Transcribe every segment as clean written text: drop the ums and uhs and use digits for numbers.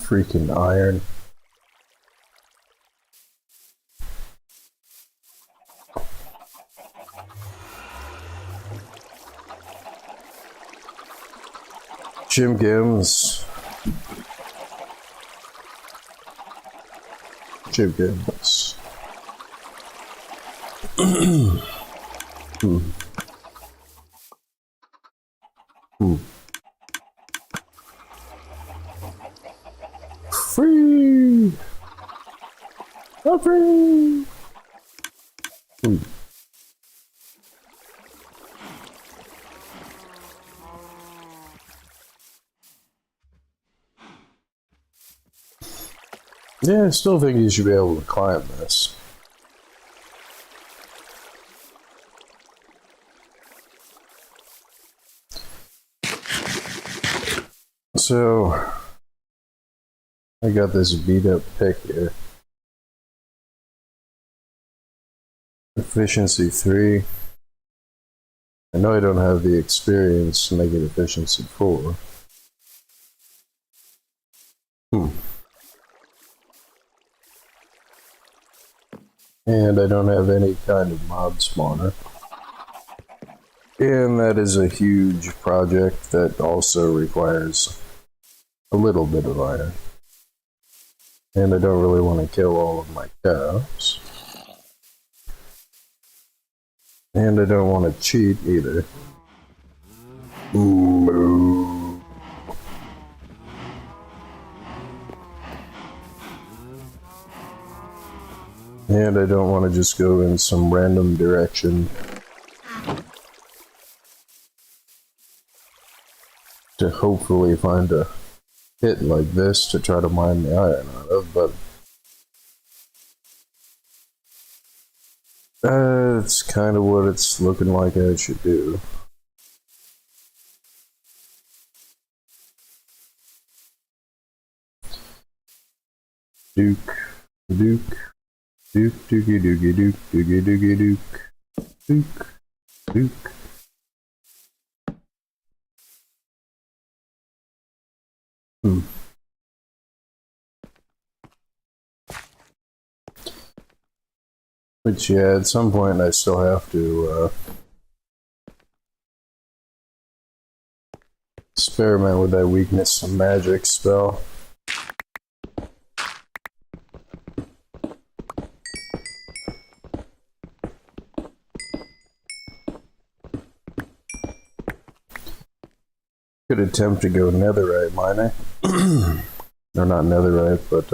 freaking iron. Jim Gims. Jim Gims. Free! I'm free! Yeah, I still think you should be able to climb this. So, I got this beat up pick here. Efficiency 3. I know I don't have the experience to make it efficiency 4. And I don't have any kind of mob spawner. And that is a huge project that also requires a little bit of iron. And I don't really want to kill all of my cows. And I don't want to cheat either. Moo. And I don't want to just go in some random direction to hopefully find a pit like this to try to mine the iron out of, but that's kind of what it's looking like I should do. Duke, Duke, Duke, Dookie, Dookie, Duke, Dookie, Dookie, Duke, Duke, Duke. Which, yeah, at some point I still have to experiment with that weakness and magic spell. Could attempt to go netherite mining. Or not netherite, but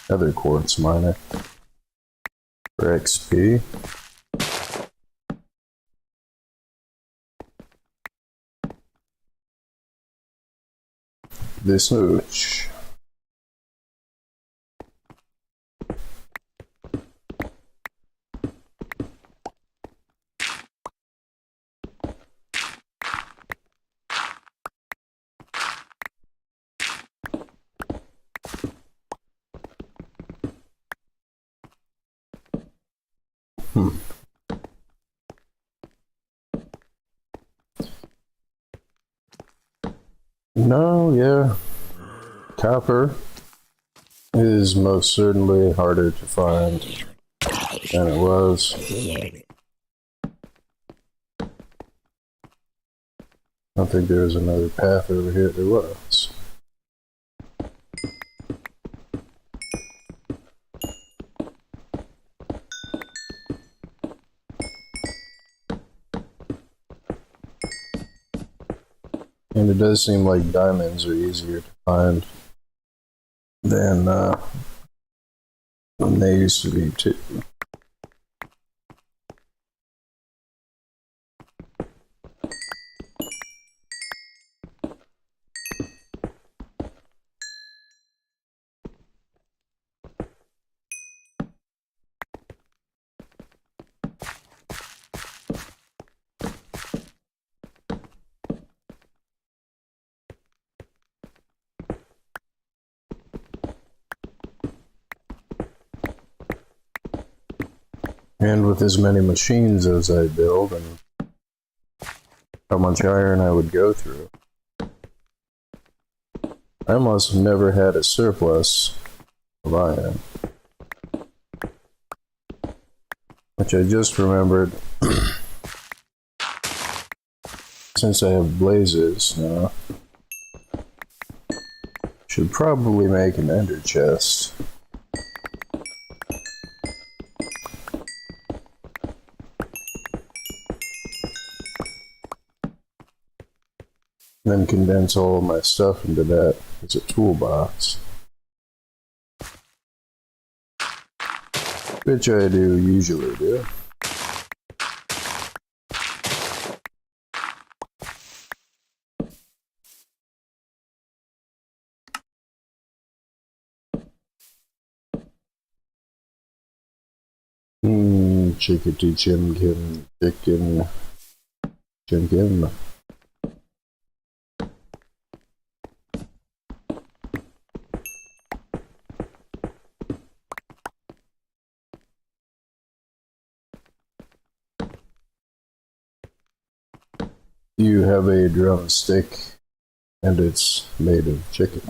nether quartz miner. For XP. This much. No, yeah. Copper is most certainly harder to find than it was. I don't think there was another path over here. There was. And it does seem like diamonds are easier to find than they used to be too. And with as many machines as I build and how much iron I would go through, I almost never had a surplus of iron. Which I just remembered. Since I have blazes now, should probably make an ender chest. Then condense all of my stuff into that as a toolbox. Which I do usually do. Chickadee chimkin, chicken, chimkin. You have a drumstick, and it's made of chicken.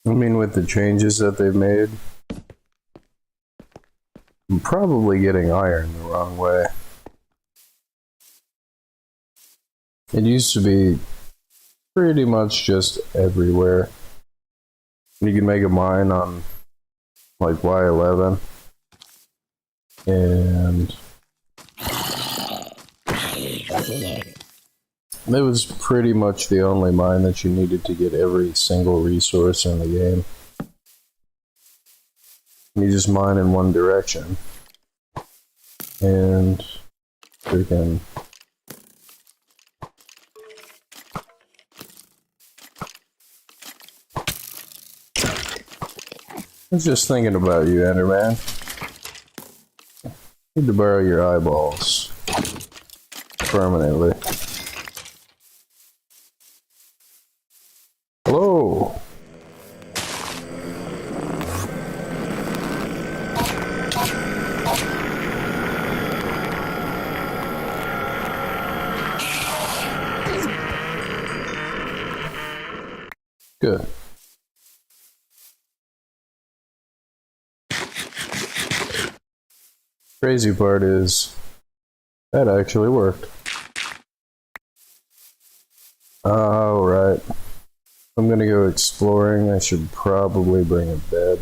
I mean, with the changes that they've made, I'm probably getting iron the wrong way. It used to be pretty much just everywhere. You can make a mine on like Y11, and it was pretty much the only mine that you needed to get every single resource in the game. You just mine in one direction, and freaking I was just thinking about you, Enderman. Need to borrow your eyeballs permanently. Hello. Good. Crazy part is that actually worked. Alright. I'm gonna go exploring. I should probably bring a bed.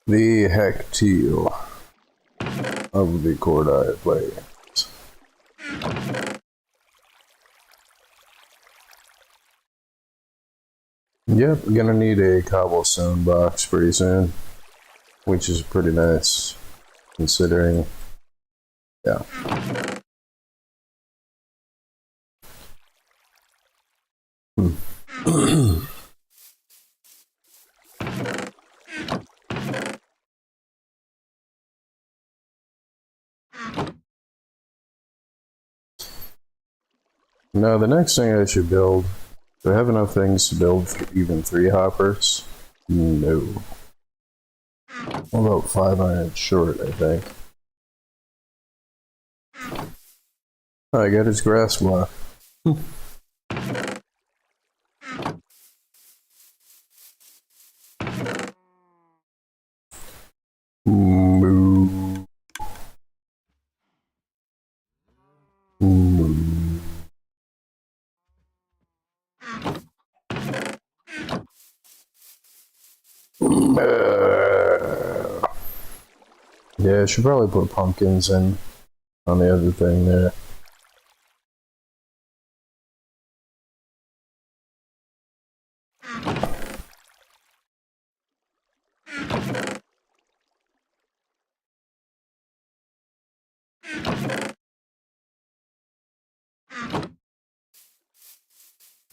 The Hectile of the Cordite Plains. Yep, gonna need a cobblestone box pretty soon, which is pretty nice, considering, yeah. Now, the next thing I should build, do I have enough things to build even 3 hoppers? No. I'm about 5 iron short, I think. Oh, I got his grass block. Moo. Moo. Yeah, I should probably put pumpkins in on the other thing there.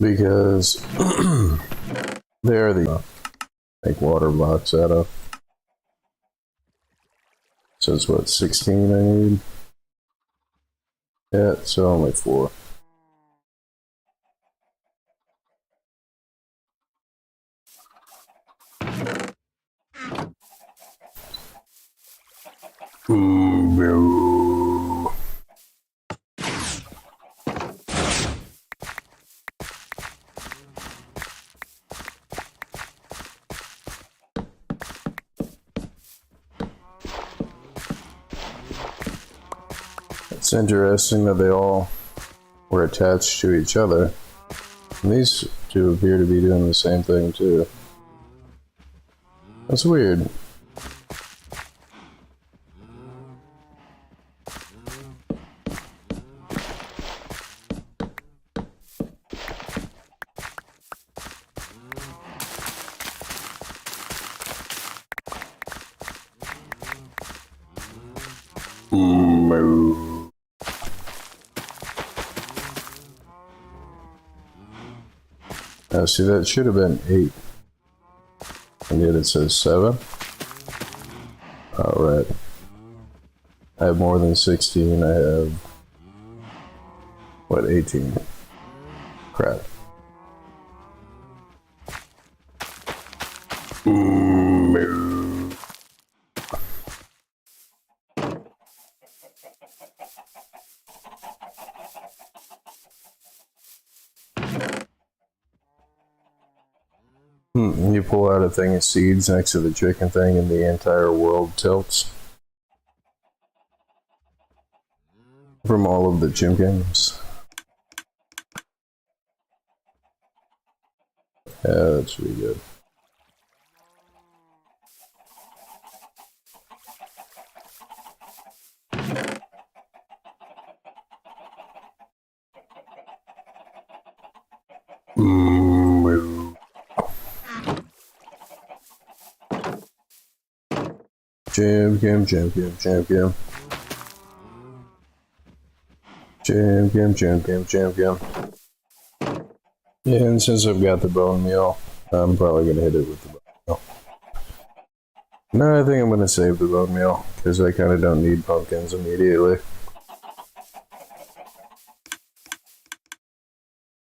Because they're the make water blocks out of. So it's what, 16 I need? Yeah, so only 4. It's interesting that they all were attached to each other. And these two appear to be doing the same thing too. That's weird. Now, see, that should have been 8. And yet it says 7. Alright. I have more than 16. I have, what, 18? Crap. You pull out a thing of seeds next to the chicken thing and the entire world tilts. From all of the chimkins. Yeah, that's really good. Champion. Yeah, and since I've got the bone meal, I'm probably gonna hit it with the bone meal. No, I think I'm gonna save the bone meal, because I kinda don't need pumpkins immediately.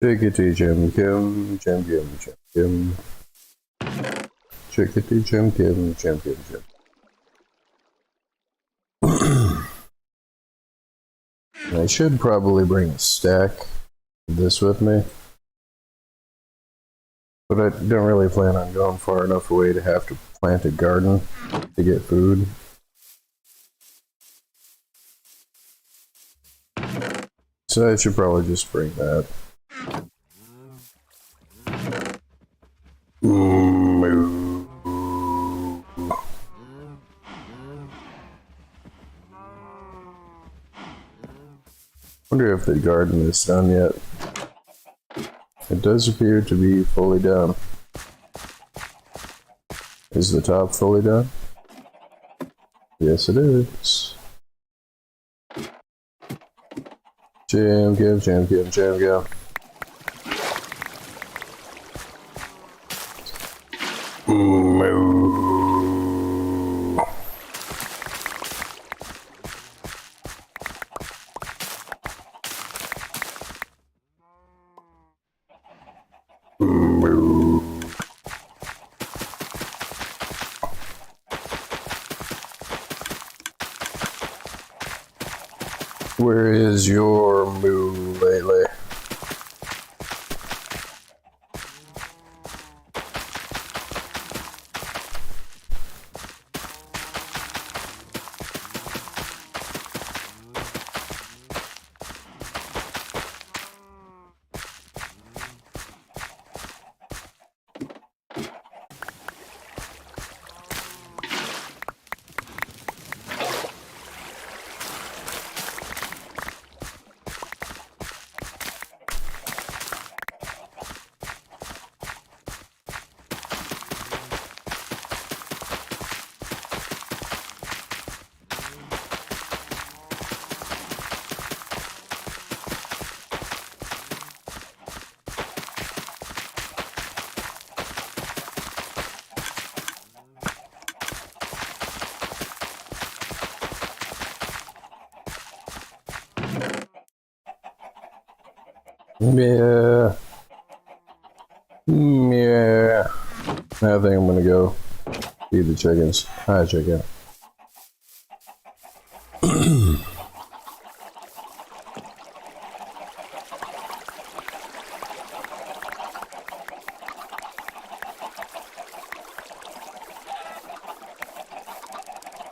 Chickadee Jim Kim. Chickadee Jim Kim. I should probably bring a stack of this with me. But I don't really plan on going far enough away to have to plant a garden to get food. So I should probably just bring that. Wonder if the garden is done yet. It does appear to be fully done. Is the top fully done? Yes, it is. Jam. Where is your moo lately? Yeah. Yeah. I think I'm gonna go feed the chickens. Hi, chicken.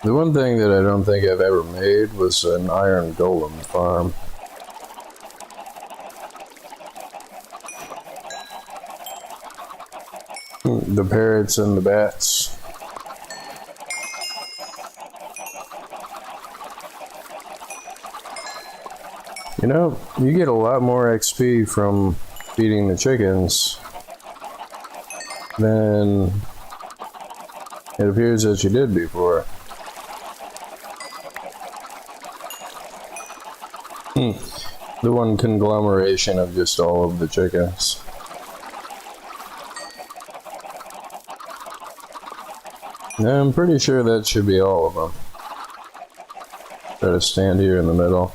The one thing that I don't think I've ever made was an iron golem farm. The parrots and the bats. You know, you get a lot more XP from feeding the chickens than it appears that you did before. The one conglomeration of just all of the chickens. I'm pretty sure that should be all of them. Try to stand here in the middle.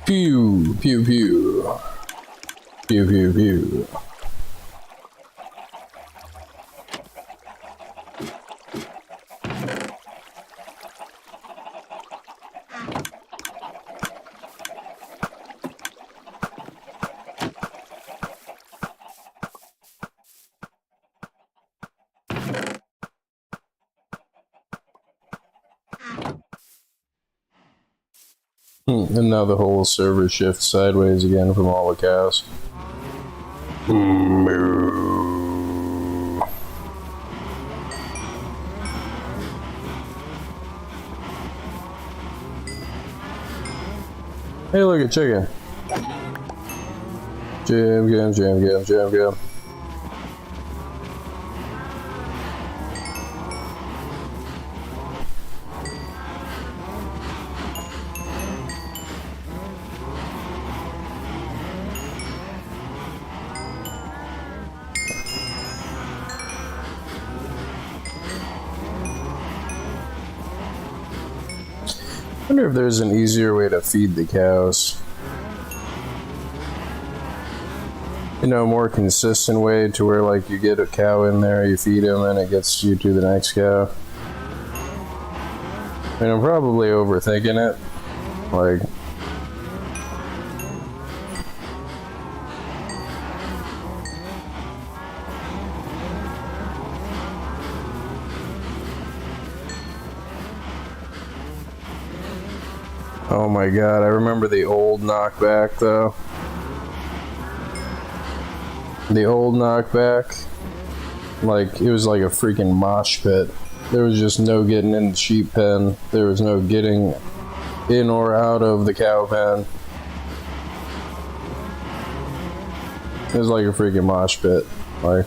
Pew, pew, pew. Pew, pew, pew. And now the whole server shifts sideways again from all the cows. Moo. Hey, look at chicken. Jam, jam, jam, jam, jam, jam. I wonder if there's an easier way to feed the cows. You know, a more consistent way to where, like, you get a cow in there, you feed him, and it gets you to the next cow. I mean, I'm probably overthinking it. Like, oh my god, I remember the old knockback though. The old knockback, like, it was like a freaking mosh pit. There was just no getting in the sheep pen. There was no getting in or out of the cow pen. It was like a freaking mosh pit. Like,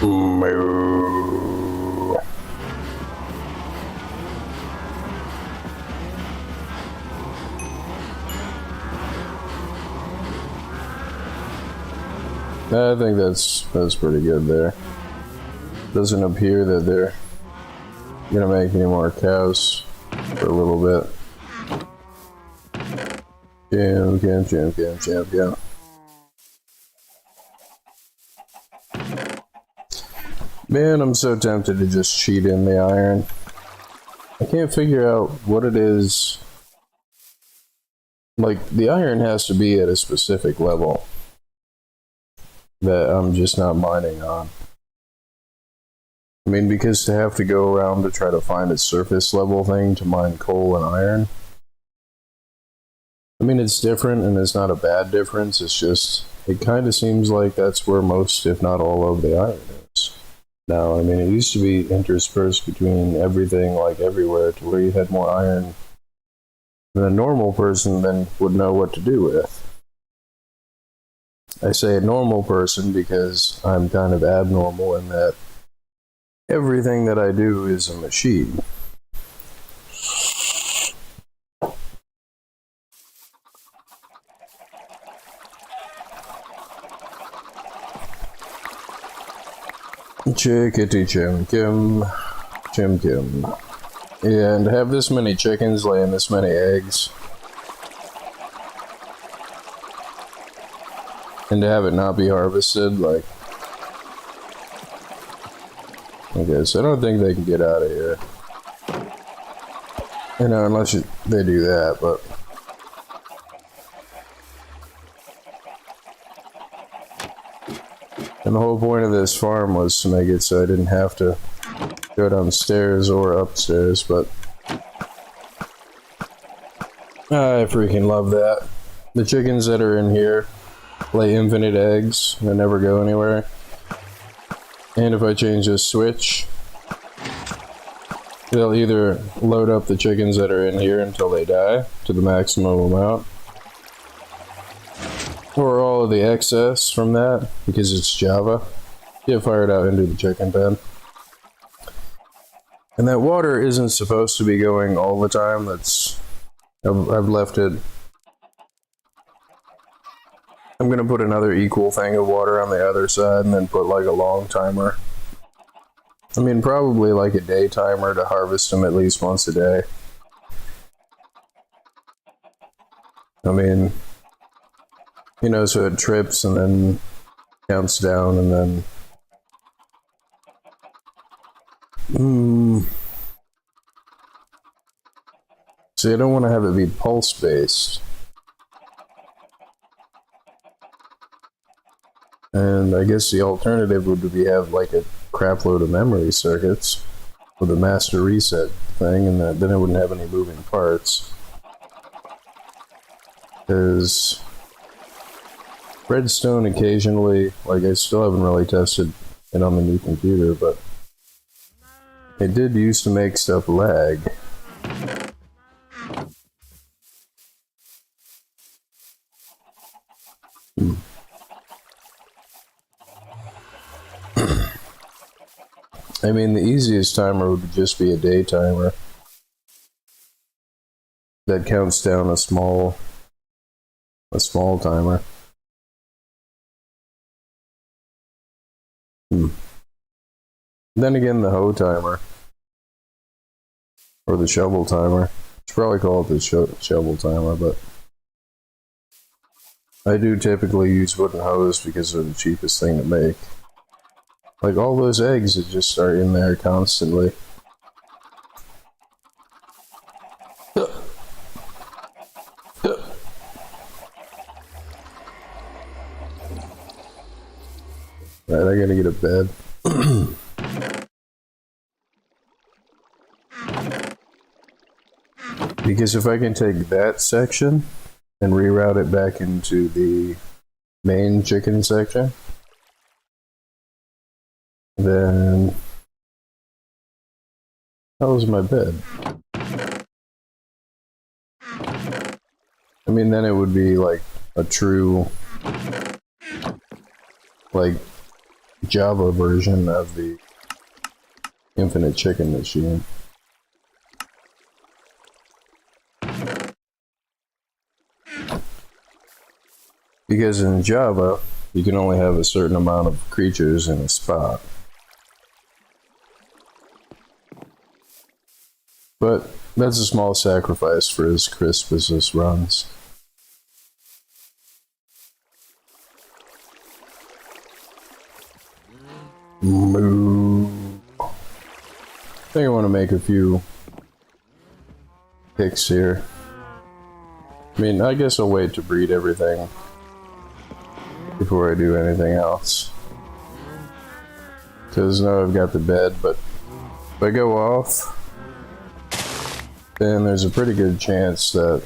moo. I think that's pretty good there. Doesn't appear that they're gonna make any more cows for a little bit. Jam. Man, I'm so tempted to just cheat in the iron. I can't figure out what it is. Like, the iron has to be at a specific level that I'm just not mining on. I mean, because to have to go around to try to find a surface level thing to mine coal and iron. I mean, it's different and it's not a bad difference. It's just, it kind of seems like that's where most, if not all of the iron is. Now, I mean, it used to be interspersed between everything, like everywhere, to where you had more iron than a normal person then would know what to do with. I say a normal person because I'm kind of abnormal in that everything that I do is a machine. Chickity Chim Kim. Yeah, and to have this many chickens laying this many eggs, and to have it not be harvested, like, okay, so I don't think they can get out of here. You know, unless they do that, but... And the whole point of this farm was to make it so I didn't have to go downstairs or upstairs, but... I freaking love that. The chickens that are in here lay infinite eggs and never go anywhere. And if I change this switch, they'll either load up the chickens that are in here until they die to the maximum amount, or all of the excess from that, because it's Java, get fired out into the chicken pen. And that water isn't supposed to be going all the time. That's I've left it. I'm gonna put another equal thing of water on the other side and then put like a long timer. I mean, probably like a day timer to harvest them at least once a day. I mean, you know, so it trips and then counts down and then... See, I don't want to have it be pulse-based. And I guess the alternative would be have like a crap load of memory circuits with a master reset thing, and then it wouldn't have any moving parts. Because Redstone occasionally, like, I still haven't really tested it on the new computer, but it did used to make stuff lag. I mean, the easiest timer would just be a day timer that counts down a small timer. Then again, the hoe timer, or the shovel timer. Should probably call it the shovel timer, but I do typically use wooden hoes because they're the cheapest thing to make. Like, all those eggs that just are in there constantly. Right, I gotta get a bed. Because if I can take that section and reroute it back into the main chicken section, then that was my bed. I mean, then it would be like a true, like, Java version of the infinite chicken machine. Because in Java, you can only have a certain amount of creatures in a spot. But that's a small sacrifice for as crisp as this runs. Moo. I think I want to make a few picks here. I mean, I guess I'll wait to breed everything before I do anything else. Because now I've got the bed, but if I go off, then there's a pretty good chance that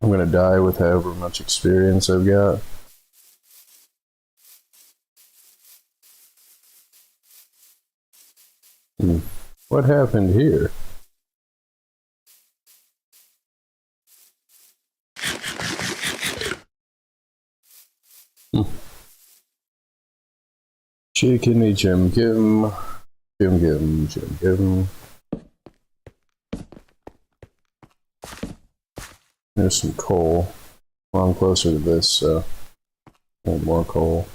I'm gonna die with however much experience I've got. What happened here? Chickeny Jim Kim. Jim Kim, Jim Kim. There's some coal. Well, I'm closer to this, so I need more coal.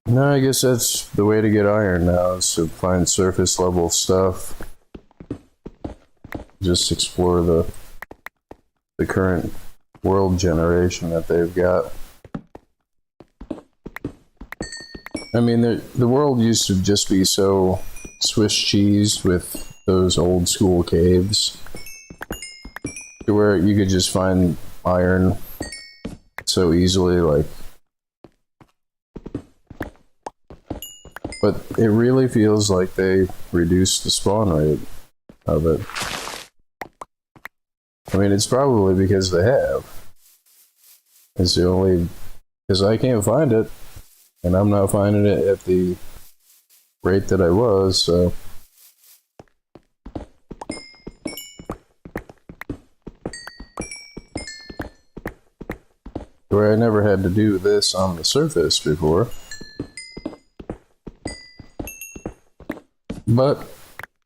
No, I guess that's the way to get iron now, is to find surface level stuff. Just explore the current world generation that they've got. I mean, the world used to just be so Swiss cheese with those old school caves, to where you could just find iron so easily, like. But it really feels like they reduced the spawn rate of it. I mean, it's probably because they have. It's the only... because I can't find it, and I'm not finding it at the rate that I was, so... where I never had to do this on the surface before. But,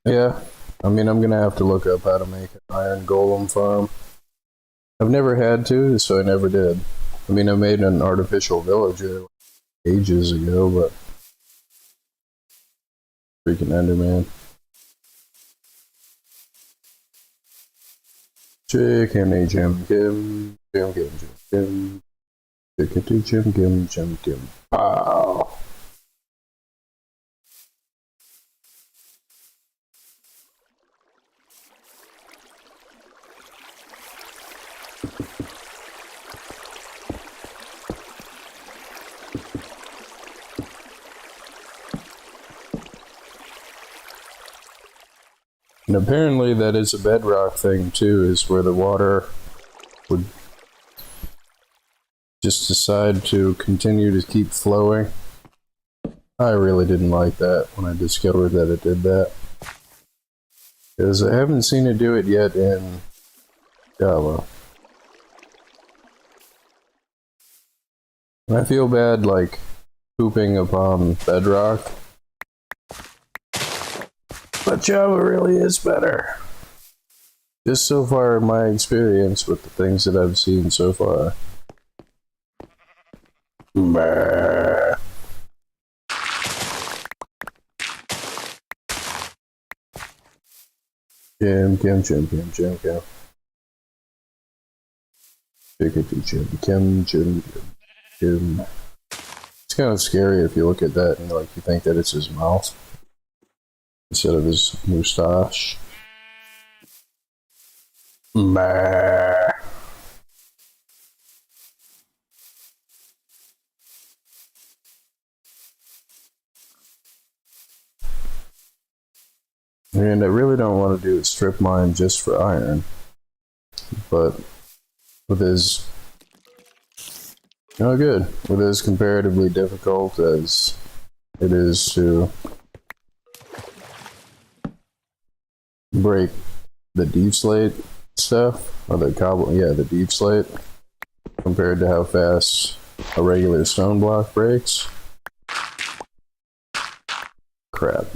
yeah, I mean, I'm gonna have to look up how to make an iron golem farm. I've never had to, so I never did. I mean, I made an artificial villager ages ago, but... freaking Enderman. Chicken Jim Kim, Jim Kim, Jim Kim. Chicken Jim Kim, Jim Kim. Wow. And apparently that is a bedrock thing too, is where the water would just decide to continue to keep flowing. I really didn't like that when I discovered that it did that. Because I haven't seen it do it yet in Java. I feel bad, like, pooping upon bedrock. But Java really is better. Just so far in my experience with the things that I've seen so far. Bah. Jim Kim, Jim Kim, Jim Kim. Jim Kim, Jim Kim. It's kind of scary if you look at that and like you think that it's his mouth instead of his moustache. Bah. And I really don't want to do a strip mine just for iron, but with his, no good, with as comparatively difficult as it is to break the deep slate stuff, or the cobble, yeah, the deep slate, compared to how fast a regular stone block breaks. Crap.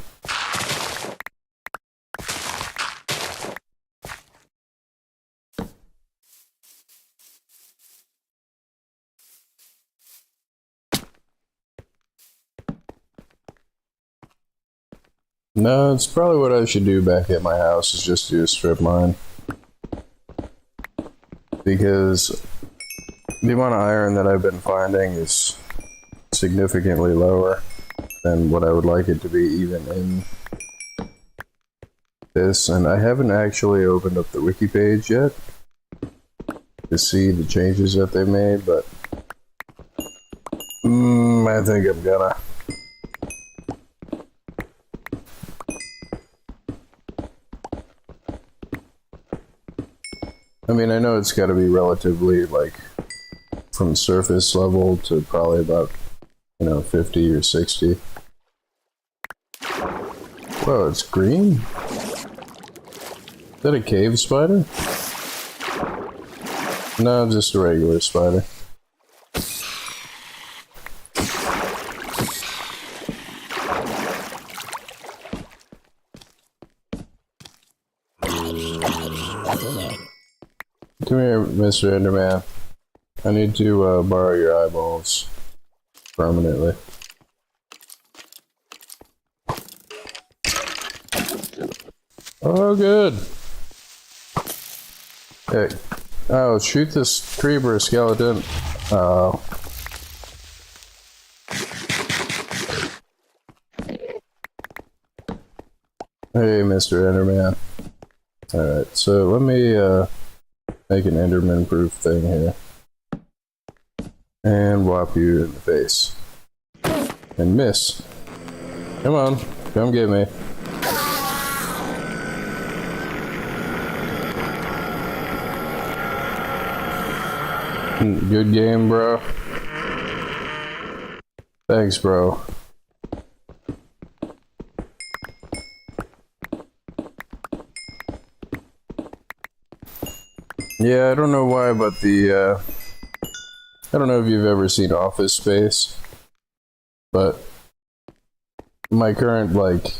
No, it's probably what I should do back at my house, is just do a strip mine. Because The amount of iron that I've been finding is significantly lower than what I would like it to be even in this, and I haven't actually opened up the wiki page yet to see the changes that they made, but I think I'm gonna. I mean, I know it's gotta be relatively, like, from surface level to probably about, 50 or 60. Whoa, it's green? Is that a cave spider? No, just a regular spider. Come here, Mr. Enderman. I need to borrow your eyeballs permanently. Oh, good. Hey. Oh, shoot this creeper skeleton. Oh. Hey, Mr. Enderman. Alright, so let me make an Enderman proof thing here. And whop you in the face. And miss. Come on, come get me. Good game, bro. Thanks, bro. Yeah, I don't know why, but I don't know if you've ever seen Office Space, but my current, like,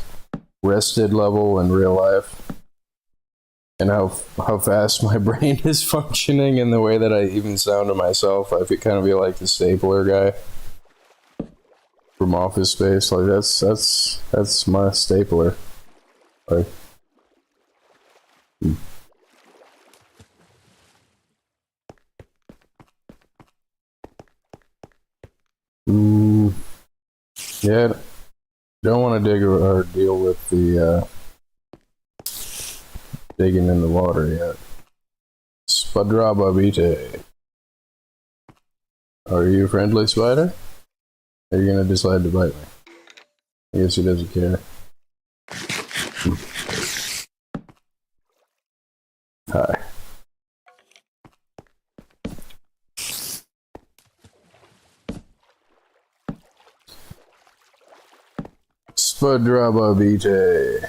rested level in real life, and how fast my brain is functioning and the way that I even sound to myself, I kind of feel like the stapler guy from Office Space. Like, that's my stapler. Like, yeah, don't want to dig or deal with the digging in the water yet. Spadrababite. Are you a friendly spider? Are you gonna decide to bite me? I guess he doesn't care. Hi. Spadrababite.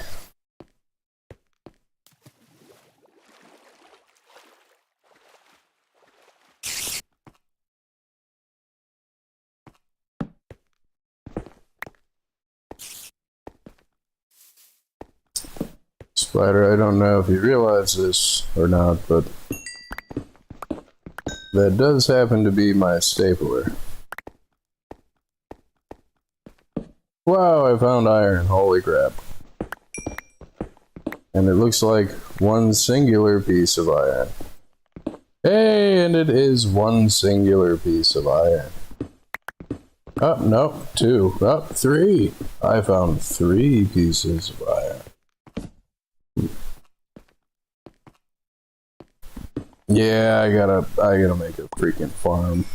Spider, I don't know if you realize this or not, but that does happen to be my stapler. Wow, I found iron. Holy crap. And it looks like one singular piece of iron. Hey, and it is one singular piece of iron. Oh, no, 2. Oh, 3. I found 3 pieces of iron. Yeah, I gotta make a freaking farm.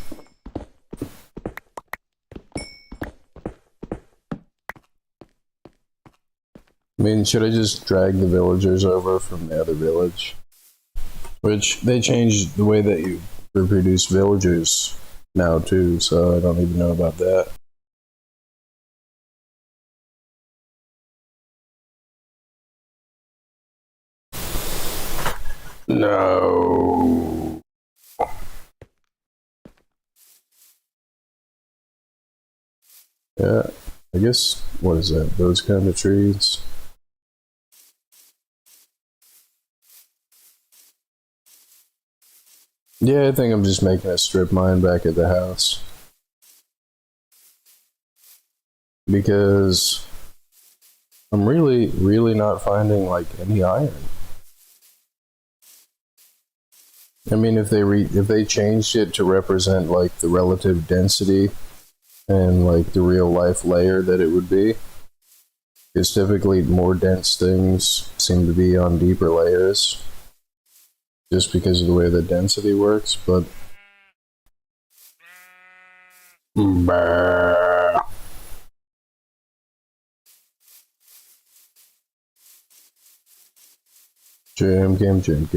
I mean, should I just drag the villagers over from the other village? Which, they changed the way that you reproduce villagers now too, so I don't even know about that. No. Yeah, I guess, what is that? Those kind of trees? Yeah, I think I'm just making a strip mine back at the house. Because I'm really not finding, like, any iron. I mean, if they changed it to represent like the relative density and like the real life layer that it would be, because typically more dense things seem to be on deeper layers, just because of the way the density works. But jam game.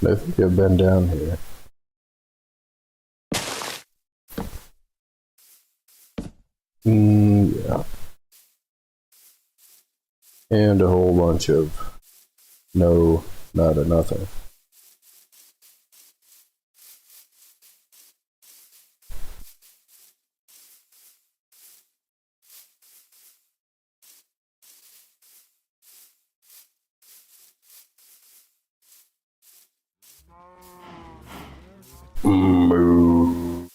I think I've been down here. Yeah. And a whole bunch of no, not a nothing. Moo.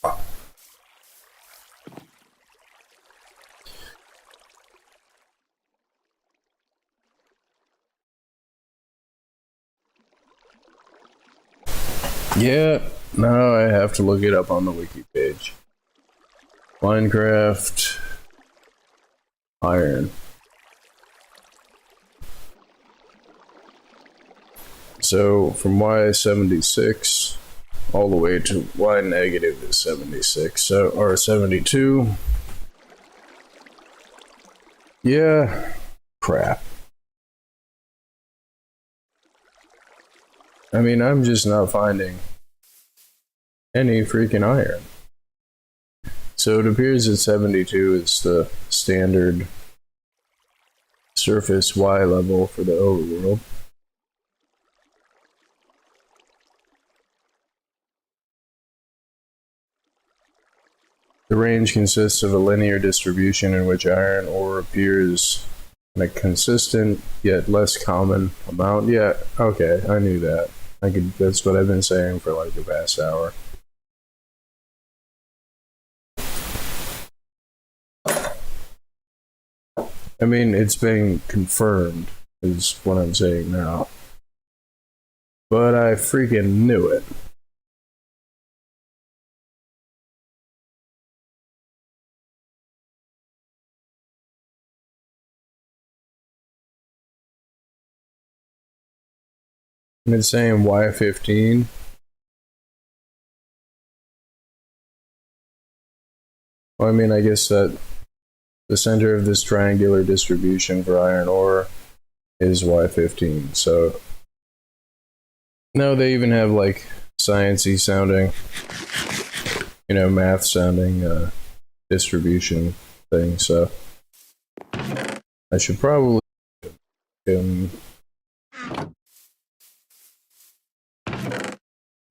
Yeah, now I have to look it up on the wiki page. Minecraft iron. So from Y76 all the way to Y negative is 76, so or 72. Yeah, crap. I mean, I'm just not finding any freaking iron. So it appears that 72 is the standard surface Y level for the overworld. The range consists of a linear distribution in which iron ore appears in a consistent yet less common amount. Yeah, okay, I knew that. That's what I've been saying for like the past hour. I mean, it's been confirmed, is what I'm saying now. But I freaking knew it. I've been saying Y15. Well, I mean, I guess that the center of this triangular distribution for iron ore is Y15. So, no, they even have like sciencey sounding, math sounding distribution thing. So, I should probably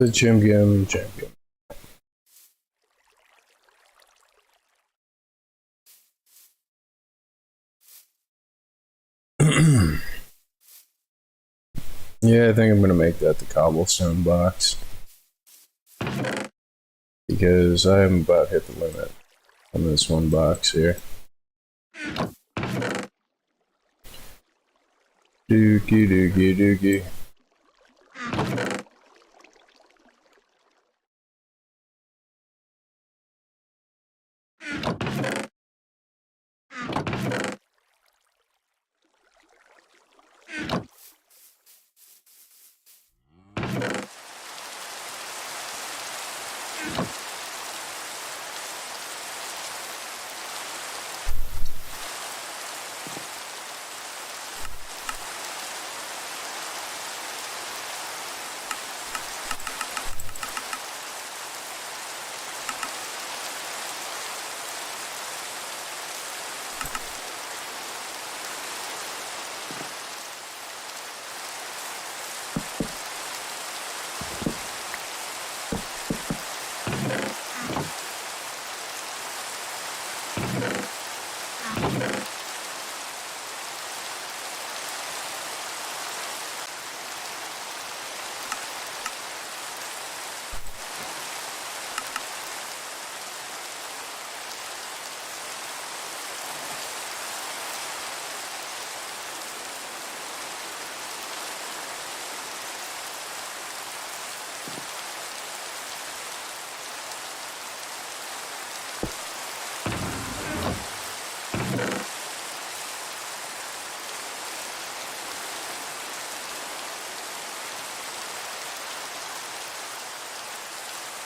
the champion. Yeah, I think I'm gonna make that the cobblestone box because I'm about hit the limit on this one box here. Dookie.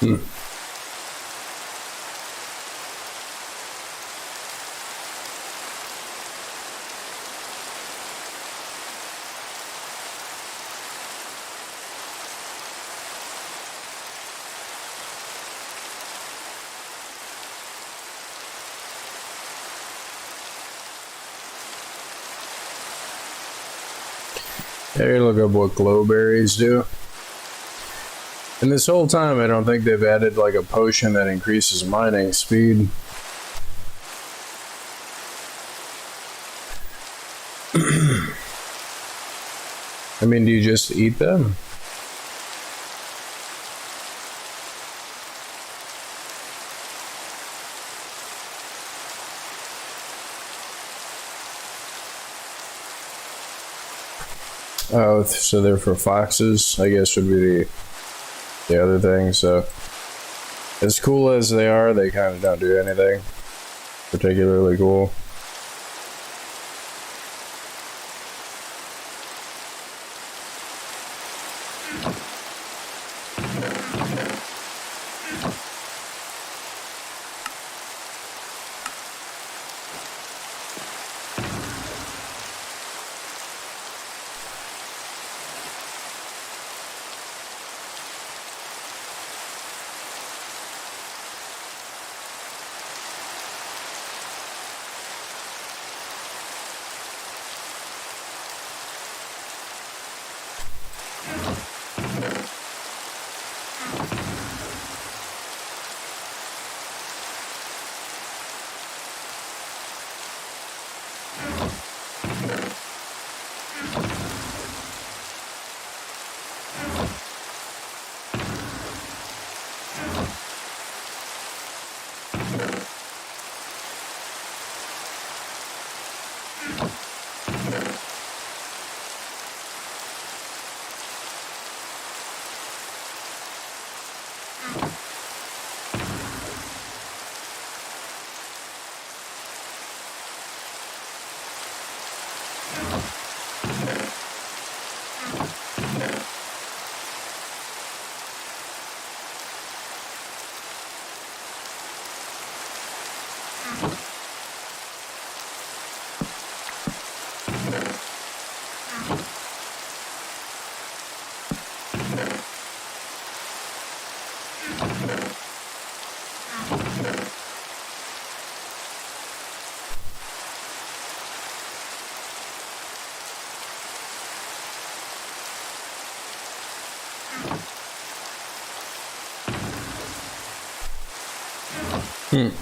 Hey, look up what glowberries do. And this whole time, I don't think they've added like a potion that increases mining speed. I mean, do you just eat them? Oh, so they're for foxes, I guess would be the other thing. So, as cool as they are, they kind of don't do anything particularly cool.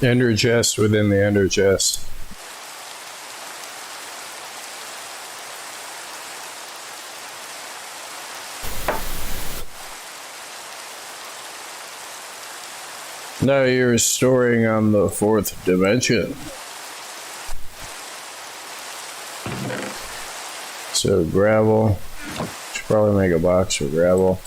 Ender chest within the ender chest. Now you're storing on the 4th dimension. So gravel. Should probably make a box for gravel.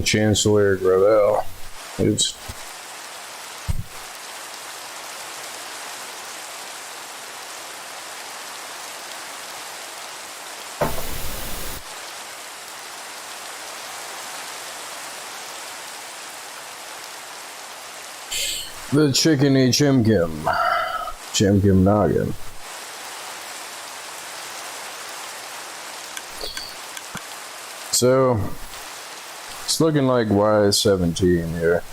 Chancellor Gravel. Oops. The chickeny chimkim. Chimkim noggin. So, it's looking like Y17 here.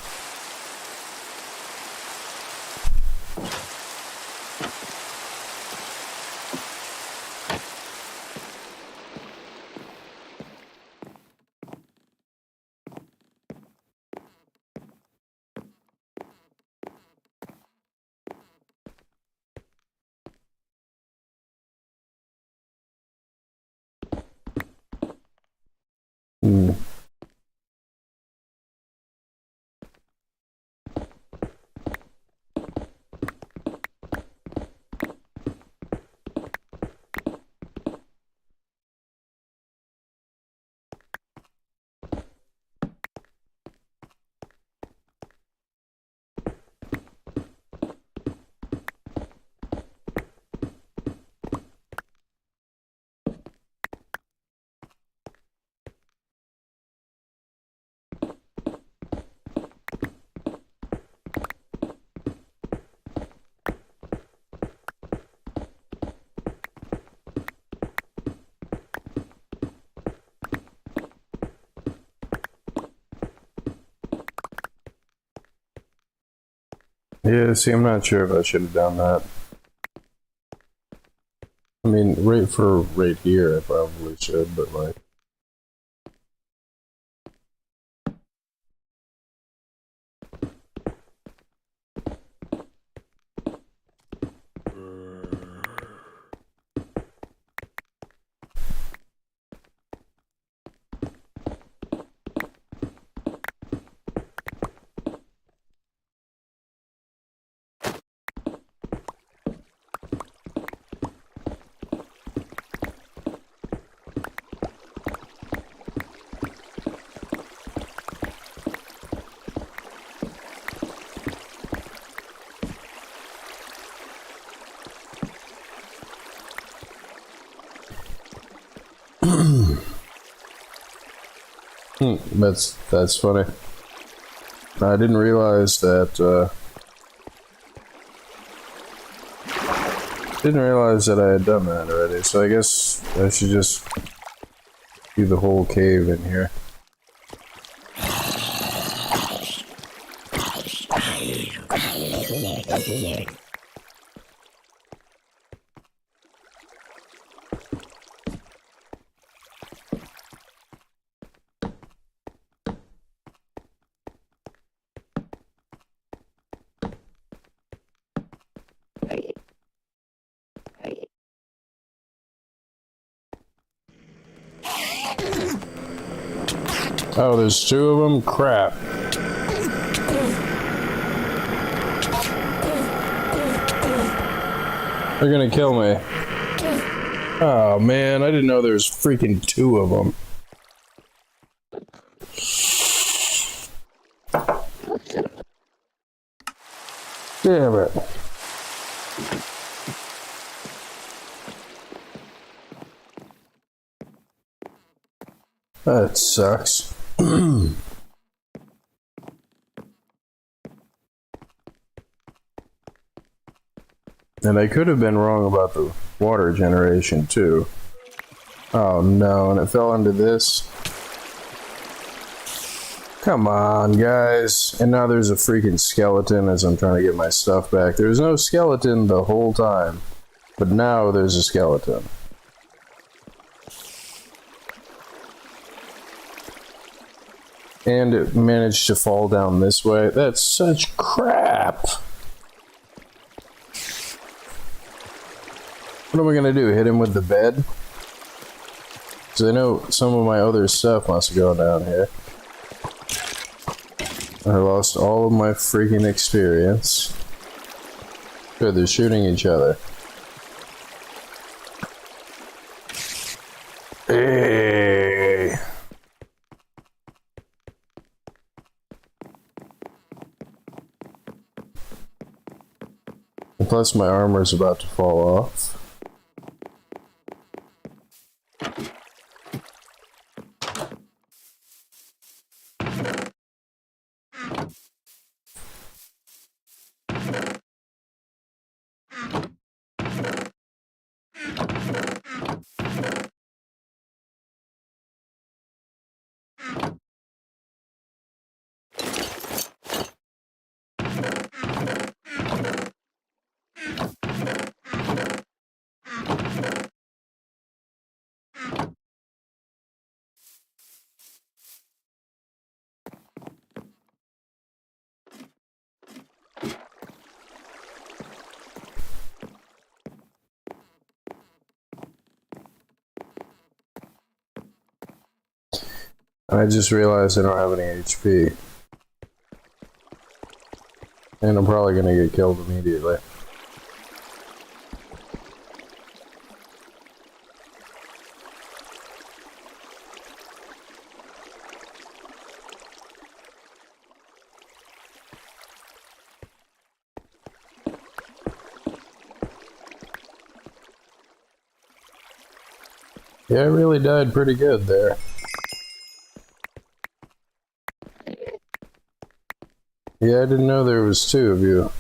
Yeah, see, I'm not sure if I should have done that. I mean, right here, I probably should, but like... That's funny. I didn't realize that, I had done that already, so I guess I should just do the whole cave in here. Oh, there's two of them? Crap. They're gonna kill me. Oh man, I didn't know there was freaking two of them. Damn it. That sucks. And I could have been wrong about the water generation too. Oh no, and it fell into this. Come on, guys. And now there's a freaking skeleton as I'm trying to get my stuff back. There was no skeleton the whole time, but now there's a skeleton. And it managed to fall down this way. That's such crap. What am I gonna do? Hit him with the bed? Because I know some of my other stuff must go down here. I lost all of my freaking experience. Good, they're shooting each other. Hey. And plus my armor's about to fall off. I just realized I don't have any HP. And I'm probably gonna get killed immediately. Yeah, I really died pretty good there. Yeah, I didn't know there was two of you.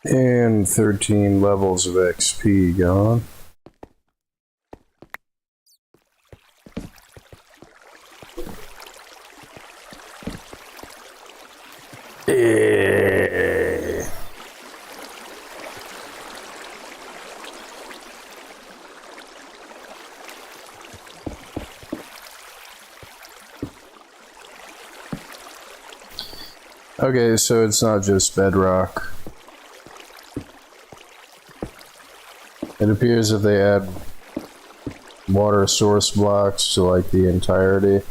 And 13 levels of XP gone. Okay, so it's not just bedrock. It appears that they add water source blocks to like the entirety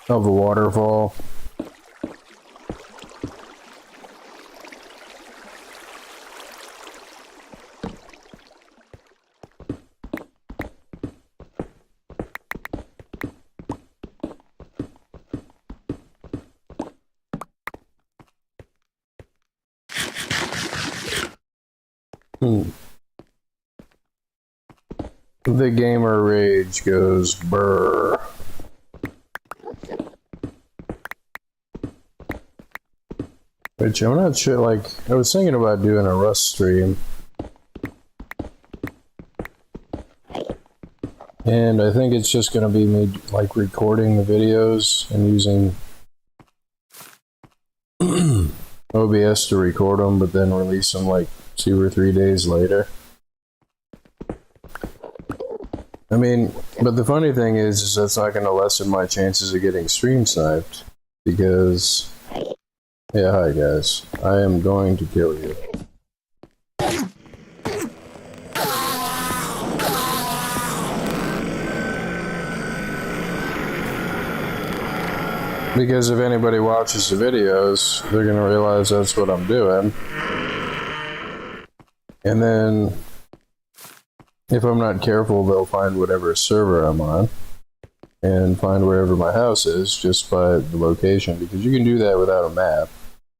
of the waterfall. The gamer rage goes brr. Which I'm not sure, like, I was thinking about doing a Rust stream. And I think it's just gonna be me, like, recording the videos and using OBS to record them, but then release them, like, 2 or 3 days later. I mean, but the funny thing is that's not gonna lessen my chances of getting stream sniped. Because... Yeah, hi guys. I am going to kill you. Because if anybody watches the videos, they're gonna realize that's what I'm doing. And then, if I'm not careful, they'll find whatever server I'm on. And find wherever my house is, just by the location. Because you can do that without a map.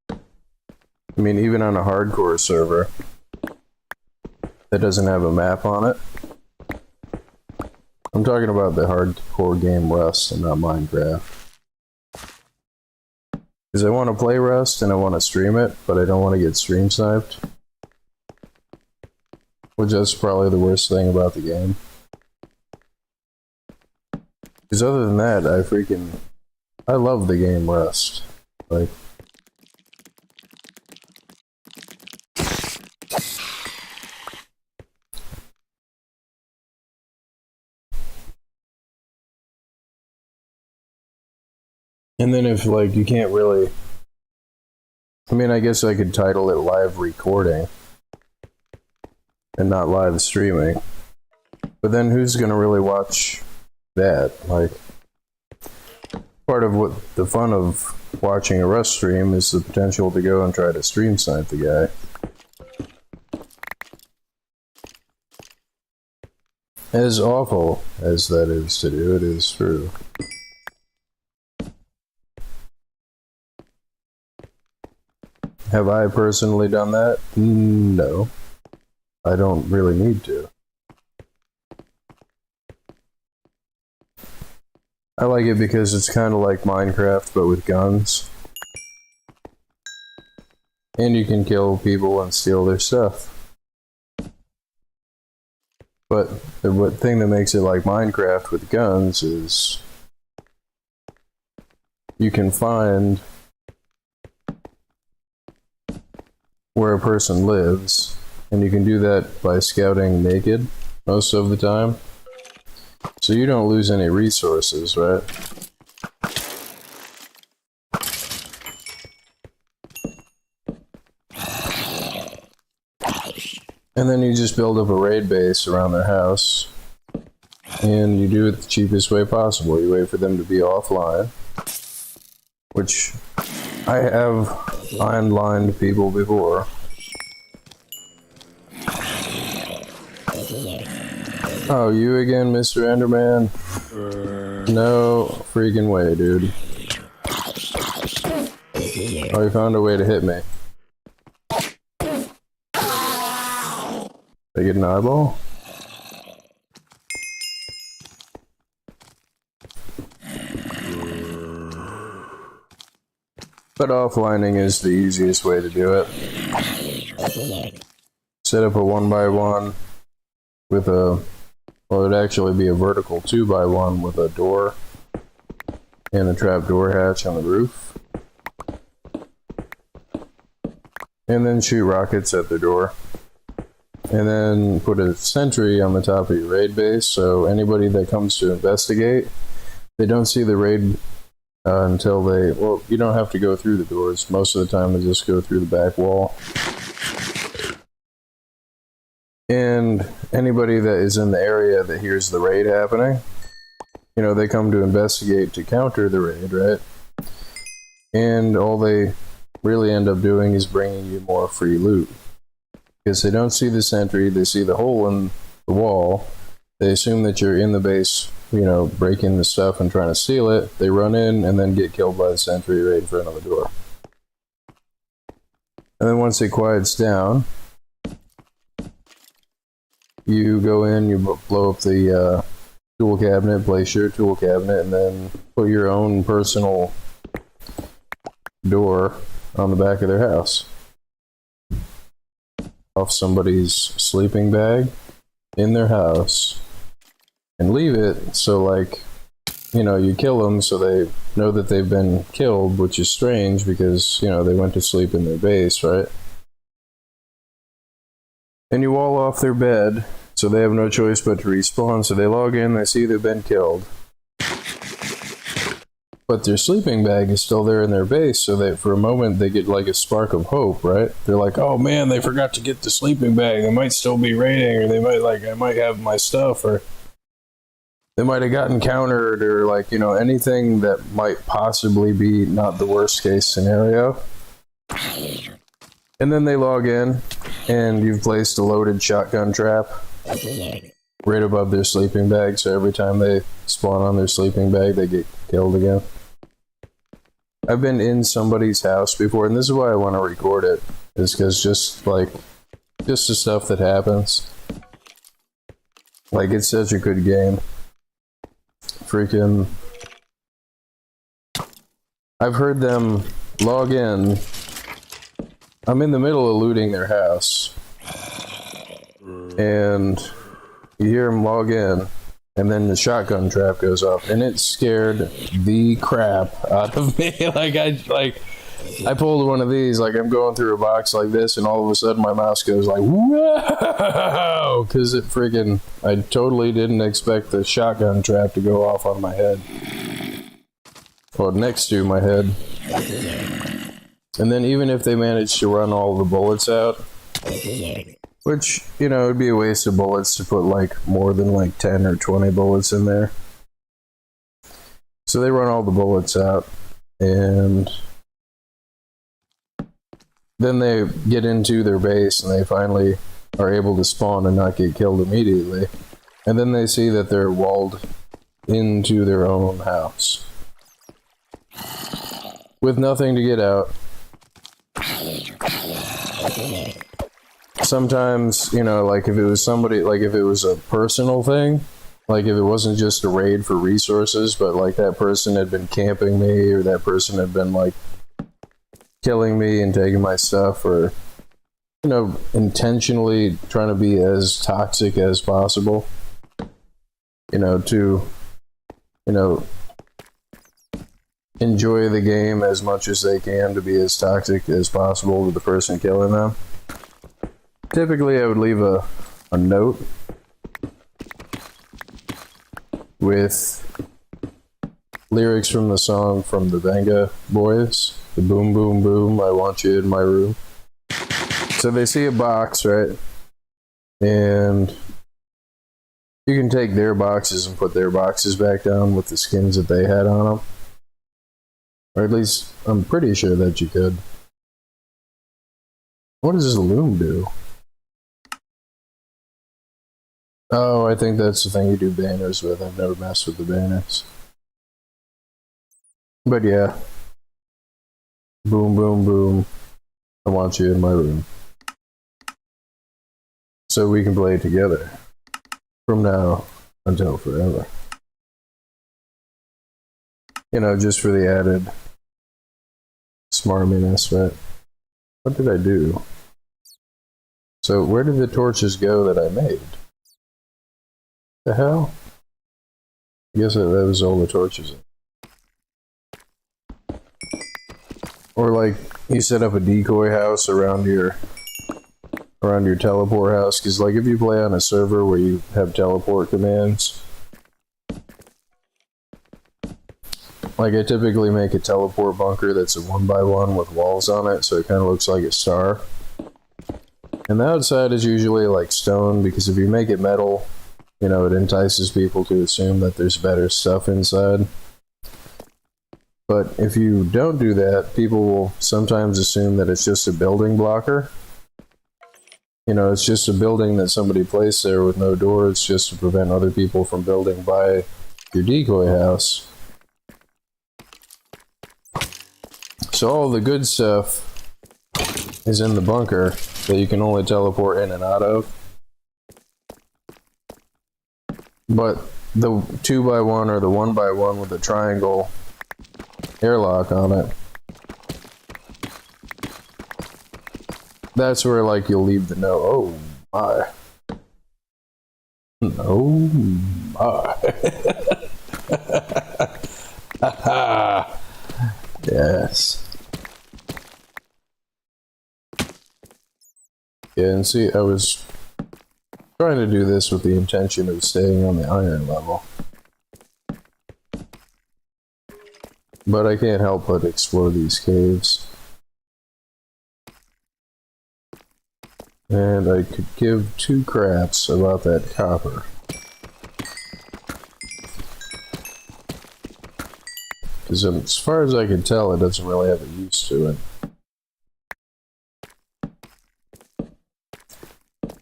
I mean, even on a hardcore server that doesn't have a map on it. I'm talking about the hardcore game Rust and not Minecraft. Because I want to play Rust and I want to stream it, but I don't want to get stream sniped. Which is probably the worst thing about the game. Because other than that, I love the game Rust. Like... And then if, like, you can't really... I mean, I guess I could title it live recording. And not live streaming. But then who's gonna really watch that? Like... Part of what the fun of watching a Rust stream is the potential to go and try to stream snipe the guy. As awful as that is to do, it is true. Have I personally done that? No. I don't really need to. I like it because it's kind of like Minecraft, but with guns. And you can kill people and steal their stuff. But the thing that makes it like Minecraft with guns is you can find where a person lives, and you can do that by scouting naked most of the time. So you don't lose any resources, right? And then you just build up a raid base around their house, and you do it the cheapest way possible. You wait for them to be offline, which I have lined people before. Oh, you again, Mr. Enderman? No freaking way, dude. Oh, you found a way to hit me. Did I get an eyeball? But offlining is the easiest way to do it. Set up a 1x1 with a, well, it'd actually be a vertical 2x1 with a door and a trap door hatch on the roof. And then shoot rockets at the door. And then put a sentry on the top of your raid base, so anybody that comes to investigate, they don't see the raid until they, well, you don't have to go through the doors. Most of the time they just go through the back wall. And anybody that is in the area that hears the raid happening, you know, they come to investigate to counter the raid, right? And all they really end up doing is bringing you more free loot. Because they don't see the sentry, they see the hole in the wall, they assume that you're in the base, you know, breaking the stuff and trying to steal it, they run in and then get killed by the sentry right in front of the door. And then once it quiets down, you go in, you blow up the tool cabinet, place your tool cabinet, and then put your own personal door on the back of their house. Off somebody's sleeping bag in their house and leave it so, like, you know, you kill them so they know that they've been killed, which is strange because, you know, they went to sleep in their base, right? And you wall off their bed so they have no choice but to respawn. So they log in, they see they've been killed, but their sleeping bag is still there in their base, so that for a moment they get like a spark of hope, right? They're like, oh man, they forgot to get the sleeping bag, they might still be raiding, or they might, like, I might have my stuff, or they might have gotten countered, or, like, you know, anything that might possibly be not the worst case scenario. And then they log in, and you've placed a loaded shotgun trap right above their sleeping bag, so every time they spawn on their sleeping bag, they get killed again. I've been in somebody's house before, and this is why I want to record it, is because just the stuff that happens. Like, it's such a good game. Freaking... I've heard them log in. I'm in the middle of looting their house. And you hear them log in. And then the shotgun trap goes off, and it scared the crap out of me. I pulled one of these, like, I'm going through a box like this, and all of a sudden my mouse goes like, whoa! Because it freaking, I totally didn't expect the shotgun trap to go off on my head. Or next to my head. And then even if they managed to run all the bullets out, which, you know, it'd be a waste of bullets to put, like, more than, like, 10 or 20 bullets in there. So they run all the bullets out, and then they get into their base, and they finally are able to spawn and not get killed immediately. And then they see that they're walled into their own house, with nothing to get out. Sometimes, you know, like, if it was somebody, like, if it was a personal thing, like, if it wasn't just a raid for resources, but, like, that person had been camping me, or that person had been, like, killing me and taking my stuff, or intentionally trying to be as toxic as possible, to enjoy the game as much as they can, to be as toxic as possible with the person killing them. Typically I would leave a note with lyrics from the song from the Venga Boys, the boom boom boom, I want you in my room. So they see a box, right? And you can take their boxes and put their boxes back down with the skins that they had on them. Or at least, I'm pretty sure that you could. What does this loom do? Oh, I think that's the thing you do banners with. I've never messed with the banners. But yeah. Boom, boom, boom. I want you in my room. So we can play together. From now until forever. Just for the added smarminess, right? What did I do? So where did the torches go that I made? The hell? I guess that was all the torches. Or like you set up a decoy house around your teleport house, because like if you play on a server where you have teleport commands, like I typically make a teleport bunker that's a 1x1 with walls on it, so it kind of looks like a star. And the outside is usually like stone, because if you make it metal, it entices people to assume that there's better stuff inside. But if you don't do that, people will sometimes assume that it's just a building blocker. It's just a building that somebody placed there with no doors just to prevent other people from building by your decoy house. So all the good stuff is in the bunker that you can only teleport in and out of. But the 2x1 or the 1x1 with a triangle airlock on it, that's where like you'll leave the note. Oh my. Oh my. Yes. Yeah, and see, I was trying to do this with the intention of staying on the iron level. But I can't help but explore these caves. And I could give two craps about that copper. Because as far as I can tell, it doesn't really have a use to it.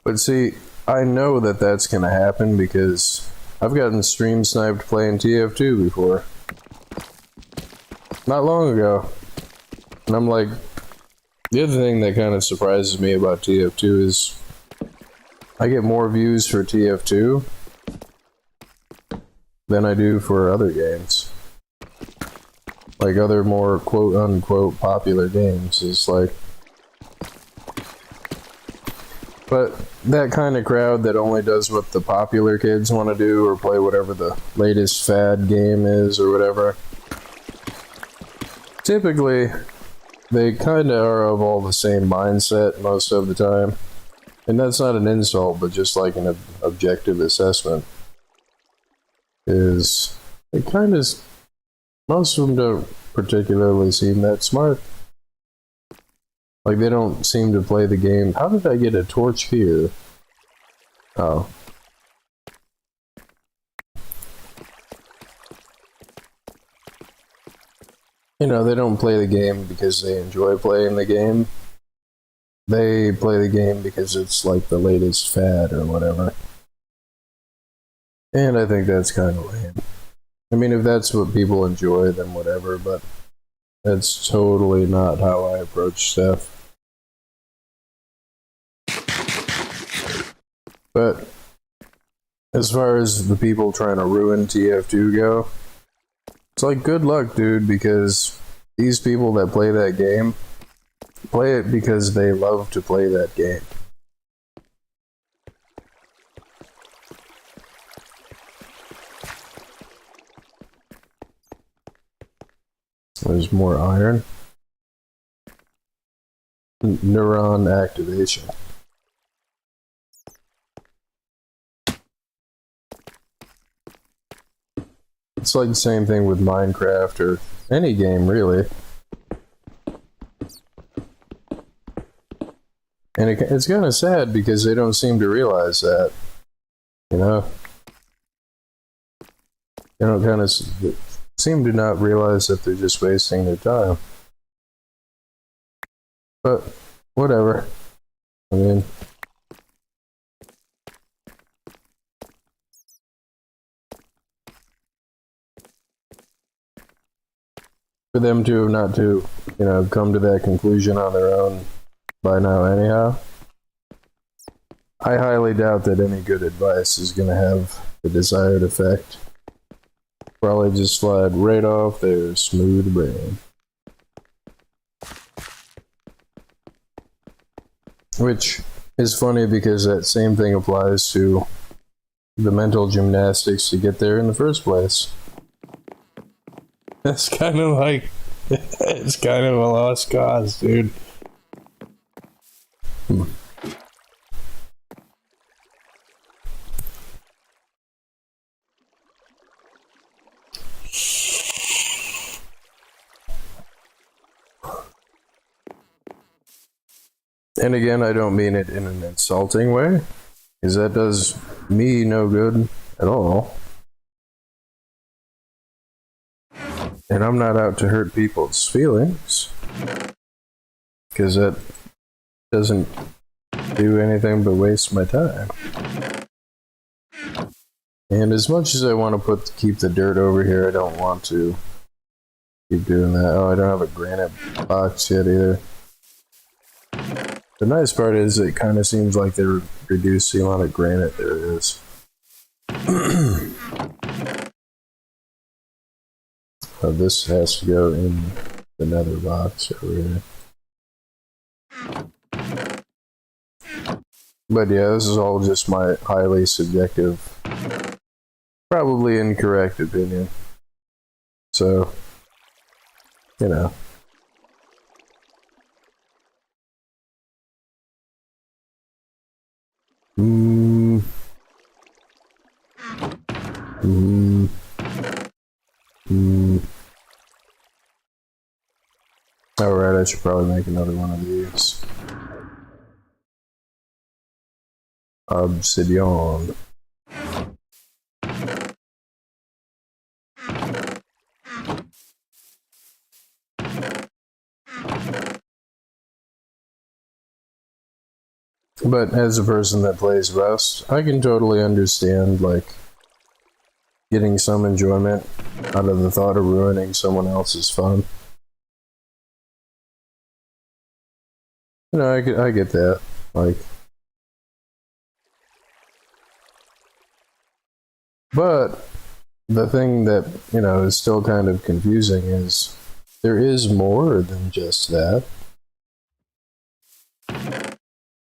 But see, I know that that's going to happen because I've gotten stream sniped playing TF2 before. Not long ago. And I'm like, the other thing that kind of surprises me about TF2 is I get more views for TF2 than I do for other games. Like other more quote-unquote popular games. It's like... But that kind of crowd that only does what the popular kids want to do or play whatever the latest fad game is or whatever, typically they kind of are of all the same mindset most of the time. And that's not an insult, but just like an objective assessment. Is it kind of... Most of them don't particularly seem that smart. Like, they don't seem to play the game. How did I get a torch here? Oh. They don't play the game because they enjoy playing the game. They play the game because it's like the latest fad or whatever. And I think that's kind of lame. I mean, if that's what people enjoy, then whatever, but that's totally not how I approach stuff. But as far as the people trying to ruin TF2 go, it's like, good luck, dude, because these people that play that game, play it because they love to play that game. There's more iron. Neuron activation. It's like the same thing with Minecraft or any game, really. And it's kind of sad because they don't seem to realize that, you know? They don't kind of seem to not realize that they're just wasting their time. But, whatever. I mean, for them to not to, you know, come to that conclusion on their own by now anyhow, I highly doubt that any good advice is going to have the desired effect. Probably just slide right off their smooth brain. Which is funny because that same thing applies to the mental gymnastics to get there in the first place. That's kind of like, it's kind of a lost cause, dude. And again, I don't mean it in an insulting way, because that does me no good at all. And I'm not out to hurt people's feelings, because that doesn't do anything but waste my time. And as much as I want to keep the dirt over here, I don't want to keep doing that. Oh, I don't have a granite box yet either. The nice part is it kind of seems like they're reducing the amount of granite there is. This has to go in the nether box over here. But yeah, this is all just my highly subjective, probably incorrect opinion. So, you know. Alright, I should probably make another one of these. Obsidian. But as a person that plays Rust, I can totally understand, like, getting some enjoyment out of the thought of ruining someone else's fun. You know, I get that. Like, but the thing that, you know, is still kind of confusing is there is more than just that.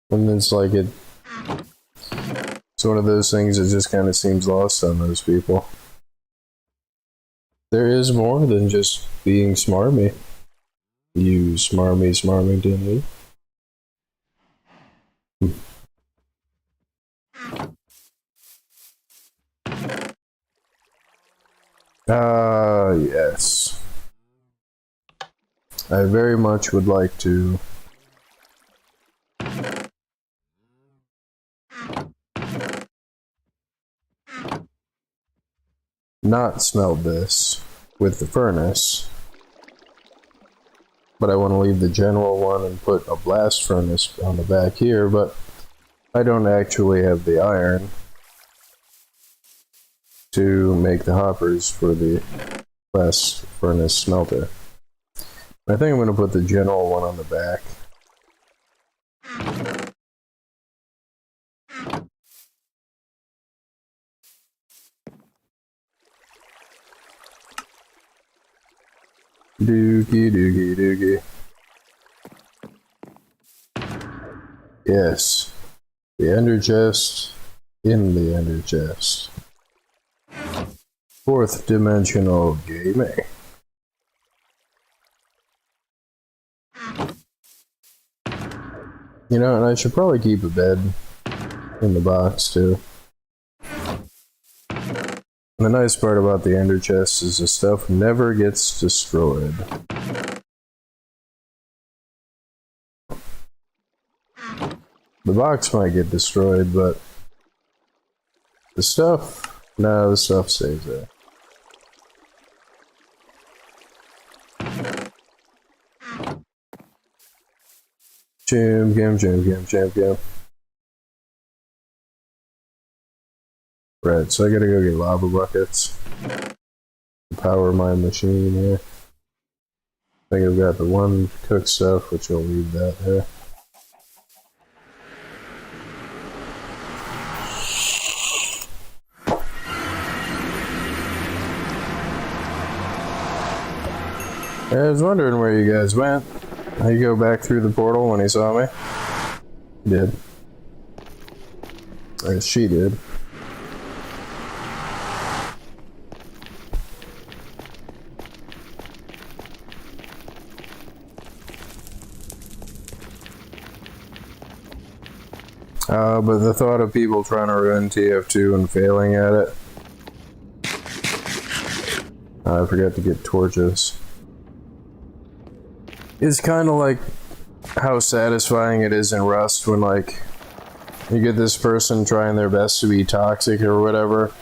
And it's like it's one of those things that just kind of seems lost on those people. There is more than just being smarmy. You smarmington. Yes. I very much would like to not smelt this with the furnace, but I want to leave the general one and put a blast furnace on the back here, but I don't actually have the iron to make the hoppers for the blast furnace smelter. I think I'm going to put the general one on the back. Dookie. Yes. The ender chest in the ender chest. Fourth dimensional gaming. You know, and I should probably keep a bed in the box too. And the nice part about the ender chest is the stuff never gets destroyed. The box might get destroyed, but the stuff, no, the stuff stays there. Champion. Right, so I gotta go get lava buckets. Power my machine here. I think I've got the one cooked stuff, which I'll leave that there. I was wondering where you guys went. You go back through the portal when he saw me? He did. Or she did. But the thought of people trying to ruin TF2 and failing at it. I forgot to get torches. It's kind of like how satisfying it is in Rust when, like, you get this person trying their best to be toxic or whatever,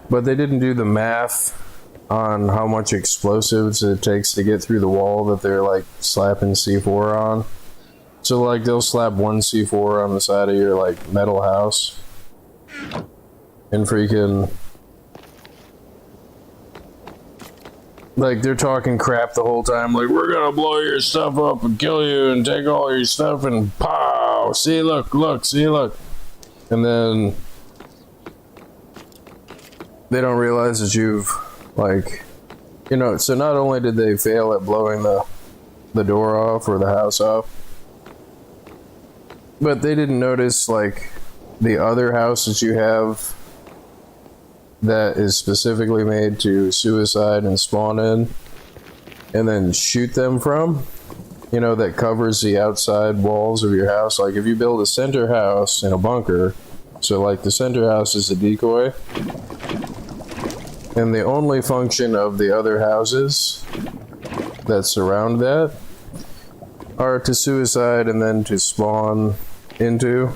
but they didn't do the math on how much explosives it takes to get through the wall that they're, like, slapping C4 on. So, like, they'll slap one C4 on the side of your, like, metal house and freaking... like, they're talking crap the whole time, like, we're gonna blow your stuff up and kill you and take all your stuff and pow! See, look, see, look. And then they don't realize that you've, like, you know, so not only did they fail at blowing the door off or the house off, but they didn't notice, like, the other house that you have that is specifically made to suicide and spawn in and then shoot them from, you know, that covers the outside walls of your house. Like, if you build a center house in a bunker, so like the center house is a decoy, and the only function of the other houses that surround that are to suicide and then to spawn into,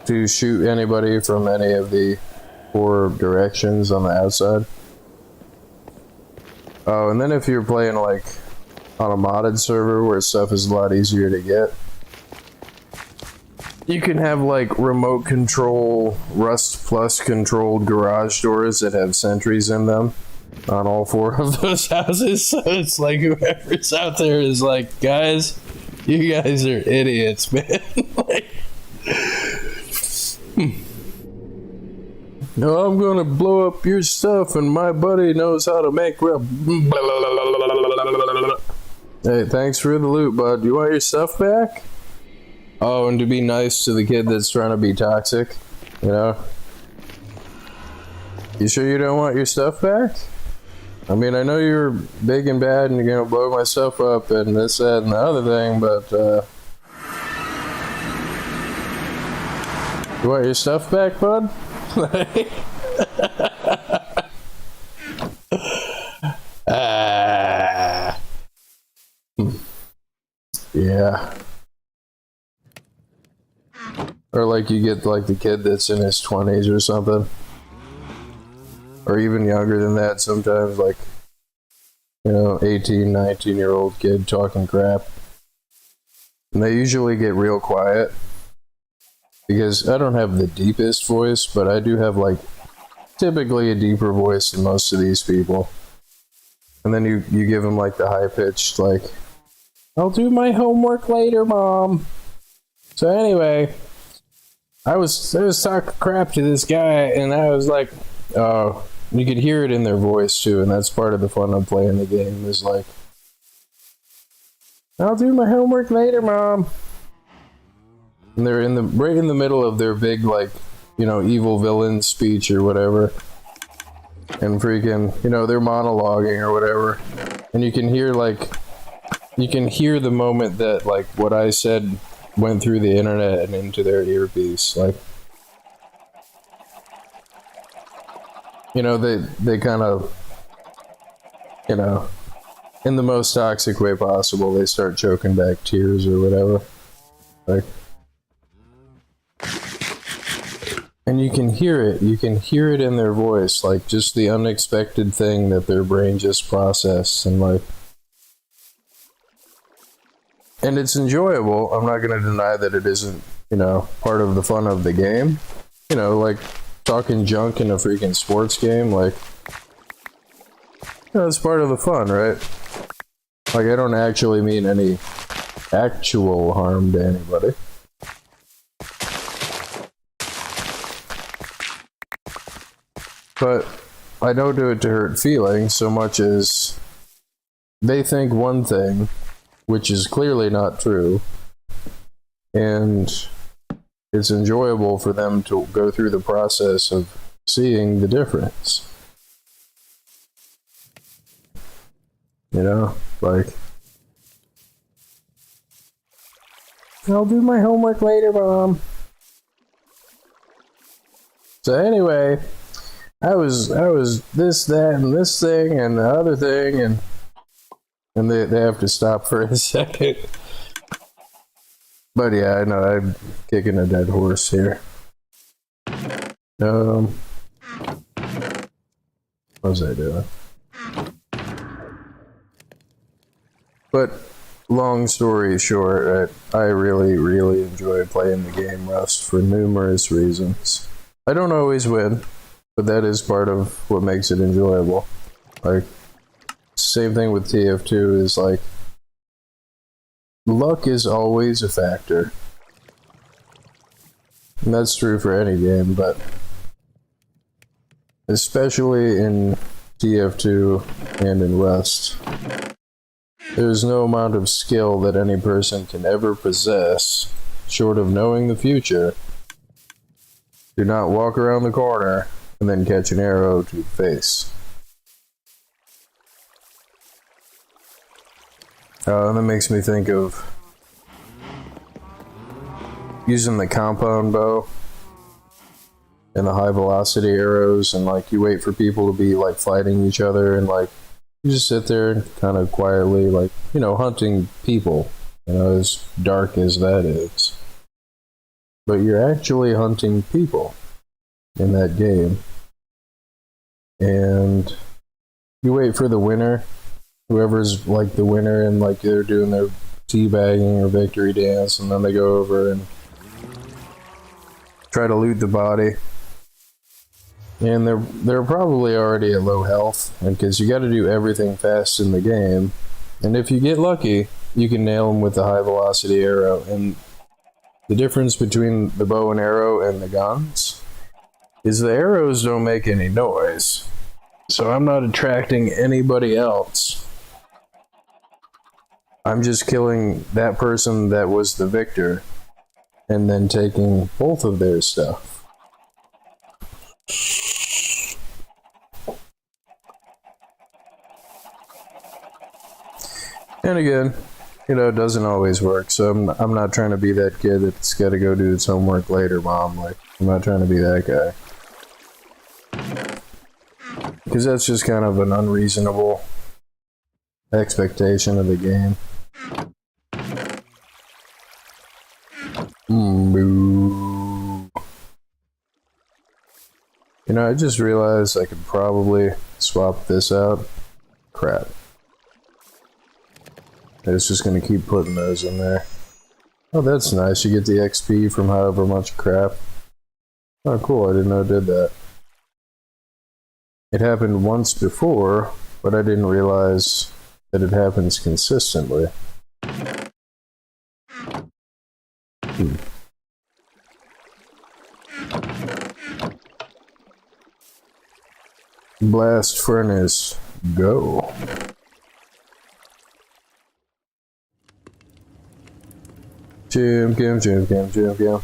to shoot anybody from any of the 4 directions on the outside. Oh, and then if you're playing like on a modded server where stuff is a lot easier to get, you can have like remote control Rust Plus controlled garage doors that have sentries in them on all 4 of those houses. So it's like whoever's out there is like, guys, you guys are idiots, man. Like, no, I'm gonna blow up your stuff and my buddy knows how to make Hey, thanks for the loot, bud. You want your stuff back? Oh, and to be nice to the kid that's trying to be toxic, you know? You sure you don't want your stuff back? I mean, I know you're big and bad and you're gonna blow my stuff up and this, that, and the other thing, but, you want your stuff back, bud? Yeah. Or like you get like the kid that's in his 20s or something. Or even younger than that sometimes, like, you know, 18, 19-year-old kid talking crap. And they usually get real quiet. Because I don't have the deepest voice, but I do have, like, typically a deeper voice than most of these people. And then you give them, like, the high-pitched, like, I'll do my homework later, Mom. So anyway, I was talking crap to this guy, and I was like, oh, you could hear it in their voice, too, and that's part of the fun of playing the game, is like, I'll do my homework later, Mom. And they're in the right in the middle of their big, like, you know, evil villain speech or whatever. And freaking, you know, they're monologuing or whatever. And you can hear, like, you can hear the moment that, like, what I said went through the internet and into their earpiece. Like, you know, they kind of, you know, in the most toxic way possible, they start choking back tears or whatever. Like, and you can hear it in their voice, like, just the unexpected thing that their brain just processed, and like, and it's enjoyable. I'm not going to deny that it isn't, you know, part of the fun of the game. You know, like, talking junk in a freaking sports game, like, you know, it's part of the fun, right? Like, I don't actually mean any actual harm to anybody. But I don't do it to hurt feelings so much as they think one thing, which is clearly not true, and it's enjoyable for them to go through the process of seeing the difference. You know, like, I'll do my homework later, Mom. So anyway, I was this, that, and this thing, and the other thing, and they have to stop for a second. But yeah, I know I'm kicking a dead horse here. What was I doing? But long story short, I really, really enjoy playing the game Rust for numerous reasons. I don't always win, but that is part of what makes it enjoyable. Like, same thing with TF2 is like, luck is always a factor. And that's true for any game, but especially in TF2 and in Rust, there's no amount of skill that any person can ever possess, short of knowing the future. Do not walk around the corner and then catch an arrow to the face. That makes me think of using the compound bow and the high velocity arrows, and like, you wait for people to be like fighting each other, and like, you just sit there and kind of quietly, like, you know, hunting people, you know, as dark as that is. But you're actually hunting people in that game. And you wait for the winner, whoever's like the winner, and like they're doing their teabagging or victory dance, and then they go over and try to loot the body. And they're probably already at low health, and because you got to do everything fast in the game, and if you get lucky, you can nail them with the high velocity arrow. And the difference between the bow and arrow and the guns is the arrows don't make any noise, so I'm not attracting anybody else. I'm just killing that person that was the victor, and then taking both of their stuff. And again, you know, it doesn't always work, so I'm not trying to be that kid that's got to go do his homework later, Mom. Like, I'm not trying to be that guy. Because that's just kind of an unreasonable expectation of the game. Boo. You know, I just realized I could probably swap this out. Crap. It's just going to keep putting those in there. Oh, that's nice. You get the XP from however much crap. Oh, cool. I didn't know it did that. It happened once before, but I didn't realize that it happens consistently. Blast furnace, go. Jim, Jim, Jim, Jim, Jim, Jim.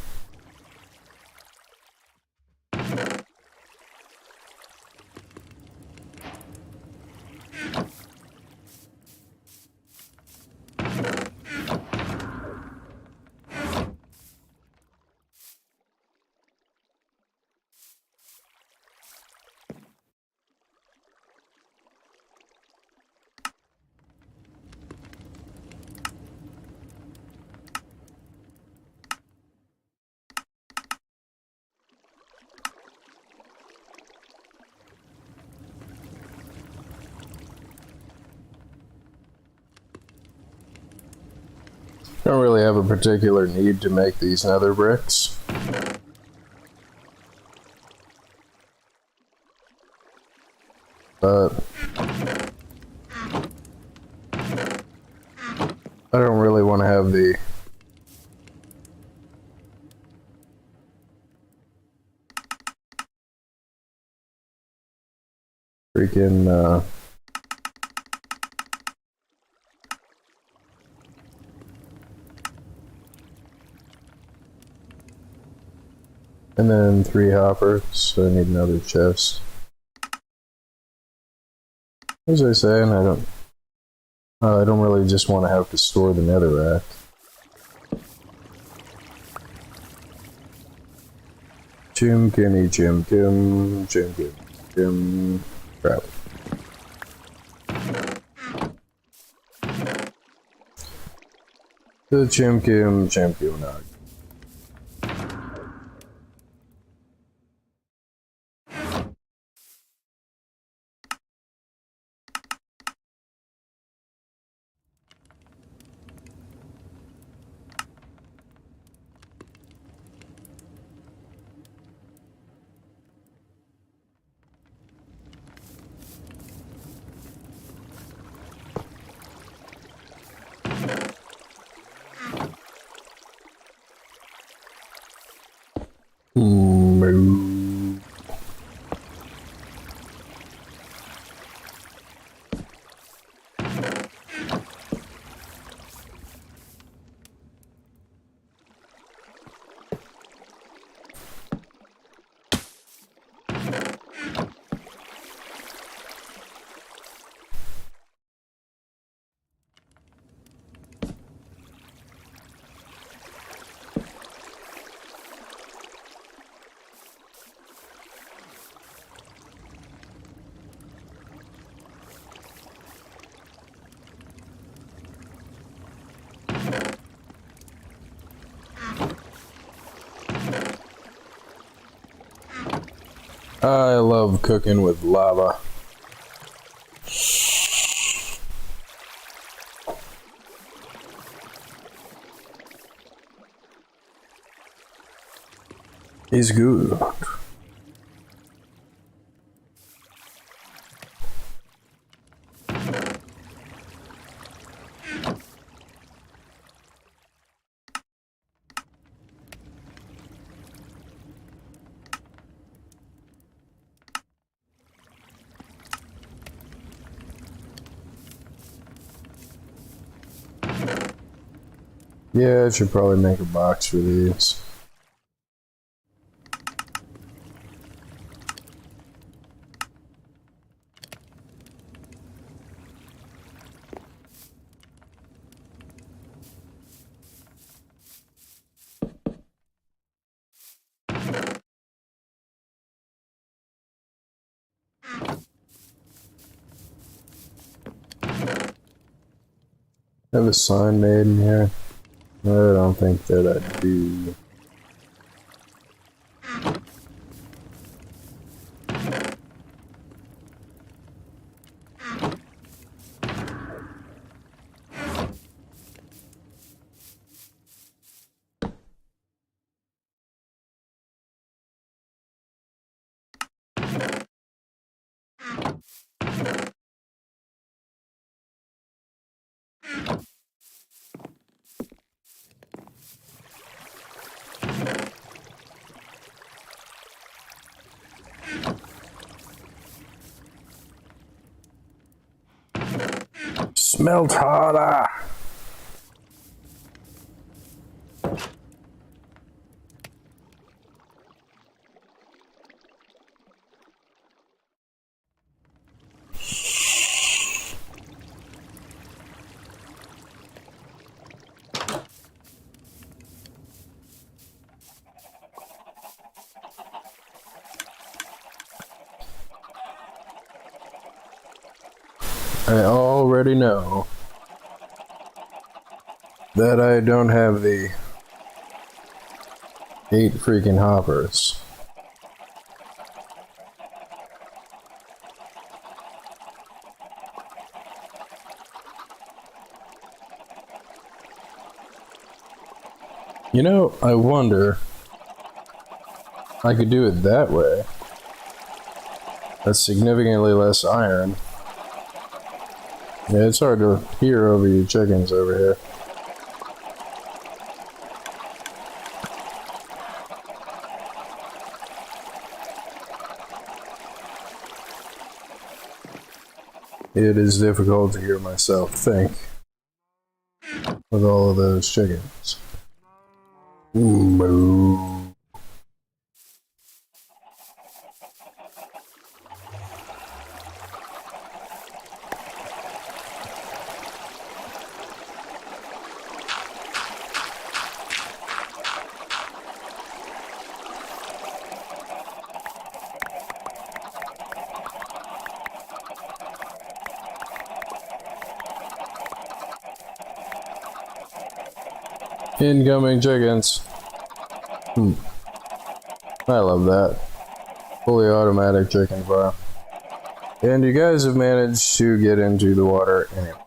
Don't really have a particular need to make these nether bricks. But I don't really want to have the freaking and then 3 hoppers, so I need another chest. As I say, and I don't really just want to have to store the netherrack. Jim, gimme, Jim, Jim, Jim, Jim, Jim, crap. The Jim, Kim, Champion Nog. Moo. I love cooking with lava. It's good. Yeah, I should probably make a box for these. Have a sign made in here? I don't think that I do. Smelt harder! I already know that I don't have the 8 freaking hoppers. You know, I wonder if I could do it that way. That's significantly less iron. Yeah, it's hard to hear over you chickens over here. It is difficult to hear myself think with all of those chickens. Moo. Incoming chickens. I love that. Fully automatic chicken farm. And you guys have managed to get into the water anyway.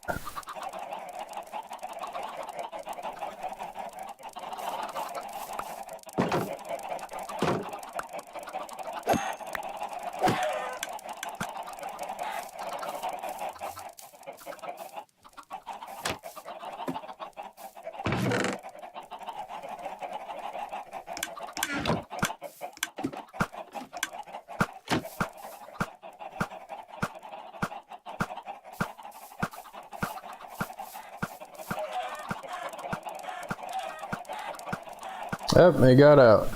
Yep, they got out.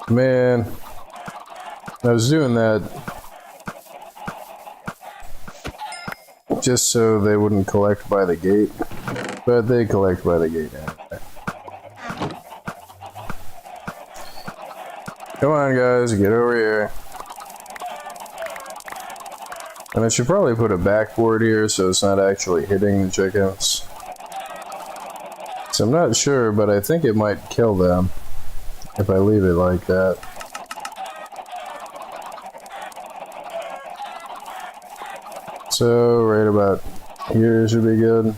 Man, I was doing that just so they wouldn't collect by the gate, but they collect by the gate anyway. Come on, guys, get over here. And I should probably put a backboard here so it's not actually hitting the chickens. So I'm not sure, but I think it might kill them if I leave it like that. So right about here should be good.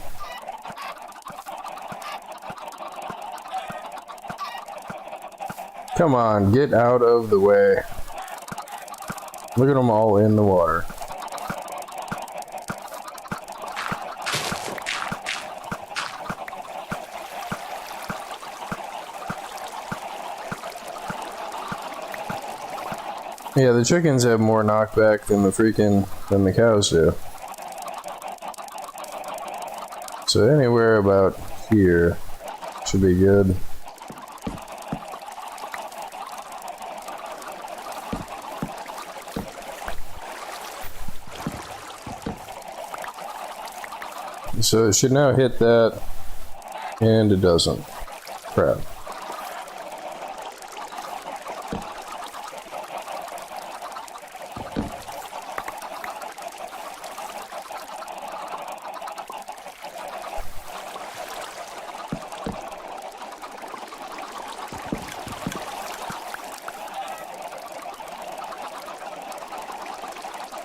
Come on, get out of the way. Look at them all in the water. Yeah, the chickens have more knockback than the cows do. So anywhere about here should be good. So it should now hit that, and it doesn't. Crap.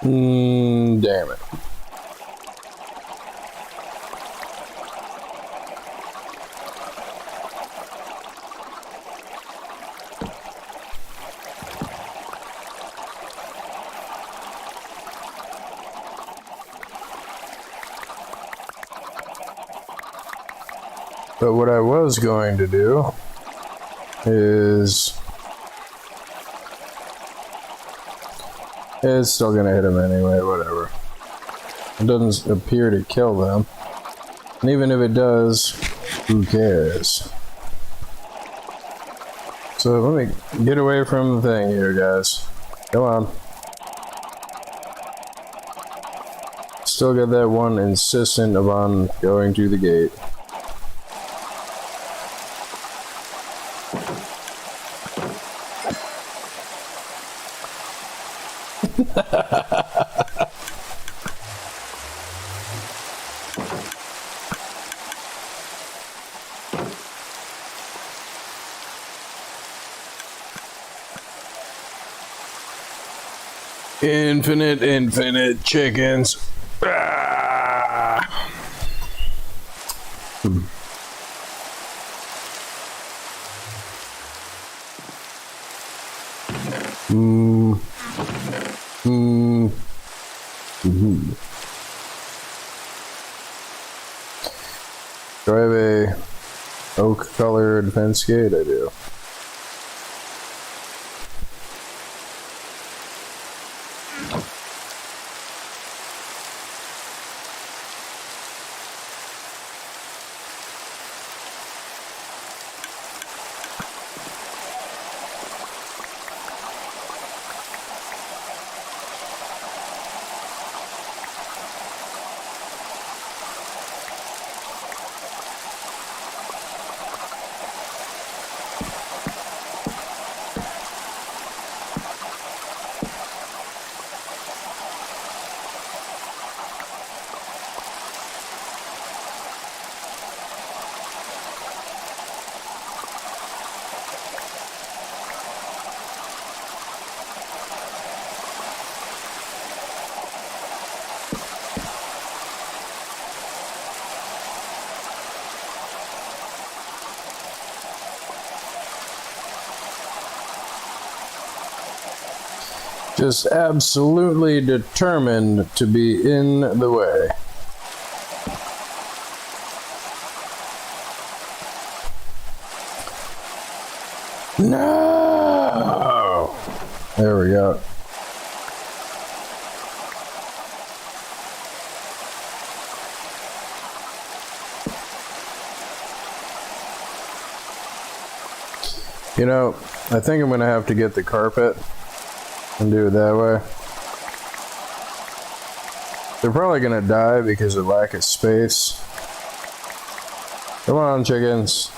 Damn it. But what I was going to do is... It's still gonna hit them anyway, whatever. It doesn't appear to kill them. And even if it does, who cares? So let me get away from the thing here, guys. Come on. Still got that one insistent upon going to the gate. Infinite chickens. Ah. Do I have a oak colored fence gate? I do. Just absolutely determined to be in the way. No! There we go. You know, I think I'm gonna have to get the carpet and do it that way. They're probably gonna die because of lack of space. Come on, chickens.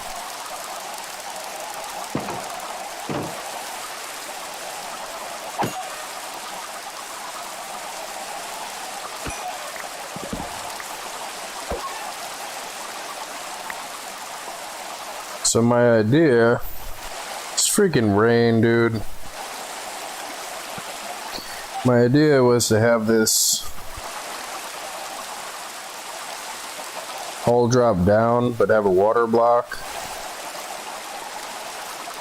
So my idea, it's freaking rain, dude. My idea was to have this hole drop down, but have a water block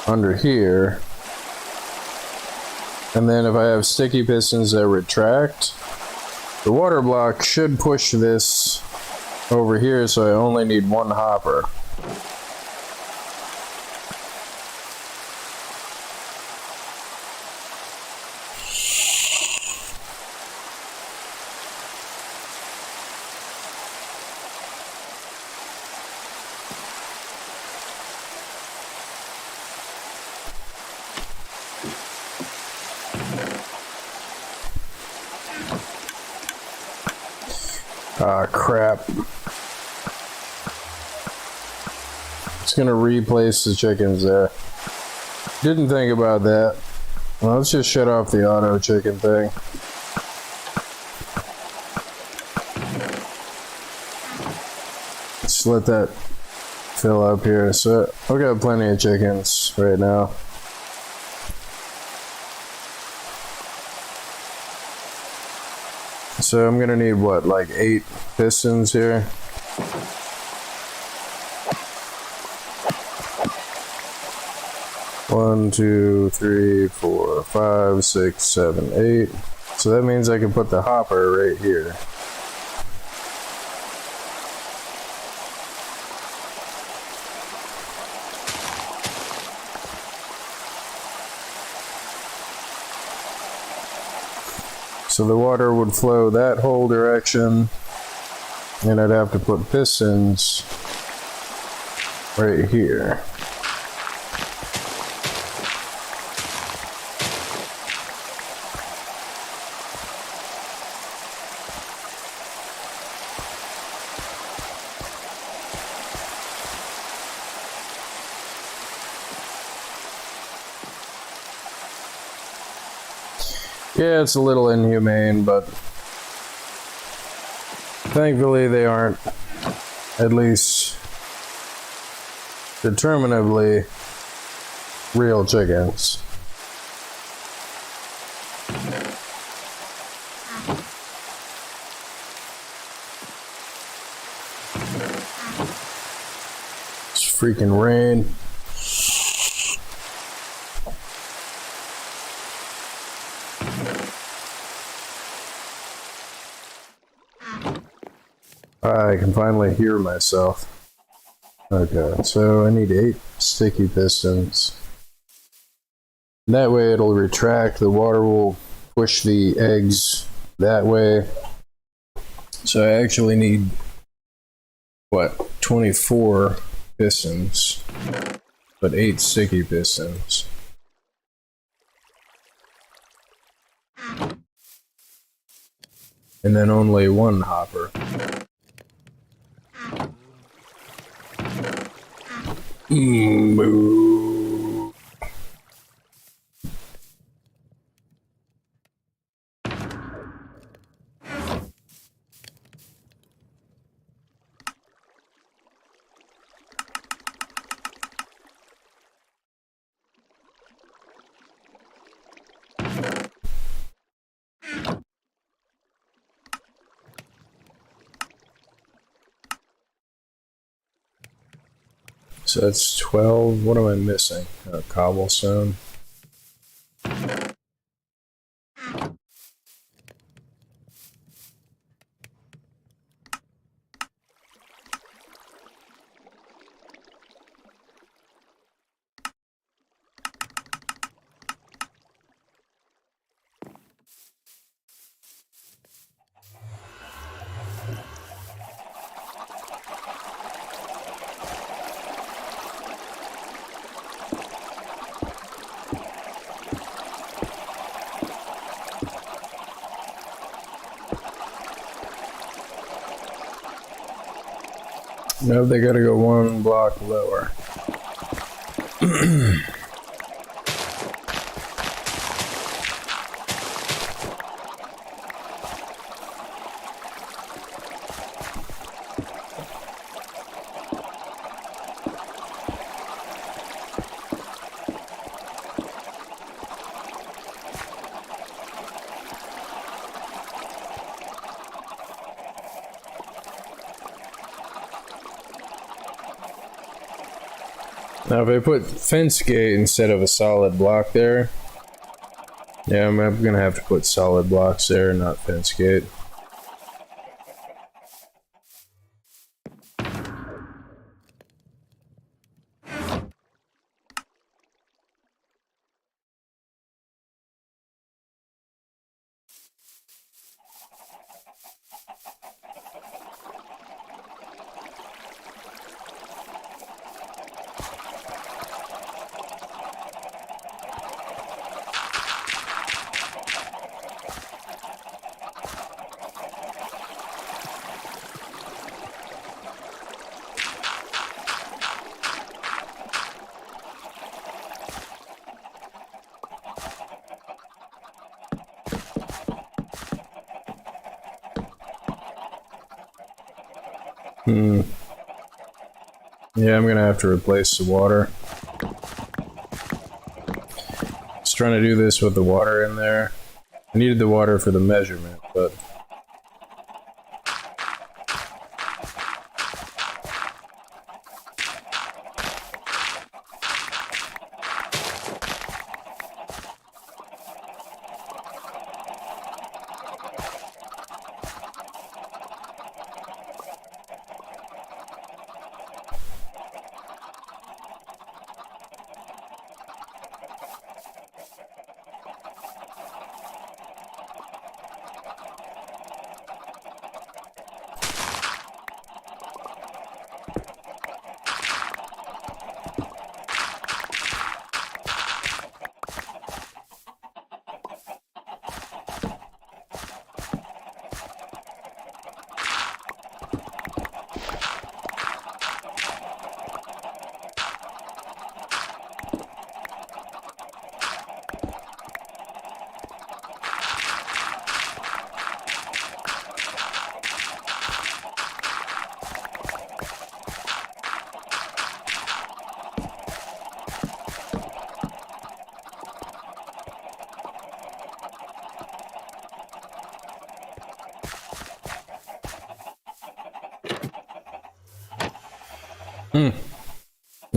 under here. And then if I have sticky pistons that retract, the water block should push this over here, so I only need one hopper. Ah, crap. It's gonna replace the chickens there. Didn't think about that. Well, let's just shut off the auto chicken thing. Just let that fill up here. So I've got plenty of chickens right now. So I'm gonna need what, like 8 pistons here? One, two, three, 4, 5, 6, 7, 8. So that means I can put the hopper right here. So the water would flow that whole direction, and I'd have to put pistons right here. Yeah, it's a little inhumane, but thankfully they aren't, at least determinably, real chickens. freaking rain. I can finally hear myself. Okay, so I need 8 sticky pistons. That way it'll retract, the water will push the eggs that way. So I actually need, what, 24 pistons, but 8 sticky pistons. And then only 1 hopper. Moo. So that's 12. What am I missing? Cobblestone. No, they gotta go 1 block lower. Now, if I put fence gate instead of a solid block there, yeah, I'm gonna have to put solid blocks there, not fence gate. Yeah, I'm gonna have to replace the water. Just trying to do this with the water in there. I needed the water for the measurement, but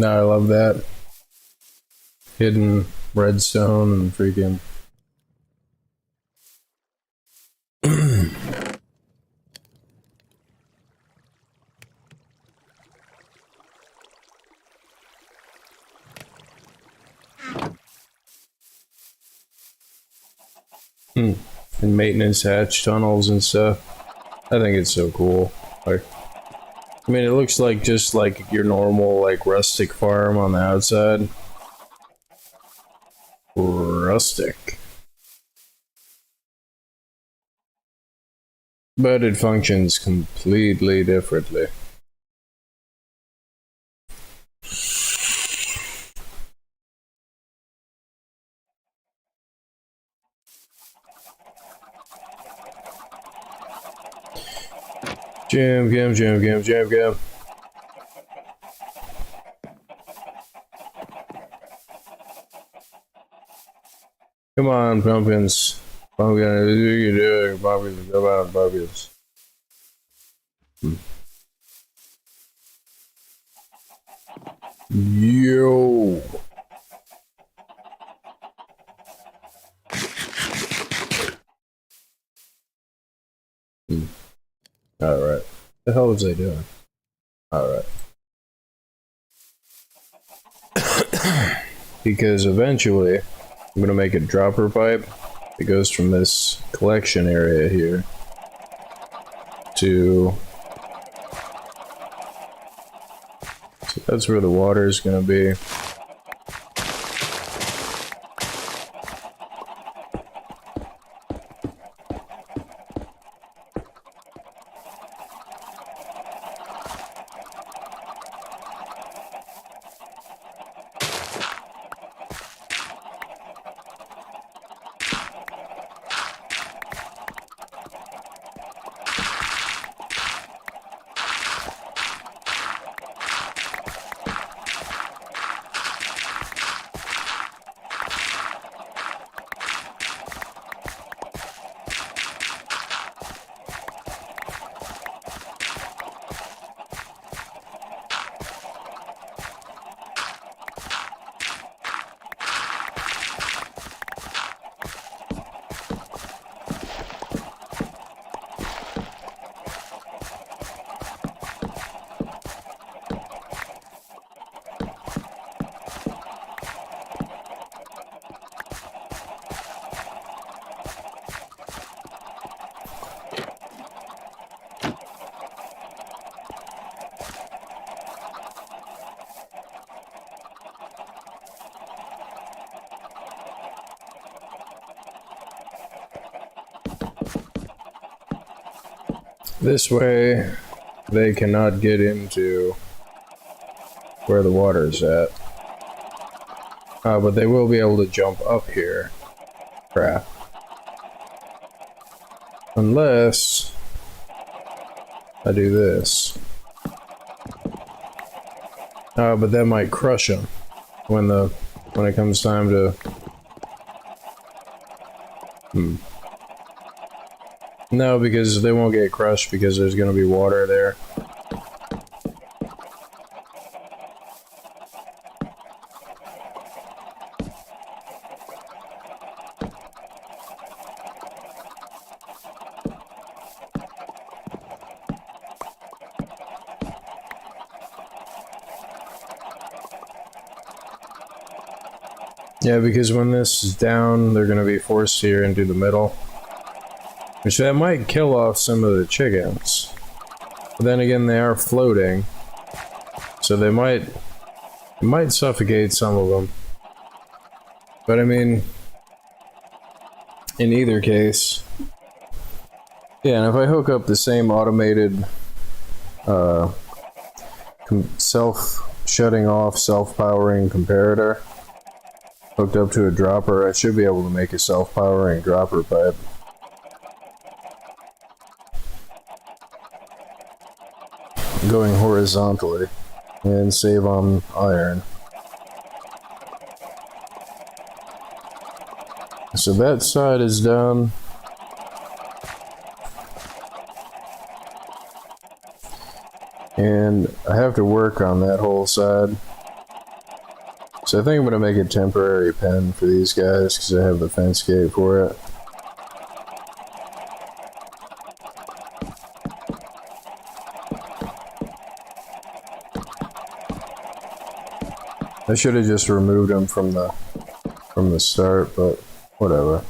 No, I love that. Hidden redstone and freaking... and maintenance hatch tunnels and stuff. I think it's so cool. Like, I mean, it looks like just like your normal like rustic farm on the outside. Rustic. But it functions completely differently. Jam. Come on, pumpkins. Pumpkins, you do it. Pumpkins, come on, pumpkins. Yo. Alright. The hell was I doing? Alright. Because eventually, I'm gonna make a dropper pipe that goes from this collection area here to... So that's where the water is gonna be. This way, they cannot get into where the water is at. But they will be able to jump up here. Crap. Unless I do this. But that might crush them when it comes time to... No, because they won't get crushed because there's going to be water there. Yeah, because when this is down, they're going to be forced here into the middle. Which that might kill off some of the chickens. But then again, they are floating. So it might suffocate some of them. But I mean, in either case... Yeah, and if I hook up the same automated self-shutting off, self-powering comparator hooked up to a dropper, I should be able to make a self-powering dropper pipe. Going horizontally and save on iron. So that side is done. And I have to work on that whole side So I think I'm going to make a temporary pen for these guys because I have the fence gate for it. I should have just removed them from the start, but whatever.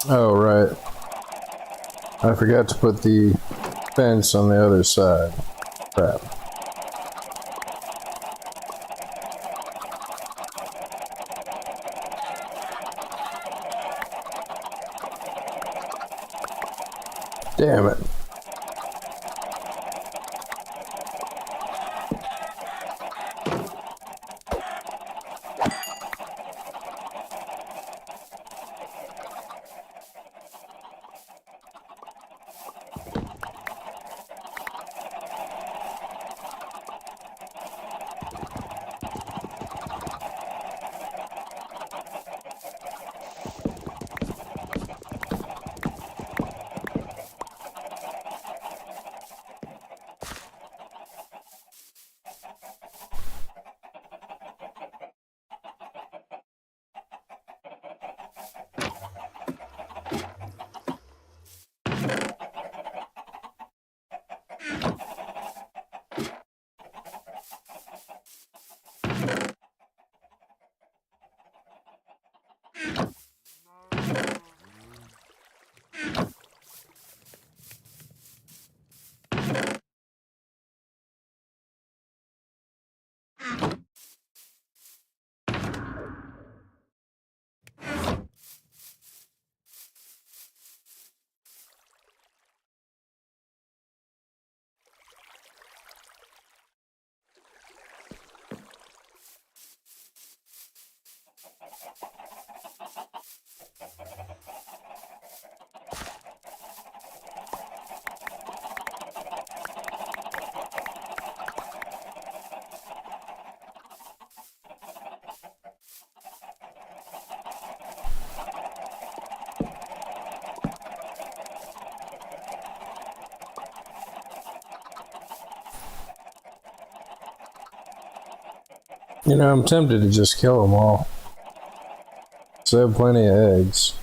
Oh, right. I forgot to put the fence on the other side. Crap. Damn it. You know, I'm tempted to just kill them all. So I have plenty of eggs.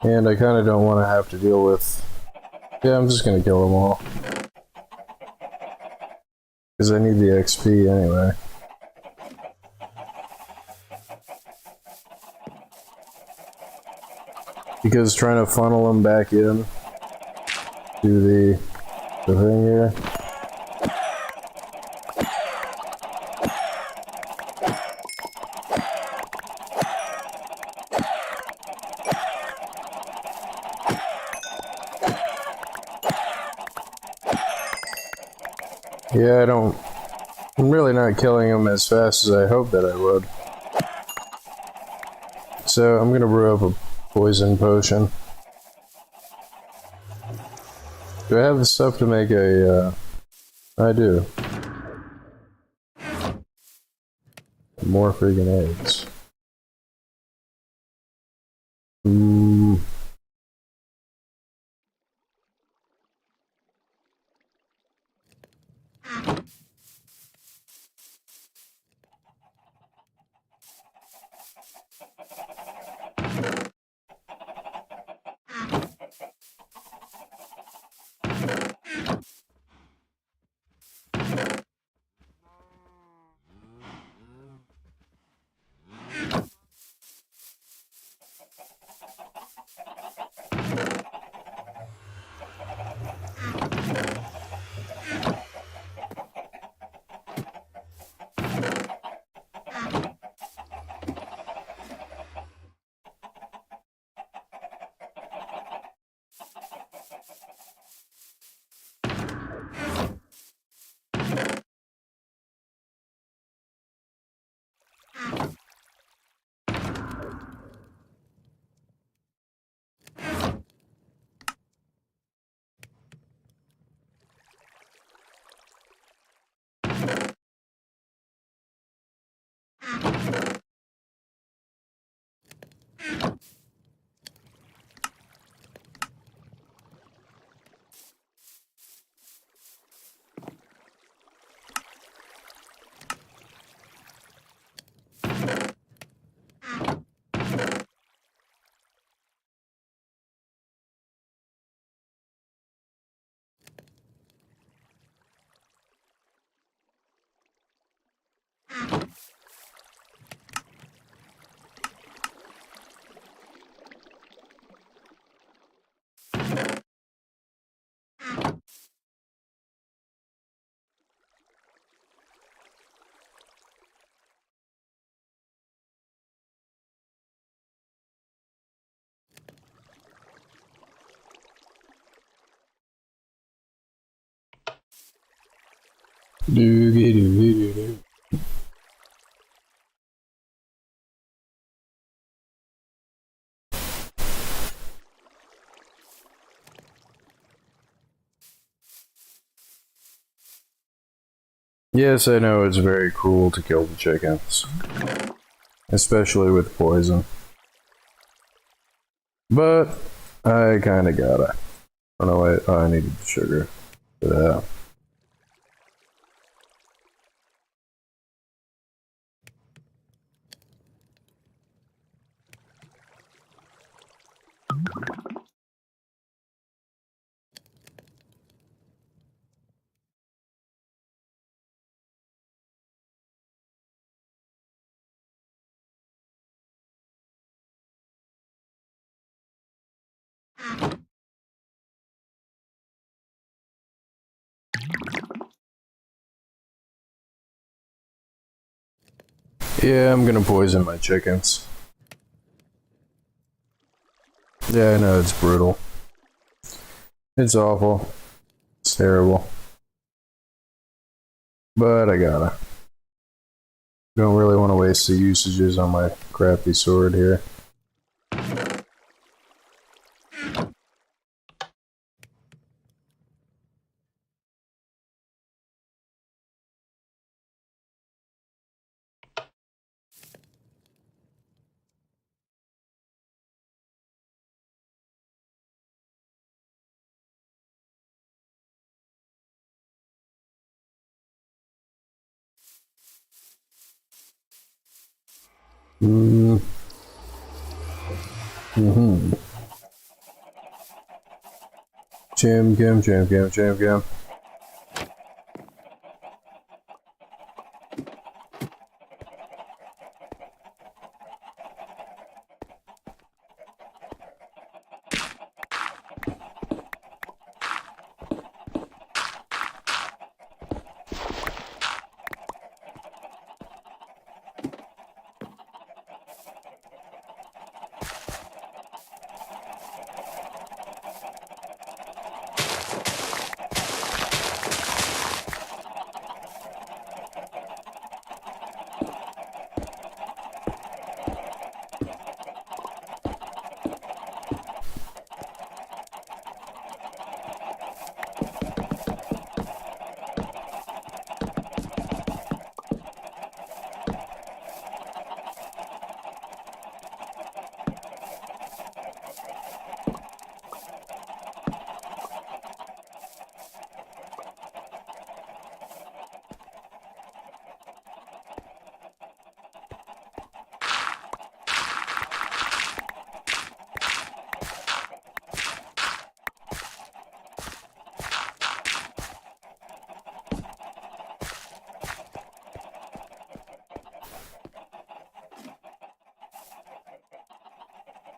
And I kind of don't want to have to deal with... Yeah, I'm just going to kill them all. Because I need the XP anyway. Because trying to funnel them back in to the thing here. Yeah, I'm really not killing them as fast as I hoped that I would. So I'm gonna brew up a poison potion. Do I have the stuff to make a, I do. More freaking eggs. Doogie doogie doo. Yes, I know it's very cruel to kill the chickens, especially with poison. But I kinda gotta. Oh no, wait, oh, I needed the sugar for that. Yeah, I'm gonna poison my chickens. Yeah, I know it's brutal. It's awful. It's terrible. But I gotta. Don't really want to waste the usages on my crappy sword here. Mm-hmm. Chim, Kim, Chim, Kim, Chim, Kim.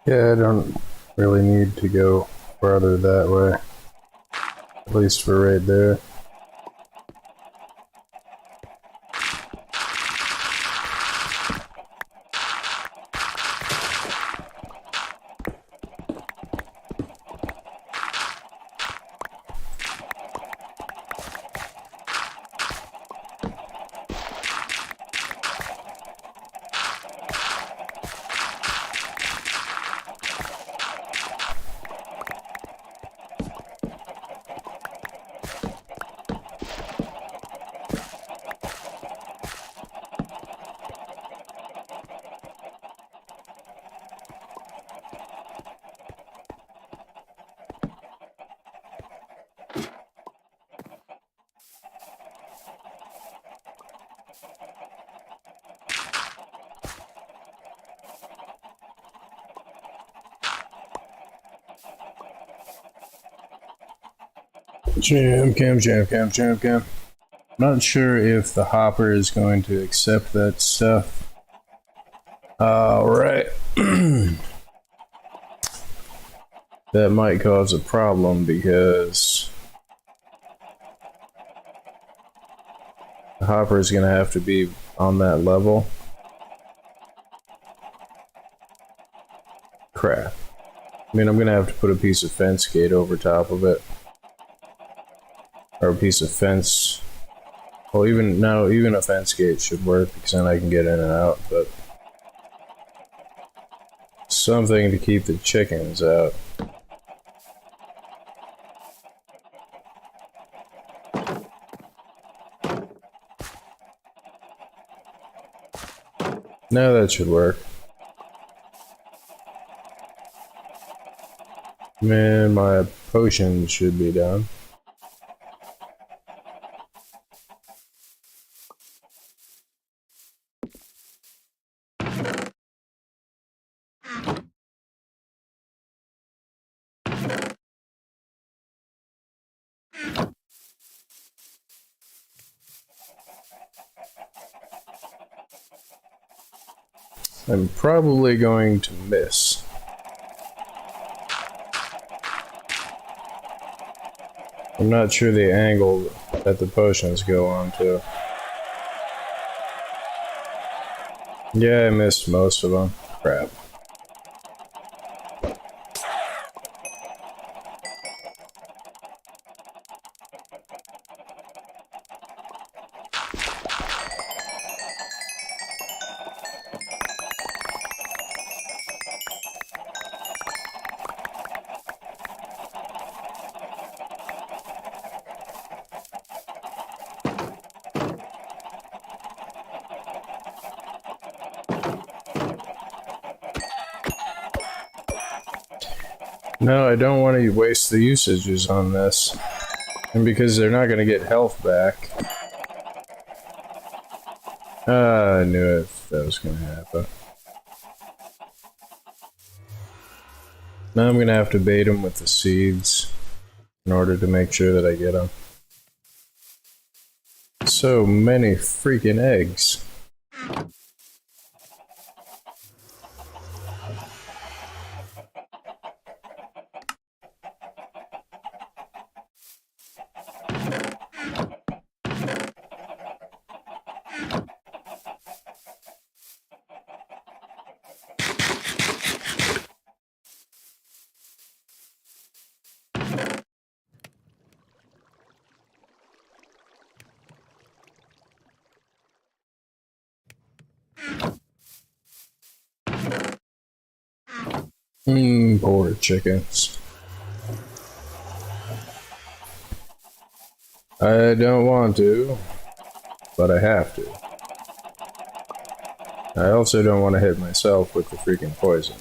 Yeah, I don't really need to go farther that way. At least for right there. Jam cam. Not sure if the hopper is going to accept that stuff. Alright. That might cause a problem because the hopper is going to have to be on that level. Crap. I mean, I'm going to have to put a piece of fence gate over top of it. Or a piece of fence. Well, even a fence gate should work because then I can get in and out, but something to keep the chickens out. Now that should work. Man, my potion should be done. I'm probably going to miss. I'm not sure the angle that the potions go on to. Yeah, I missed most of them. Crap. No, I don't want to waste the usages on this. And because they're not going to get health back. I knew that was going to happen. Now I'm going to have to bait them with the seeds in order to make sure that I get them. So many freaking eggs. Poor chickens. I don't want to, but I have to. I also don't want to hit myself with the freaking poison.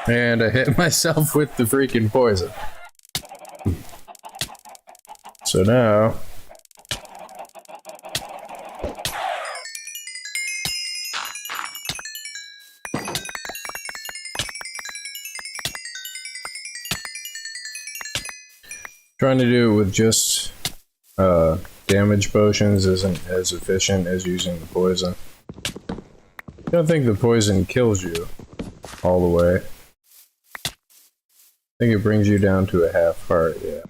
And I hit myself with the freaking poison. So now... Trying to do it with just damage potions isn't as efficient as using the poison. I don't think the poison kills you all the way. I think it brings you down to a half heart, yeah.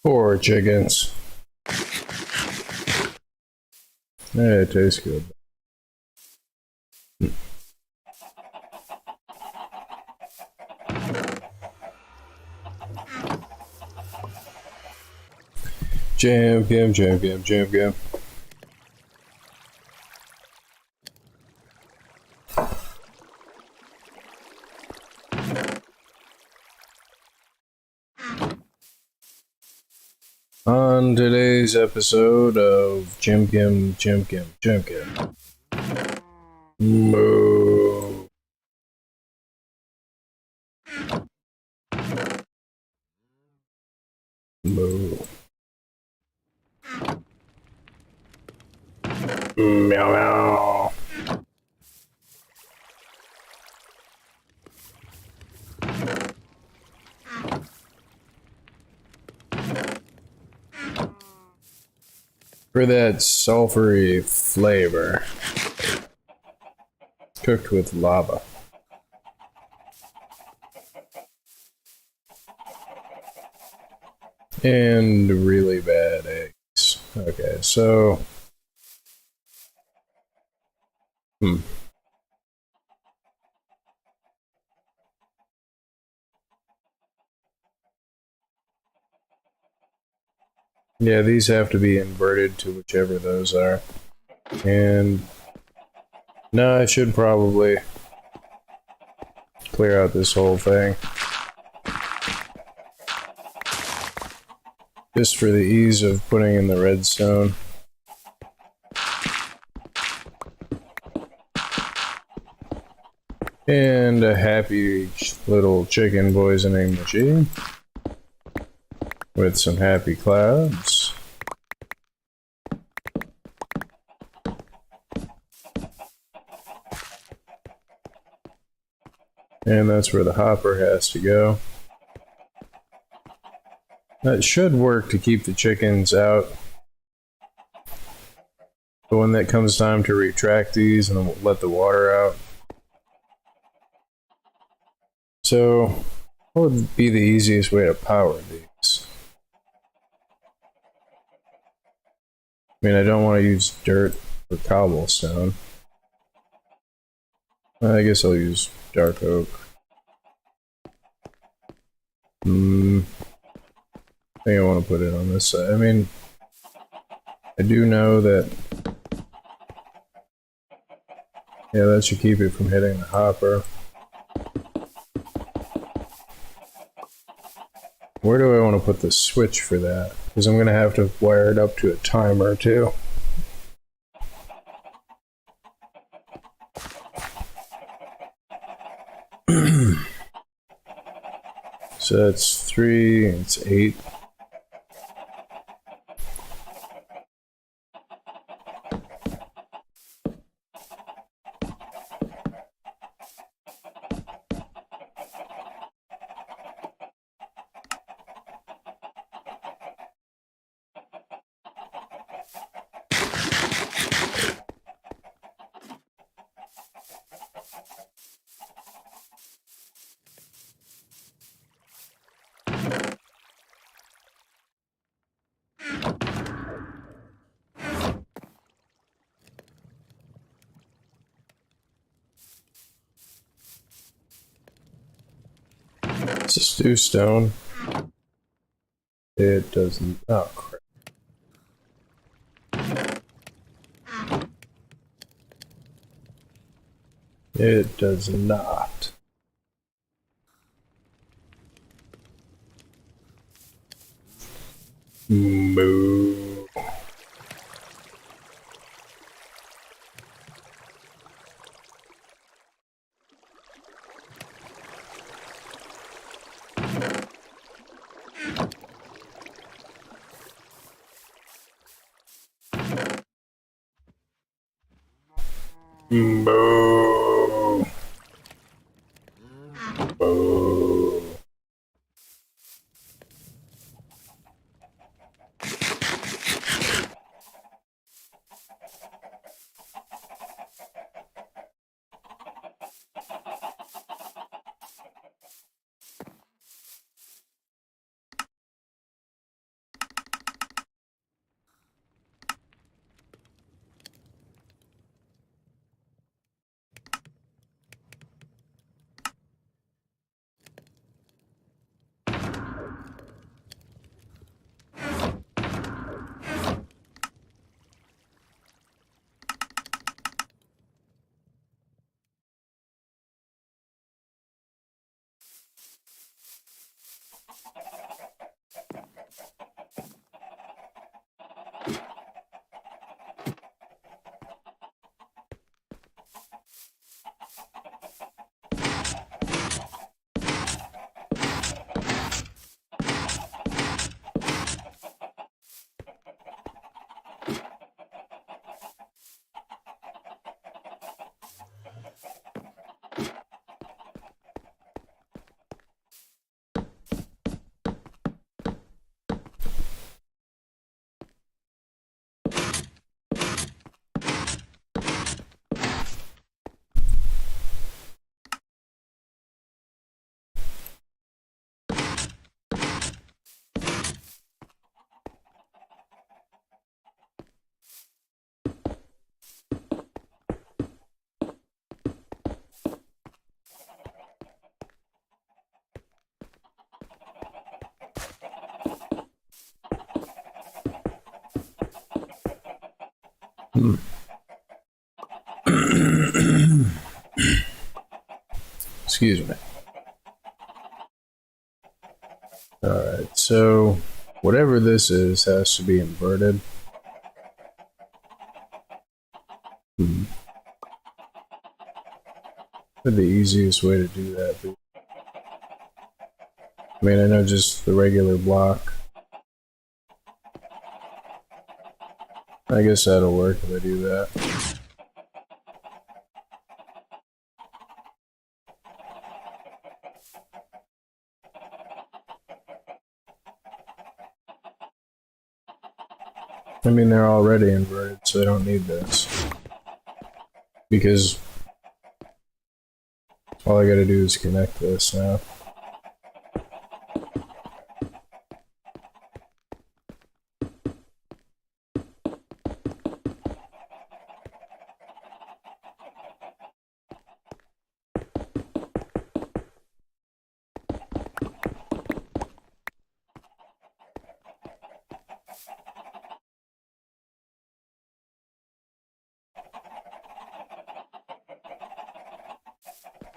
Poor chickens. Yeah, it tastes good. Jam, jam, jam, jam, jam, jam. On today's episode of Jim Gim, Jim Gim, Jim Gim. Moo. Moo. Meow meow. For that sulfury flavor. Cooked with lava. And really bad eggs. Okay, so... Yeah, these have to be inverted to whichever those are. And... no, I should probably clear out this whole thing. Just for the ease of putting in the redstone. And a happy little chicken poisoning machine. With some happy clouds. And that's where the hopper has to go. That should work to keep the chickens out. But when that comes time to retract these and let the water out. So, what would be the easiest way to power these? I mean, I don't want to use dirt or cobblestone. I guess I'll use dark oak. I think I want to put it on this side. I mean, I do know that... yeah, that should keep it from hitting the hopper. Where do I want to put the switch for that? Because I'm going to have to wire it up to a timer too. So that's 3, it's 8. It's a stew stone. It doesn't. Oh, crap. It does not. Moo. Boo. Boo. Excuse me. Alright, so whatever this is has to be inverted. What the easiest way to do that be? I mean, I know just the regular block. I guess that'll work if I do that. I mean, they're already inverted, so I don't need this. Because all I gotta do is connect this now.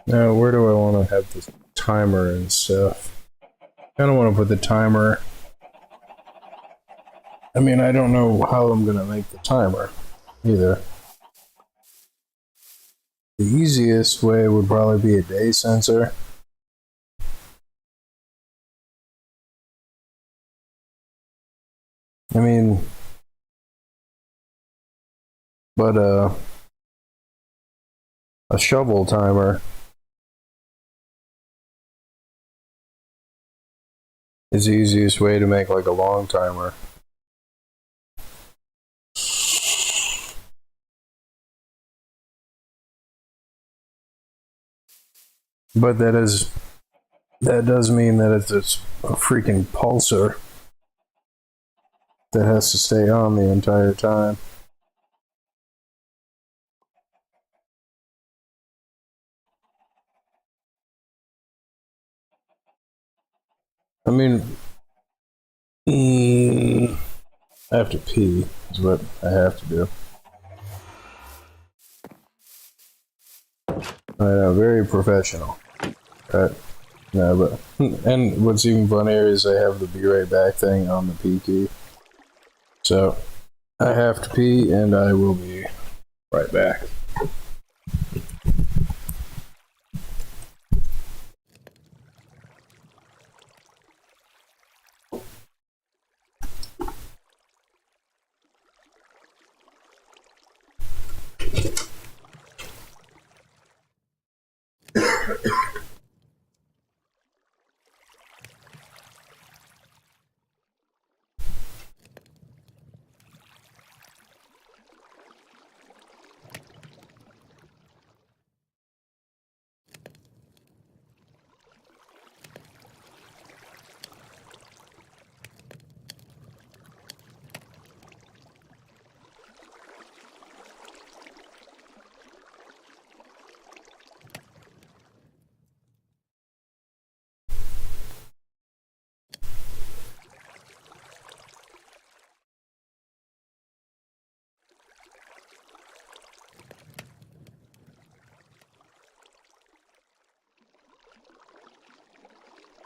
Now, where do I want to have the timer and stuff? I don't want to put the timer. I mean, I don't know how I'm gonna make the timer either. The easiest way would probably be a day sensor. I mean, but a shovel timer is the easiest way to make like a long timer. But that does mean that it's a freaking pulsar that has to stay on the entire time. I mean, I have to pee, is what I have to do. I know, very professional. Right? No, but, and what's even funnier is I have the be right back thing on the P key. So, I have to pee and I will be right back.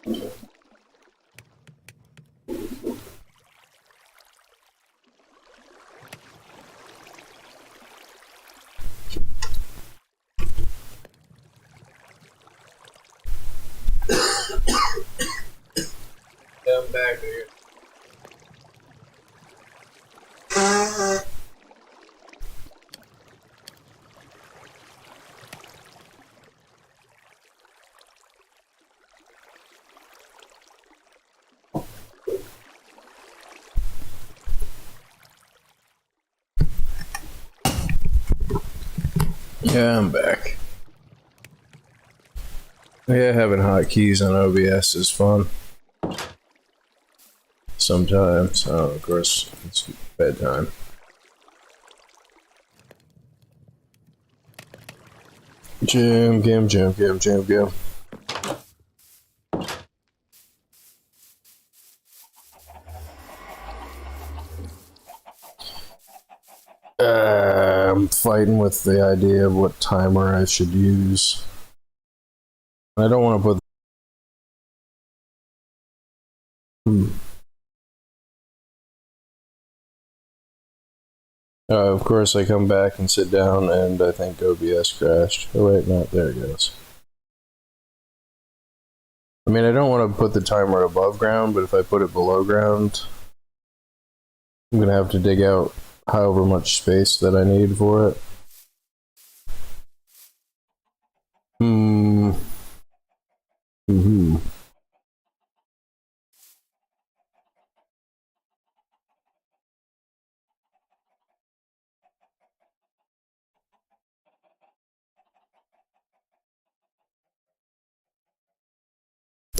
Yeah, I'm back here. Yeah, I'm back. Yeah, having hotkeys on OBS is fun. Sometimes, of course, it's bedtime. Jam, gam, jam, gam, jam, gam. I'm fighting with the idea of what timer I should use. I don't want to put. Of course, I come back and sit down, and I think OBS crashed. Oh wait, no, there it goes. I mean, I don't want to put the timer above ground, but if I put it below ground, I'm gonna have to dig out however much space that I need for it.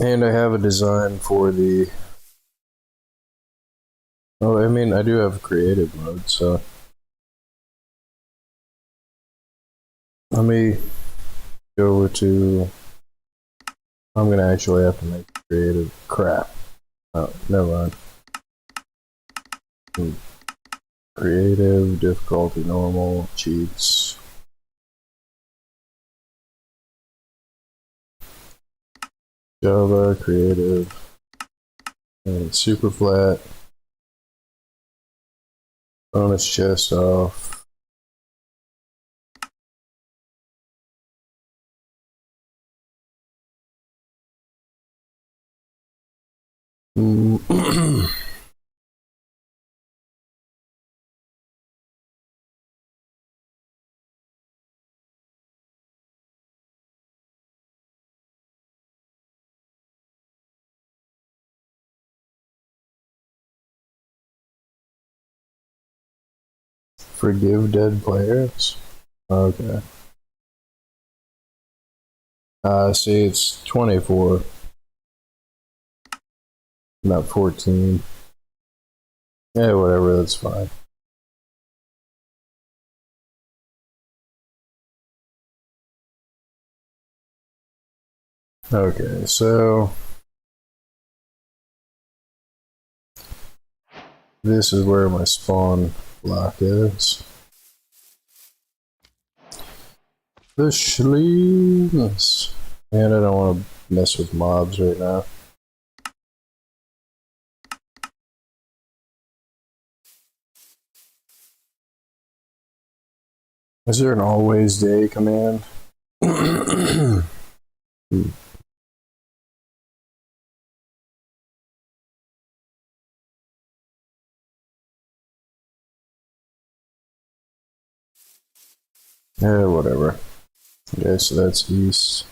And I have a design for the. Oh, I mean, I do have creative mode, so. Let me go over to. I'm gonna actually have to make creative crap. Oh, never mind. Creative, difficulty, normal, cheats. Java, creative, and super flat. Bonus chest off. Forgive dead players? Okay. See, it's 24, not 14. Yeah, whatever, that's fine. Okay, so this is where my spawn block is. The Schleens. And I don't want to mess with mobs right now. Is there an always day command? Yeah, whatever. Okay, so that's east.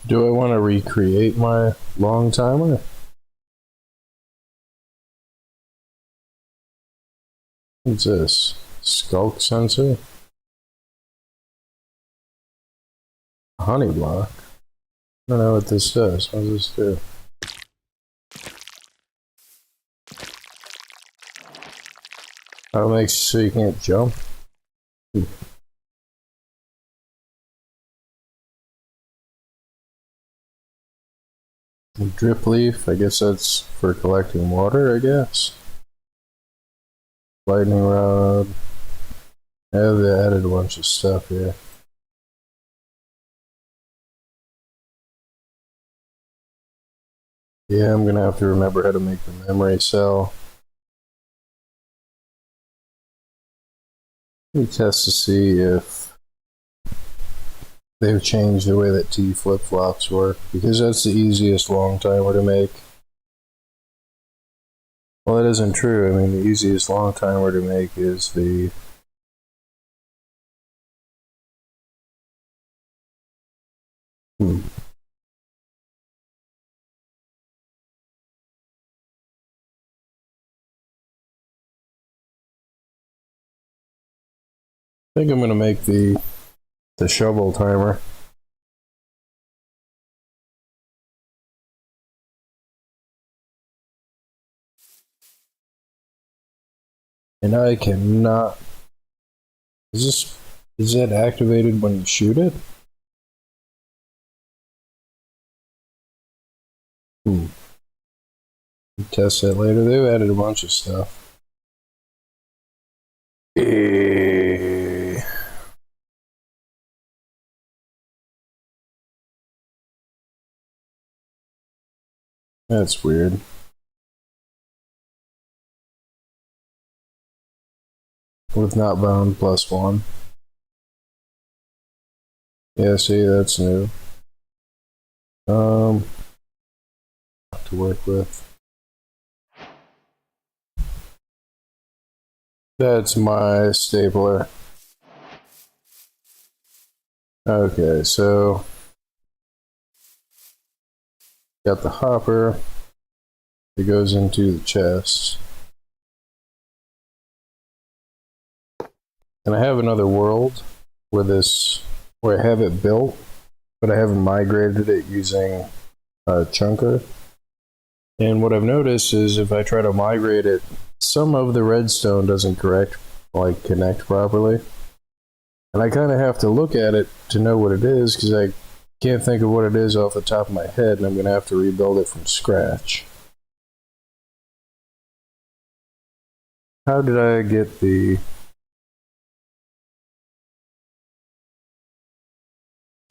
Do I want to recreate my long timer? What's this? Skulk sensor? Honey block? I don't know what this does. What does this do? How it makes it so you can't jump? Drip leaf, I guess that's for collecting water, I guess. Lightning rod. Yeah, they added a bunch of stuff here. Yeah, I'm gonna have to remember how to make the memory cell. Let me test to see if they've changed the way that T flip-flops work, because that's the easiest long timer to make. Well, that isn't true. I mean, the easiest long timer to make is the I think I'm gonna make the shovel timer. And I cannot. Is that activated when you shoot it? Test that later. They've added a bunch of stuff. That's weird. With not bound +1. Yeah, see, that's new. To work with. That's my stapler. Okay, so got the hopper. It goes into the chest. And I have another world where I have it built, but I haven't migrated it using Chunker. And what I've noticed is if I try to migrate it, some of the redstone doesn't connect properly. And I kind of have to look at it to know what it is, because I can't think of what it is off the top of my head, and I'm going to have to rebuild it from scratch. How did I get the...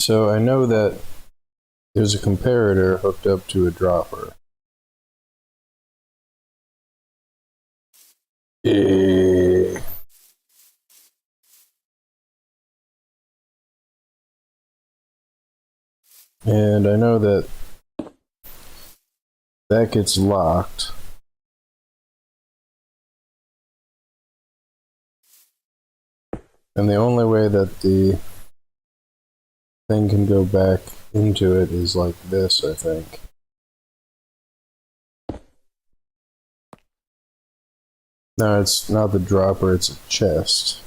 So I know that there's a comparator hooked up to a dropper. And I know that gets locked. And the only way that the thing can go back into it is like this, I think. No, it's not the dropper, it's a chest.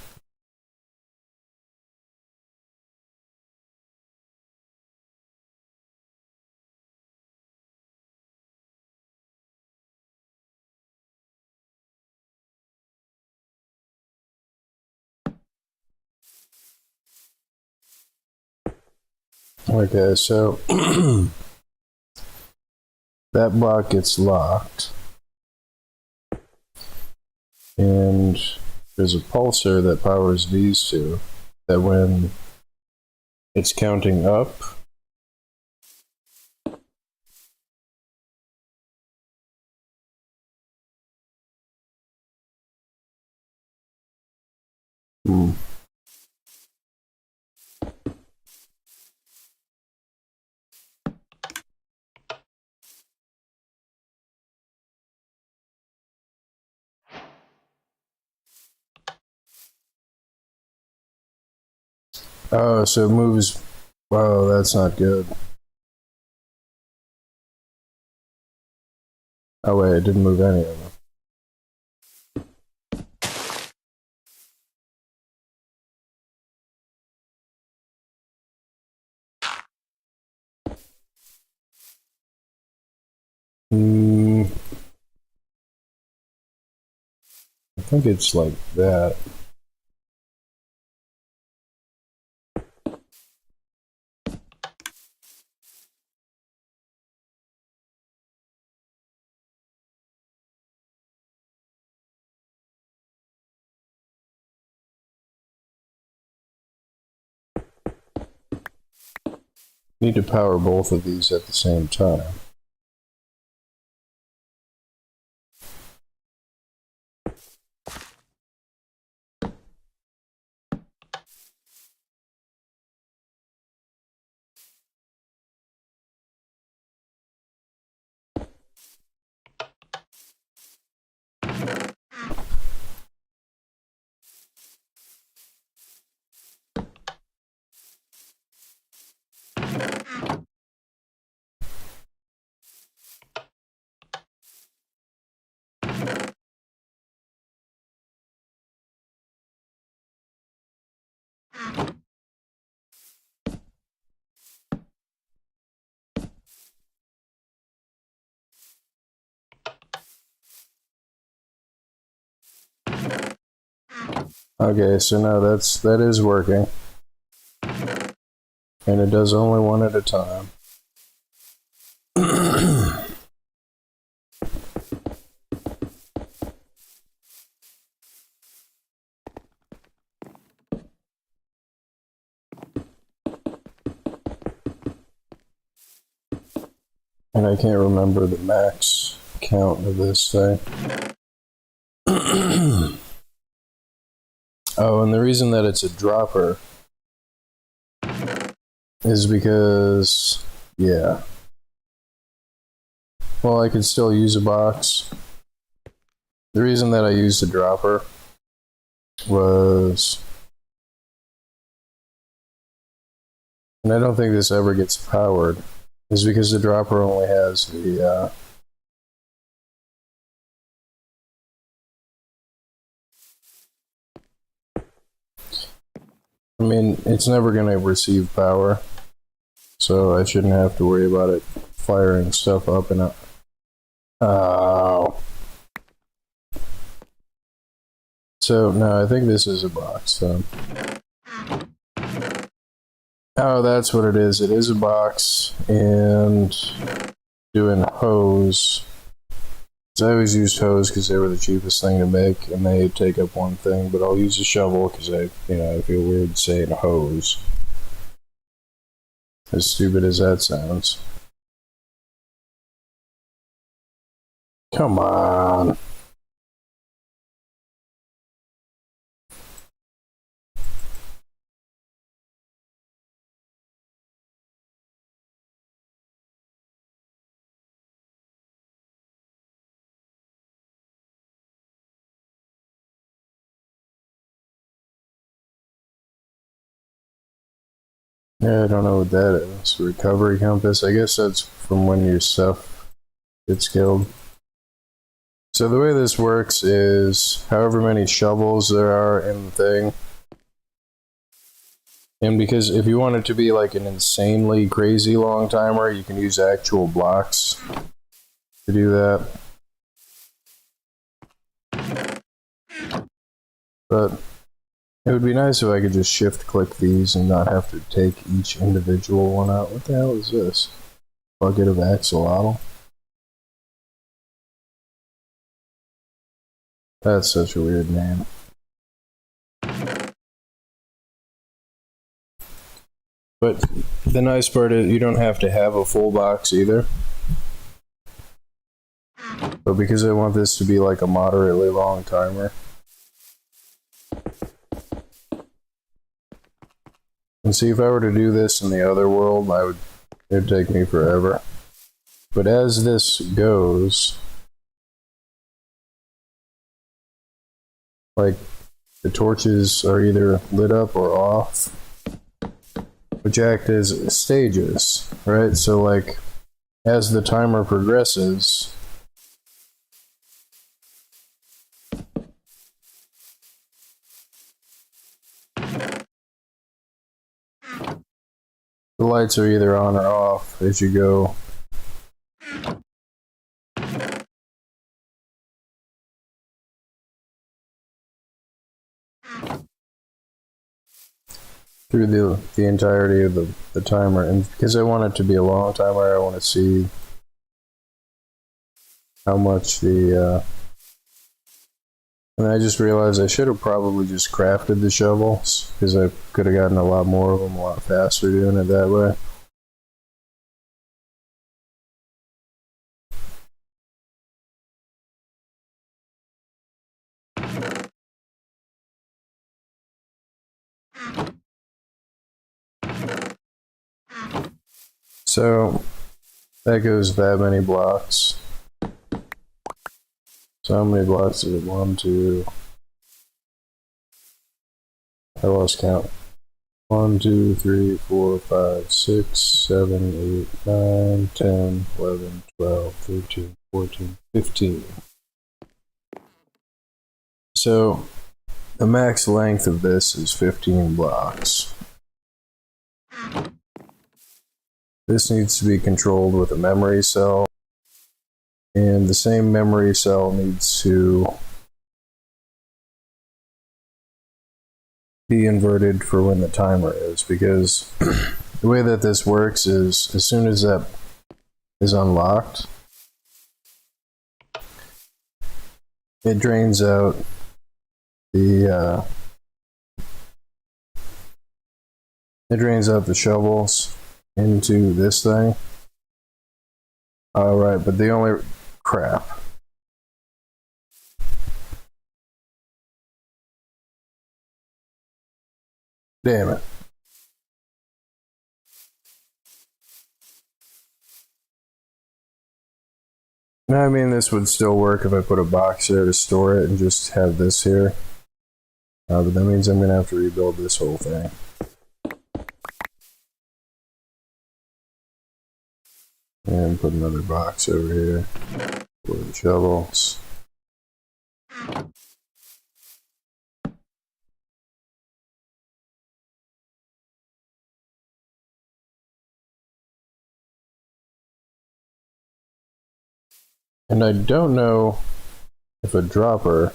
Okay, so that block gets locked. And there's a pulsar that powers these two, that when it's counting up, oh, so it moves. Wow, that's not good. Oh wait, it didn't move any of them. I think it's like that. Need to power both of these at the same time. Okay, so now that is working. And it does only one at a time. And I can't remember the max count of this thing. Oh, and the reason that it's a dropper is because, yeah. Well, I could still use a box. The reason that I used a dropper was, and I don't think this ever gets powered, is because the dropper only has the, I mean, it's never going to receive power, so I shouldn't have to worry about it firing stuff up and up. Oh. So, no, I think this is a box, so. Oh, that's what it is. It is a box, and doing hose. So I always used hose because they were the cheapest thing to make, and they take up one thing, but I'll use a shovel because I feel weird saying hose. As stupid as that sounds. Come on. Yeah, I don't know what that is. Recovery compass. I guess that's from when your stuff gets killed. So the way this works is however many shovels there are in the thing. And because if you want it to be like an insanely crazy long timer, you can use actual blocks to do that. But it would be nice if I could just shift click these and not have to take each individual one out. What the hell is this? Bucket of axolotl? That's such a weird name. But the nice part is you don't have to have a full box either. But because I want this to be like a moderately long timer. And see, if I were to do this in the other world, it'd take me forever. But as this goes, like, the torches are either lit up or off, which act as stages, right? So, like, as the timer progresses, the lights are either on or off as you go. through the entirety of the timer, and because I want it to be a long timer, I want to see how much the and I just realized I should have probably just crafted the shovels, because I could have gotten a lot more of them a lot faster doing it that way. So that goes that many blocks. So how many blocks is it? 1, 2. I lost count. 1, 2, 3, 4, 5, 6, 7, 8, 9, 10, 11, 12, 13, 14, 15. So the max length of this is 15 blocks. This needs to be controlled with a memory cell, and the same memory cell needs to be inverted for when the timer is, because the way that this works is as soon as that is unlocked, it drains out the shovels into this thing. Alright, but the only crap. Damn it. I mean, this would still work if I put a box there to store it and just have this here. But that means I'm going to have to rebuild this whole thing. And put another box over here for the shovels. And I don't know if a dropper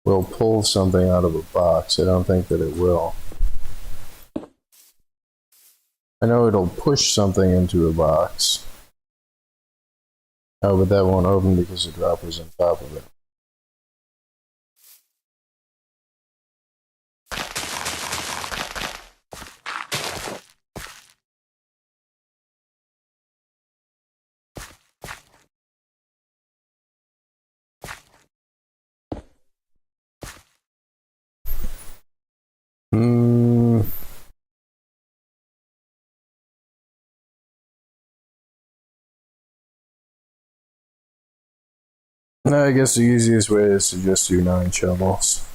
will pull something out of a box. I don't think that it will. I know it'll push something into a box. Oh, but that won't open because the dropper's on top of it. No, I guess the easiest way is to just do 9 shovels.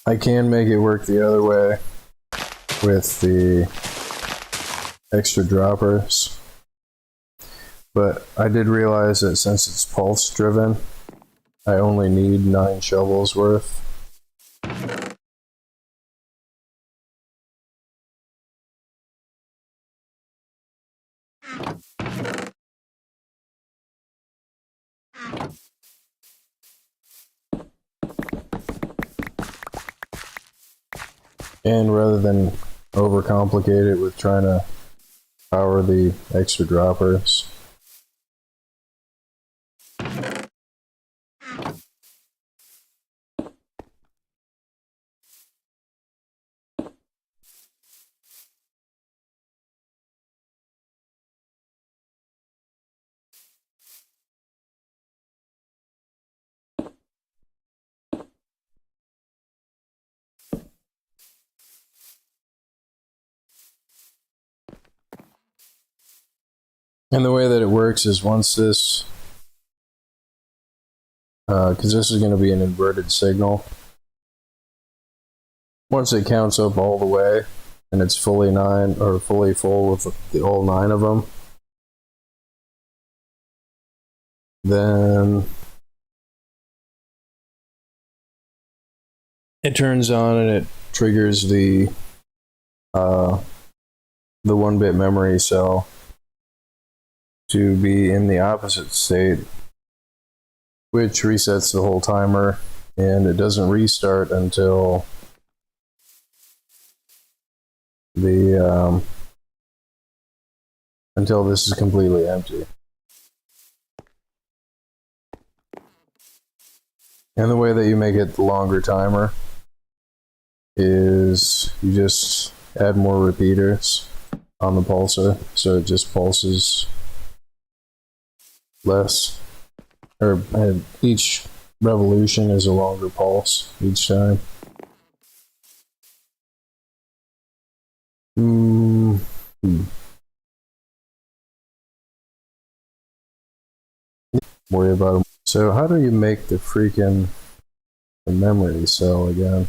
I can make it work the other way with the extra droppers, but I did realize that since it's pulse driven, I only need 9 shovels worth. And rather than overcomplicate it with trying to power the extra droppers, and the way that it works is once this, because this is going to be an inverted signal, once it counts up all the way and it's fully 9 or fully full with the all 9 of them, then it turns on and it triggers the 1-bit memory cell to be in the opposite state, which resets the whole timer, and it doesn't restart until until this is completely empty. And the way that you make it the longer timer is you just add more repeaters on the pulsar, so it just pulses less, or each revolution is a longer pulse each time. Worry about them. So how do you make the freaking memory cell again?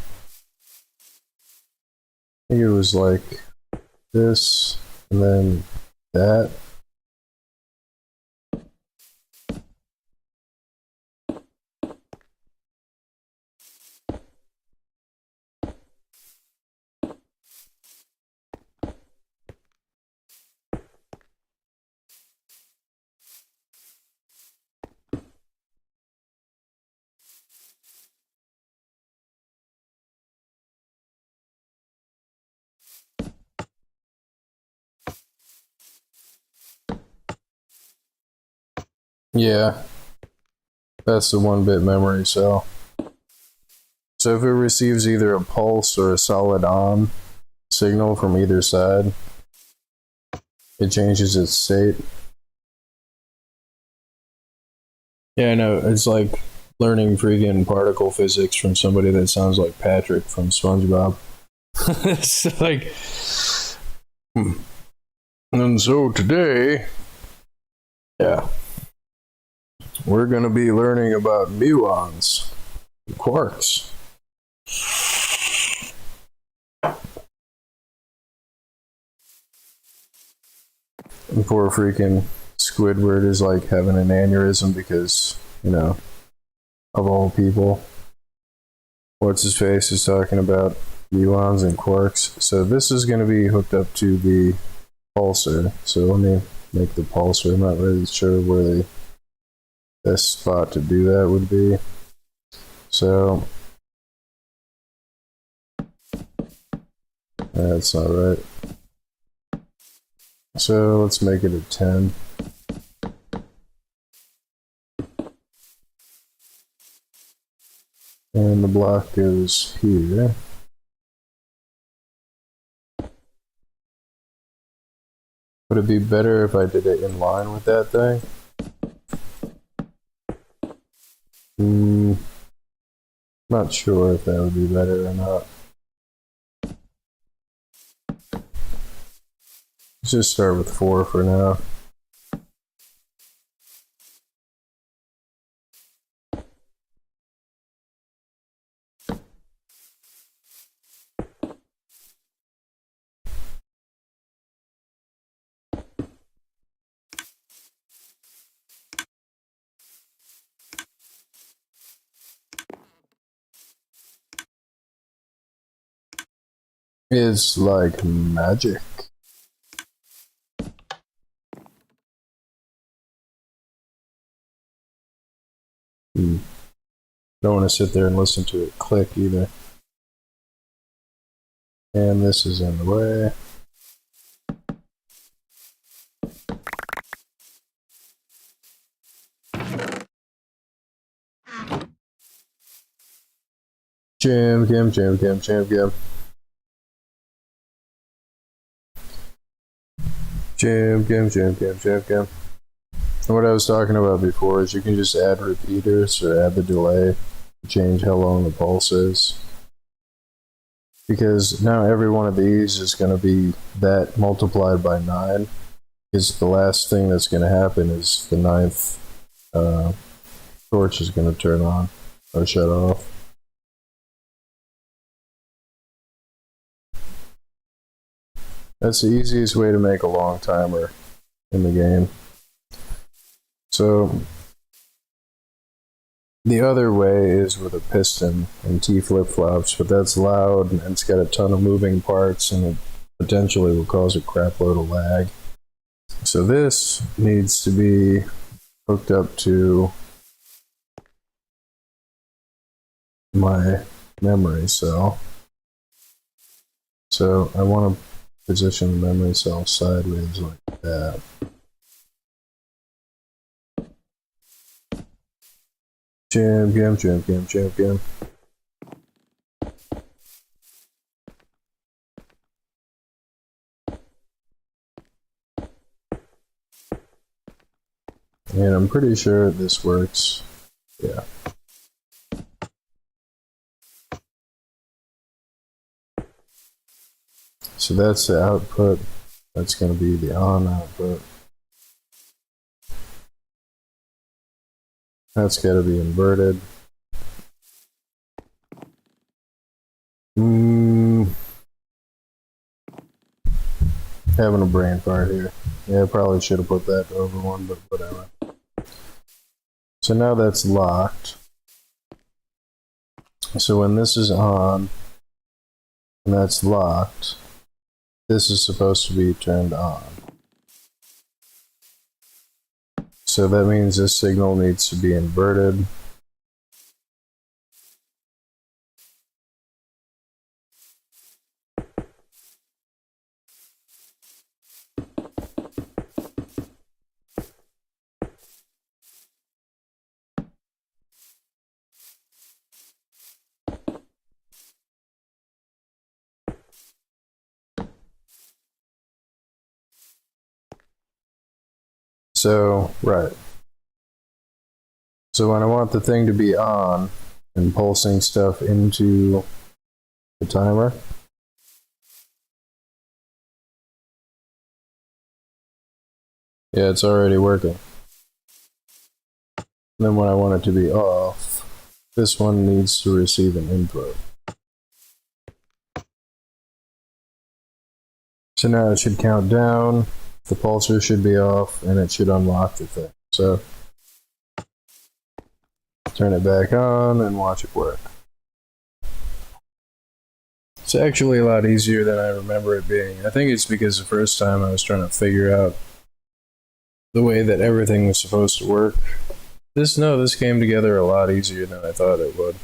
I think it was like this, and then that. Yeah, that's the 1-bit memory cell. So if it receives either a pulse or a solid on signal from either side, it changes its state. Yeah, I know. It's like learning freaking particle physics from somebody that sounds like Patrick from SpongeBob. It's like, and so today, yeah, we're going to be learning about muons, quarks. And poor freaking Squidward is like having an aneurysm because, you know, of all people, what's his face is talking about muons and quarks. So this is going to be hooked up to the pulsar. So let me make the pulsar. I'm not really sure where the best spot to do that would be. So that's not right. So let's make it a 10. And the block goes here. Would it be better if I did it in line with that thing? Not sure if that would be better or not. Let's just start with 4 for now. It's like magic. Don't want to sit there and listen to it click either. And this is in the way. Jam, jam, jam, jam, jam, jam. Jam, jam, jam, jam, jam, jam. And what I was talking about before is you can just add repeaters or add the delay to change how long the pulse is. Because now every one of these is going to be that multiplied by 9. Because the last thing that's going to happen is the 9th torch is going to turn on or shut off. That's the easiest way to make a long timer in the game. So the other way is with a piston and T flip-flops, but that's loud and it's got a ton of moving parts and it potentially will cause a crap load of lag. So this needs to be hooked up to my memory cell. So I want to position the memory cell sideways like that. Champion, champion, champion. And I'm pretty sure this works. Yeah. So that's the output. That's going to be the on output. That's got to be inverted. Having a brain fart here. Yeah, I probably should have put that over one, but whatever. So now that's locked. So when this is on, and that's locked, this is supposed to be turned on. So that means this signal needs to be inverted. So, right. So when I want the thing to be on and pulsing stuff into the timer, yeah, it's already working. And then when I want it to be off, this one needs to receive an input. So now it should count down, the pulser should be off, and it should unlock the thing. So turn it back on and watch it work. It's actually a lot easier than I remember it being. I think it's because the first time I was trying to figure out the way that everything was supposed to work. This came together a lot easier than I thought it would.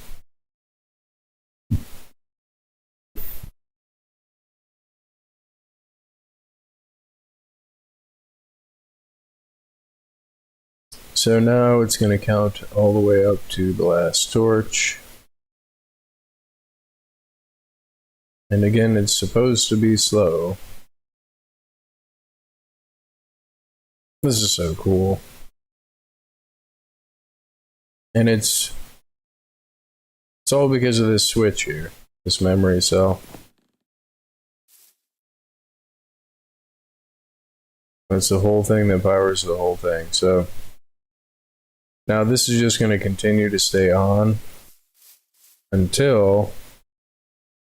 So now it's going to count all the way up to the last torch. And again, it's supposed to be slow. This is so cool. And it's all because of this switch here, this memory cell. That's the whole thing that powers the whole thing. So now this is just going to continue to stay on until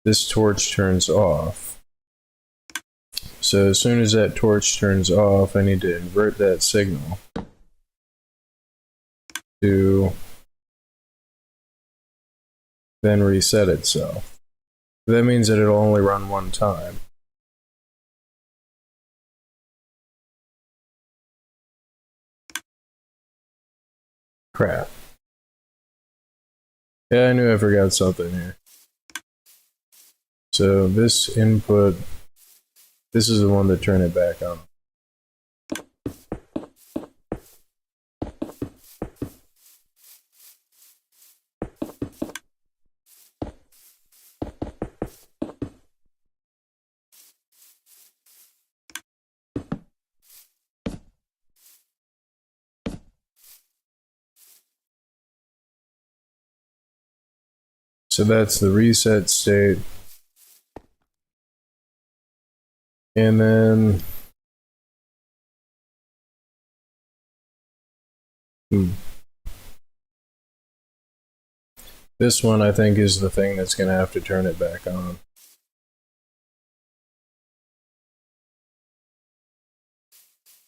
this torch turns off. So as soon as that torch turns off, I need to invert that signal to then reset itself. That means that it'll only run one time. Crap. Yeah, I knew I forgot something here. So this input, this is the one that turned it back on. So that's the reset state. And then this one I think is the thing that's going to have to turn it back on.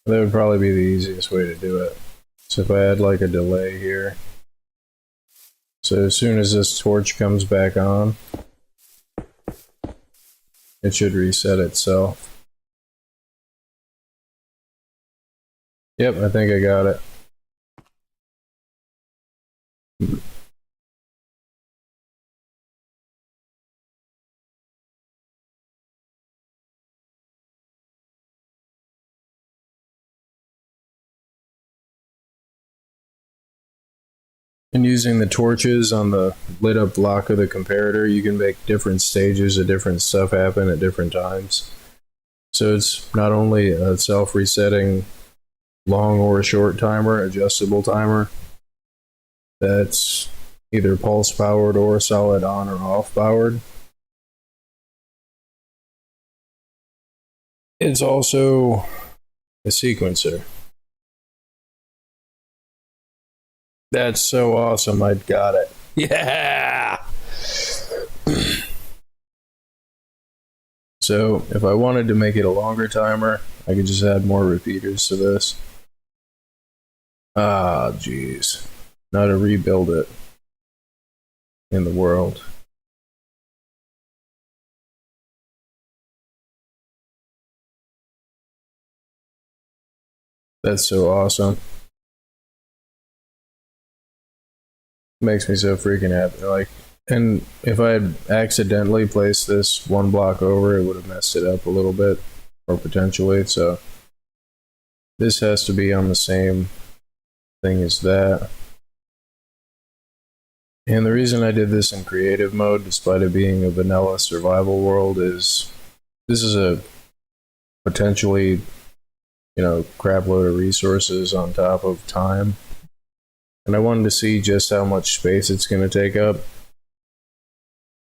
That would probably be the easiest way to do it. So if I had like a delay here. So as soon as this torch comes back on, it should reset itself. Yep, I think I got it. And using the torches on the lit up block of the comparator, you can make different stages of different stuff happen at different times. So it's not only a self-resetting long or short timer, adjustable timer that's either pulse powered or solid on or off powered. It's also a sequencer. That's so awesome. I got it. Yeah! So if I wanted to make it a longer timer, I could just add more repeaters to this. Ah, jeez. Now to rebuild it in the world. That's so awesome. Makes me so freaking happy. Like, and if I had accidentally placed this one block over, it would have messed it up a little bit, or potentially. So this has to be on the same thing as that. And the reason I did this in creative mode, despite it being a vanilla survival world, is this is a potentially, crap load of resources on top of time. And I wanted to see just how much space it's going to take up.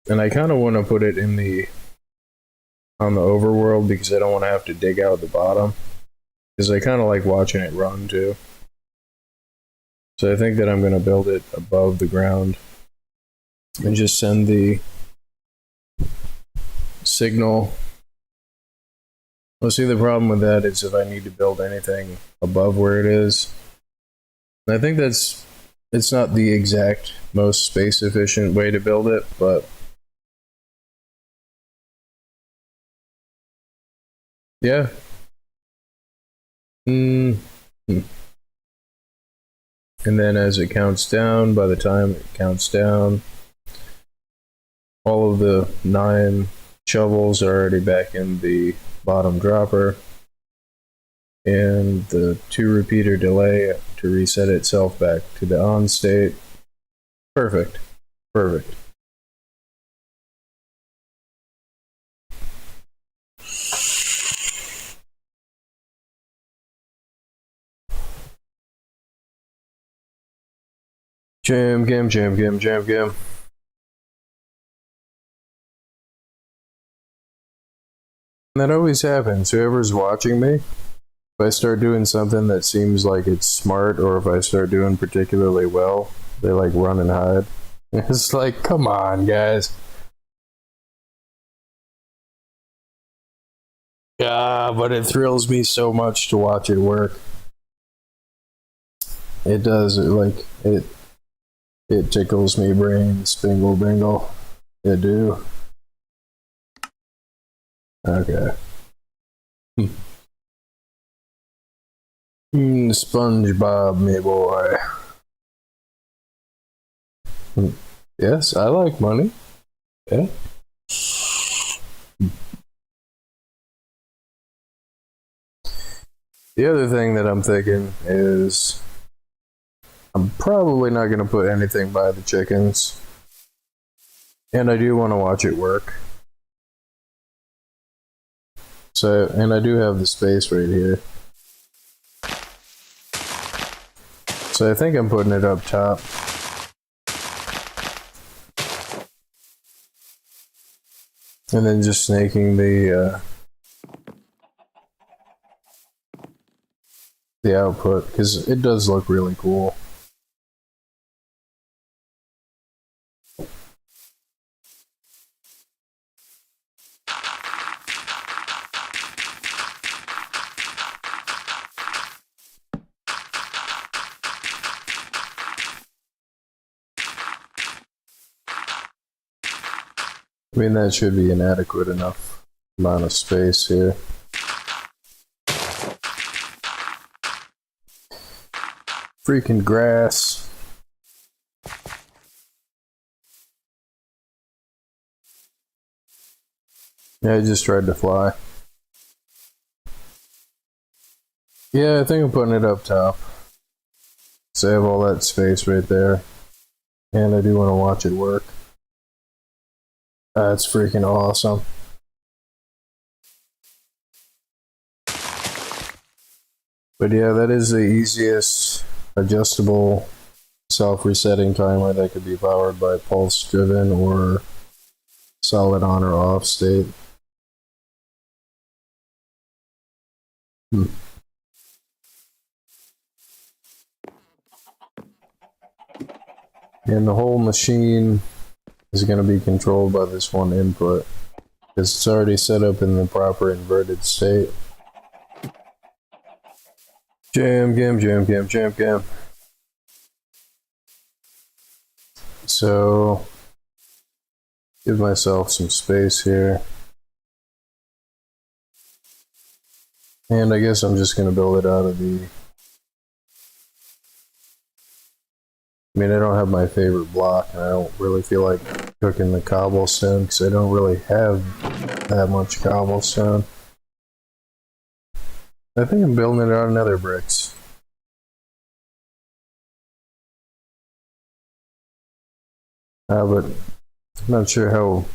And I kind of want to put it on the overworld because I don't want to have to dig out the bottom. Because I kind of like watching it run too. So I think that I'm going to build it above the ground and just send the signal. Well, see, the problem with that is if I need to build anything above where it is. I think it's not the exact most space efficient way to build it, but yeah. And then as it counts down, by the time it counts down, all of the 9 shovels are already back in the bottom dropper, and the 2 repeater delay to reset itself back to the on state. Perfect. Perfect. Jam game, jam game, jam game. That always happens. Whoever's watching me, if I start doing something that seems like it's smart, or if I start doing particularly well, they like run and hide. It's like, come on, guys. Yeah, but it thrills me so much to watch it work. It does. It tickles me brains. Bingle, bingle. It do. Okay. SpongeBob, me boy. Yes, I like money. Yeah. The other thing that I'm thinking is I'm probably not going to put anything by the chickens. And I do want to watch it work. So, and I do have the space right here. So I think I'm putting it up top. And then just snaking the output, because it does look really cool. I mean, that should be an adequate enough amount of space here. Freaking grass. Yeah, I just tried to fly. Yeah, I think I'm putting it up top. So I have all that space right there. And I do want to watch it work. That's freaking awesome. But yeah, that is the easiest adjustable self-resetting timer that could be powered by pulse driven or solid on or off state. And the whole machine is going to be controlled by this one input. It's already set up in the proper inverted state. Jam, jam, jam, jam, jam, jam. So, give myself some space here. And I guess I'm just going to build it out of the... I mean, I don't have my favorite block, and I don't really feel like cooking the cobblestone, because I don't really have that much cobblestone. I think I'm building it out of nether bricks. But I'm not sure how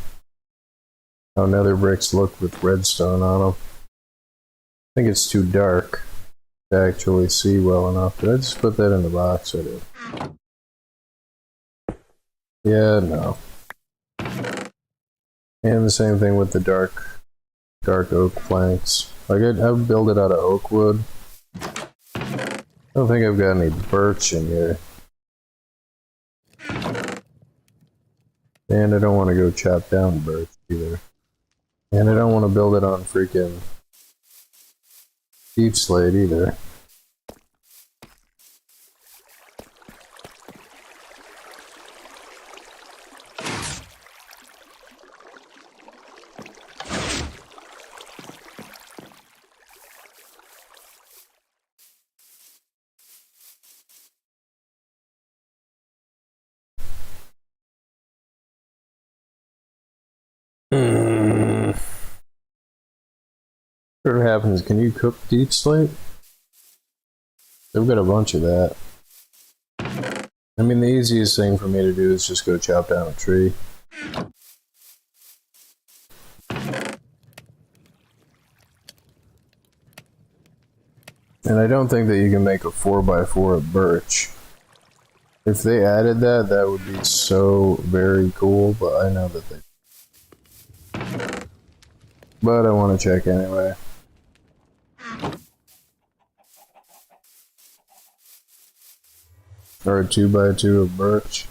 nether bricks look with redstone on them. I think it's too dark to actually see well enough. Did I just put that in the box? I did. Yeah, no. And the same thing with the dark oak planks. Like I'd build it out of oak wood. I don't think I've got any birch in here. And I don't want to go chop down birch either. And I don't want to build it on freaking deep slate either. What happens? Can you cook deep slate? I've got a bunch of that. I mean, the easiest thing for me to do is just go chop down a tree. And I don't think that you can make a 4x4 of birch. If they added that, that would be so very cool, but I know that they... But I want to check anyway. Or a 2x2 of birch.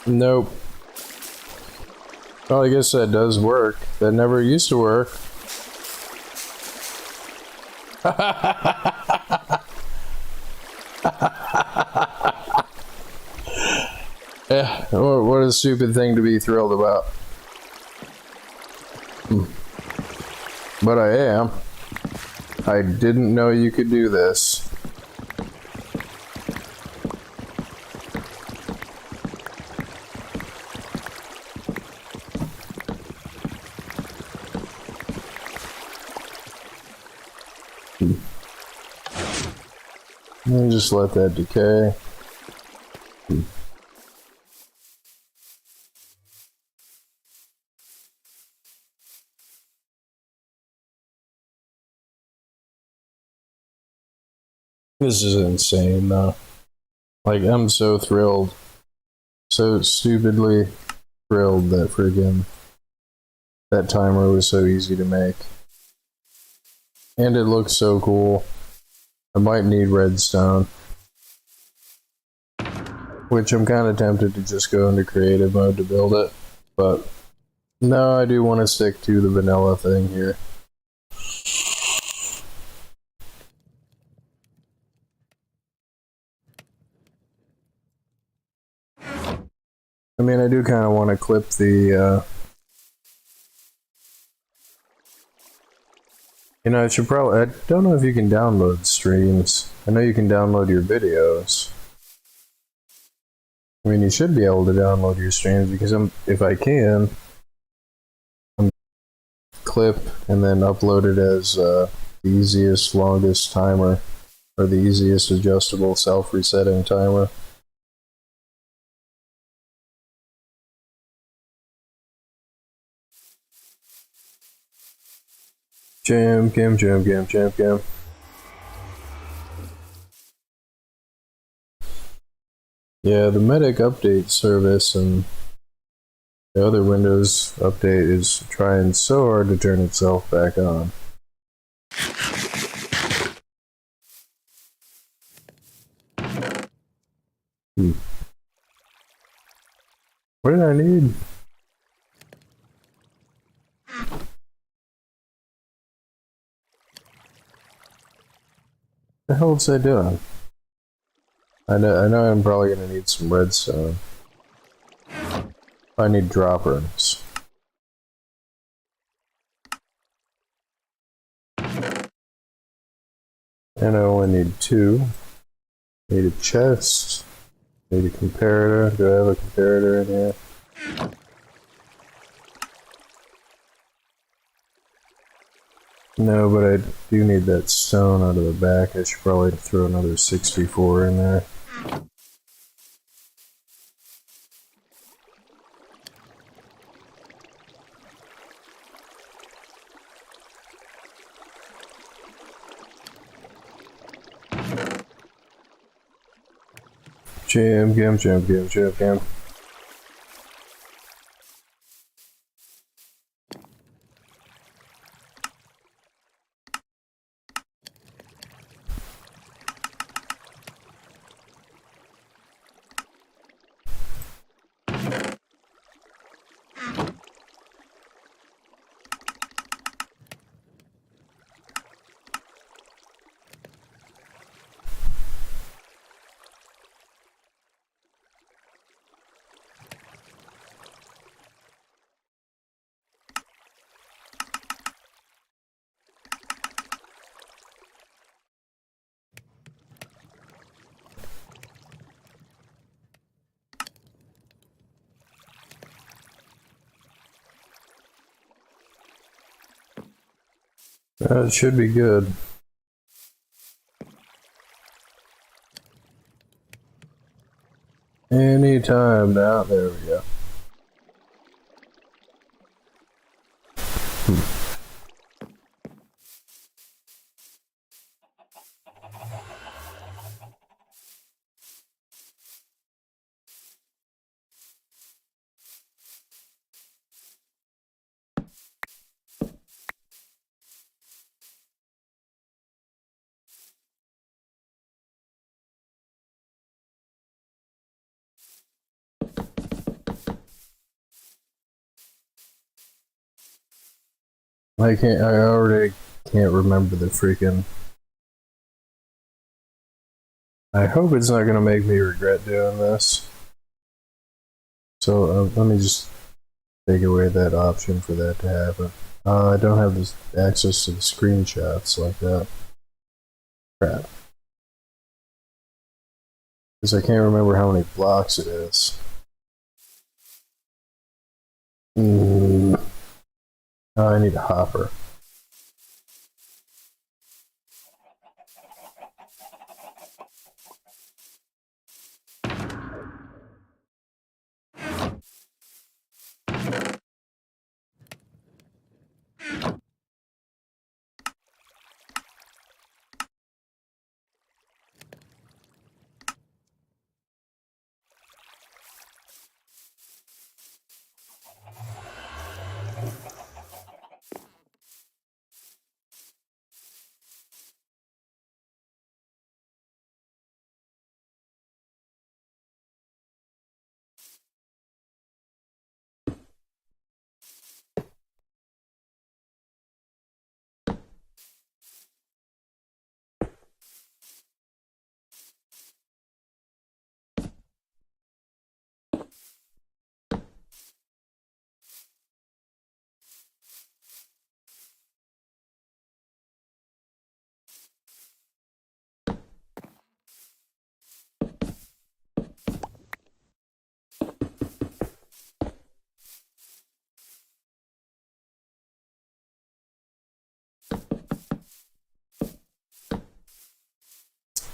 Nope. Well, I guess that does work. That never used to work. Yeah, what a stupid thing to be thrilled about. But I am. I didn't know you could do this. Let me just let that decay. This is insane though. Like, I'm so thrilled. So stupidly thrilled that friggin' that timer was so easy to make. And it looks so cool. I might need redstone. Which I'm kind of tempted to just go into creative mode to build it. But no, I do want to stick to the vanilla thing here. I mean, I do kind of want to clip the, you know, I should probably, I don't know if you can download streams. I know you can download your videos. I mean, you should be able to download your streams because if I can, I'm clip and then upload it as the easiest, longest timer, or the easiest adjustable self-resetting timer. Jam, jam, jam, jam, jam, jam. Yeah, the Medic update service and the other Windows update is trying so hard to turn itself back on. What did I need? What the hell was I doing? I know I'm probably gonna need some redstone. I need drop rings. And I only need 2. Need a chest. Need a comparator. Do I have a comparator in here? No, but I do need that stone out of the back. I should probably throw another 64 in there. Jam, jam, jam, jam, jam, jam. It should be good. Anytime now. There we go. I already can't remember the freaking. I hope it's not gonna make me regret doing this. So let me just take away that option for that to happen. I don't have this access to the screenshots like that. Crap. Because I can't remember how many blocks it is. Oh, I need a hopper.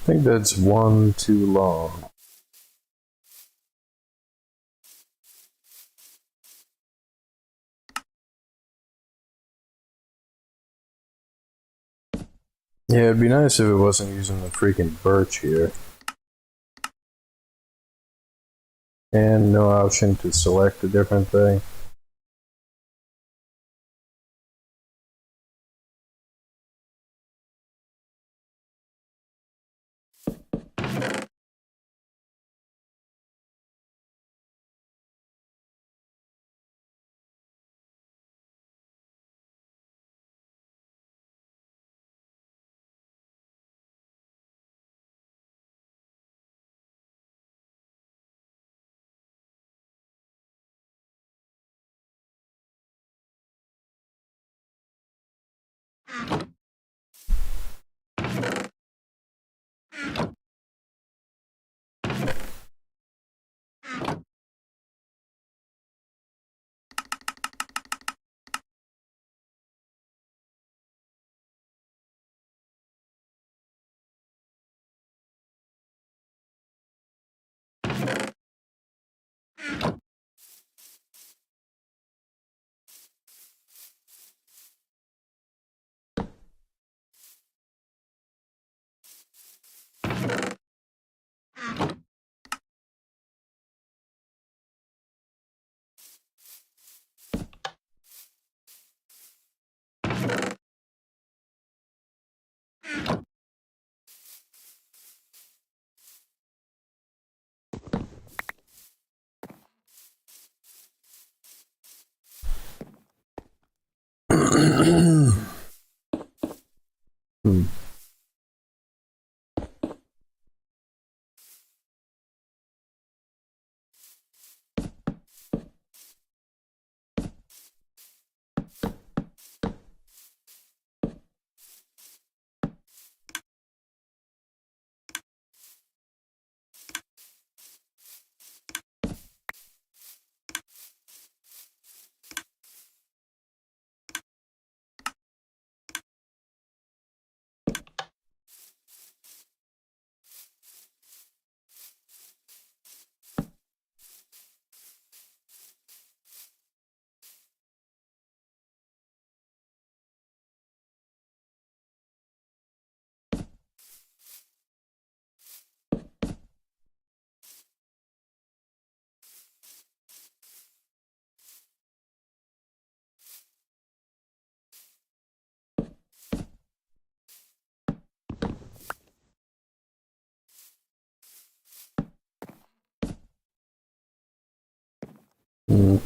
think that's one too long. Yeah, it'd be nice if it wasn't using the freaking birch here. And no option to select a different thing. Mm.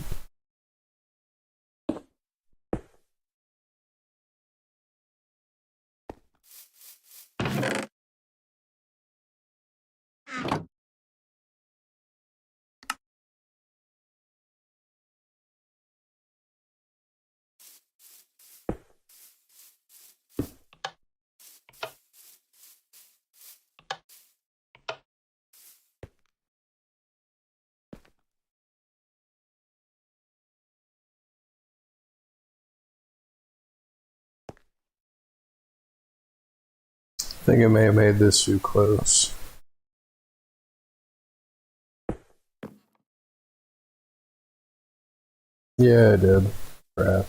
I think I may have made this too close. Yeah, I did. Crap.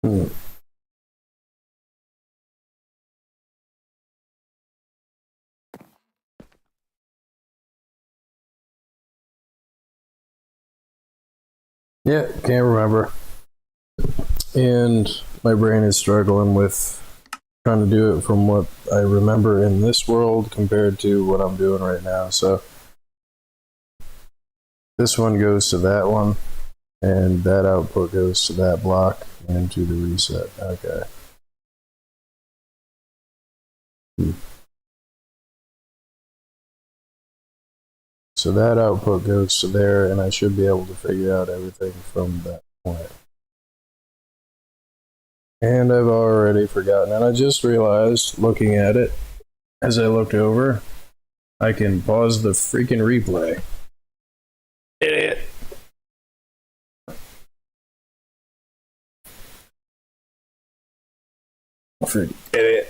Hmm. Yeah, can't remember. And my brain is struggling with trying to do it from what I remember in this world compared to what I'm doing right now. So this one goes to that one, and that output goes to that block and to the reset. Okay. So that output goes to there, and I should be able to figure out everything from that point. And I've already forgotten, and I just realized, looking at it, as I looked over, I can pause the freaking replay. Idiot. Freaking idiot.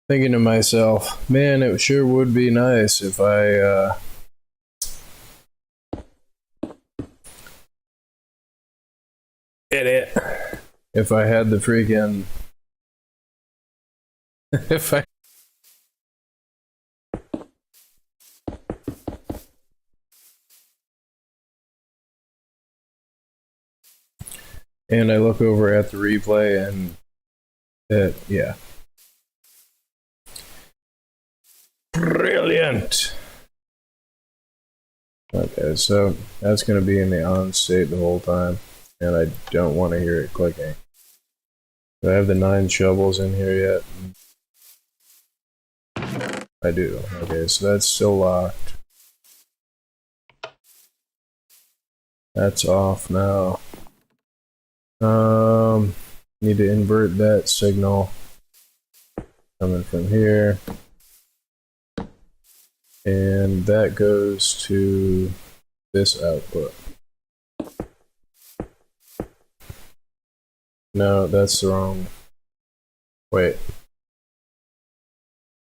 Thinking to myself, man, it sure would be nice if I, idiot. If I had the freaking, if I, and I look over at the replay and it, yeah. Brilliant. Okay, so that's going to be in the on state the whole time, and I don't want to hear it clicking. Do I have the 9 shovels in here yet? I do. Okay, so that's still locked. That's off now. Need to invert that signal coming from here. And that goes to this output. No, that's the wrong. Wait.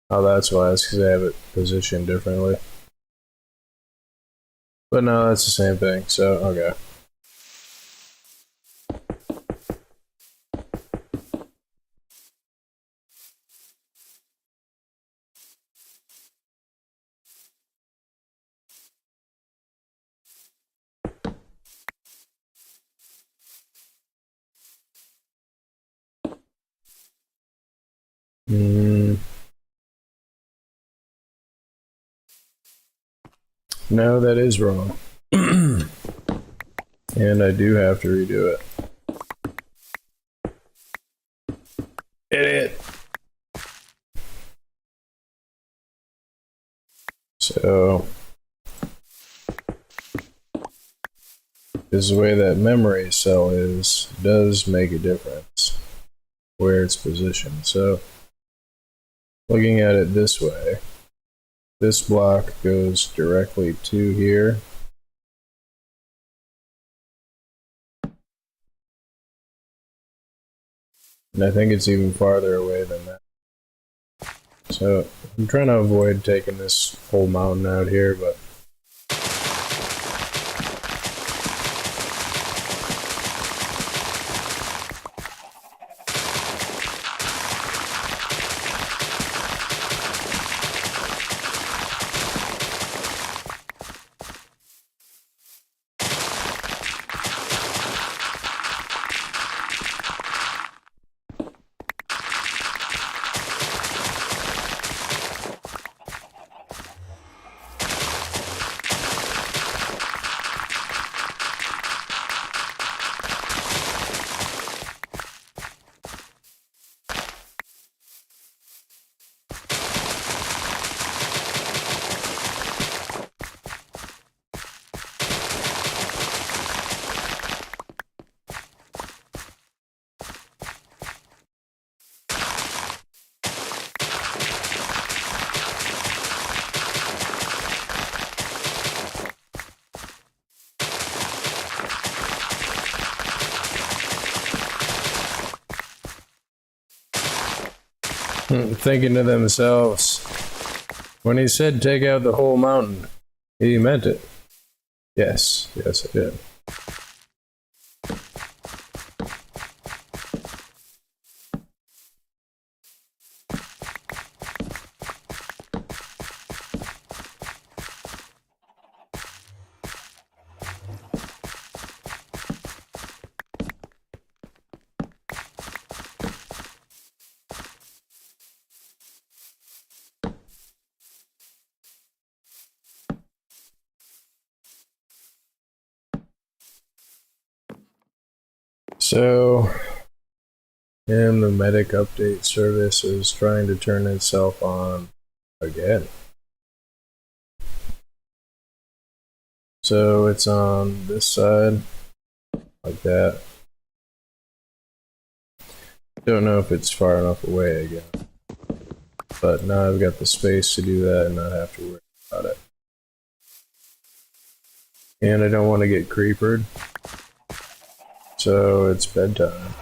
Oh, that's why. It's because I have it positioned differently. But no, that's the same thing. So, okay. No, that is wrong. And I do have to redo it. Idiot. So, is the way that memory cell does make a difference where it's positioned. So, looking at it this way, this block goes directly to here. And I think it's even farther away than that. So I'm trying to avoid taking this whole mountain out here, but thinking to themselves, when he said take out the whole mountain, he meant it. Yes, yes, I did. So, and the medic update service is trying to turn itself on again. So it's on this side, like that. Don't know if it's far enough away again. But now I've got the space to do that and not have to worry about it. And I don't want to get creepered. So it's bedtime.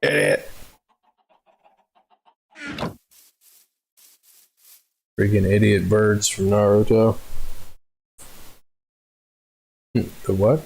Idiot! Freaking idiot birds from Naruto. The what?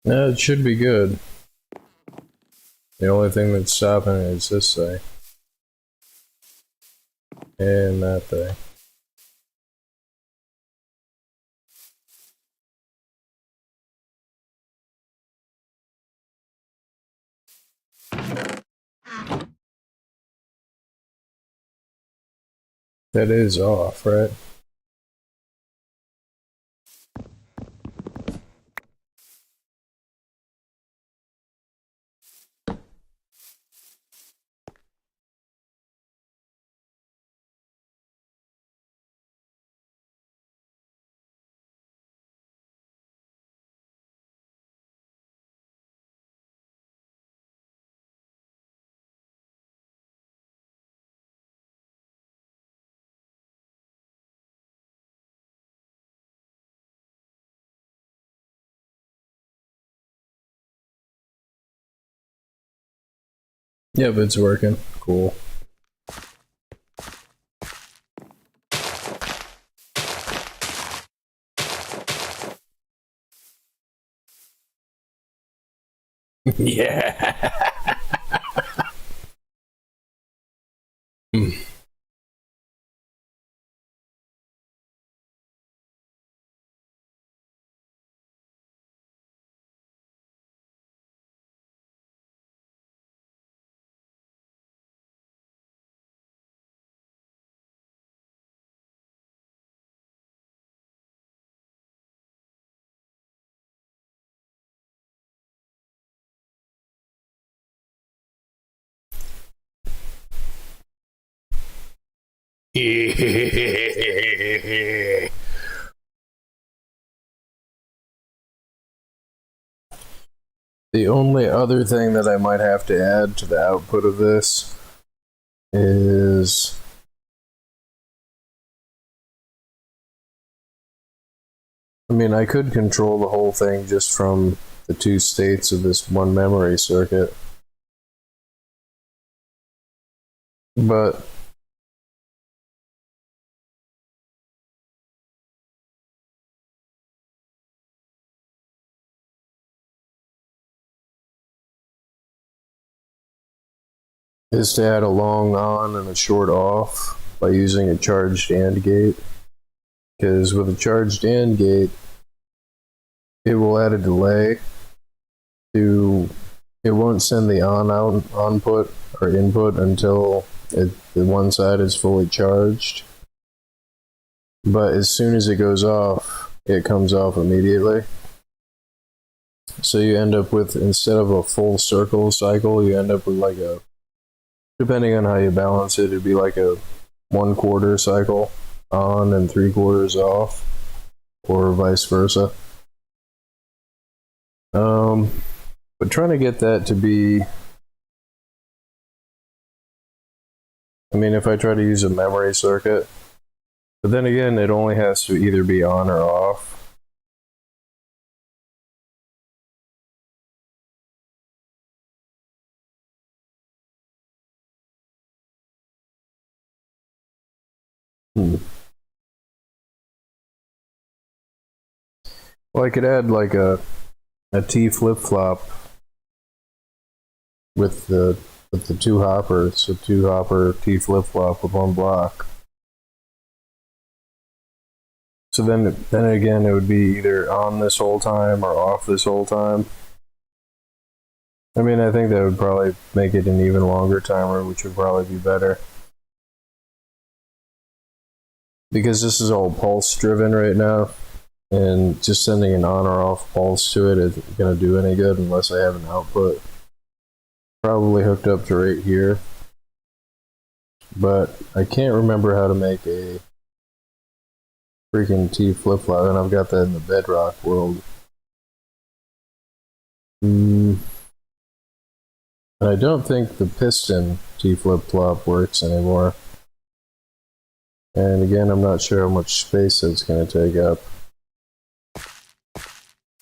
No, it should be good. The only thing that's stopping it is this thing. And that thing. That is off, right? Yep, it's working. Cool. Yeah. The only other thing that I might have to add to the output of this is I mean, I could control the whole thing just from the two states of this one memory circuit. But is to add a long on and a short off by using a charged AND gate. Because with a charged AND gate, it will add a delay to, it won't send the onput or input until the one side is fully charged. But as soon as it goes off, it comes off immediately. So you end up with, instead of a full circle cycle, you end up with like a, depending on how you balance it, it'd be like a 1/4 cycle on and 3/4 off, or vice versa. But trying to get that to be, I mean, if I try to use a memory circuit, but then again, it only has to either be on or off. Well, I could add like a T flip flop with the two hoppers, a two hopper T flip flop with one block. So then again, it would be either on this whole time or off this whole time. I mean, I think that would probably make it an even longer timer, which would probably be better. Because this is all pulse driven right now, and just sending an on or off pulse to it isn't going to do any good unless I have an output probably hooked up to right here. But I can't remember how to make a freaking T flip flop, and I've got that in the Bedrock world. And I don't think the piston T flip flop works anymore. And again, I'm not sure how much space it's going to take up.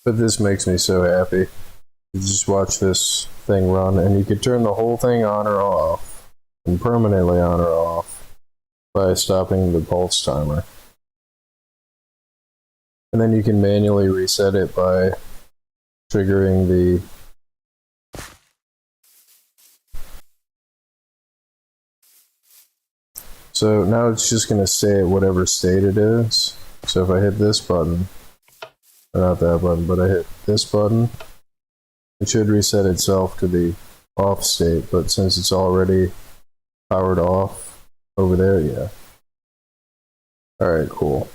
But this makes me so happy. You just watch this thing run, and you could turn the whole thing on or off, and permanently on or off, by stopping the pulse timer. And then you can manually reset it by triggering the so now it's just going to stay at whatever state it is. So if I hit this button, or not that button, but I hit this button, it should reset itself to the off state, but since it's already powered off over there, yeah. Alright, cool.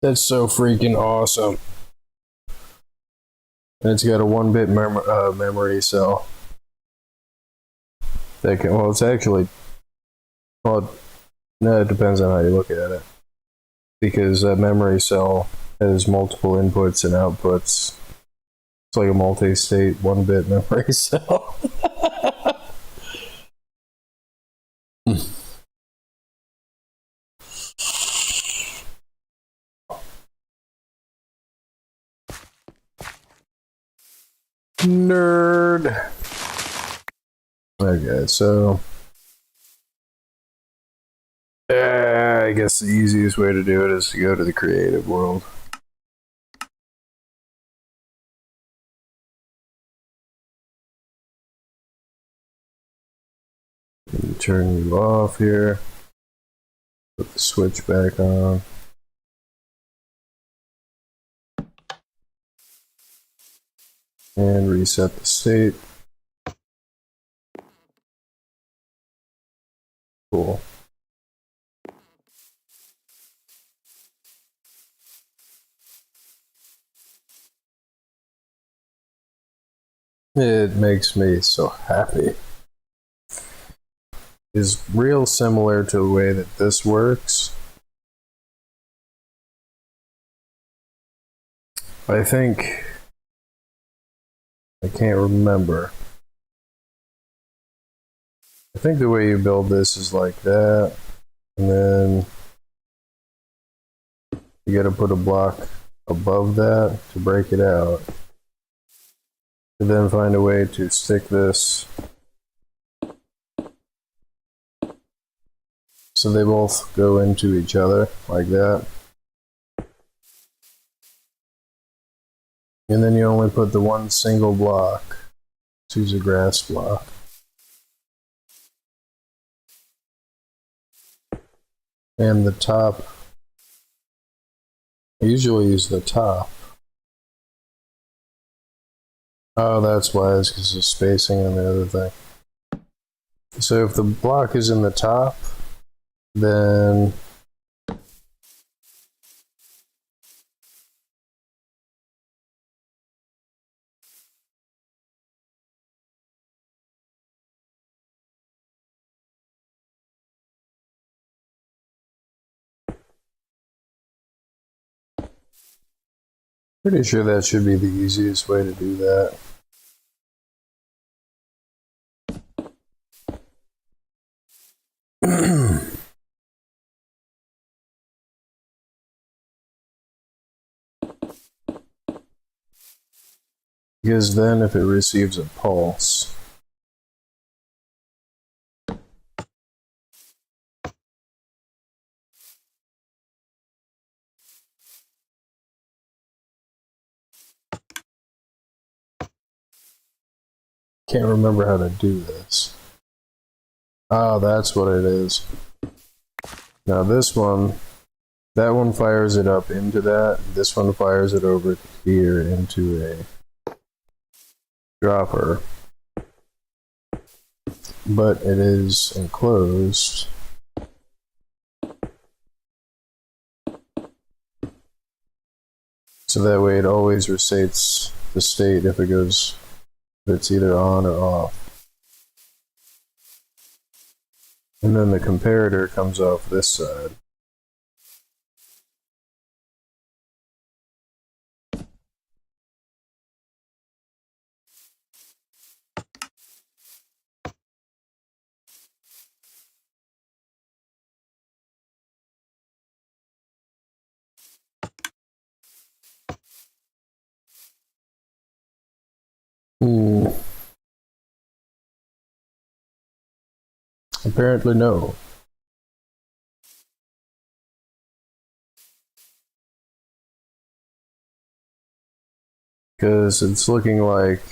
That's so freaking awesome. And it's got a 1-bit memory cell. That can, well, it's actually, well, no, it depends on how you look at it. Because that memory cell has multiple inputs and outputs. It's like a multi-state 1-bit memory cell. Nerd. Okay, so I guess the easiest way to do it is to go to the creative world. And turn you off here. Put the switch back on. And reset the state. Cool. It makes me so happy. It's real similar to the way that this works. I think I can't remember. I think the way you build this is like that, and then You gotta put a block above that to break it out. And then find a way to stick this so they both go into each other like that. And then you only put the one single block. Choose a grass block. And the top, I usually use the top. Oh, that's why, it's because of spacing and the other thing. So if the block is in the top, then pretty sure that should be the easiest way to do that. Because then if it receives a pulse, can't remember how to do this. Oh, that's what it is. Now this one, that one fires it up into that. This one fires it over here into a dropper. But it is enclosed. So that way it always resets the state if it's either on or off. And then the comparator comes off this side. Apparently no. Because it's looking like...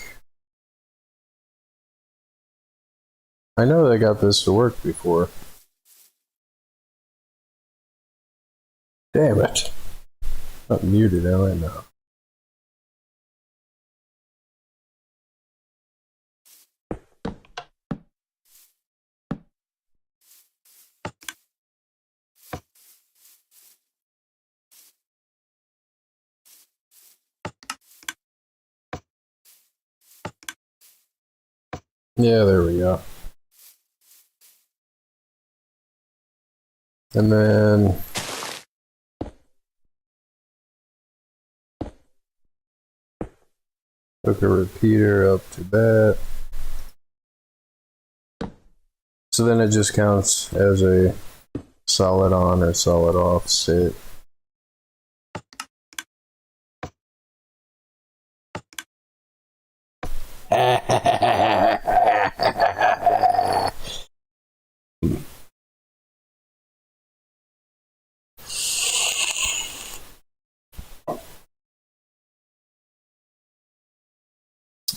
I know I got this to work before. Damn it. Not muted, am I? No. Yeah, there we go. And then hook a repeater up to that. So then it just counts as a solid on or solid off state.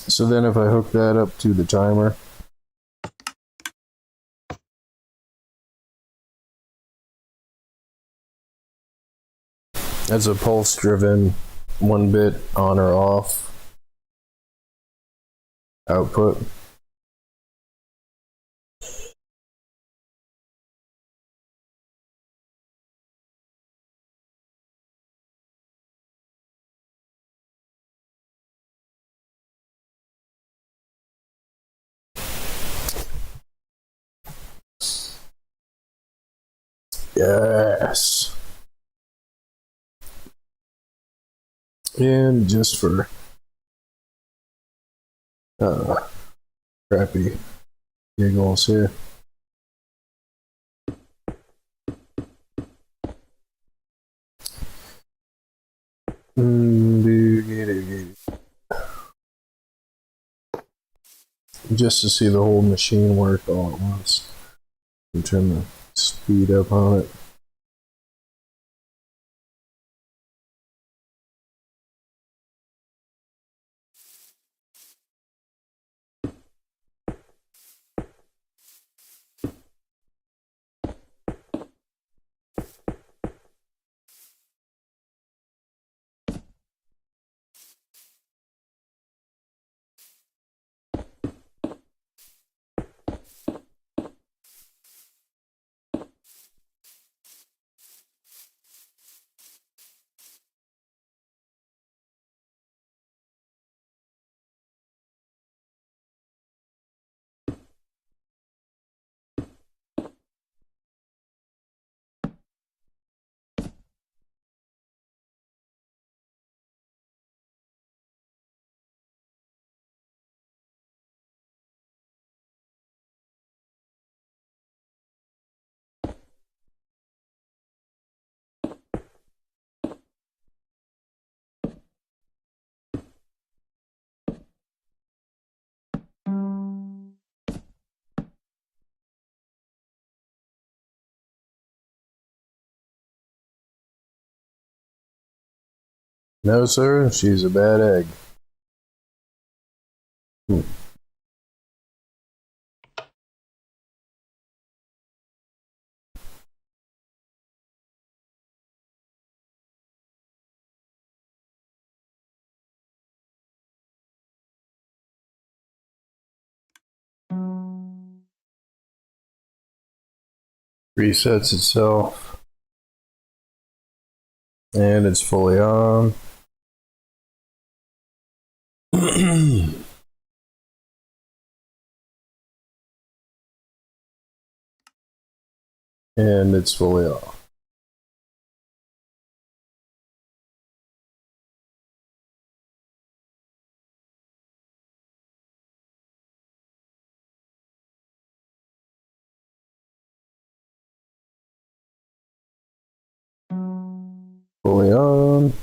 So then if I hook that up to the timer, that's a pulse driven 1 bit on or off output. Yes. And just for crappy giggles here. Just to see the whole machine work all at once. And turn the speed up on it. No, sir, she's a bad egg. Resets itself. And it's fully on. And it's fully off. Fully on.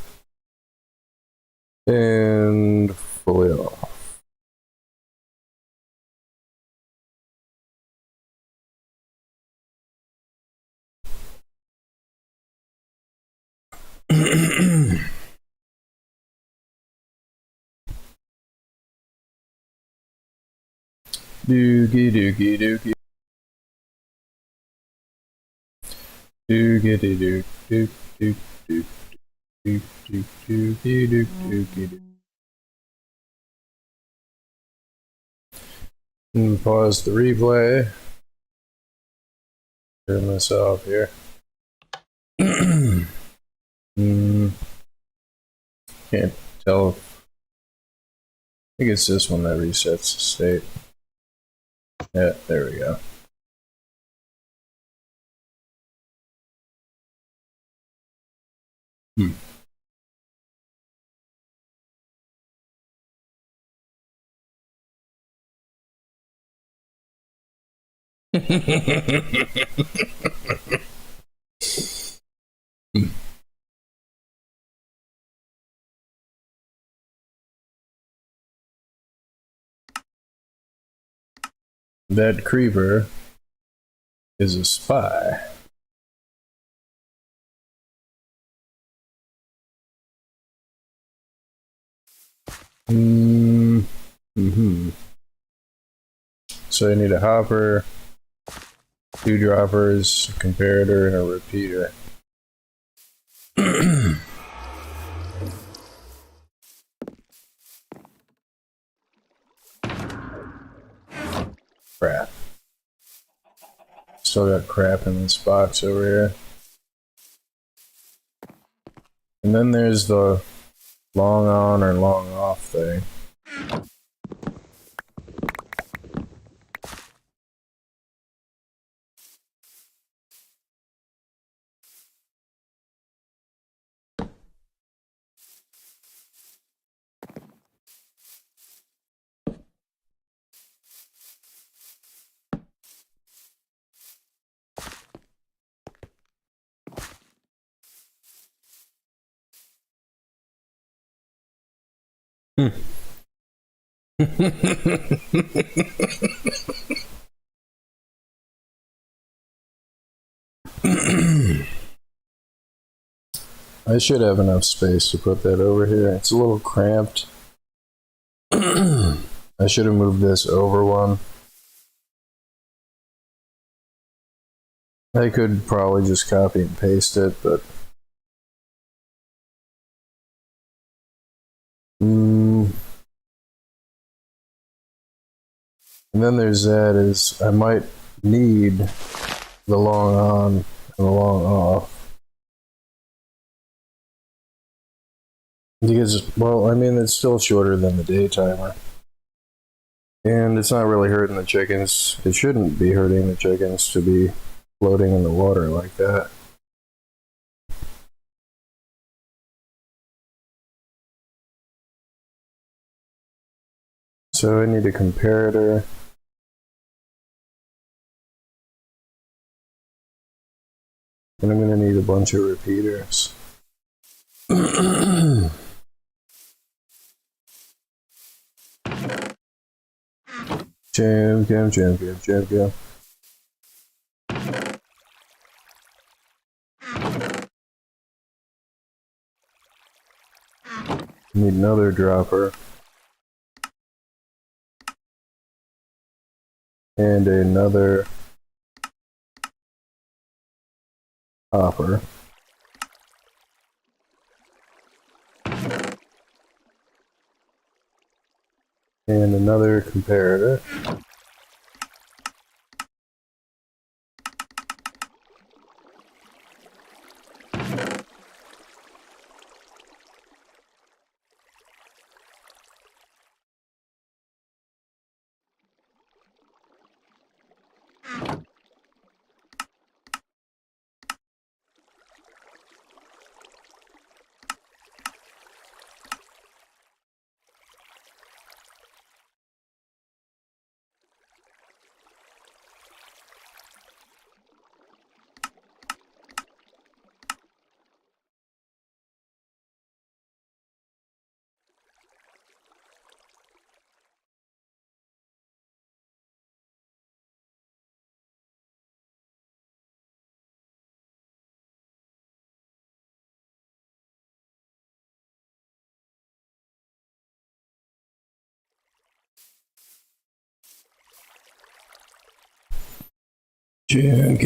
And fully off. Doogie doogie doogie. Doogie doo doo doo doo doo doo doogie doo doogie doo. And pause the replay. Turn this off here. Can't tell if I think it's this one that resets the state. Yeah, there we go. That creeper is a spy. So I need a hopper, 2 droppers, a comparator, and a repeater. Crap. Still got crap in this box over here. And then there's the long on or long off thing. I should have enough space to put that over here. It's a little cramped. I should have moved this over one. I could probably just copy and paste it, but and then there's that is I might need the long on and the long off. Because, well, I mean, it's still shorter than the day timer. And it's not really hurting the chickens. It shouldn't be hurting the chickens to be floating in the water like that. So I need a comparator. And I'm going to need a bunch of repeaters. Jam. Need another dropper. And another hopper. And another comparator. Jam.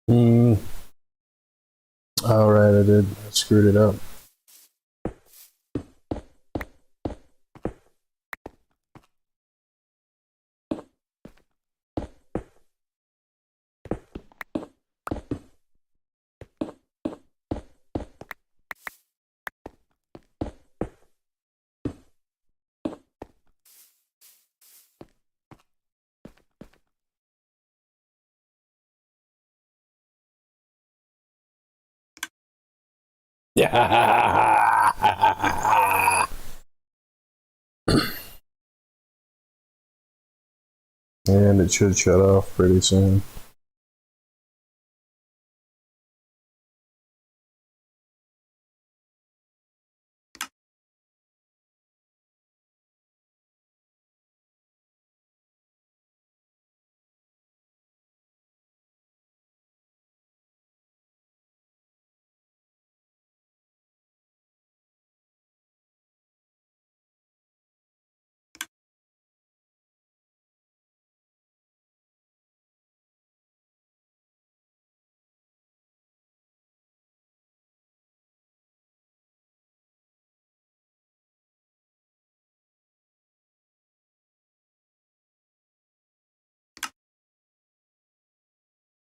Mm-hmm. All right, I did. I screwed it up. Yeah. And it should shut off pretty soon.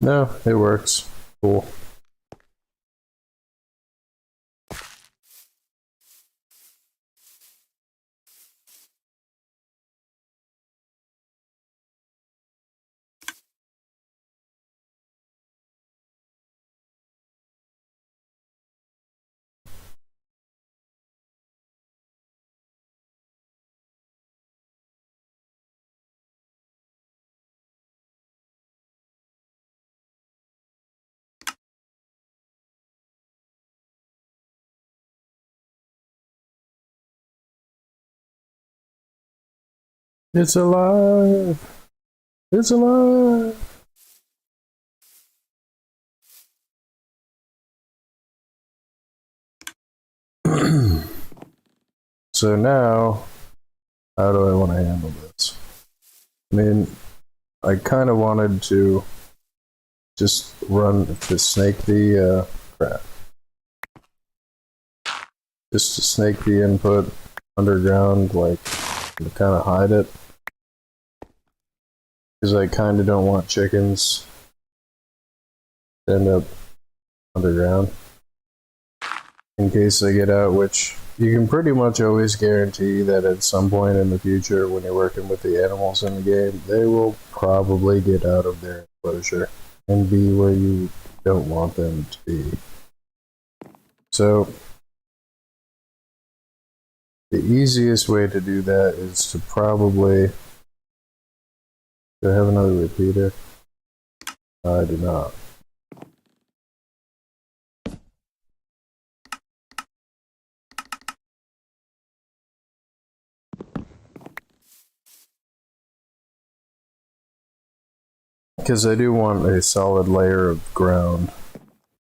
No, it works. Cool. It's alive! It's alive! So now, how do I want to handle this? I mean, I kind of wanted to just snake the, crap. Just to snake the input underground, like, to kind of hide it. Because I kind of don't want chickens to end up underground. In case they get out, which you can pretty much always guarantee that at some point in the future, when you're working with the animals in the game, they will probably get out of their enclosure and be where you don't want them to be. So, the easiest way to do that is to probably... Do I have another repeater? I do not. Because I do want a solid layer of ground.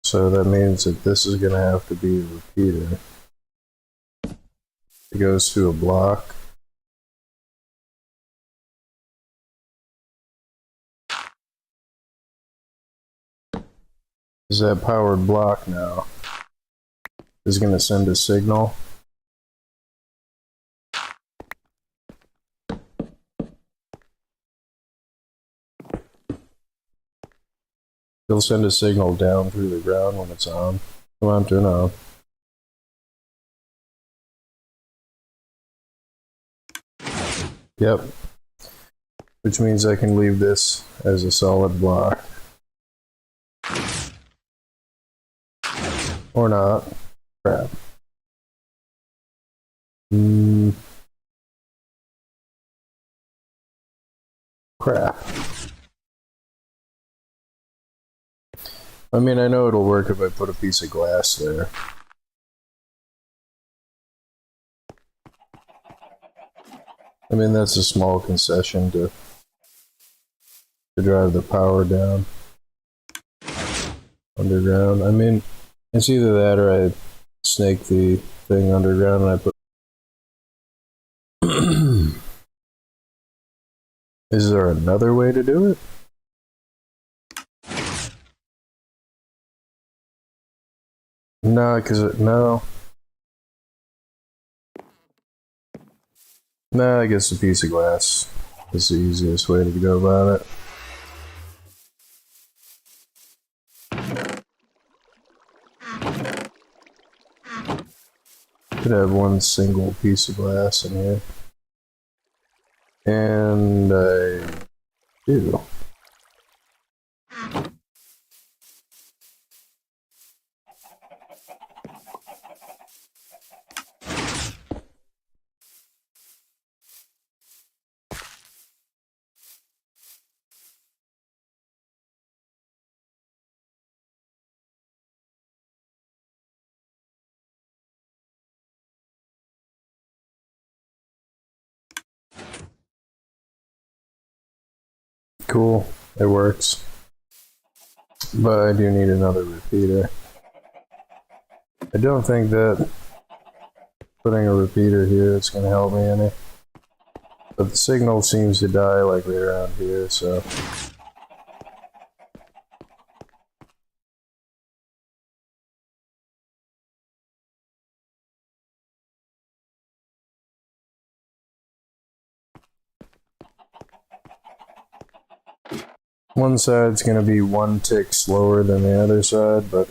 So that means that this is going to have to be a repeater. It goes to a block. Is that powered block now is going to send a signal. It'll send a signal down through the ground when it's on. Come on, turn on. Yep. Which means I can leave this as a solid block. Or not. Crap. Crap. I mean, I know it'll work if I put a piece of glass there. I mean, that's a small concession to drive the power down underground. I mean, it's either that or I snake the thing underground and I put... Is there another way to do it? No, because no. No, I guess a piece of glass is the easiest way to go about it. Could have one single piece of glass in here. And I do. cool. It works. But I do need another repeater. I don't think that putting a repeater here is going to help me any. But the signal seems to die like right around here, so... One side's going to be one tick slower than the other side, but...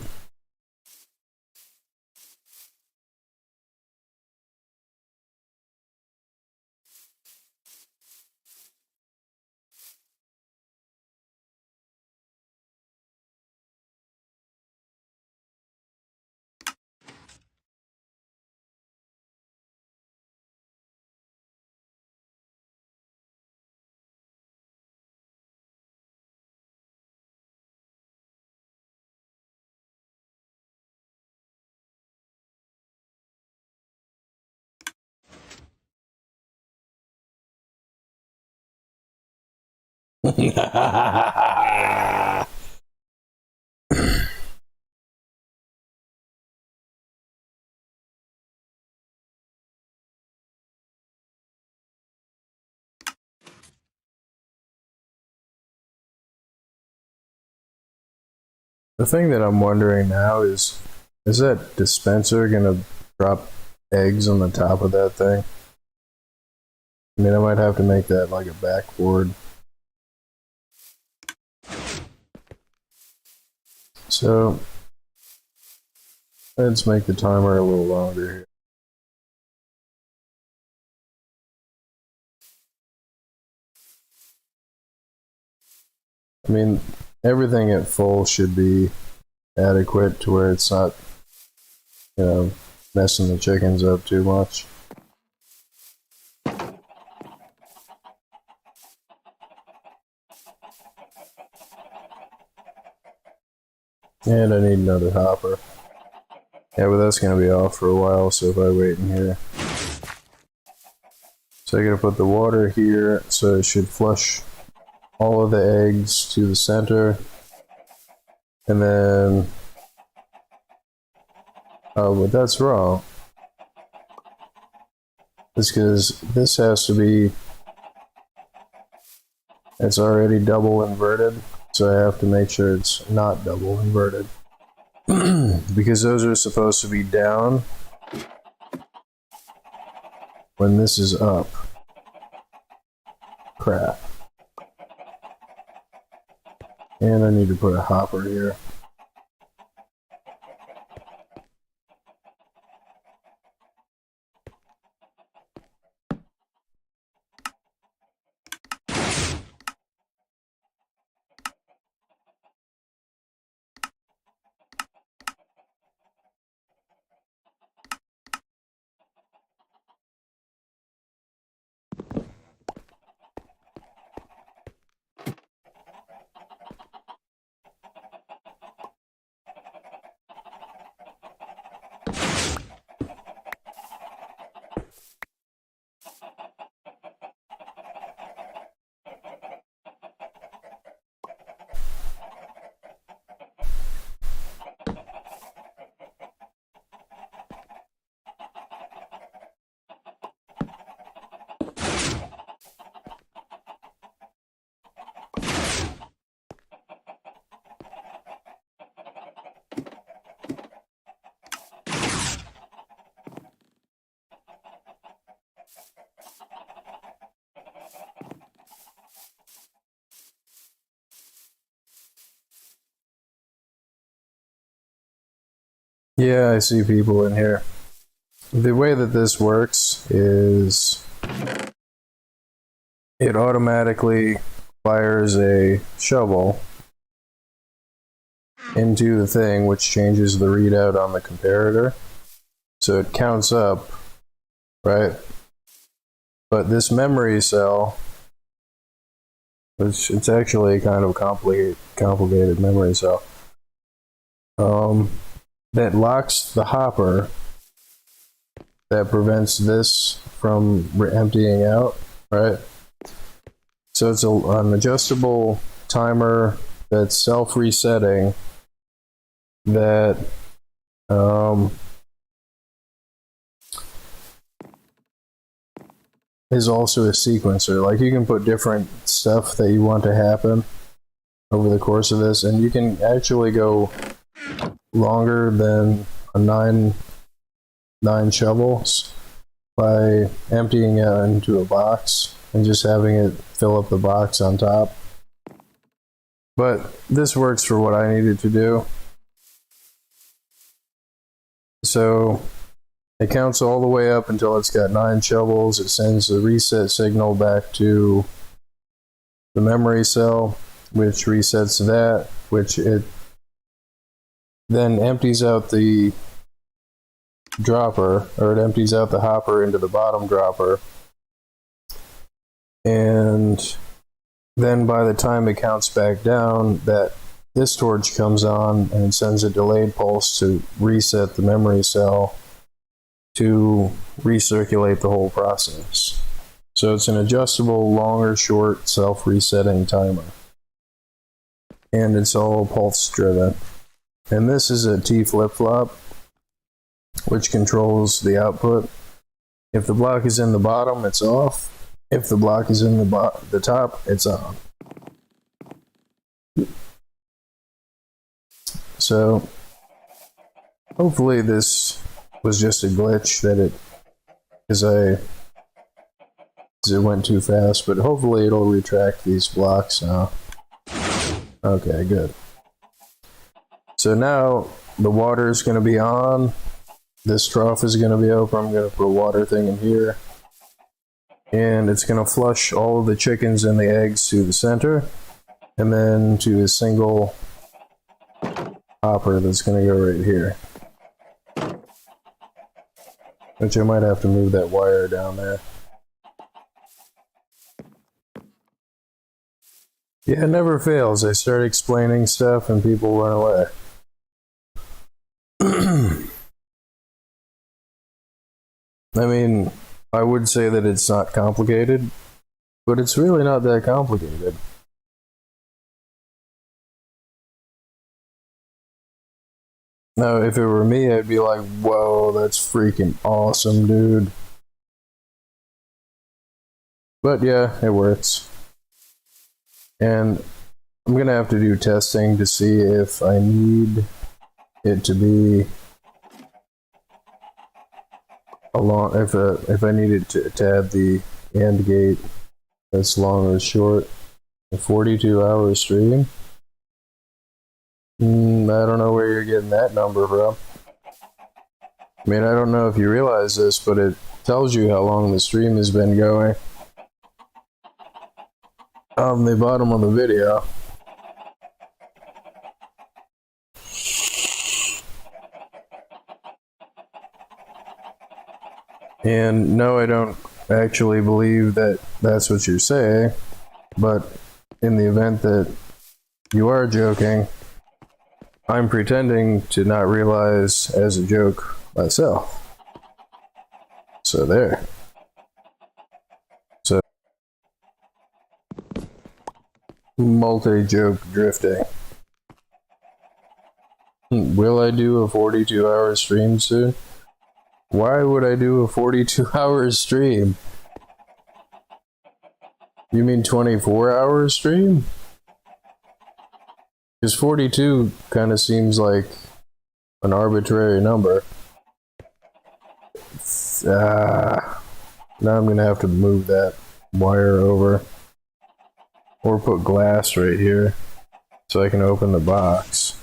The thing that I'm wondering now is that dispenser gonna drop eggs on the top of that thing? I mean, I might have to make that like a backboard. So, let's make the timer a little longer here. I mean, everything at full should be adequate to where it's not, you know, messing the chickens up too much. And I need another hopper. Yeah, but that's going to be off for a while, so if I wait in here. So I gotta put the water here, so it should flush all of the eggs to the center. And then... Oh, but that's wrong. It's because this has to be... It's already double inverted, so I have to make sure it's not double inverted. Because those are supposed to be down when this is up. Crap. And I need to put a hopper here. Yeah, I see people in here. The way that this works is it automatically fires a shovel into the thing, which changes the readout on the comparator. So it counts up, right? But this memory cell, which it's actually kind of a complicated memory cell, that locks the hopper that prevents this from emptying out, right? So it's an adjustable timer that's self-resetting that is also a sequencer. Like, you can put different stuff that you want to happen over the course of this, and you can actually go longer than a nine shovels by emptying it into a box and just having it fill up the box on top. But this works for what I needed to do. So it counts all the way up until it's got 9 shovels. It sends the reset signal back to the memory cell, which resets that, which it then empties out the dropper, or it empties out the hopper into the bottom dropper. And then by the time it counts back down, this torch comes on and sends a delayed pulse to reset the memory cell to recirculate the whole process. So it's an adjustable, long or short, self-resetting timer. And it's all pulse driven. And this is a T flip-flop, which controls the output. If the block is in the bottom, it's off. If the block is in the top, it's on. So hopefully this was just a glitch because it went too fast, but hopefully it'll retract these blocks now. Okay, good. So now the water is going to be on. This trough is going to be open. I'm going to put a water thing in here. And it's going to flush all of the chickens and the eggs to the center, and then to a single hopper that's going to go right here. Which I might have to move that wire down there. Yeah, it never fails. I start explaining stuff and people run away. I mean, I would say that it's not complicated, but it's really not that complicated. Now, if it were me, I'd be like, whoa, that's freaking awesome, dude. But yeah, it works. And I'm gonna have to do testing to see if I need it to be if I needed to add the AND gate that's long or short. A 42-hour stream? I don't know where you're getting that number from. I mean, I don't know if you realize this, but it tells you how long the stream has been going on the bottom of the video. And no, I don't actually believe that that's what you're saying, but in the event that you are joking, I'm pretending to not realize as a joke myself. So there. So, multi-joke drifting. Will I do a 42-hour stream soon? Why would I do a 42-hour stream? You mean 24-hour stream? Because 42 kind of seems like an arbitrary number. Now I'm going to have to move that wire over. Or put glass right here so I can open the box.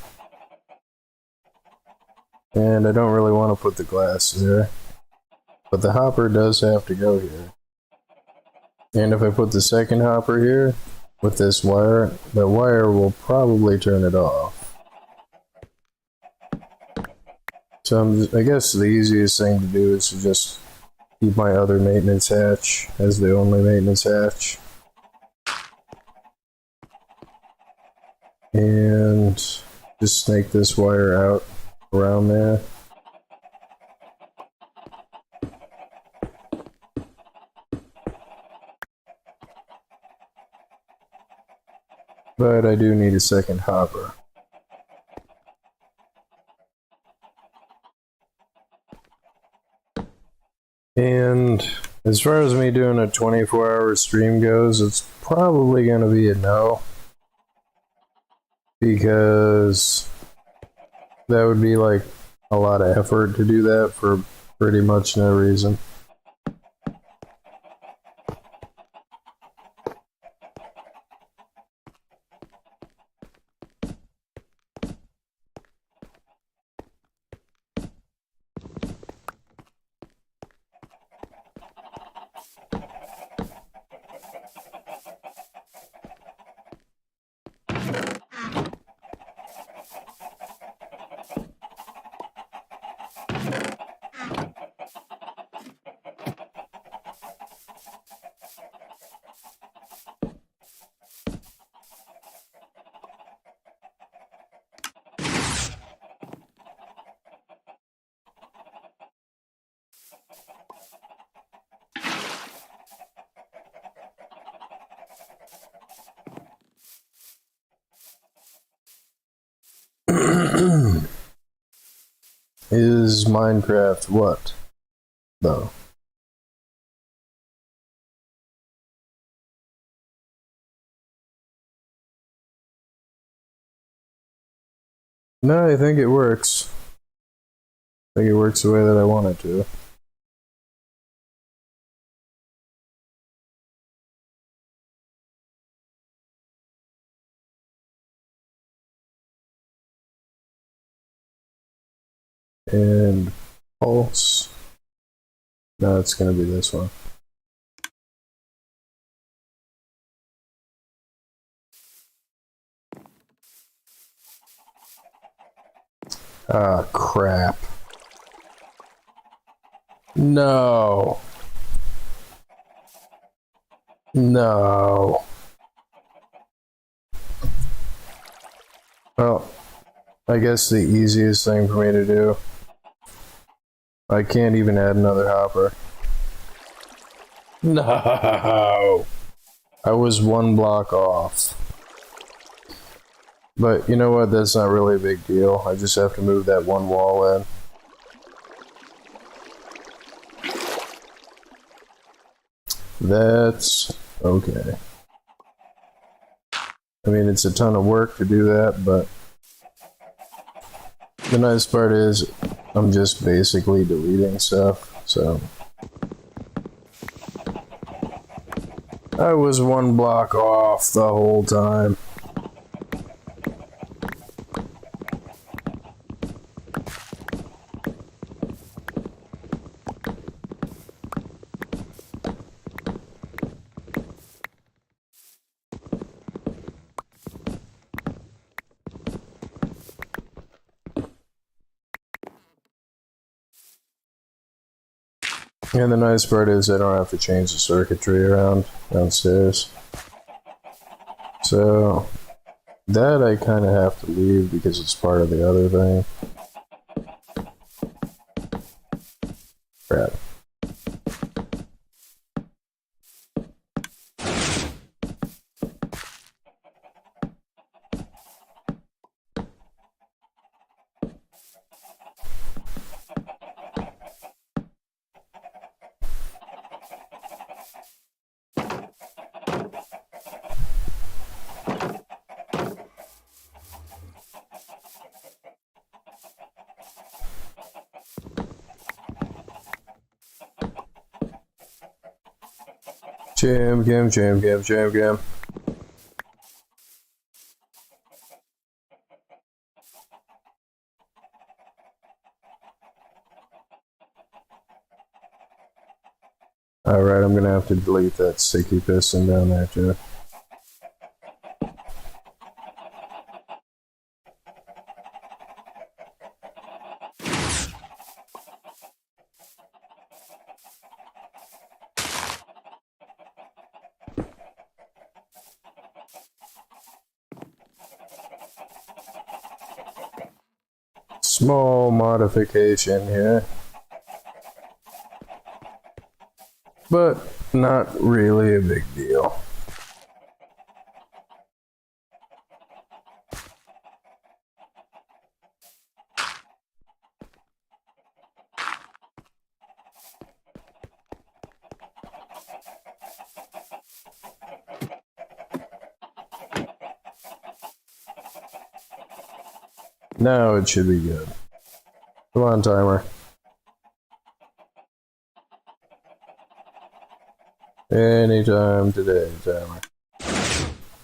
And I don't really want to put the glass there. But the hopper does have to go here. And if I put the second hopper here with this wire, the wire will probably turn it off. So I guess the easiest thing to do is to just keep my other maintenance hatch as the only maintenance hatch. And just snake this wire out around there. But I do need a second hopper. And as far as me doing a 24-hour stream goes, it's probably going to be a no. Because that would be like a lot of effort to do that for pretty much no reason. Is Minecraft what, though? No, I think it works. I think it works the way that I want it to. And pulse. No, it's gonna be this one. Ah, crap. No. No. Well, I guess the easiest thing for me to do. I can't even add another hopper. No. I was one block off. But you know what? That's not really a big deal. I just have to move that one wall in. That's okay. I mean, it's a ton of work to do that, but the nice part is I'm just basically deleting stuff, so I was one block off the whole time. And the nice part is I don't have to change the circuitry around downstairs. So that I kind of have to leave because it's part of the other thing. Crap. Jam, jam, jam, jam, jam, jam. Alright, I'm gonna have to delete that sticky piston down there too. Small modification here. But not really a big deal. Now it should be good. Come on, timer. Anytime today, timer.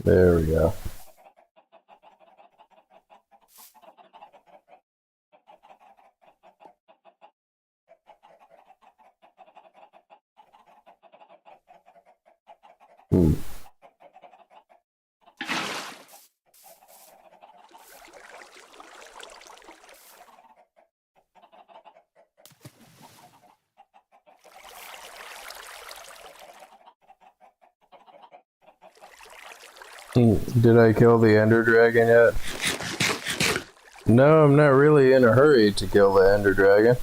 There we go. Did I kill the Ender Dragon yet? No, I'm not really in a hurry to kill the Ender Dragon.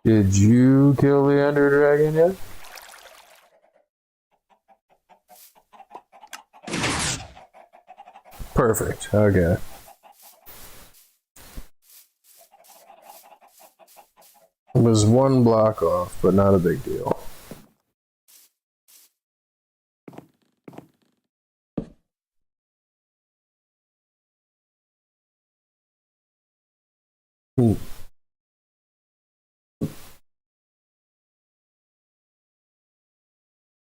Did you kill the Ender Dragon yet? Perfect, okay. It was one block off, but not a big deal.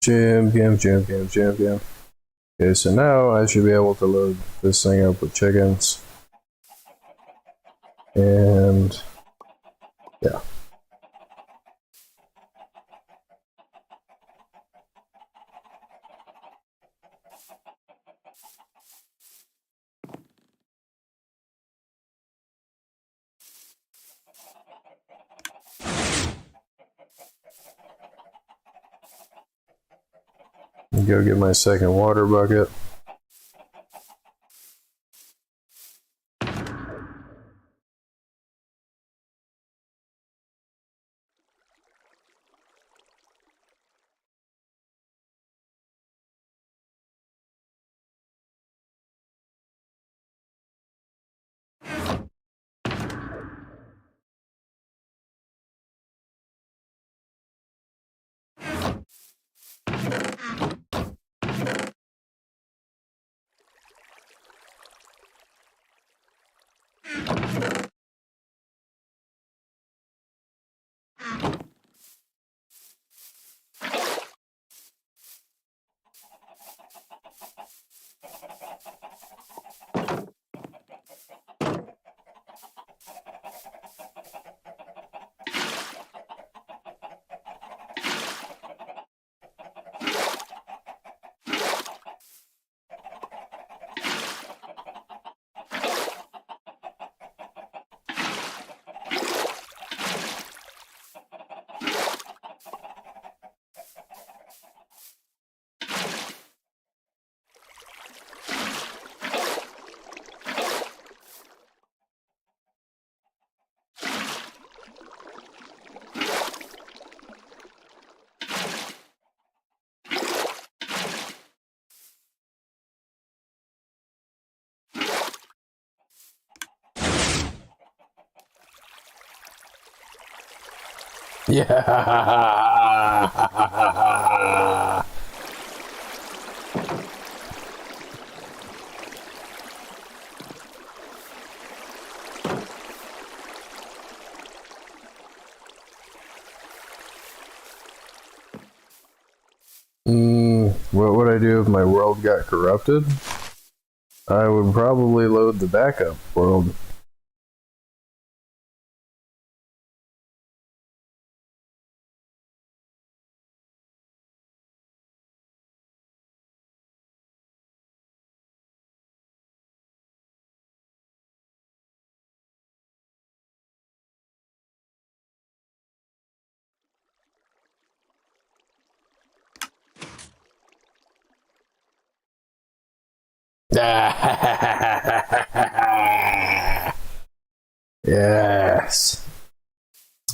Jam. Okay, so now I should be able to load this thing up with chickens. And yeah. Go get my second water bucket. Yeah. What would I do if my world got corrupted? I would probably load the backup world. Yes.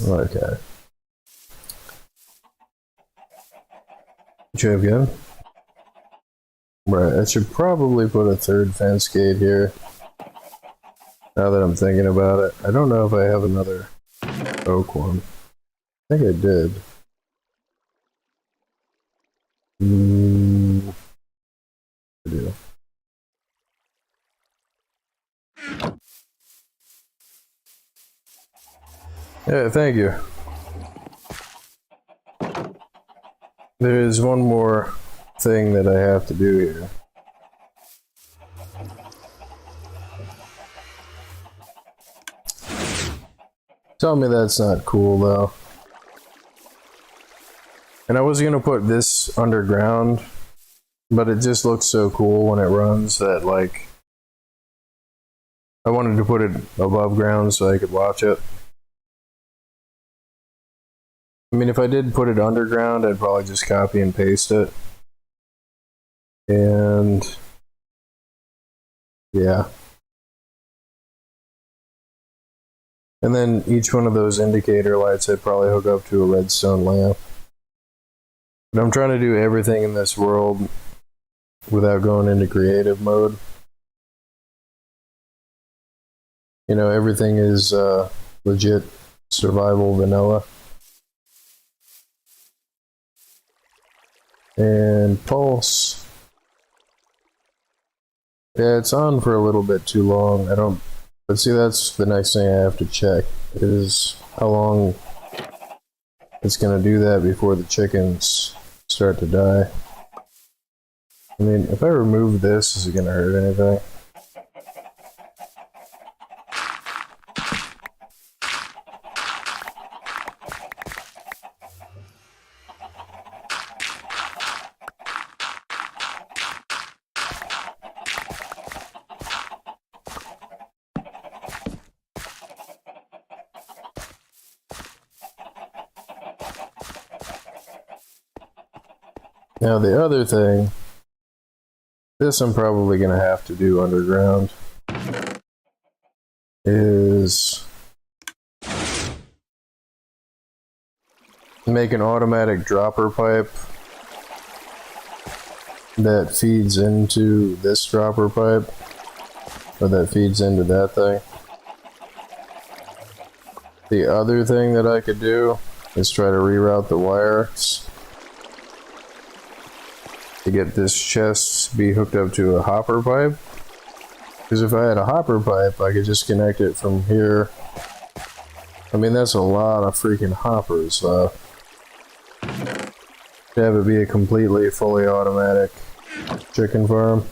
Okay. Champion. Right, I should probably put a third fence gate here. Now that I'm thinking about it. I don't know if I have another oak one. I think I did. Do. Yeah, thank you. There is one more thing that I have to do here. Tell me that's not cool though. And I was gonna put this underground, but it just looks so cool when it runs that like I wanted to put it above ground so I could watch it. I mean, if I did put it underground, I'd probably just copy and paste it. And yeah. And then each one of those indicator lights I'd probably hook up to a redstone lamp. But I'm trying to do everything in this world without going into creative mode. You know, everything is legit survival vanilla. And pulse. Yeah, it's on for a little bit too long. But see, that's the next thing I have to check is how long it's gonna do that before the chickens start to die. I mean, if I remove this, is it gonna hurt anything? Now the other thing, this I'm probably going to have to do underground, is make an automatic dropper pipe that feeds into this dropper pipe, or that feeds into that thing. The other thing that I could do is try to reroute the wires to get this chest to be hooked up to a hopper pipe. Because if I had a hopper pipe, I could just connect it from here. I mean, that's a lot of freaking hoppers. To have it be a completely fully automatic chicken farm.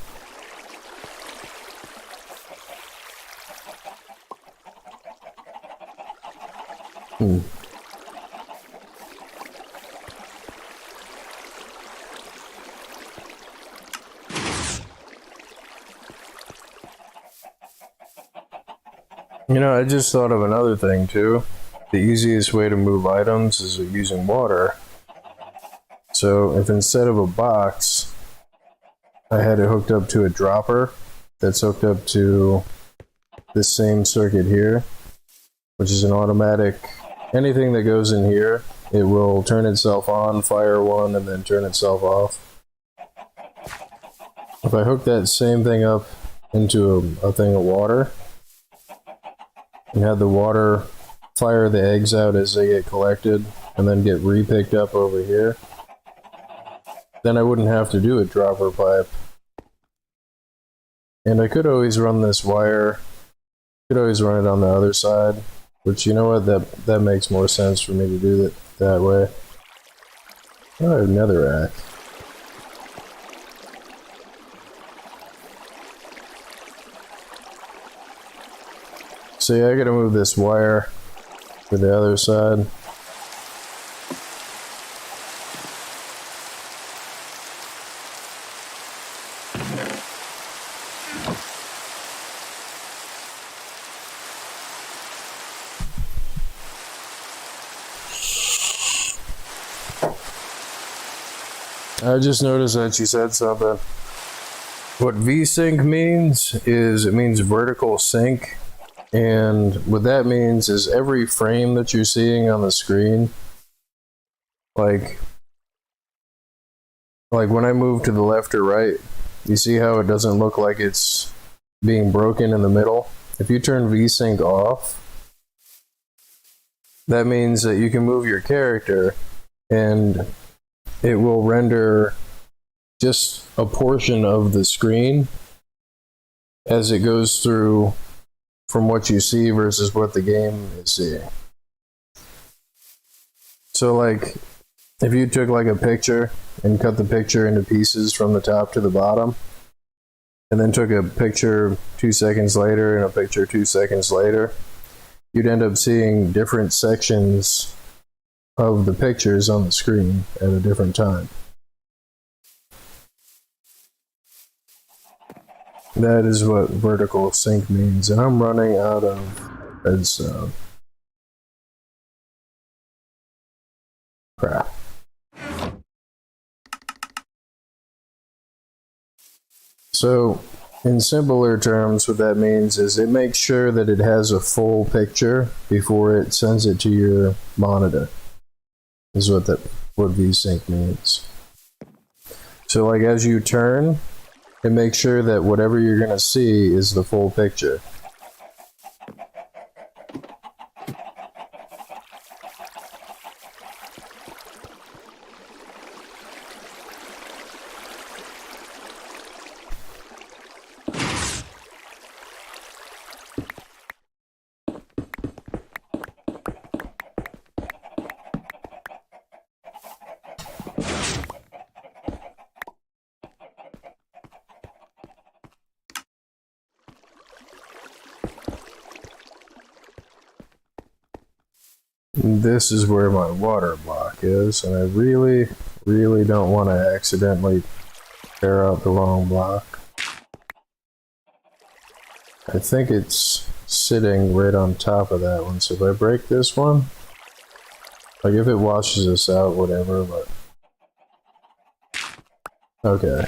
You know, I just thought of another thing too. The easiest way to move items is using water. So if instead of a box, I had it hooked up to a dropper that's hooked up to this same circuit here, which is an automatic, anything that goes in here, it will turn itself on, fire one, and then turn itself off. If I hook that same thing up into a thing of water, and have the water fire the eggs out as they get collected, and then get re-picked up over here, then I wouldn't have to do a dropper pipe. And I could always run this wire, could always run it on the other side, which, you know what, that makes more sense for me to do it that way. Oh, netherrack. So yeah, I gotta move this wire to the other side. I just noticed that she said something. What VSync means is it means vertical sync. And what that means is every frame that you're seeing on the screen, like when I move to the left or right, you see how it doesn't look like it's being broken in the middle? If you turn VSync off, that means that you can move your character and it will render just a portion of the screen as it goes through from what you see versus what the game is seeing. So like if you took like a picture and cut the picture into pieces from the top to the bottom, and then took a picture 2 seconds later and a picture 2 seconds later, you'd end up seeing different sections of the pictures on the screen at a different time. That is what vertical sync means, and I'm running out of redstone. Crap. So, in simpler terms, what that means is it makes sure that it has a full picture before it sends it to your monitor. Is what VSync means. So, like as you turn, it makes sure that whatever you're going to see is the full picture. This is where my water block is, and I really, really don't want to accidentally tear out the wrong block. I think it's sitting right on top of that one, so if I break this one, like if it washes this out, whatever, but... Okay.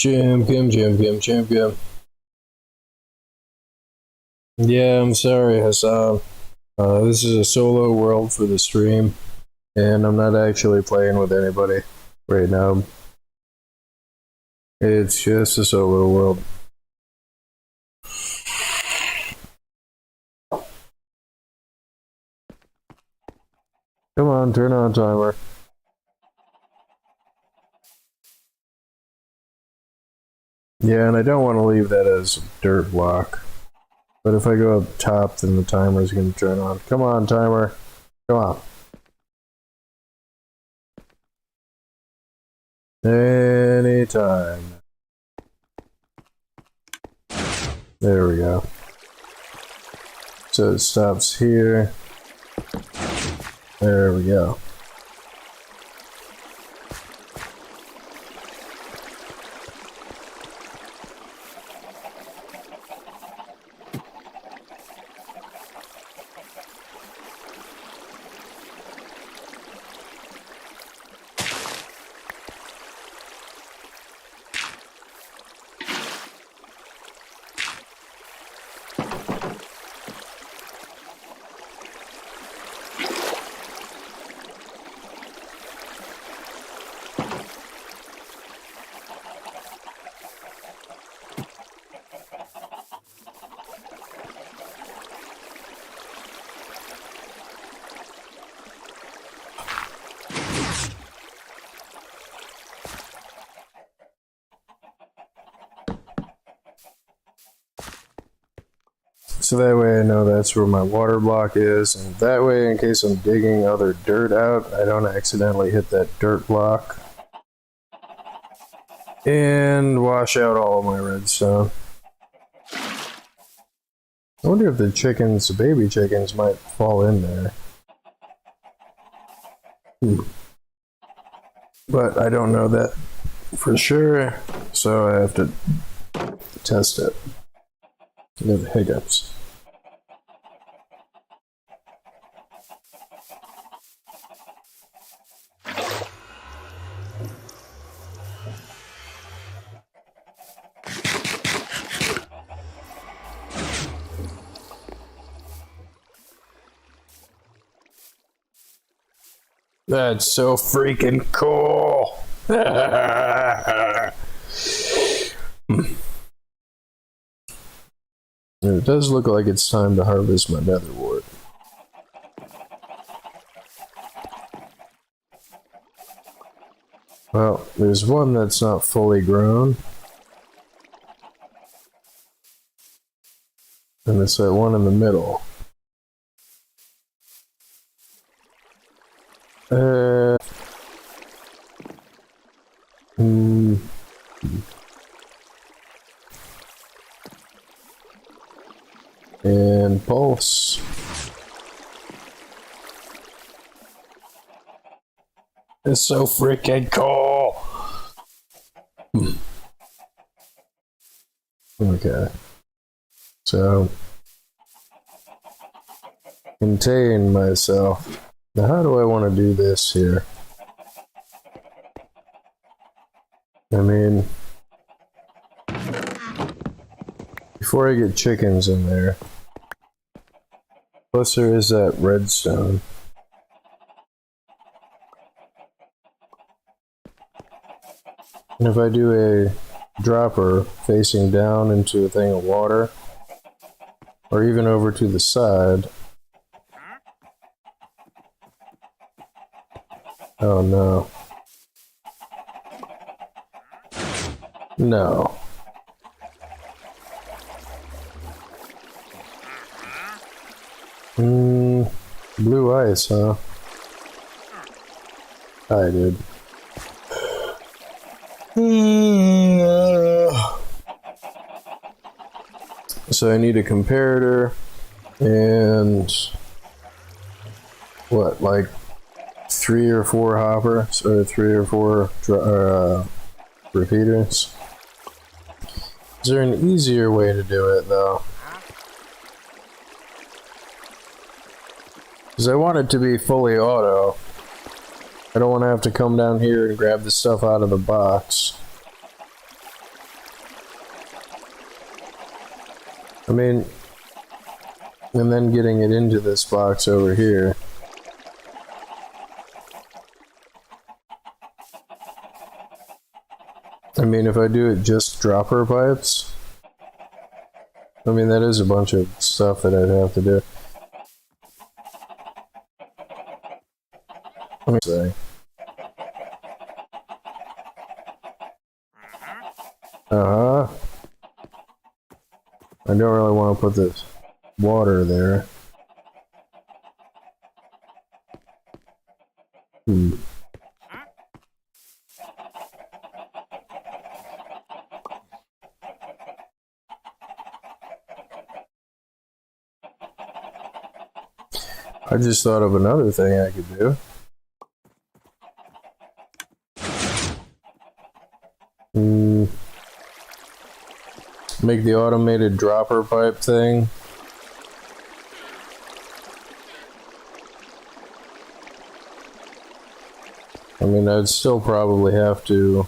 Champion. Yeah, I'm sorry, Hassan. This is a solo world for the stream, and I'm not actually playing with anybody right now. It's just a solo world. Come on, turn on timer. Yeah, and I don't want to leave that as a dirt block. But if I go up top, then the timer is going to turn on. Come on, timer. Come on. Anytime. There we go. So it stops here. There we go. So that way I know that's where my water block is, and that way in case I'm digging other dirt out, I don't accidentally hit that dirt block and wash out all of my redstone. I wonder if the chickens, the baby chickens, might fall in there. But I don't know that for sure, so I have to test it. I have hiccups. That's so freaking cool! And it does look like it's time to harvest my nether wart. Well, there's one that's not fully grown. And it's that one in the middle. And pulse. It's so freaking cool. Okay. So contain myself. Now how do I want to do this here? I mean, before I get chickens in there, plus there is that redstone. And if I do a dropper facing down into a thing of water, or even over to the side. Oh no. No. Blue ice, huh? I did. So I need a comparator and what, like 3 or 4 hoppers or 3 or 4 repeaters. Is there an easier way to do it though? Because I want it to be fully auto. I don't want to have to come down here and grab the stuff out of the box. I mean, and then getting it into this box over here. I mean, if I do it just dropper pipes, I mean, that is a bunch of stuff that I'd have to do. Let me say. I don't really want to put this water there. I just thought of another thing I could do. Make the automated dropper pipe thing. I mean, I'd still probably have to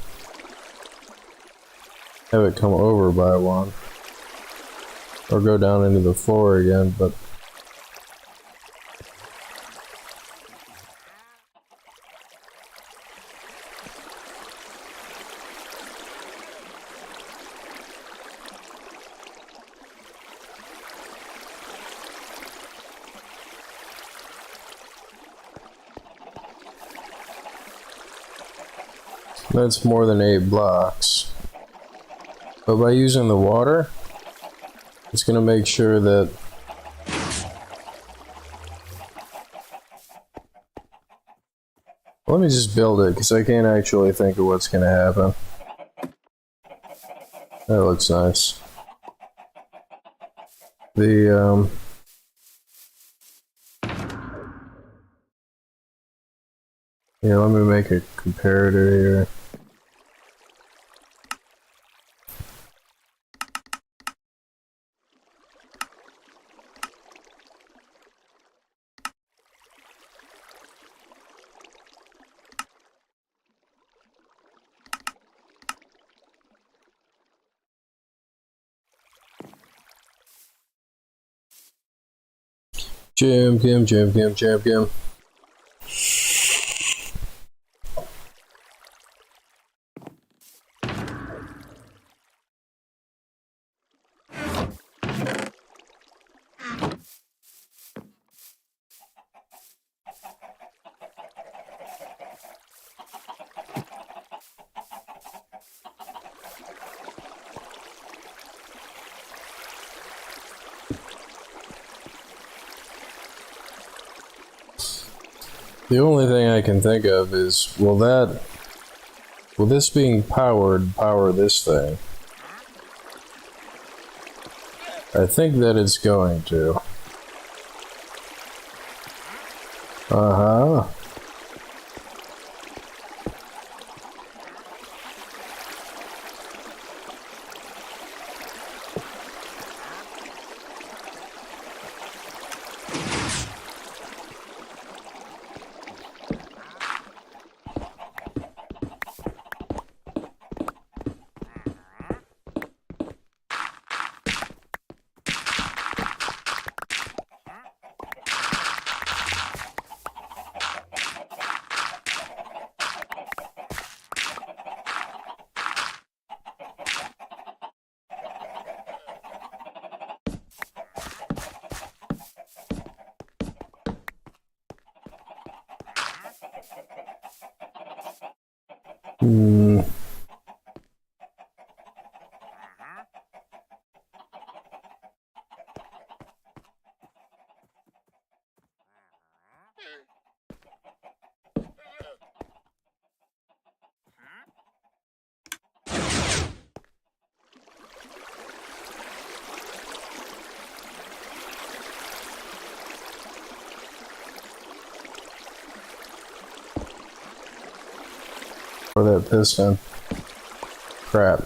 have it come over by one. Or go down into the floor again, but that's more than 8 blocks. But by using the water, it's going to make sure that Let me just build it, because I can't actually think of what's going to happen. That looks nice. The, yeah, let me make a comparator here. Jam, Kim, Jam, Kim, Jam, Kim. The only thing I can think of is, will this being powered power this thing? I think that it's going to. Uh-huh. Hmm. Or that piston. Crap.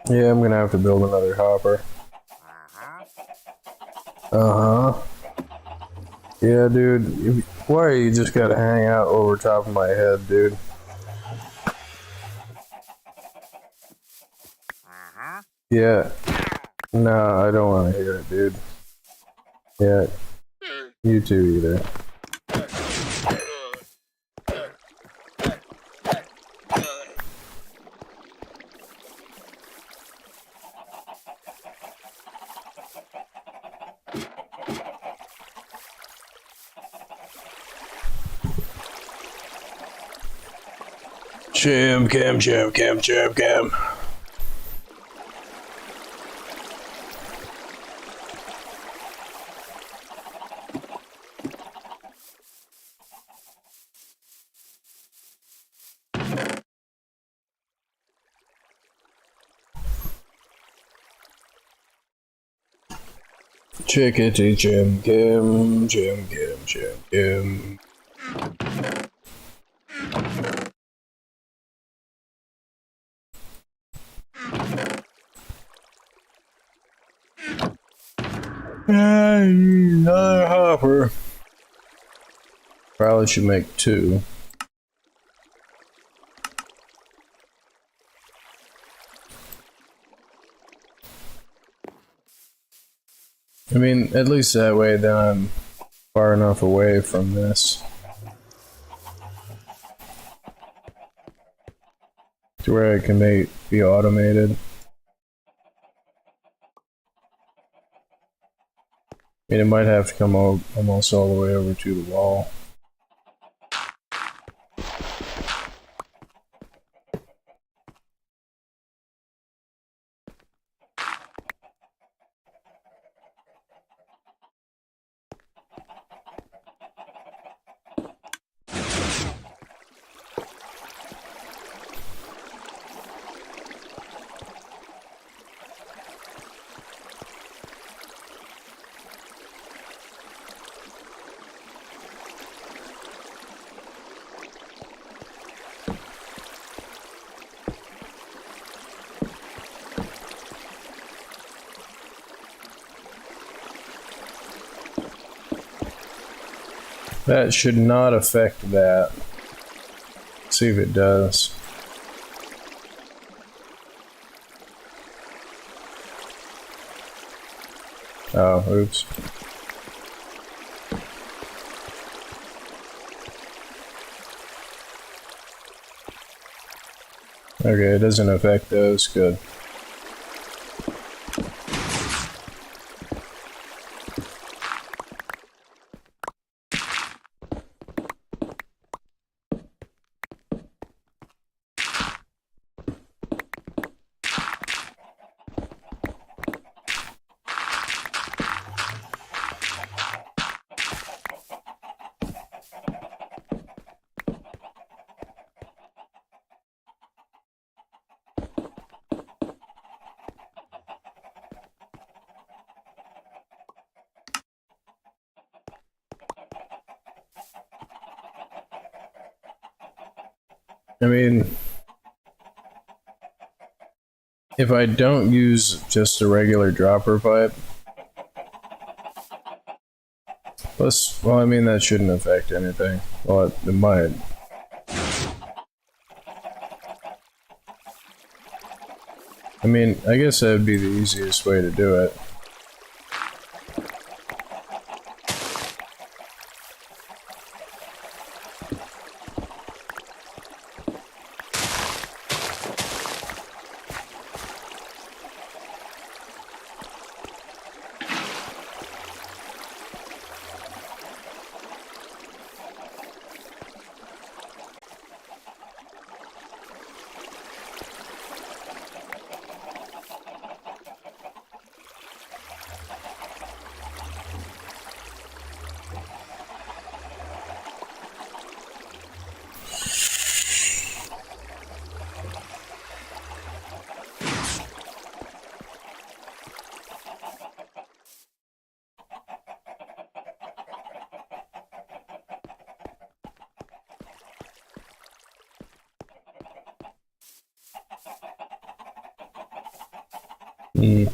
Yeah, I'm gonna have to build another hopper. Uh-huh. Yeah, dude. Why you just gotta hang out over top of my head, dude? Yeah. No, I don't want to hear it, dude. Yeah. You too, either. Jam cam, jam cam, jam cam. Chickadee jam cam, jam cam, jam cam. Another hopper. Probably should make 2. I mean, at least that way then I'm far enough away from this to where it can be automated. I mean, it might have to come almost all the way over to the wall. That should not affect that. Let's see if it does. Oh, oops. Okay, it doesn't affect those. Good. I mean, if I don't use just a regular dropper pipe, plus, well, I mean, that shouldn't affect anything. Well, it might. I mean, I guess that would be the easiest way to do it. Hmm.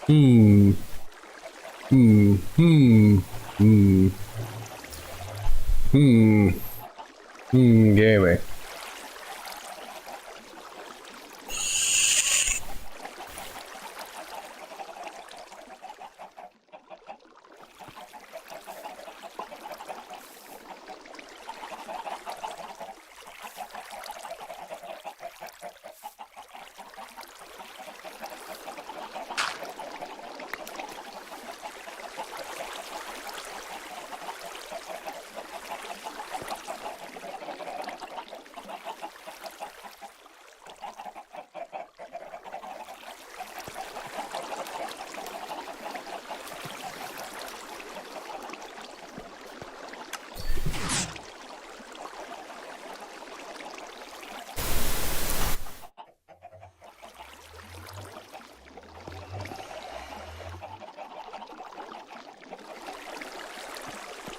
Hmm. Hmm. Hmm. Hmm. Hmm. Hmm. Hmm. Gaming.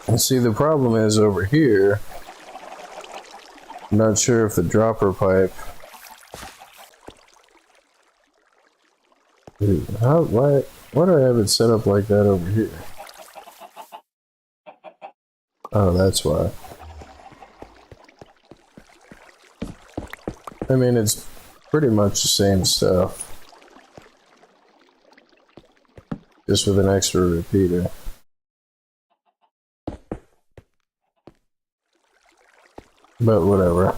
And see, the problem is over here, I'm not sure if the dropper pipe... Dude, why do I have it set up like that over here? Oh, that's why. I mean, it's pretty much the same stuff. Just with an extra repeater. But whatever.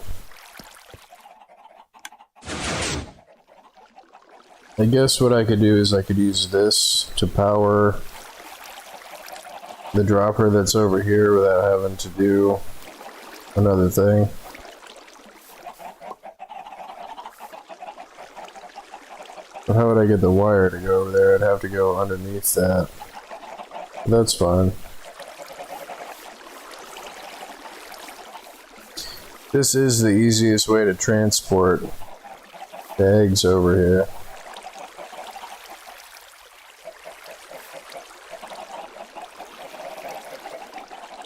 I guess what I could do is I could use this to power the dropper that's over here without having to do another thing. But how would I get the wire to go over there? I'd have to go underneath that. That's fine. This is the easiest way to transport the eggs over here.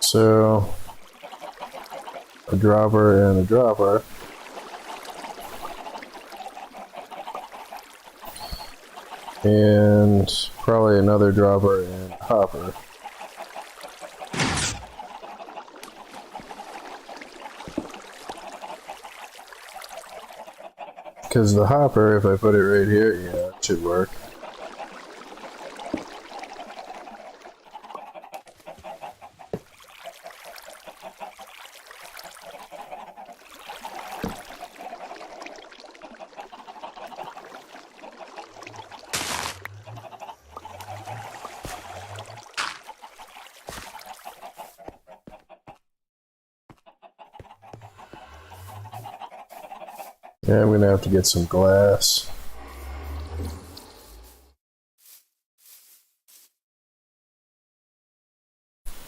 So, a dropper and a dropper. And probably another dropper and hopper. Because the hopper, if I put it right here, yeah, it should work. Yeah, I'm gonna have to get some glass.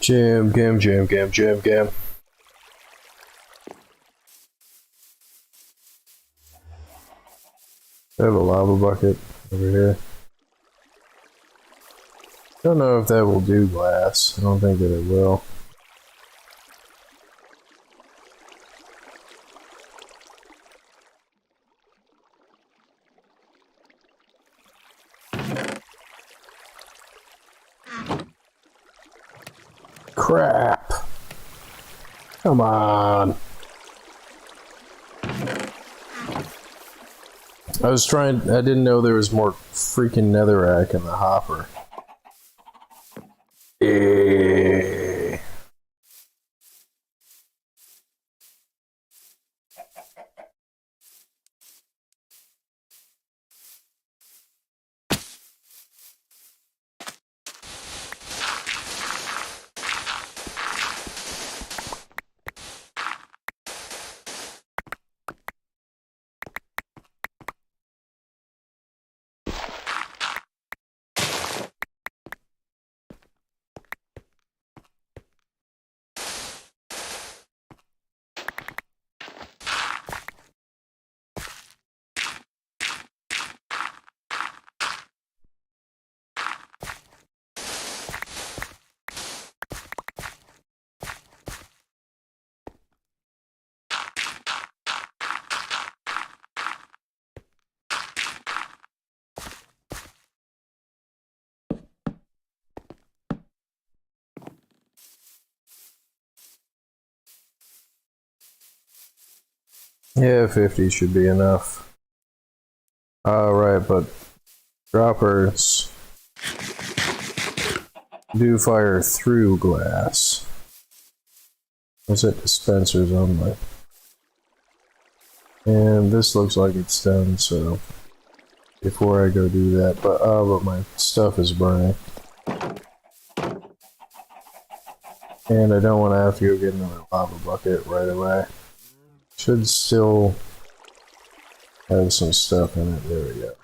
Jam, gam, jam, gam, jam, gam. I have a lava bucket over here. Don't know if that will do glass. I don't think that it will. Crap. Come on. I didn't know there was more freaking netherrack in the hopper. Eh. Yeah, 50 should be enough. Alright, but droppers do fire through glass. Is it dispensers only? And this looks like it's done, so before I go do that, but my stuff is burning. And I don't want to have to go get another lava bucket right away. Should still have some stuff in it. There we go.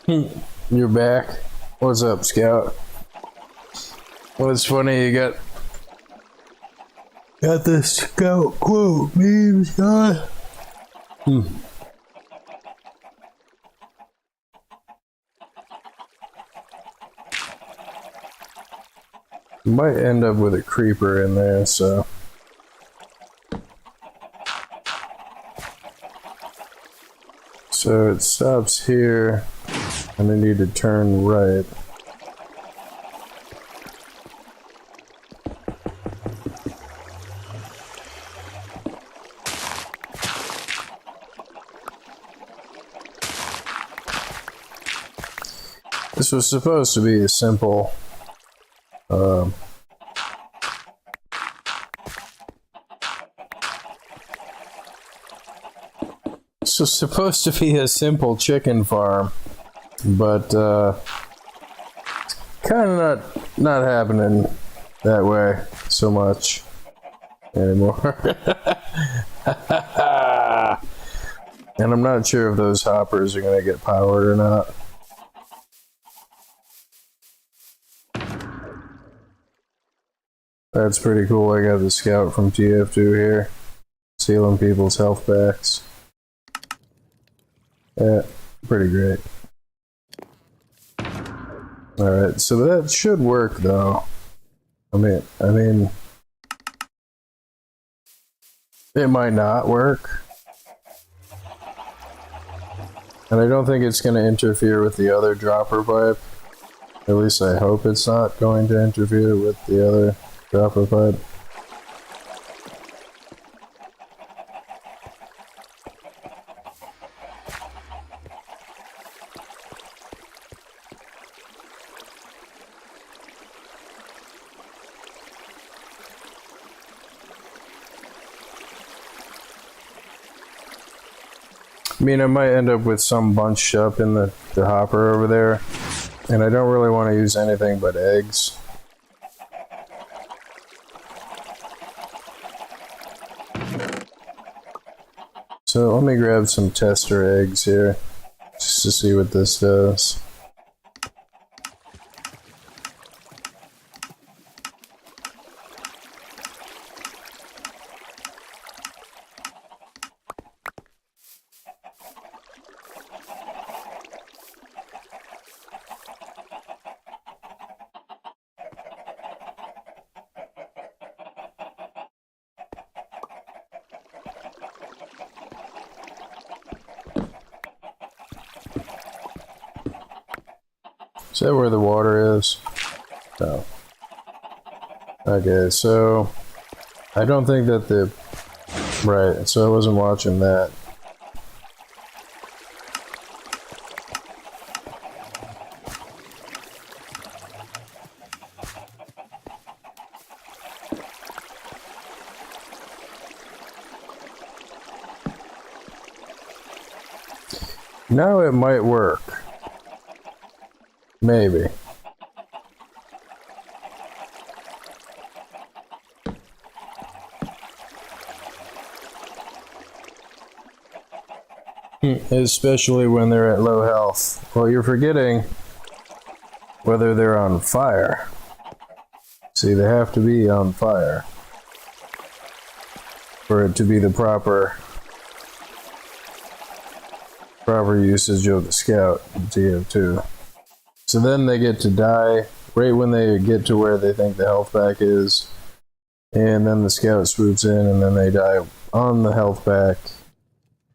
You're back. What's up, Scout? What's funny? You got this Scout quote memes, guy. Might end up with a creeper in there, so. So it stops here, and I need to turn right. This was supposed to be a simple this was supposed to be a simple chicken farm, but kind of not happening that way so much anymore. And I'm not sure if those hoppers are gonna get powered or not. That's pretty cool. I got the Scout from TF2 here, sealing people's health packs. Yeah, pretty great. Alright, so that should work though. I mean, it might not work. And I don't think it's going to interfere with the other dropper pipe. At least I hope it's not going to interfere with the other dropper pipe. I mean, I might end up with some bunched up in the hopper over there, and I don't really want to use anything but eggs. So let me grab some tester eggs here, just to see what this does. Is that where the water is? No. Okay, so I don't think that the... Right, so I wasn't watching that. Now it might work. Maybe. Especially when they're at low health. Well, you're forgetting whether they're on fire. See, they have to be on fire for it to be the proper usage of the Scout in TF2. So then they get to die right when they get to where they think the health pack is, and then the Scout swoops in, and then they die on the health pack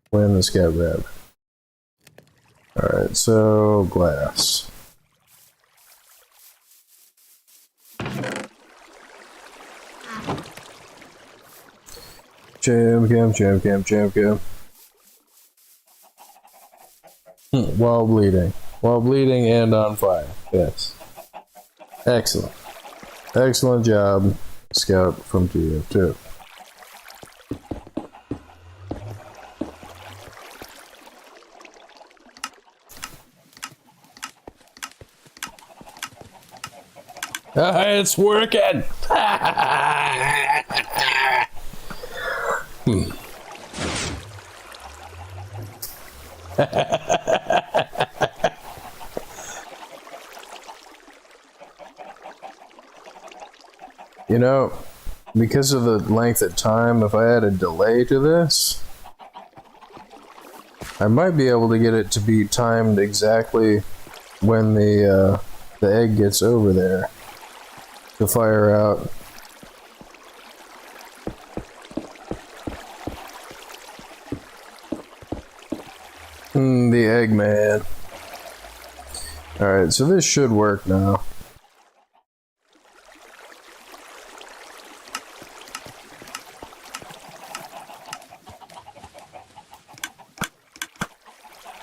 when the Scout grab. Alright, so glass. Jam cam. While bleeding. While bleeding and on fire. Yes. Excellent. Excellent job, Scout from TF2. It's working! You know, because of the length of time, if I add a delay to this, I might be able to get it to be timed exactly when the egg gets over there to fire out. The egg man. Alright, so this should work now.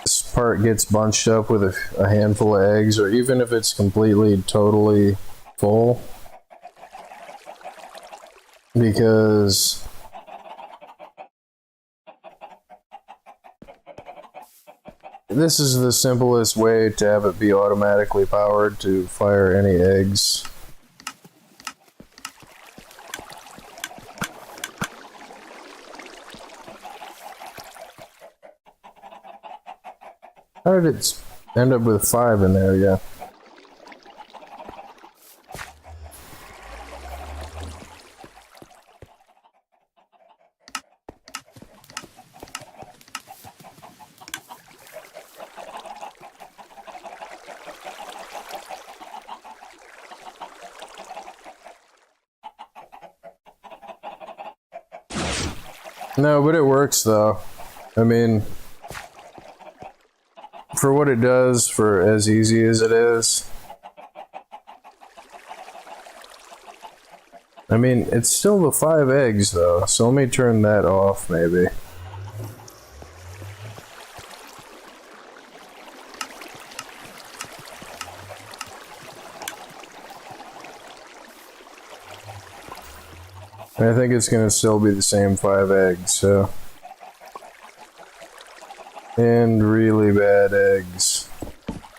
This part gets bunched up with a handful of eggs, or even if it's completely, totally full. Because this is the simplest way to have it be automatically powered to fire any eggs. How did it end up with 5 in there? Yeah. No, but it works though. I mean, for what it does, for as easy as it is. I mean, it's still the 5 eggs though, so let me turn that off maybe. I think it's gonna still be the same 5 eggs, so. And really bad eggs.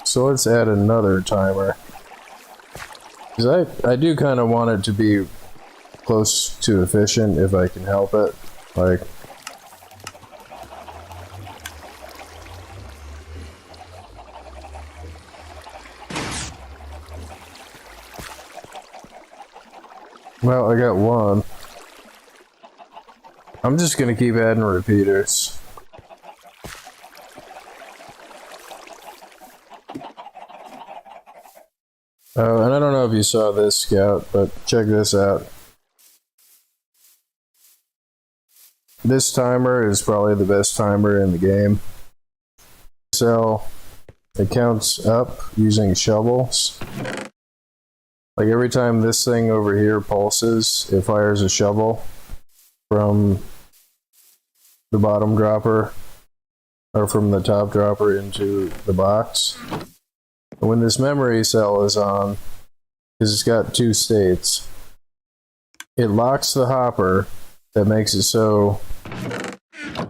So let's add another timer. Because I do kind of want it to be close to efficient if I can help it. Like, well, I got 1. I'm just gonna keep adding repeaters. Oh, and I don't know if you saw this, Scout, but check this out. This timer is probably the best timer in the game. So, it counts up using shovels. Like every time this thing over here pulses, it fires a shovel from the bottom dropper, or from the top dropper into the box. And when this memory cell is on, because it's got 2 states, it locks the hopper that makes it so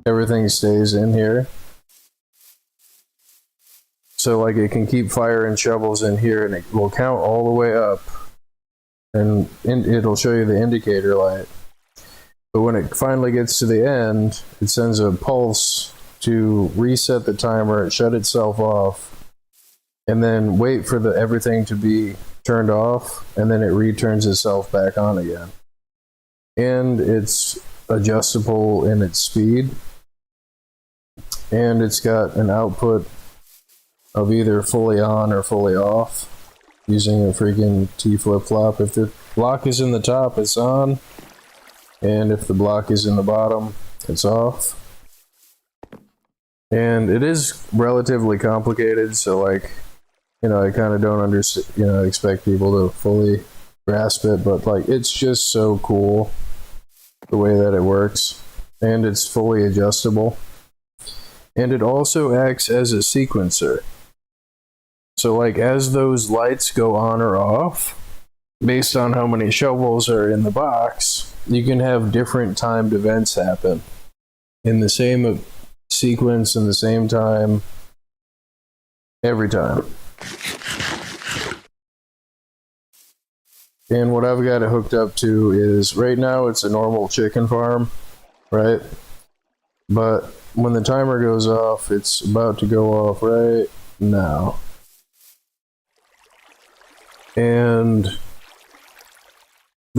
everything stays in here. So like it can keep firing shovels in here and it will count all the way up and it'll show you the indicator light. But when it finally gets to the end, it sends a pulse to reset the timer, shut itself off, and then wait for everything to be turned off, and then it returns itself back on again. And it's adjustable in its speed, and it's got an output of either fully on or fully off using a freaking T flip-flop. If the block is in the top, it's on, and if the block is in the bottom, it's off. And it is relatively complicated, so like, you know, I kind of don't expect people to fully grasp it, but like, it's just so cool the way that it works, and it's fully adjustable. And it also acts as a sequencer. So like, as those lights go on or off, based on how many shovels are in the box, you can have different timed events happen in the same sequence in the same time every time. And what I've got it hooked up to is, right now it's a normal chicken farm, right? But when the timer goes off, it's about to go off right now. And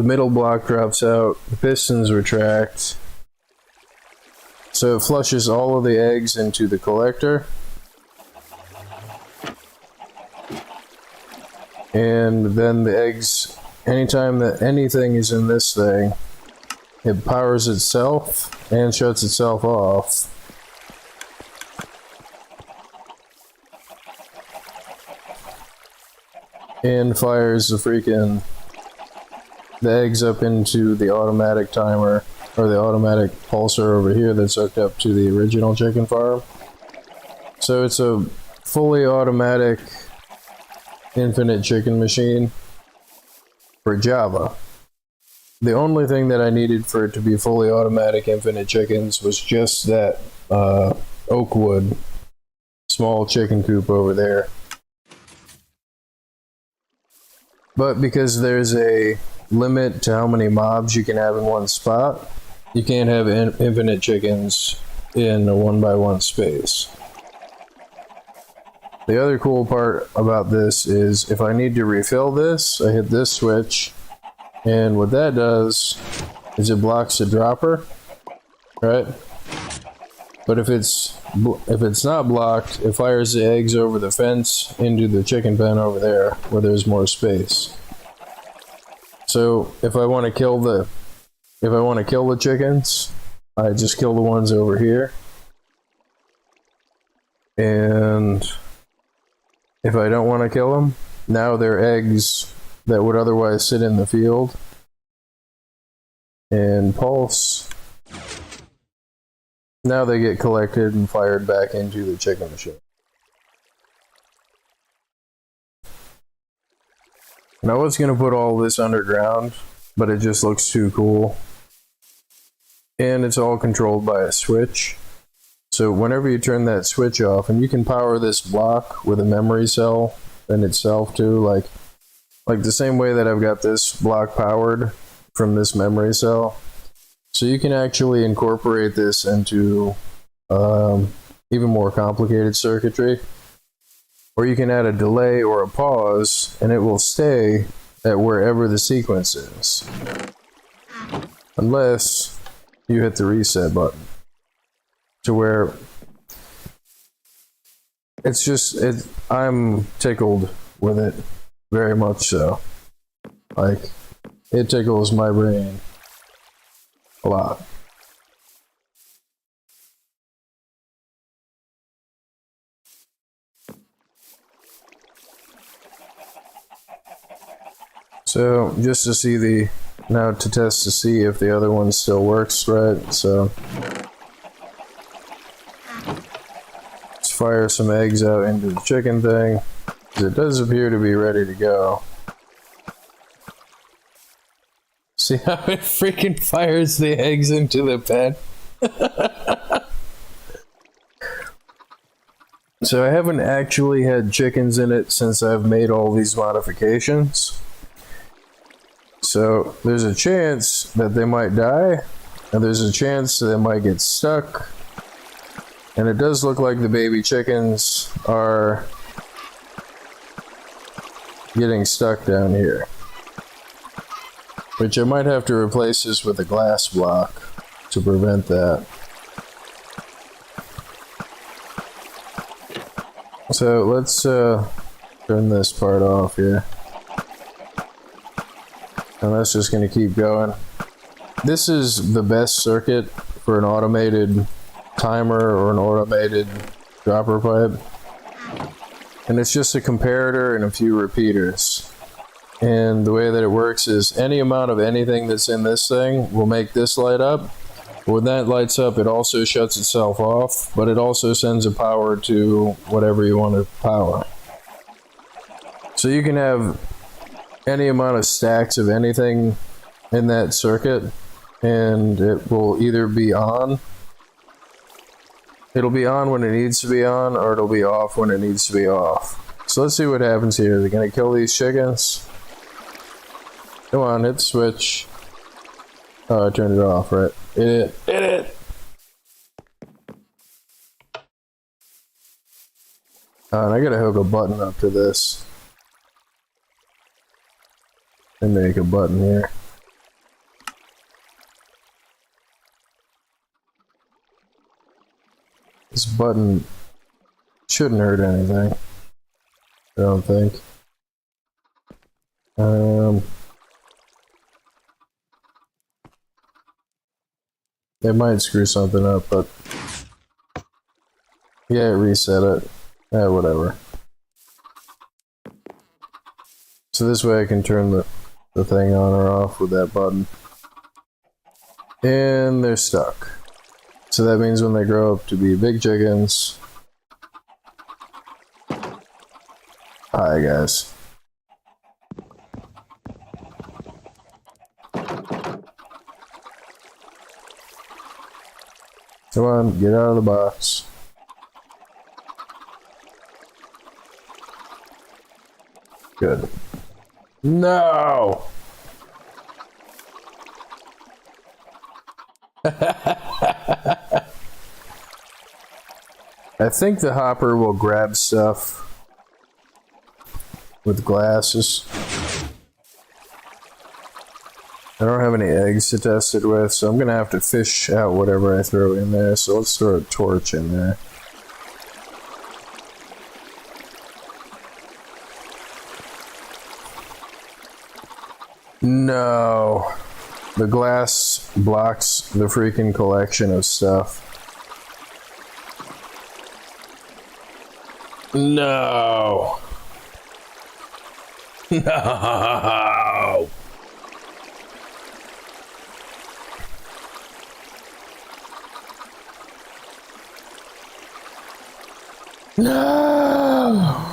the middle block drops out, the pistons retract, so it flushes all of the eggs into the collector, and then the eggs, anytime that anything is in this thing, it powers itself and shuts itself off. And fires the eggs up into the automatic timer, or the automatic pulser over here that's hooked up to the original chicken farm. So it's a fully automatic infinite chicken machine for Java. The only thing that I needed for it to be fully automatic infinite chickens was just that Oakwood small chicken coop over there. But because there's a limit to how many mobs you can have in one spot, you can't have infinite chickens in a 1x1 space. The other cool part about this is if I need to refill this, I hit this switch, and what that does is it blocks the dropper, right? But if it's not blocked, it fires the eggs over the fence into the chicken pen over there where there's more space. So if I want to kill the chickens, I just kill the ones over here. And if I don't want to kill them, now they're eggs that would otherwise sit in the field and pulse. Now they get collected and fired back into the chicken machine. And I was going to put all this underground, but it just looks too cool. And it's all controlled by a switch. So whenever you turn that switch off, and you can power this block with a memory cell in itself too, like the same way that I've got this block powered from this memory cell. So you can actually incorporate this into even more complicated circuitry. Or you can add a delay or a pause, and it will stay at wherever the sequence is. Unless you hit the reset button. To where it's just, I'm tickled with it, very much so. Like, it tickles my brain a lot. So, just to see now to test to see if the other one still works, right? So, let's fire some eggs out into the chicken thing. It does appear to be ready to go. See how it freaking fires the eggs into the pen? So I haven't actually had chickens in it since I've made all these modifications. So there's a chance that they might die, and there's a chance that they might get stuck. And it does look like the baby chickens are getting stuck down here. Which I might have to replace this with a glass block to prevent that. So let's turn this part off here. And that's just going to keep going. This is the best circuit for an automated timer or an automated dropper pipe. And it's just a comparator and a few repeaters. And the way that it works is any amount of anything that's in this thing will make this light up. When that lights up, it also shuts itself off, but it also sends a power to whatever you want to power. So you can have any amount of stacks of anything in that circuit, and it will either be on. It'll be on when it needs to be on, or it'll be off when it needs to be off. So let's see what happens here. Is it going to kill these chickens? Come on, hit the switch. Oh, I turned it off, right? Hit it! And I gotta hook a button up to this. And make a button here. This button shouldn't hurt anything. I don't think. It might screw something up, but yeah, reset it. Yeah, whatever. So this way I can turn the thing on or off with that button. And they're stuck. So that means when they grow up to be big chickens... Hi guys. Come on, get out of the box. Good. No! I think the hopper will grab stuff with glasses. I don't have any eggs to test it with, so I'm gonna have to fish out whatever I throw in there, so let's throw a torch in there. No. The glass blocks the freaking collection of stuff. No. No. No.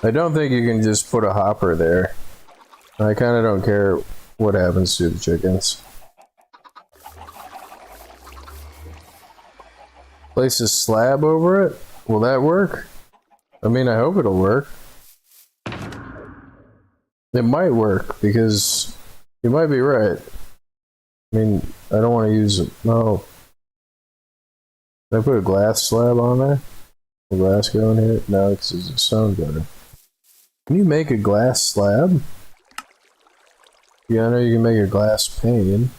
I don't think you can just put a hopper there. I kind of don't care what happens to the chickens. Place a slab over it? Will that work? I mean, I hope it'll work. It might work, because you might be right. I mean, I don't want to use it. No. Did I put a glass slab on there? The glass go in here? No, because it's a stone gutter. Can you make a glass slab? Yeah, I know you can make a glass pane.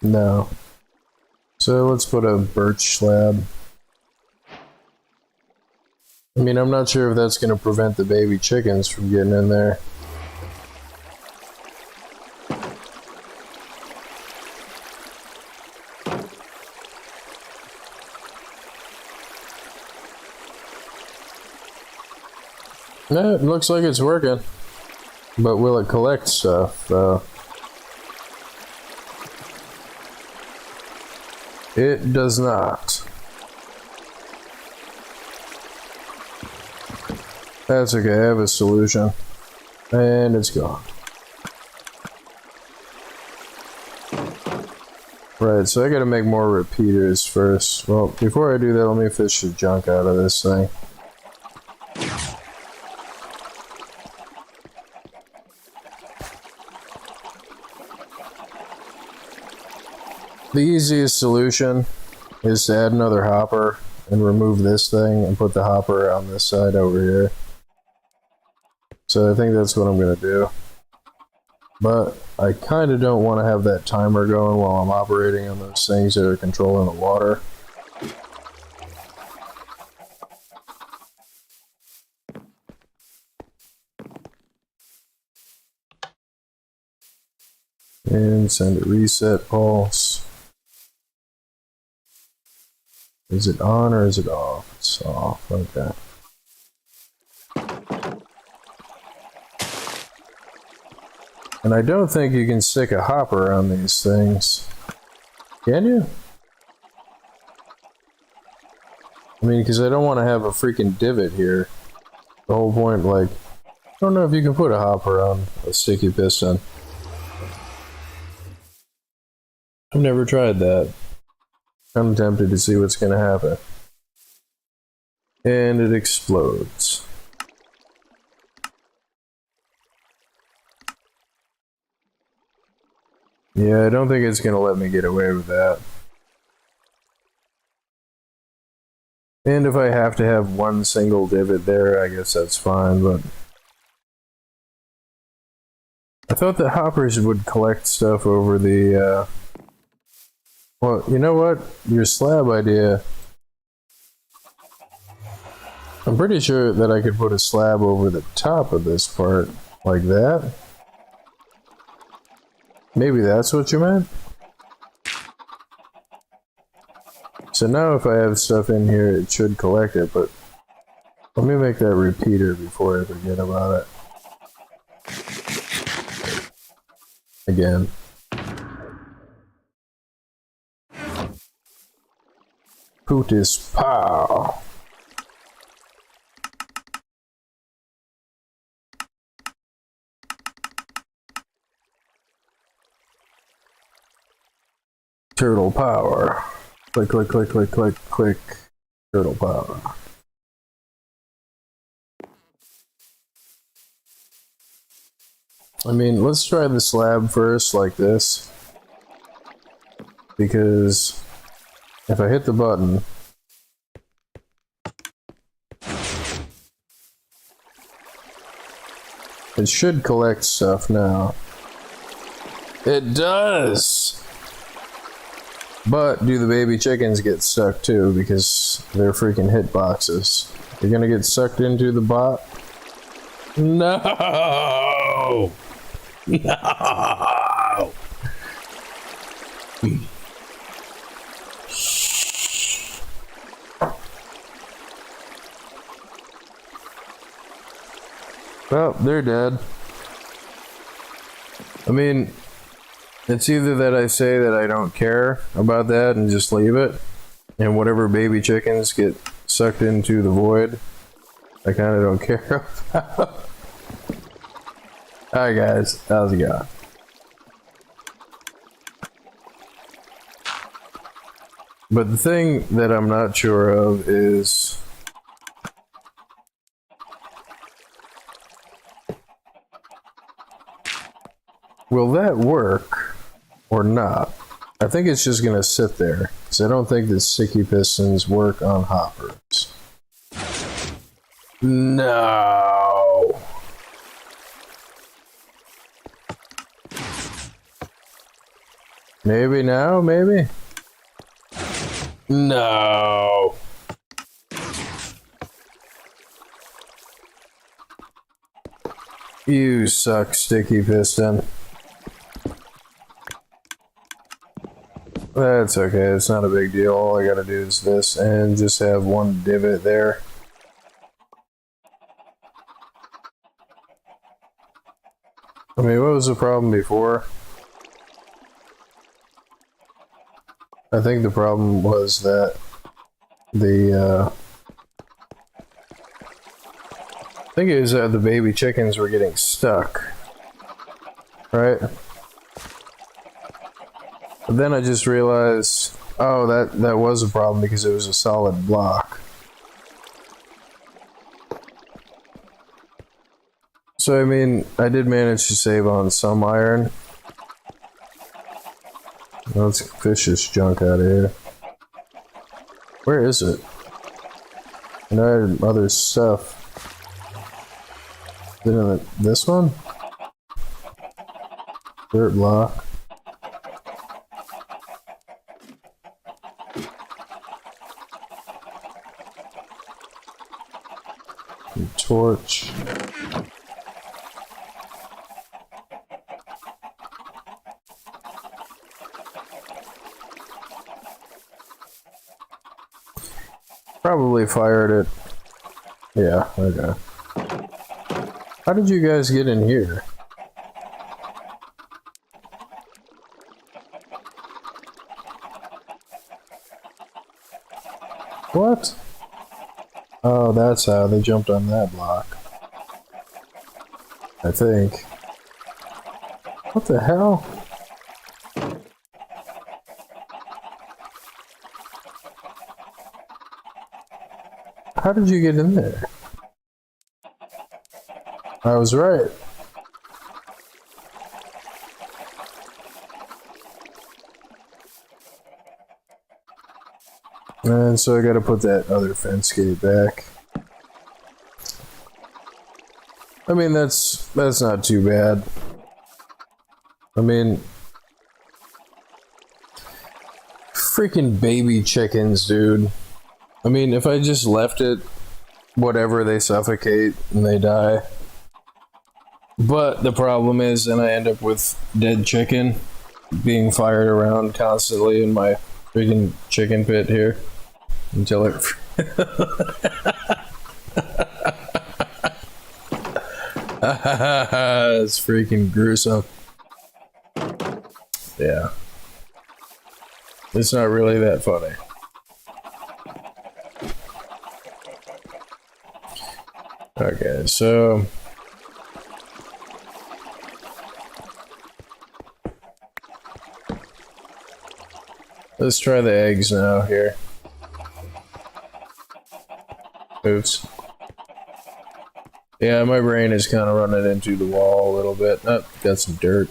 No. So let's put a birch slab. I mean, I'm not sure if that's going to prevent the baby chickens from getting in there. No, it looks like it's working. But will it collect stuff? It does not. That's okay, I have a solution. And it's gone. Right, so I gotta make more repeaters first. Well, before I do that, let me fish the junk out of this thing. The easiest solution is to add another hopper and remove this thing and put the hopper on this side over here. So I think that's what I'm going to do. But I kind of don't want to have that timer going while I'm operating on those things that are controlling the water. And send a reset pulse. Is it on or is it off? It's off, okay. And I don't think you can stick a hopper on these things. Can you? I mean, because I don't want to have a freaking divot here. The whole point, like, I don't know if you can put a hopper on a sticky piston. I've never tried that. I'm tempted to see what's going to happen. And it explodes. Yeah, I don't think it's gonna let me get away with that. And if I have to have one single divot there, I guess that's fine, but I thought that hoppers would collect stuff over the, well, you know what? Your slab idea, I'm pretty sure that I could put a slab over the top of this part, like that. Maybe that's what you meant? So now if I have stuff in here, it should collect it, but let me make that repeater before I forget about it. Again. Pootis pow. Turtle power. Click, click, click, click, click, click. Turtle power. I mean, let's try the slab first, like this. Because if I hit the button, it should collect stuff now. It does! But do the baby chickens get stuck too? Because they're freaking hit boxes. You're gonna get sucked into the bot? No! No! Well, they're dead. I mean, it's either that I say that I don't care about that and just leave it, and whatever baby chickens get sucked into the void, I kind of don't care about. Alright guys, how's it going? But the thing that I'm not sure of is will that work or not? I think it's just gonna sit there because I don't think the sticky pistons work on hoppers. No. Maybe now, maybe? No. You suck, sticky piston. That's okay, it's not a big deal. All I gotta do is this and just have one divot there. I mean, what was the problem before? I think the problem was that the, I think it was that the baby chickens were getting stuck. Right? But then I just realized, oh, that was a problem because it was a solid block. So, I mean, I did manage to save on some iron. Let's fish this junk out of here. Where is it? And I had other stuff. Is it in this one? Dirt block. Torch. Probably fired it. Yeah, okay. How did you guys get in here? What? Oh, that's how they jumped on that block. I think. What the hell? How did you get in there? I was right. And so I gotta put that other fence gate back. I mean, that's not too bad. I mean, freaking baby chickens, dude. I mean, if I just left it, whatever, they suffocate and they die. But the problem is, then I end up with dead chicken being fired around constantly in my freaking chicken pit here until it. It's freaking gruesome. Yeah. It's not really that funny. Okay, so let's try the eggs now here. Oops. Yeah, my brain is kind of running into the wall a little bit. Oh, got some dirt.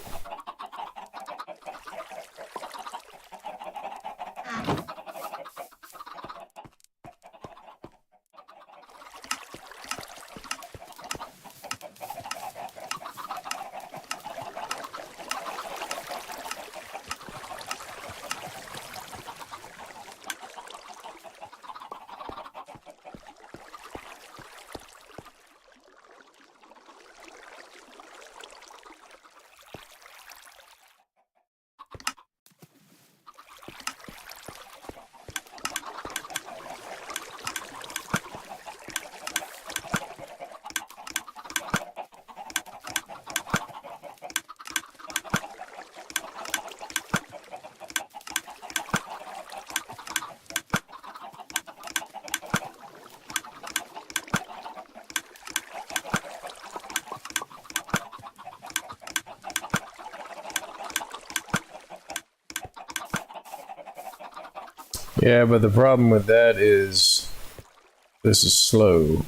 Yeah, but the problem with that is this is slow.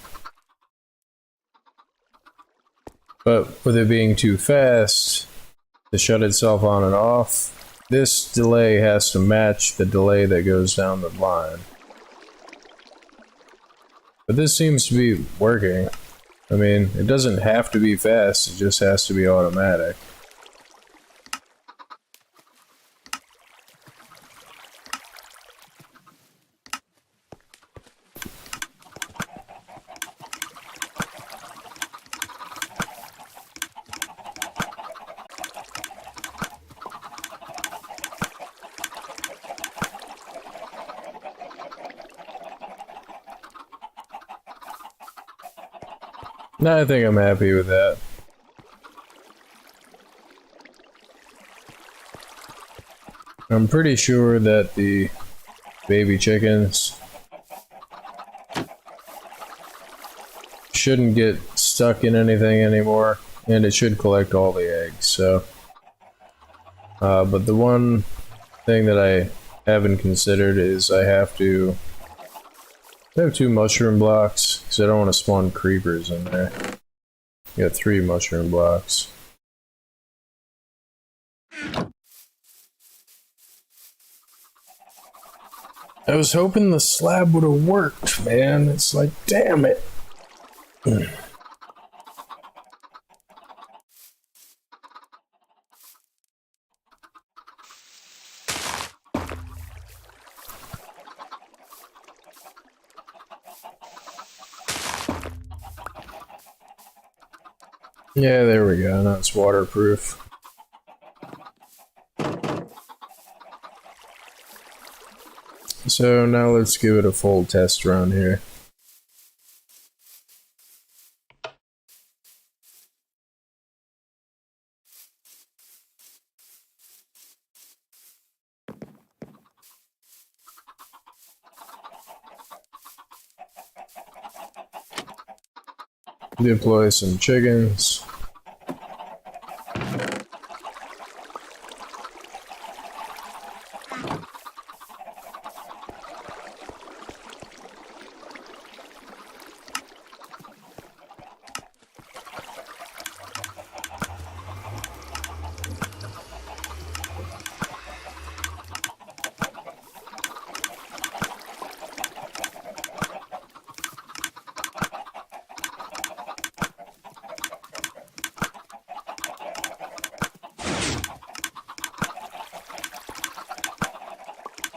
But with it being too fast to shut itself on and off, this delay has to match the delay that goes down the line. But this seems to be working. I mean, it doesn't have to be fast, it just has to be automatic. No, I think I'm happy with that. I'm pretty sure that the baby chickens shouldn't get stuck in anything anymore, and it should collect all the eggs, so. But the one thing that I haven't considered is I have 2 mushroom blocks, because I don't want to spawn creepers in there. Got 3 mushroom blocks. I was hoping the slab would have worked, man. It's like, damn it. Yeah, there we go. Now it's waterproof. So now let's give it a full test run here. Deploy some chickens.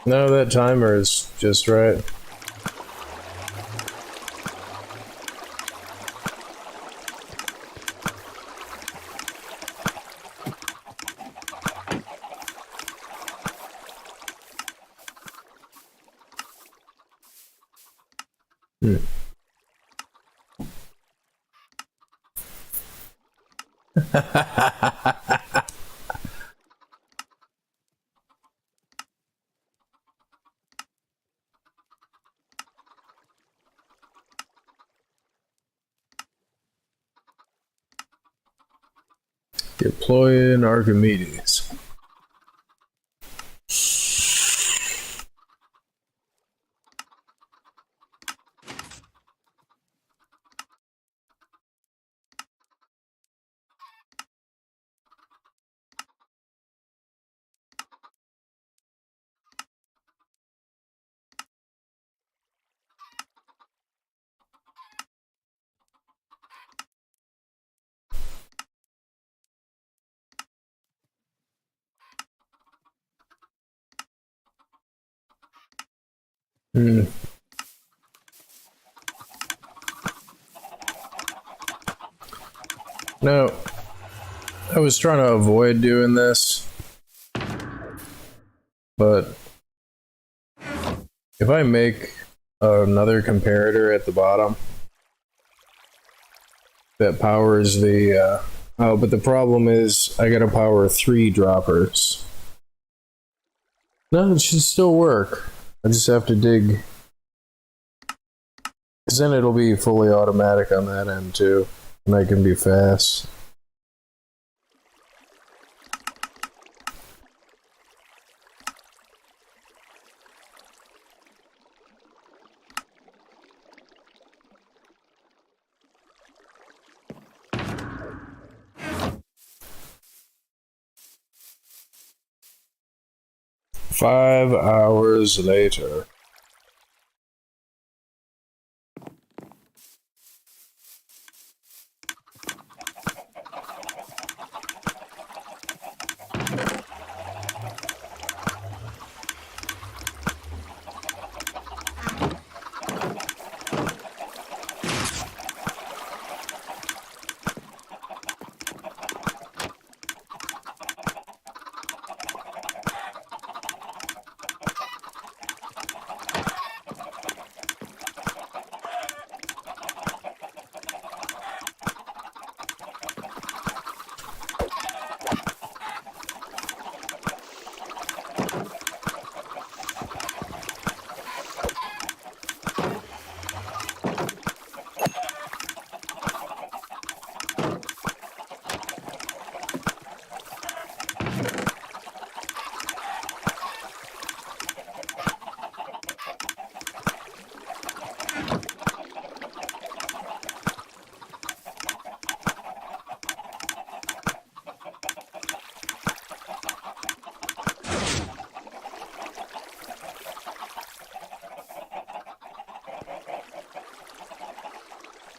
No, that timer is just right. Hmm. Deploy in Archimedes. Hmm. No, I was trying to avoid doing this, but if I make another comparator at the bottom that powers the oh, but the problem is I gotta power 3 droppers. No, it should still work. I just have to dig, because then it'll be fully automatic on that end too, and I can be fast. Five hours later.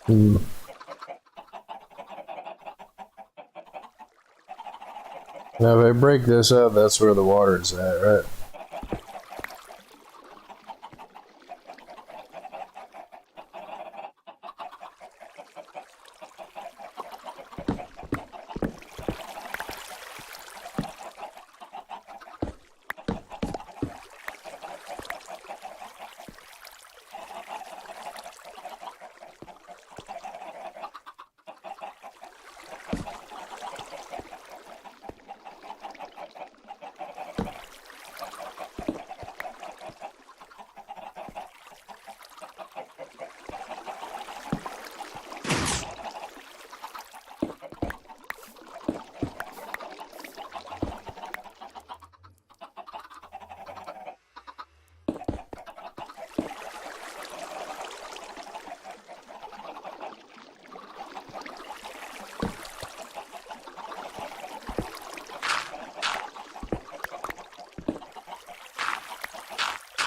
Hmm. Now, if I break this up, that's where the water's at, right?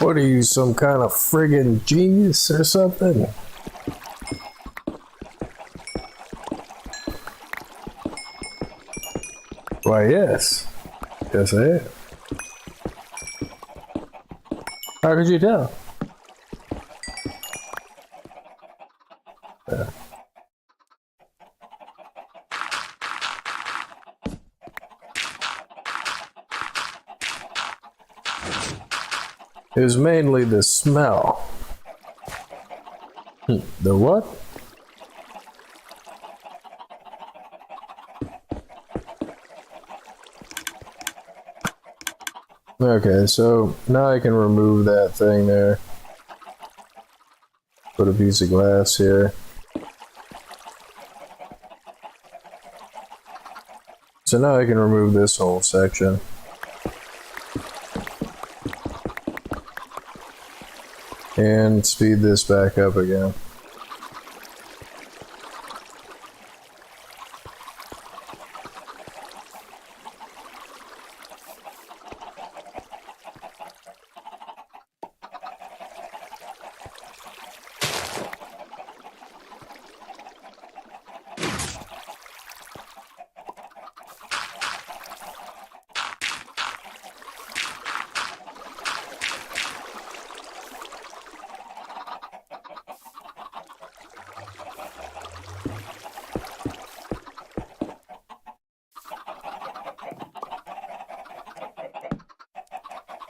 What are you, some kind of friggin' genius or something? Why, yes. Yes, I am. How could you tell? Yeah. It was mainly the smell. The what? Okay, so now I can remove that thing there. Put a piece of glass here. So now I can remove this whole section. And speed this back up again.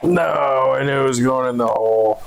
No, I knew it was going in the hole.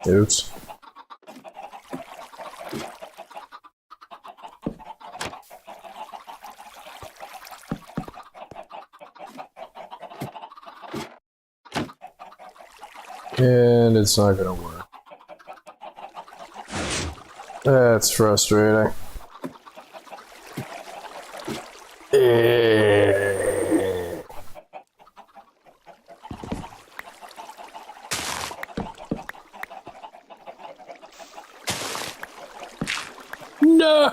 Oops. And it's not gonna work. That's frustrating. No!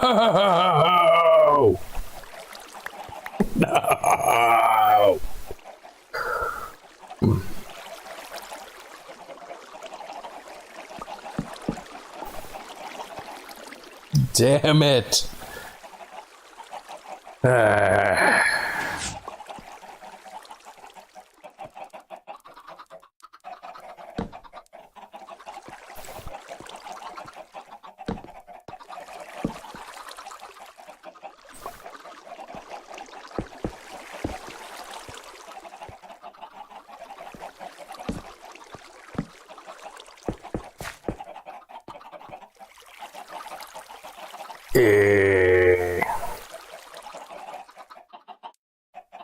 No! Damn it!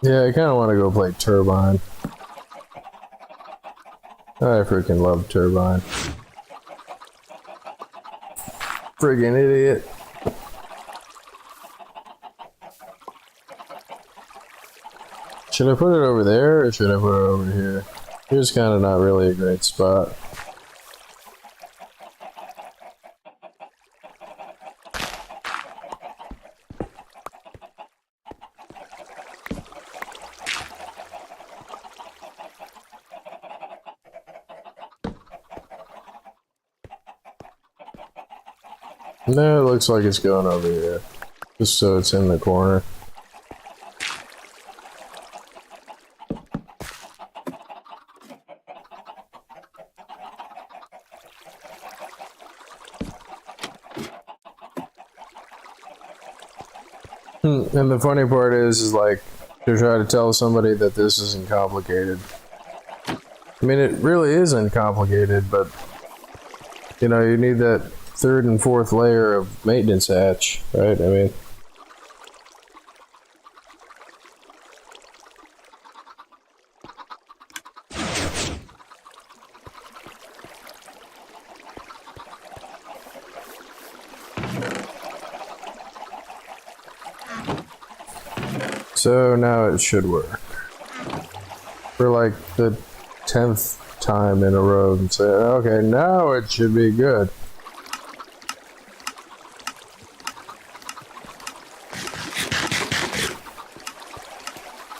Yeah, I kind of want to go play Turbine. I freaking love Turbine. Friggin' idiot. Should I put it over there or should I put it over here? Here's kind of not really a great spot. No, it looks like it's going over here. Just so it's in the corner. And the funny part is like, to try to tell somebody that this isn't complicated. I mean, it really isn't complicated, but, you know, you need that third and fourth layer of maintenance hatch, right? I mean... So now it should work. For like the 10th time in a row and say, okay, now it should be good.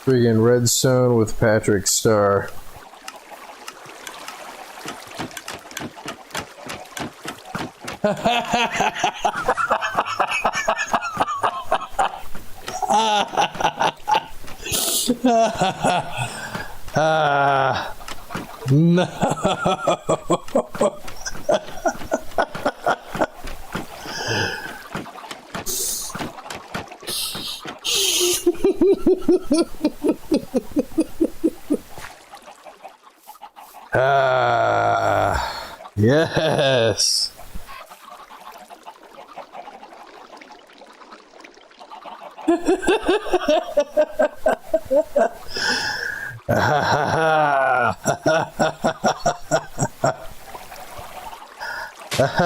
Freaking redstone with Patrick Star. No. Yes.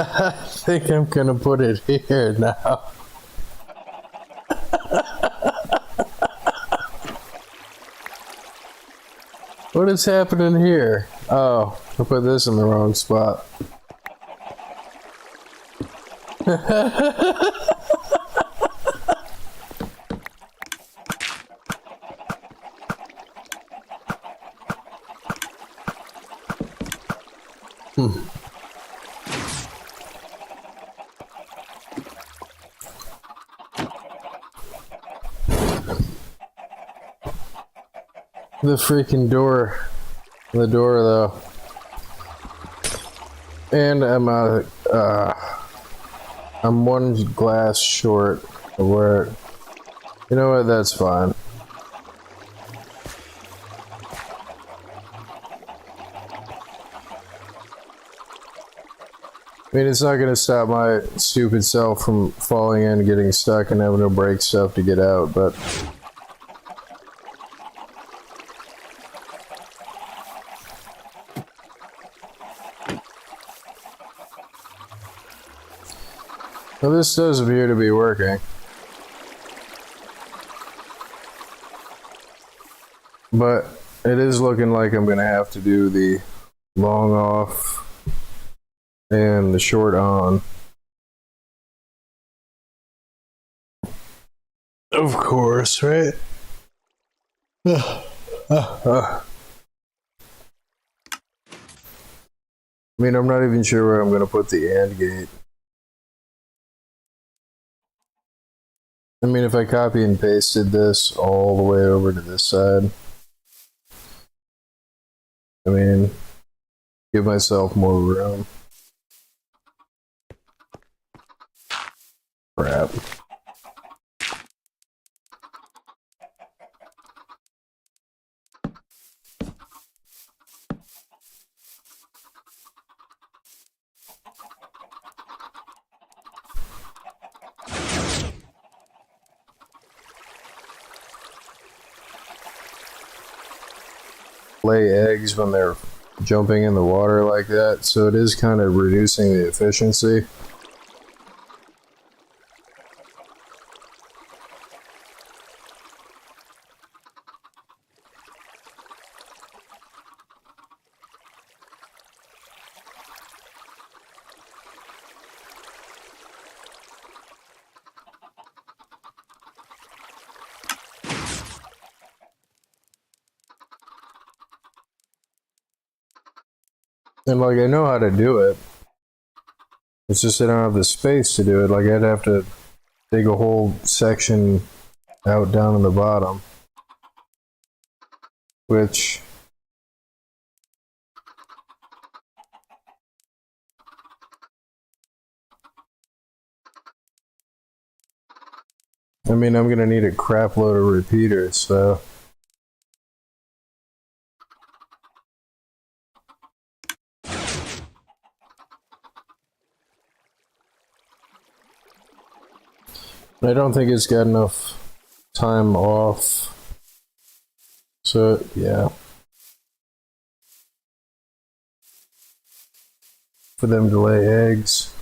I think I'm gonna put it here now. What is happening here? Oh, I put this in the wrong spot. The freaking door. The door, though. And I'm one glass short of where... You know what? That's fine. I mean, it's not gonna stop my stupid self from falling in, getting stuck, and having to break stuff to get out, but... Well, this does appear to be working. But it is looking like I'm gonna have to do the long off and the short on. Of course, right? I mean, I'm not even sure where I'm gonna put the AND gate. I mean, if I copy and pasted this all the way over to this side, I mean, give myself more room. Crap. Lay eggs when they're jumping in the water like that, so it is kind of reducing the efficiency. And like, I know how to do it. It's just I don't have the space to do it. Like, I'd have to dig a whole section out down in the bottom. Which... I mean, I'm gonna need a crap load of repeaters, so... I don't think it's got enough time off. So, yeah. For them to lay eggs.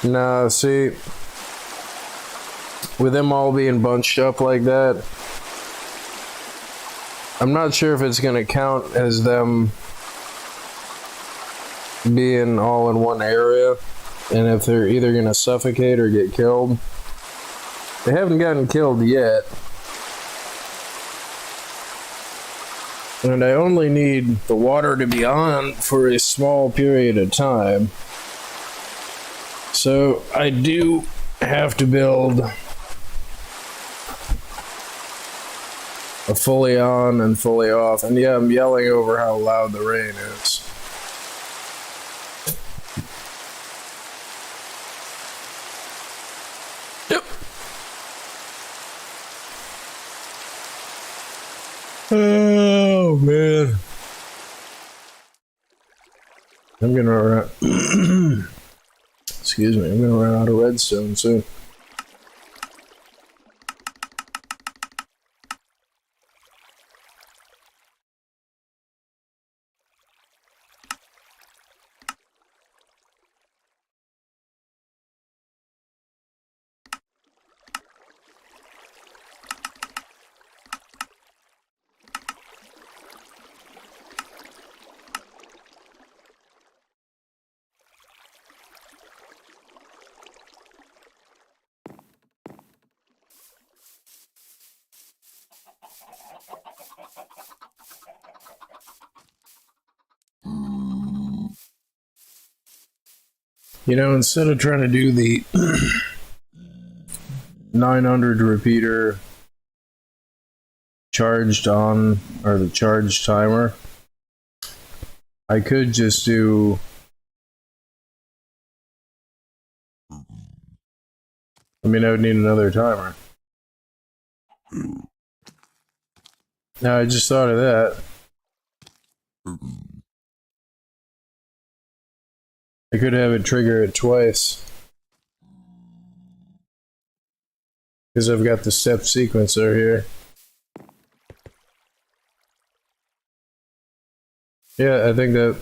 No, see, with them all being bunched up like that, I'm not sure if it's gonna count as them being all in one area, and if they're either gonna suffocate or get killed. They haven't gotten killed yet. And I only need the water to be on for a small period of time. So I do have to build a fully on and fully off. And yeah, I'm yelling over how loud the rain is. Yep. Oh man. I'm gonna run. Excuse me, I'm gonna run out of redstone soon. You know, instead of trying to do the 900 repeater charged on, or the charged timer, I could just do I mean, I would need another timer. Now I just thought of that. I could have it trigger it twice. Because I've got the step sequencer here. Yeah, I think that'd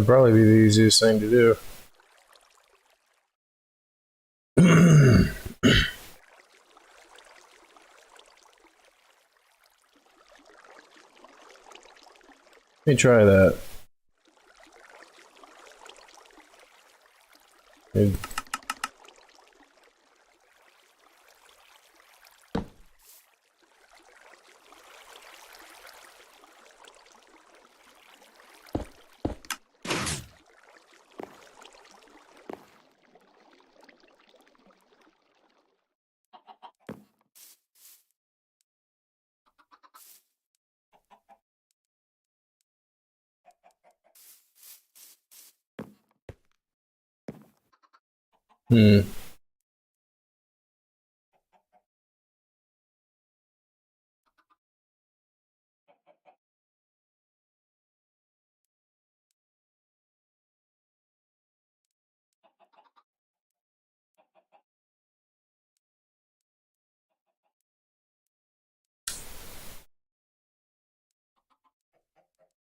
probably be the easiest thing to do. Let me try that. Hmm.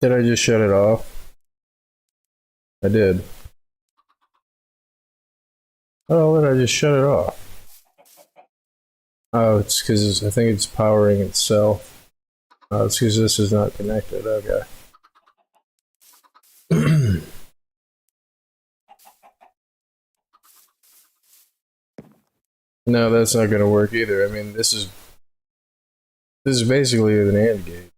Did I just shut it off? I did. Oh, did I just shut it off? Oh, it's because I think it's powering itself. Oh, it's because this is not connected. Okay. No, that's not going to work either. I mean, this is basically an AND gate,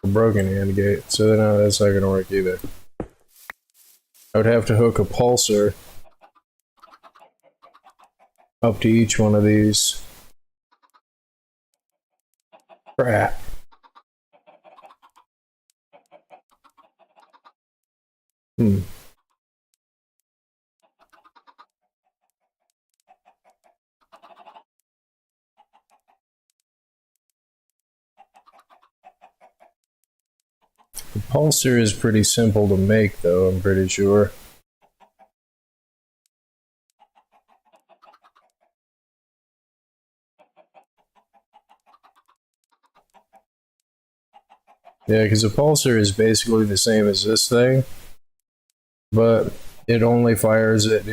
a broken AND gate. So no, that's not going to work either. I would have to hook a pulsar up to each one of these. Crap. Hmm. The pulsar is pretty simple to make, though, I'm pretty sure. Yeah, because a pulsar is basically the same as this thing, but it only fires it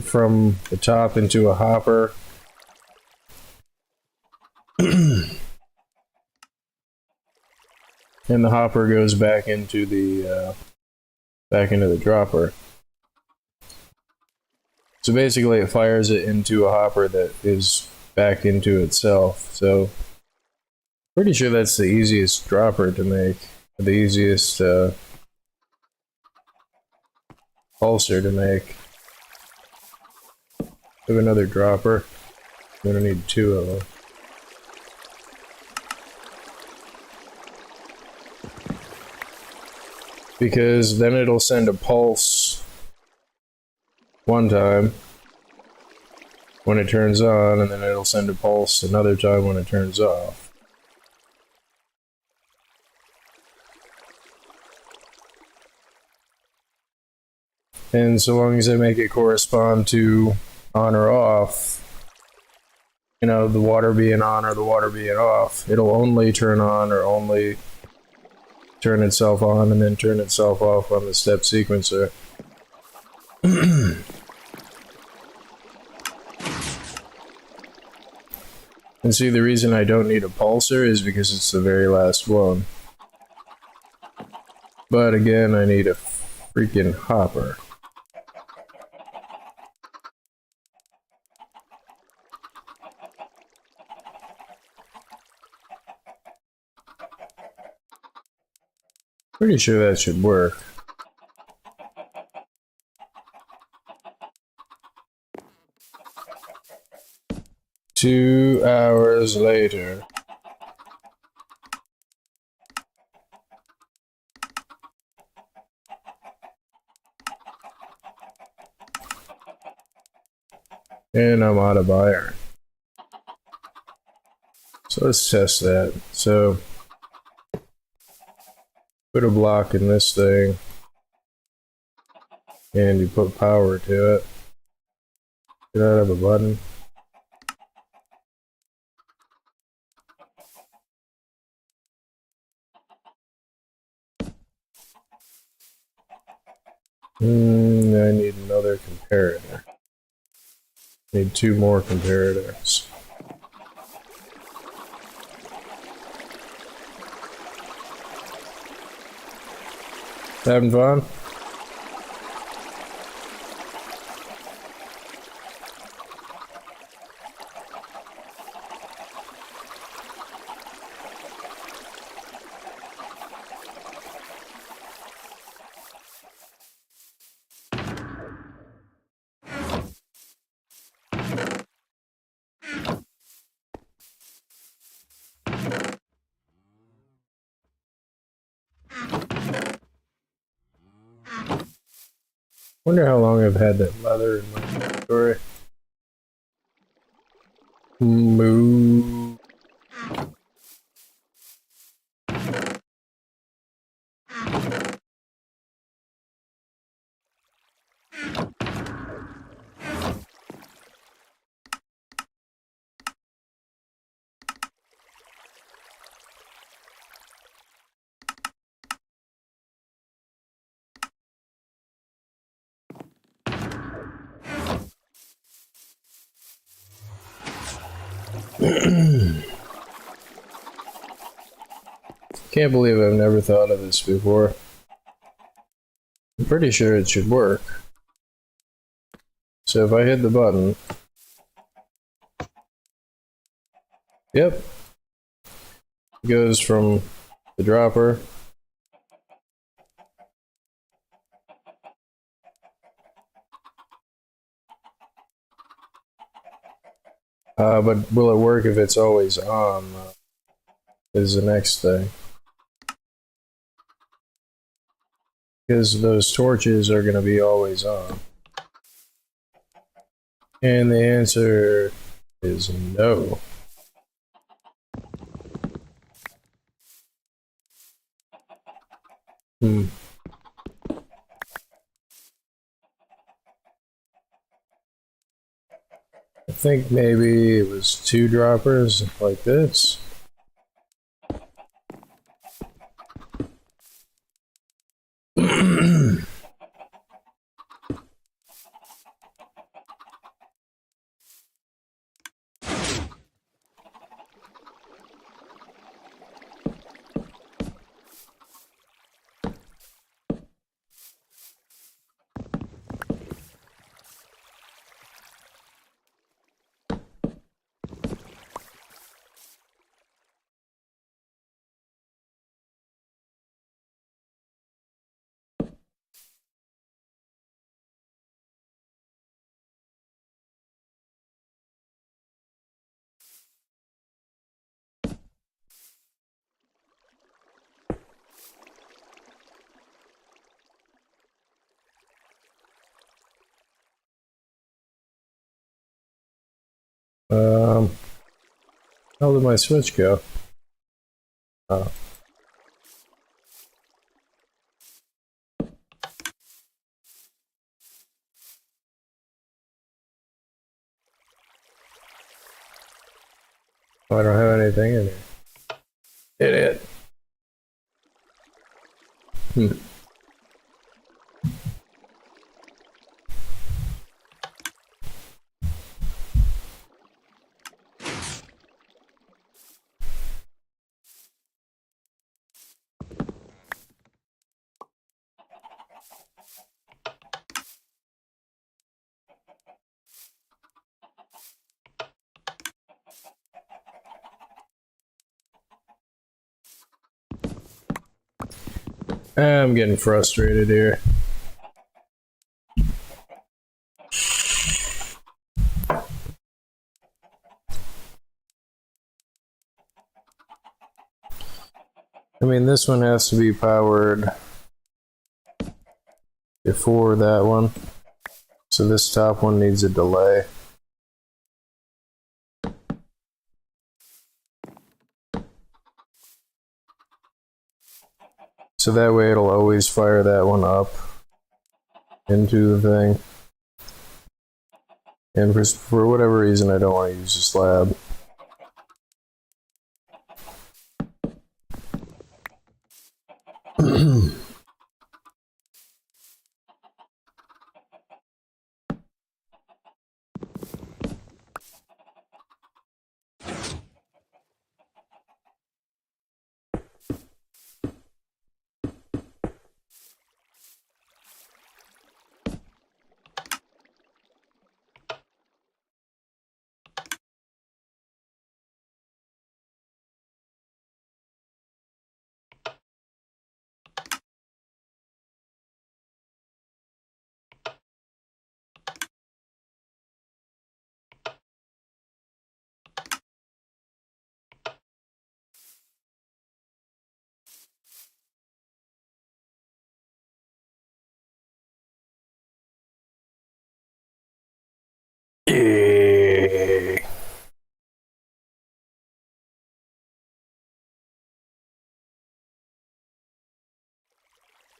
from the top into a hopper. And the hopper goes back into the dropper. So basically it fires it into a hopper that is back into itself. So pretty sure that's the easiest dropper to make, the easiest pulsar to make. I have another dropper. I'm gonna need two of them. Because then it'll send a pulse one time when it turns on, and then it'll send a pulse another time when it turns off. And so long as I make it correspond to on or off, you know, the water being on or the water being off, it'll only turn on or only turn itself on and then turn itself off on the step sequencer. And see, the reason I don't need a pulsar is because it's the very last one. But again, I need a freaking hopper. Pretty sure that should work. Two hours later. And I'm out of iron. So let's test that. So put a block in this thing and you put power to it. Did I have a button? I need another comparator. Need 2 more comparators. Having fun? Wonder how long I've had that leather in my inventory. Moo. Can't believe I've never thought of this before. I'm pretty sure it should work. So if I hit the button, yep, it goes from the dropper but will it work if it's always on? Is the next thing. Because those torches are going to be always on. And the answer is no. I think maybe it was 2 droppers like this. How did my switch go? Oh. I don't have anything in here. Idiot. I'm getting frustrated here. I mean, this one has to be powered before that one. So this top one needs a delay. So that way it'll always fire that one up into the thing. And for whatever reason, I don't want to use a slab. Yeah.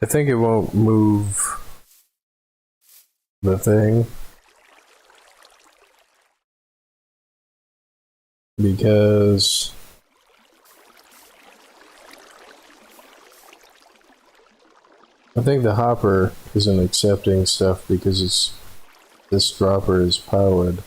I think it won't move the thing because I think the hopper isn't accepting stuff because this dropper is powered.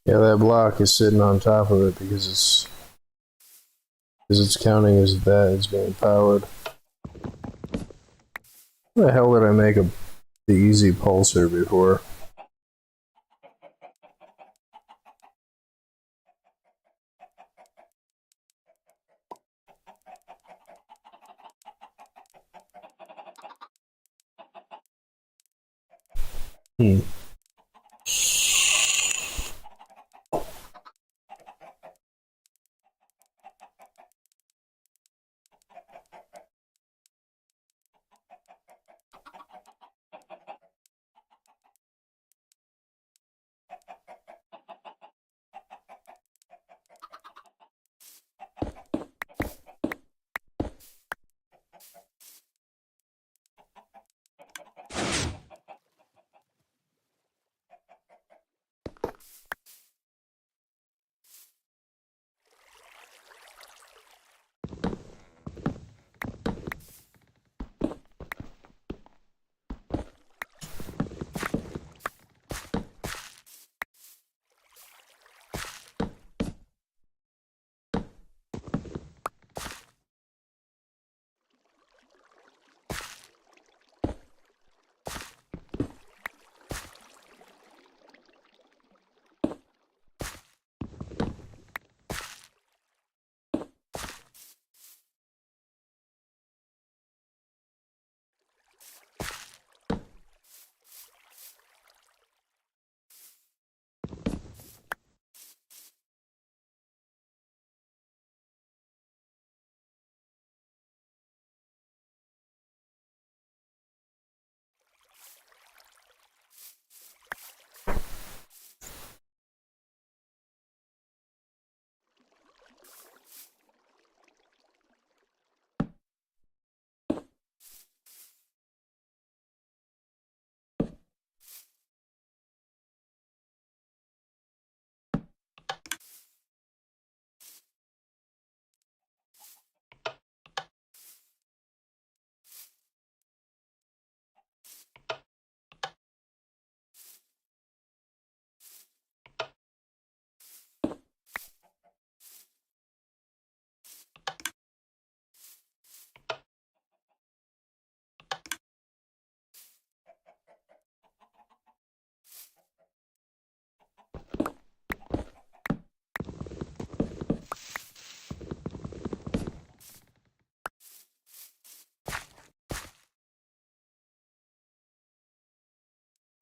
Yeah, that block is sitting on top of it because it's counting as that it's being powered. How the hell did I make the easy pulsar before? Hmm.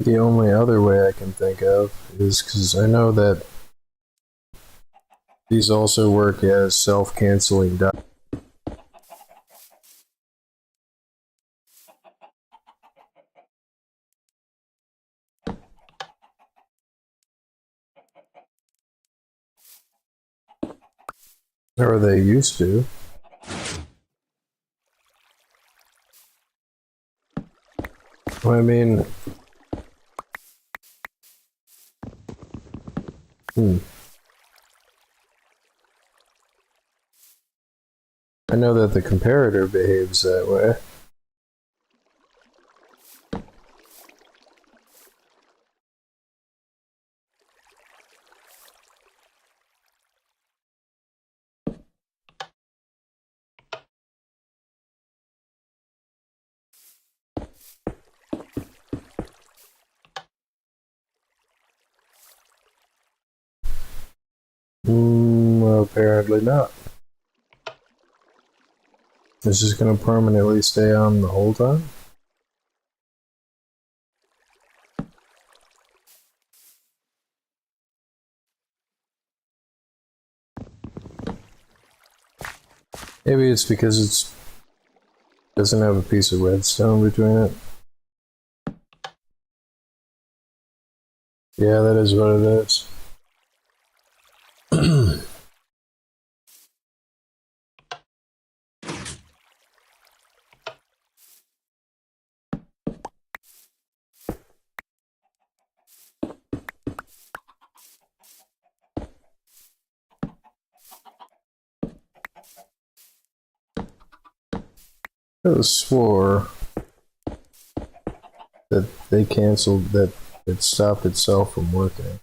The only other way I can think of is because I know that these also work as self-canceling die. Or they used to. I mean, I know that the comparator behaves that way. Well, apparently not. Is this going to permanently stay on the whole time? Maybe it's because it doesn't have a piece of redstone between it. Yeah, that is what it is. I swore that they canceled, that it stopped itself from working.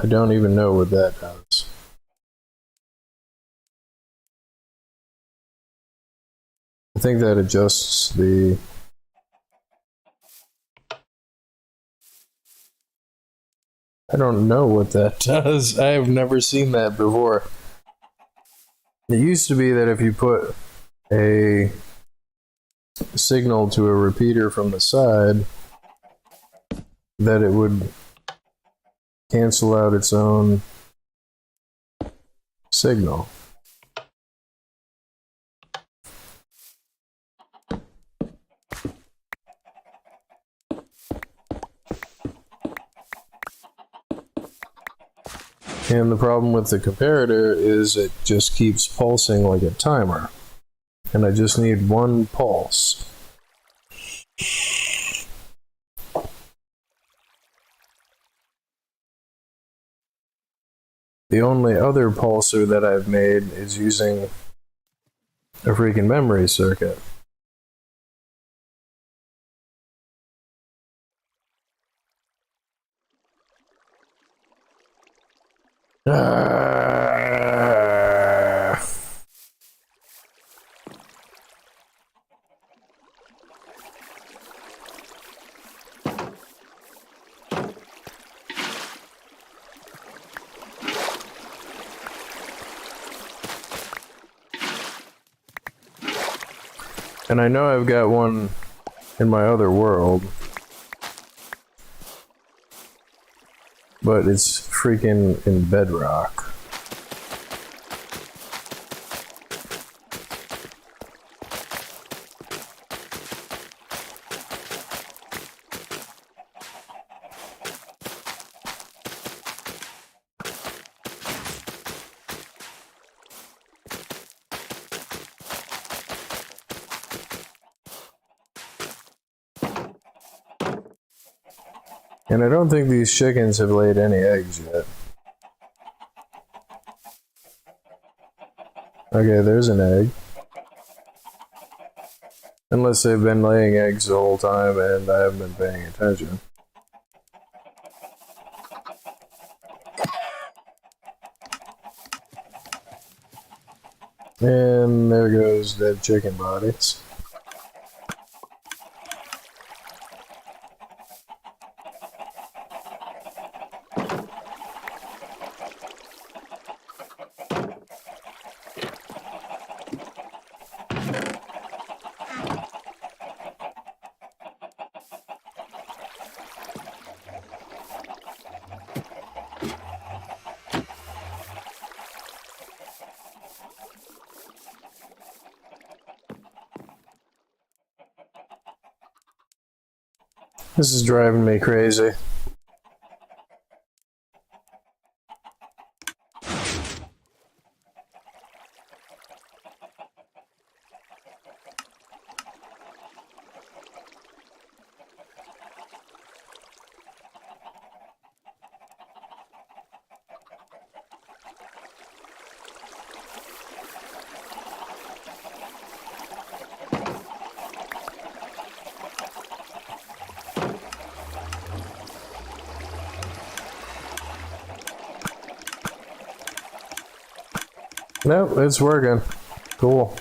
I don't even know what that does. I think that adjusts the... I don't know what that does. I have never seen that before. It used to be that if you put a signal to a repeater from the side, that it would cancel out its own signal. And the problem with the comparator is it just keeps pulsing like a timer. And I just need one pulse. The only other pulser that I've made is using a freaking memory circuit. And I know I've got one in my other world, but it's freaking in Bedrock. And I don't think these chickens have laid any eggs yet. Okay, there's an egg. Unless they've been laying eggs the whole time and I haven't been paying attention. And there goes dead chicken bodies. This is driving me crazy. Nope, it's working. Cool.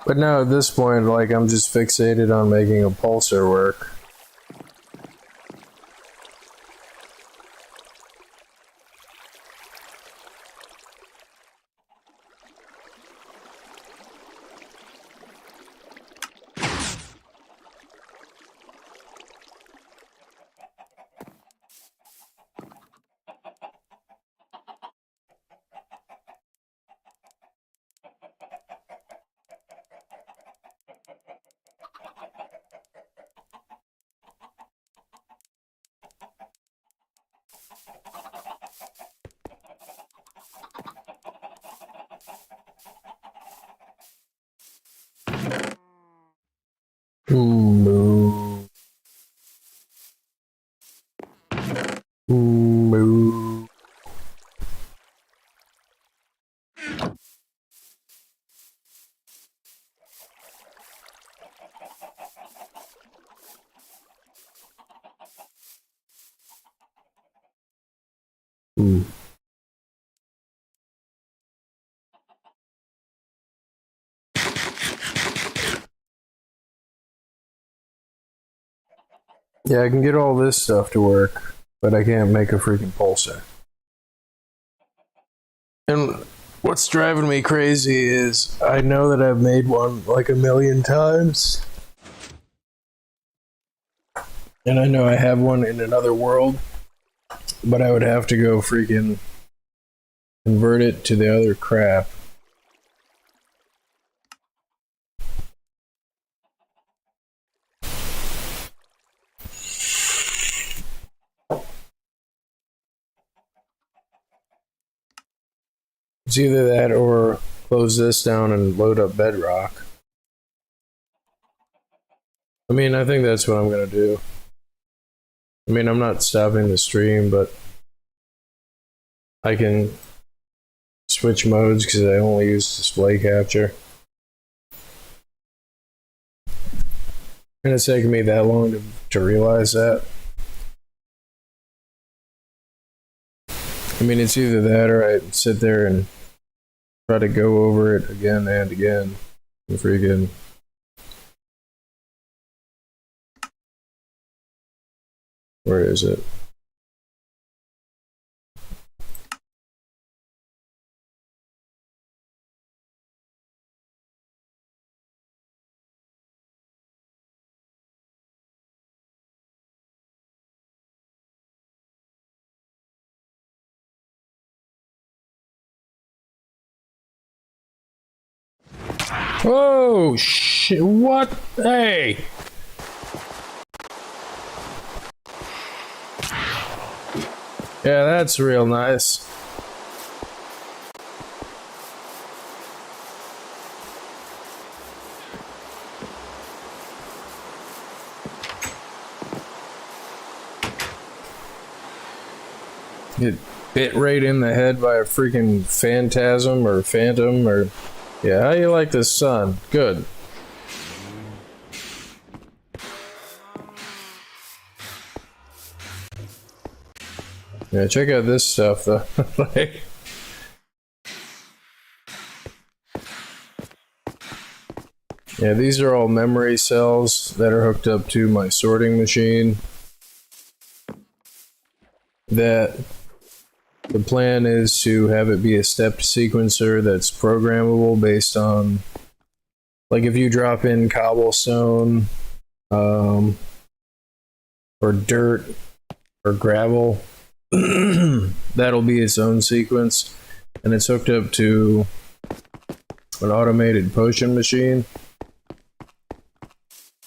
But now at this point, like, I'm just fixated on making a pulsar work. Moo. Moo. Yeah, I can get all this stuff to work, but I can't make a freaking pulsar. And what's driving me crazy is I know that I've made one like a million times. And I know I have one in another world, but I would have to go freaking convert it to the other crap. It's either that or close this down and load up Bedrock. I mean, I think that's what I'm gonna do. I mean, I'm not stopping the stream, but I can switch modes because I only use display capture. And it's taken me that long to realize that. I mean, it's either that or I sit there and try to go over it again and again. And freaking. Where is it? Oh shit! What? Hey! Yeah, that's real nice. Get bit right in the head by a freaking phantasm or phantom or... Yeah, how you like this sun? Good. Yeah, check out this stuff though. Like, yeah, these are all memory cells that are hooked up to my sorting machine that The plan is to have it be a stepped sequencer that's programmable based on, like, if you drop in cobblestone, or dirt, or gravel, that'll be its own sequence, and it's hooked up to an automated potion machine,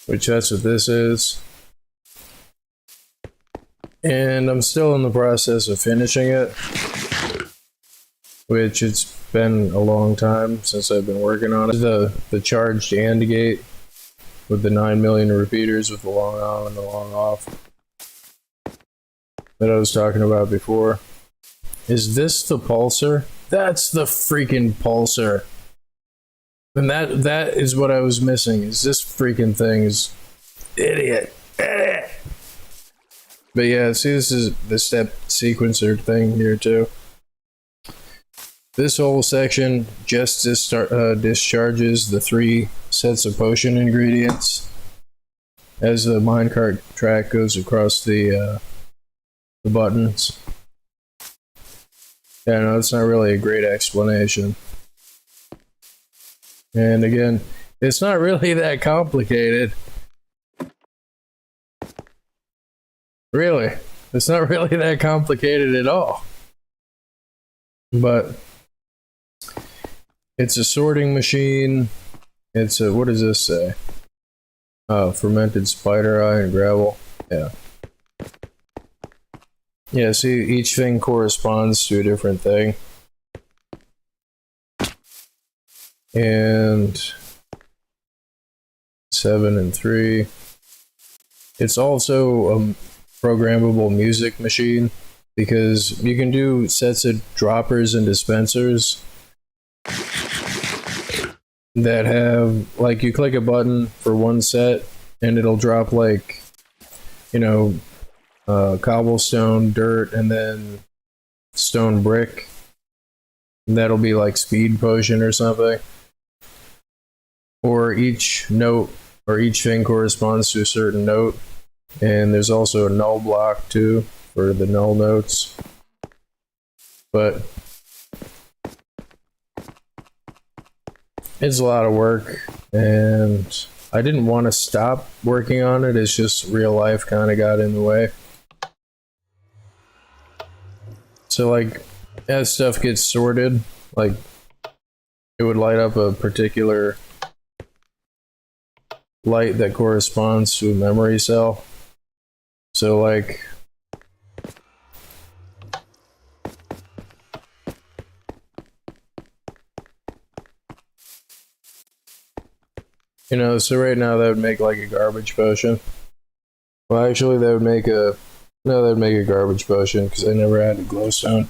which that's what this is. And I'm still in the process of finishing it, which it's been a long time since I've been working on it. The charged AND gate with the 9 million repeaters with the long on and the long off that I was talking about before. Is this the pulsar? That's the freaking pulsar. And that is what I was missing. Is this freaking thing is idiot. But yeah, see, this is the step sequencer thing here too. This whole section just discharges the 3 sets of potion ingredients as the minecart track goes across the buttons. Yeah, no, it's not really a great explanation. And again, it's not really that complicated. Really, it's not really that complicated at all. But it's a sorting machine. It's a, what does this say? Oh, fermented spider eye and gravel. Yeah. Yeah, see, each thing corresponds to a different thing. And 7 and 3. It's also a programmable music machine, because you can do sets of droppers and dispensers that have, like, you click a button for one set and it'll drop, like, you know, cobblestone, dirt, and then stone brick. And that'll be like speed potion or something. Or each note or each thing corresponds to a certain note. And there's also a null block too for the null notes. But it's a lot of work, and I didn't want to stop working on it. It's just real life kind of got in the way. So, like, as stuff gets sorted, like, it would light up a particular light that corresponds to a memory cell. So, like, you know, so right now that would make like a garbage potion. Well, actually, that would make a, no, that would make a garbage potion because I never had a glowstone.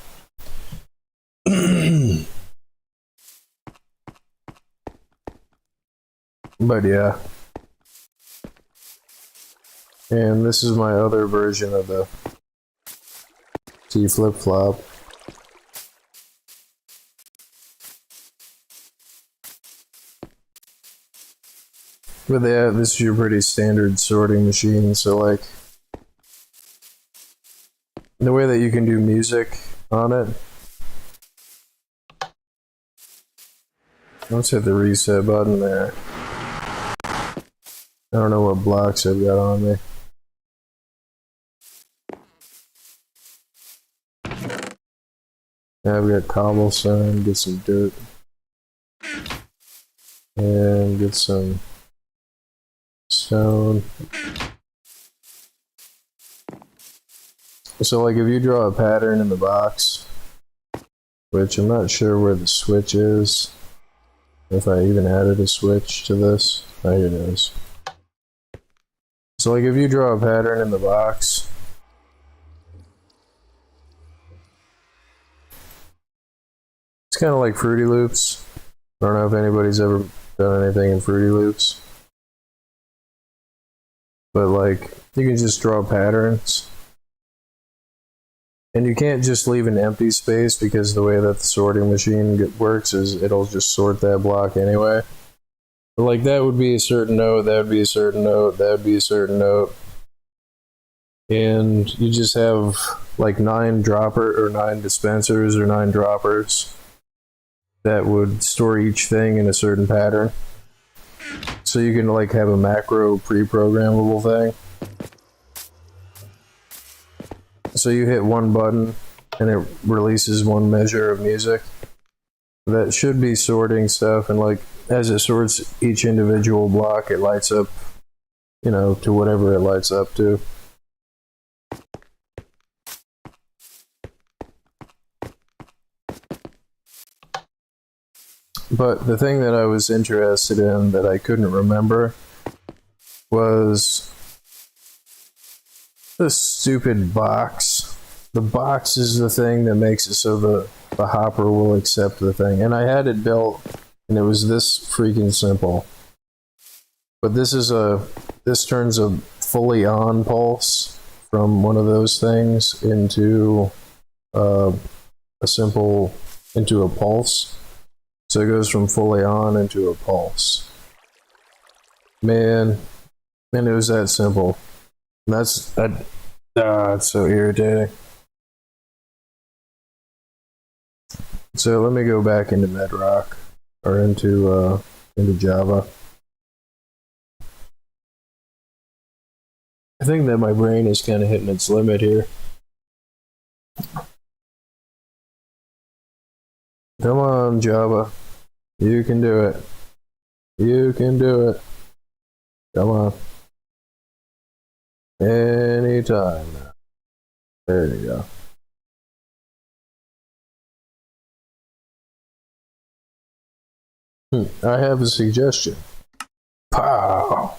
But yeah. And this is my other version of the T flip-flop. But yeah, this is your pretty standard sorting machine, so like, the way that you can do music on it. Let's hit the reset button there. I don't know what blocks I've got on me. Now I've got cobblestone, get some dirt. And get some stone. So like if you draw a pattern in the box, which I'm not sure where the switch is, if I even added a switch to this. Oh, here it is. So like if you draw a pattern in the box, it's kind of like Fruity Loops. I don't know if anybody's ever done anything in Fruity Loops. But like, you can just draw patterns. And you can't just leave an empty space because the way that the sorting machine works is it'll just sort that block anyway. But like that would be a certain note, that would be a certain note, that would be a certain note. and you just have like 9 dispensers or 9 droppers that would store each thing in a certain pattern. So you can like have a macro pre-programmable thing. So you hit one button and it releases one measure of music. That should be sorting stuff, and like as it sorts each individual block, it lights up, you know, to whatever it lights up to. But the thing that I was interested in that I couldn't remember was the stupid box. The box is the thing that makes it so the hopper will accept the thing. And I had it built, and it was this freaking simple. But this turns a fully on pulse from one of those things into a pulse. So it goes from fully on into a pulse. Man, it was that simple. And it's so irritating. So let me go back into Bedrock or into Java. I think that my brain is kind of hitting its limit here. Come on, Java. You can do it. You can do it. Come on. Anytime now. There you go. I have a suggestion. Pow!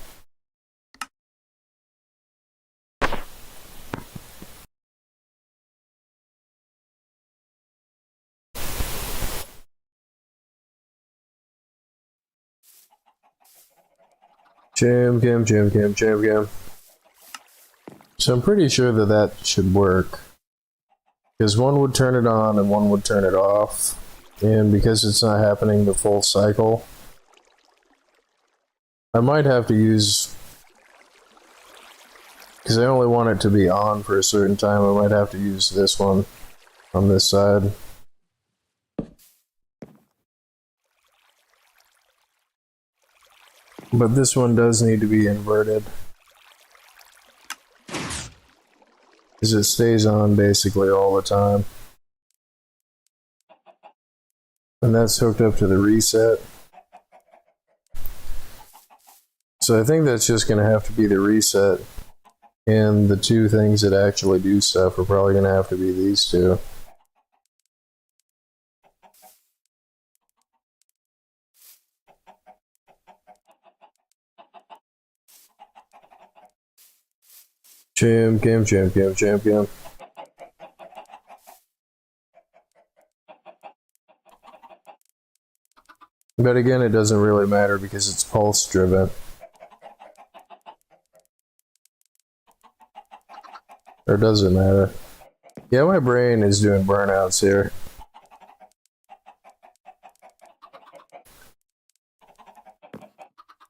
Jam. So I'm pretty sure that should work. Because one would turn it on and one would turn it off. And because it's not happening the full cycle, I might have to use... Because I only want it to be on for a certain time, I might have to use this one on this side. But this one does need to be inverted. Because it stays on basically all the time. And that's hooked up to the reset. So I think that's just going to have to be the reset. And the two things that actually do stuff are probably going to have to be these two. Jam. But again, it doesn't really matter because it's pulse driven. Or does it matter? Yeah, my brain is doing burnouts here.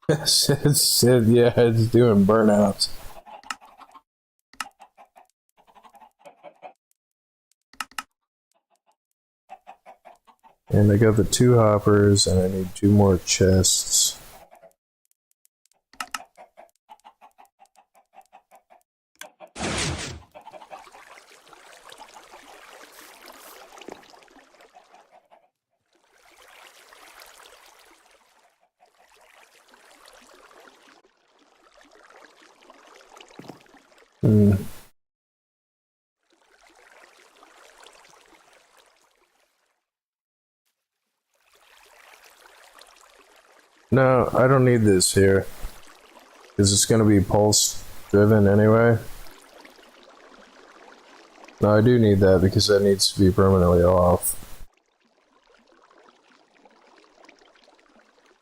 It's doing burnouts. And I got the 2 hoppers, and I need 2 more chests. No, I don't need this here. Because it's going to be pulse driven anyway. No, I do need that because that needs to be permanently off.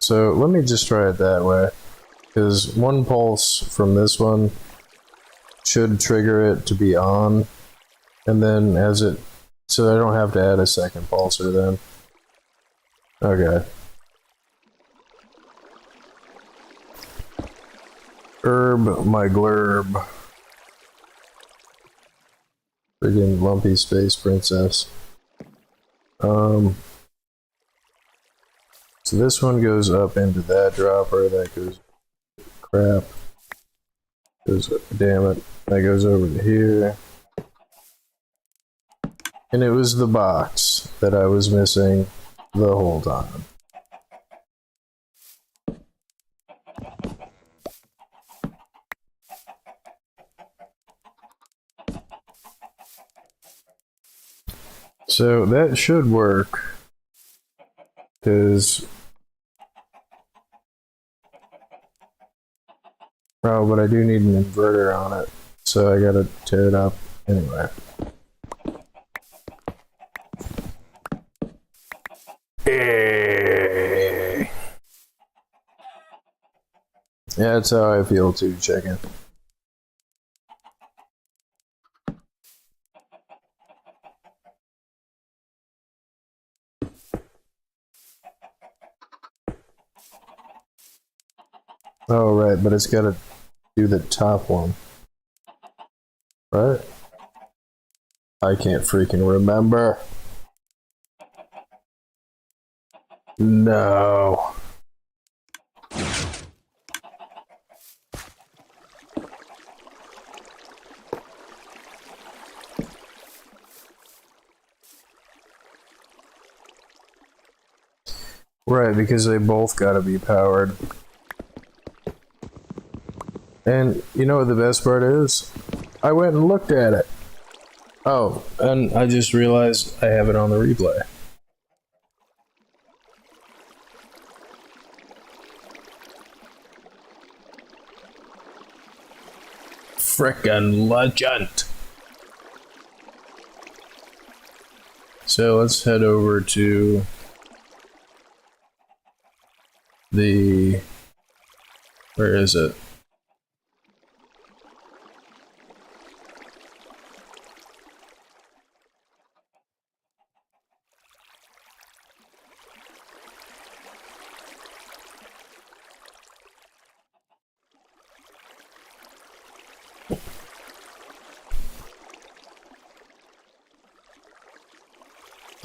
So let me just try it that way. Because 1 pulse from this one should trigger it to be on. And then so I don't have to add a second pulser then. Okay. Herb my glurb. Friggin' lumpy space princess. So this one goes up into that dropper, that goes, crap. Goes, damn it, that goes over to here. And it was the box that I was missing the whole time. So that should work, because... Oh, but I do need an inverter on it, so I gotta tear it up anyway. Yeah, that's how I feel too, chicken. Oh, right, but it's gotta do the top one. Right? I can't freaking remember. No. Right, because they both gotta be powered. And you know what the best part is? I went and looked at it. Oh, and I just realized I have it on the replay. Frickin' legend! So let's head over to the... Where is it?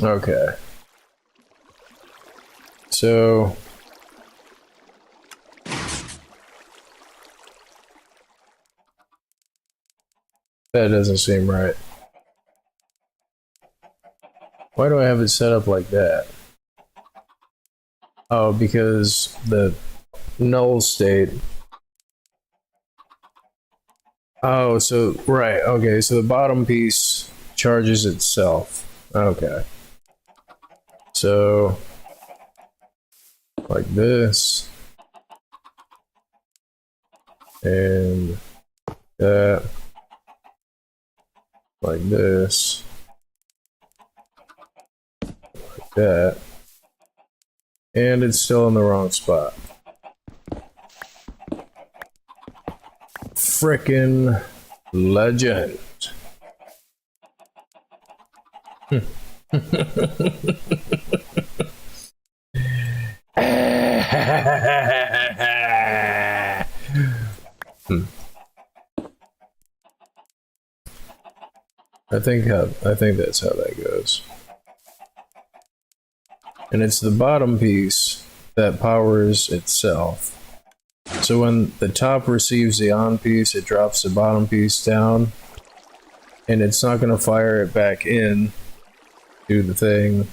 Okay. So... That doesn't seem right. Why do I have it set up like that? Oh, because the null state. Oh, so, right, okay, so the bottom piece charges itself. Okay. So, like this. And that. Like this. Like that. And it's still in the wrong spot. Frickin' legend. I think that's how that goes. And it's the bottom piece that powers itself. So when the top receives the on piece, it drops the bottom piece down, and it's not going to fire it back in to the thing.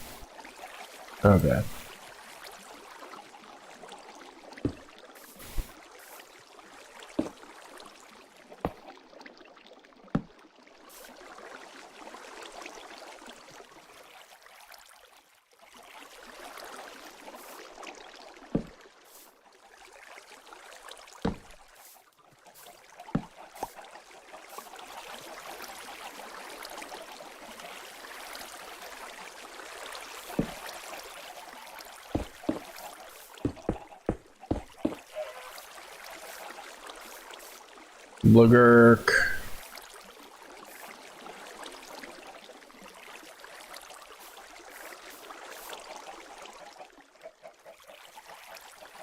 Okay. Blugurk.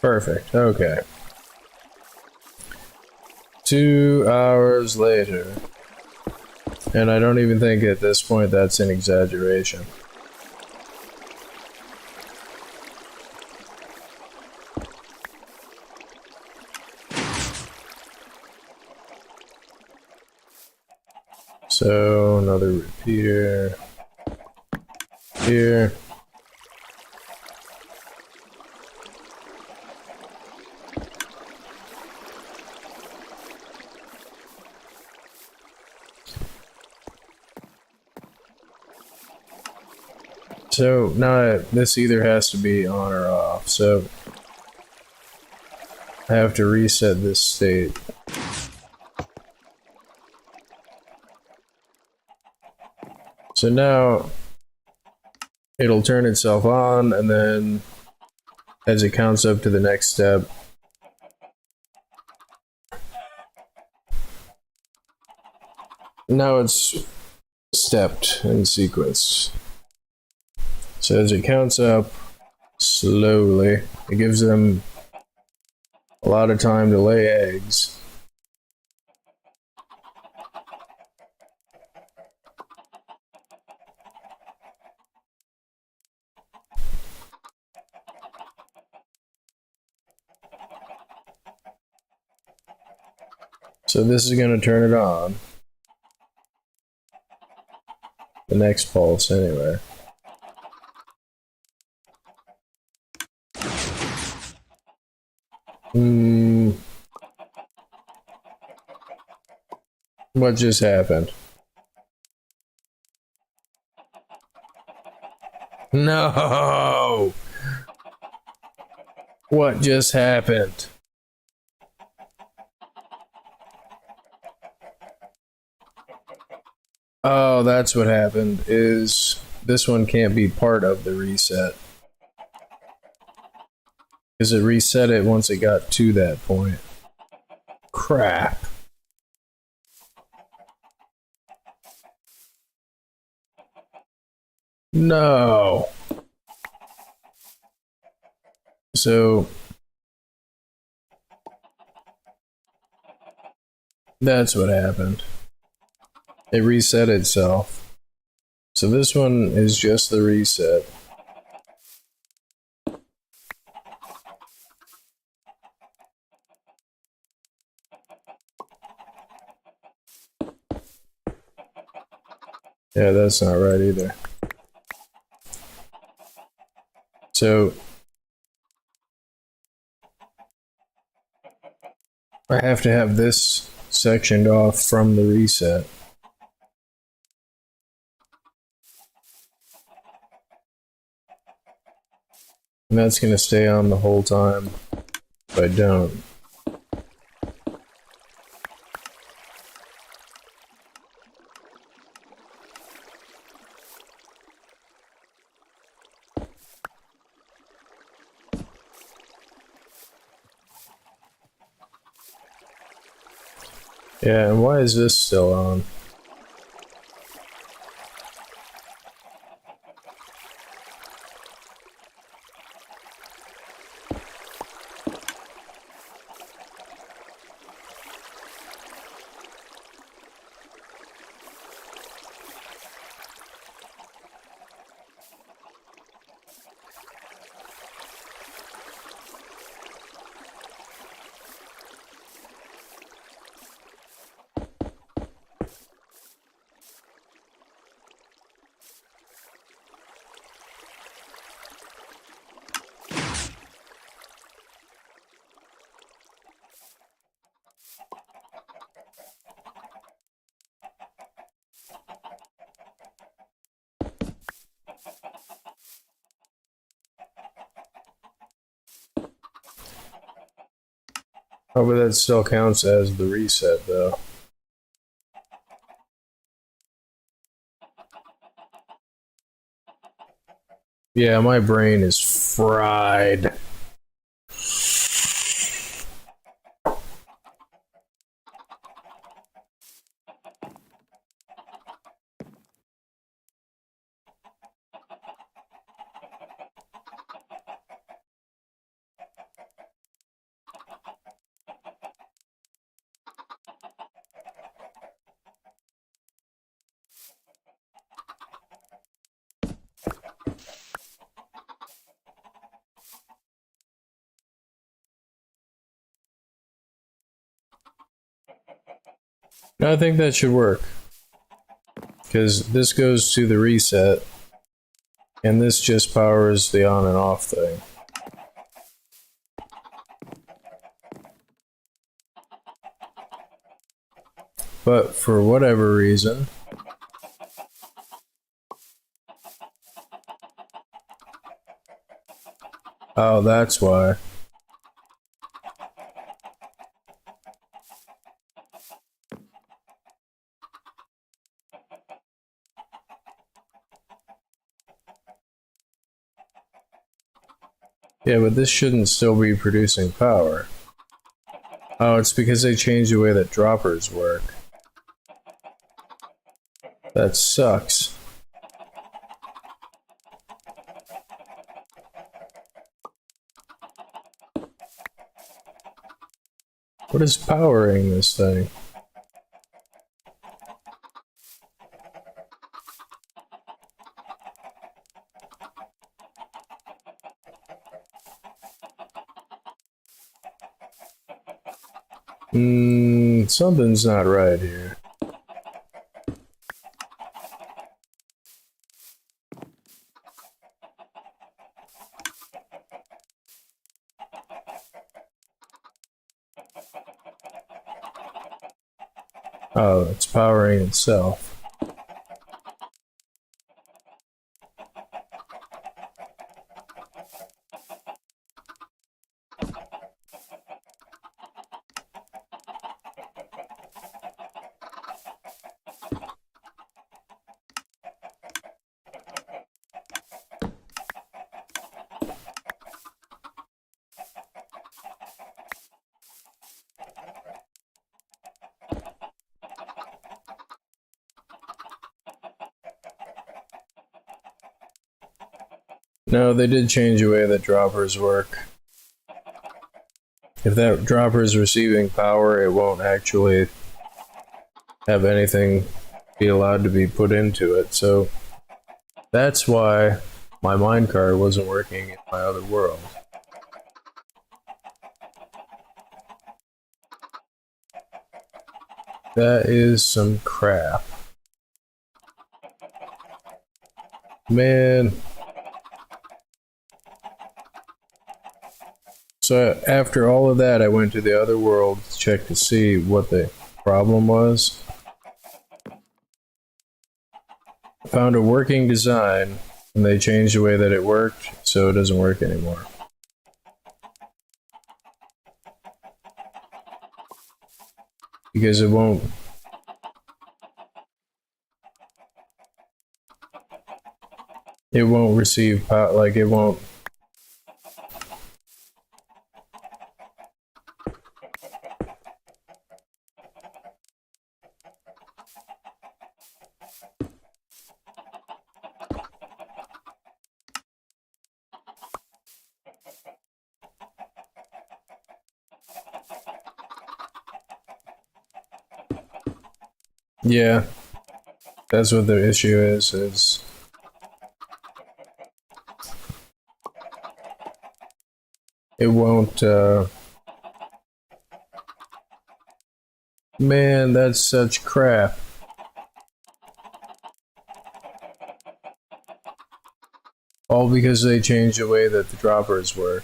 Perfect, okay. 2 hours later. And I don't even think at this point that's an exaggeration. So, another repeater here. So now this either has to be on or off, so I have to reset this state. So now it'll turn itself on, and then as it counts up to the next step, now it's stepped and sequenced. So as it counts up slowly, it gives them a lot of time to lay eggs. So this is going to turn it on. The next pulse, anyway. What just happened? No! What just happened? Oh, that's what happened, is this one can't be part of the reset. Because it reset it once it got to that point. Crap. No. So that's what happened. It reset itself. So this one is just the reset. Yeah, that's not right either. So I have to have this sectioned off from the reset. And that's going to stay on the whole time if I don't. Yeah, and why is this still on? Oh, but that still counts as the reset, though. Yeah, my brain is fried. I think that should work. Because this goes to the reset, and this just powers the on and off thing. But for whatever reason, oh, that's why. Yeah, but this shouldn't still be producing power. Oh, it's because they changed the way that droppers work. That sucks. What is powering this thing? Something's not right here. Oh, it's powering itself. No, they did change the way that droppers work. If that dropper is receiving power, it won't actually have anything be allowed to be put into it. So that's why my minecart wasn't working in my other world. That is some crap. Man. So after all of that, I went to the other world to check to see what the problem was. Found a working design, and they changed the way that it worked, so it doesn't work anymore. Because it won't... It won't receive power, like it won't... Yeah, that's what the issue is it won't, Man, that's such crap. All because they changed the way that the droppers work.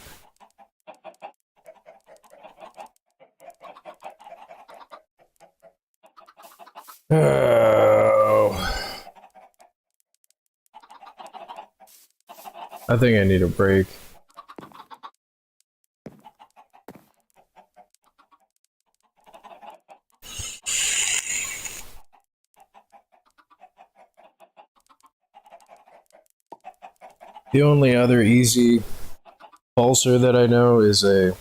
Oh. I think I need a break. The only other easy pulsar that I know is a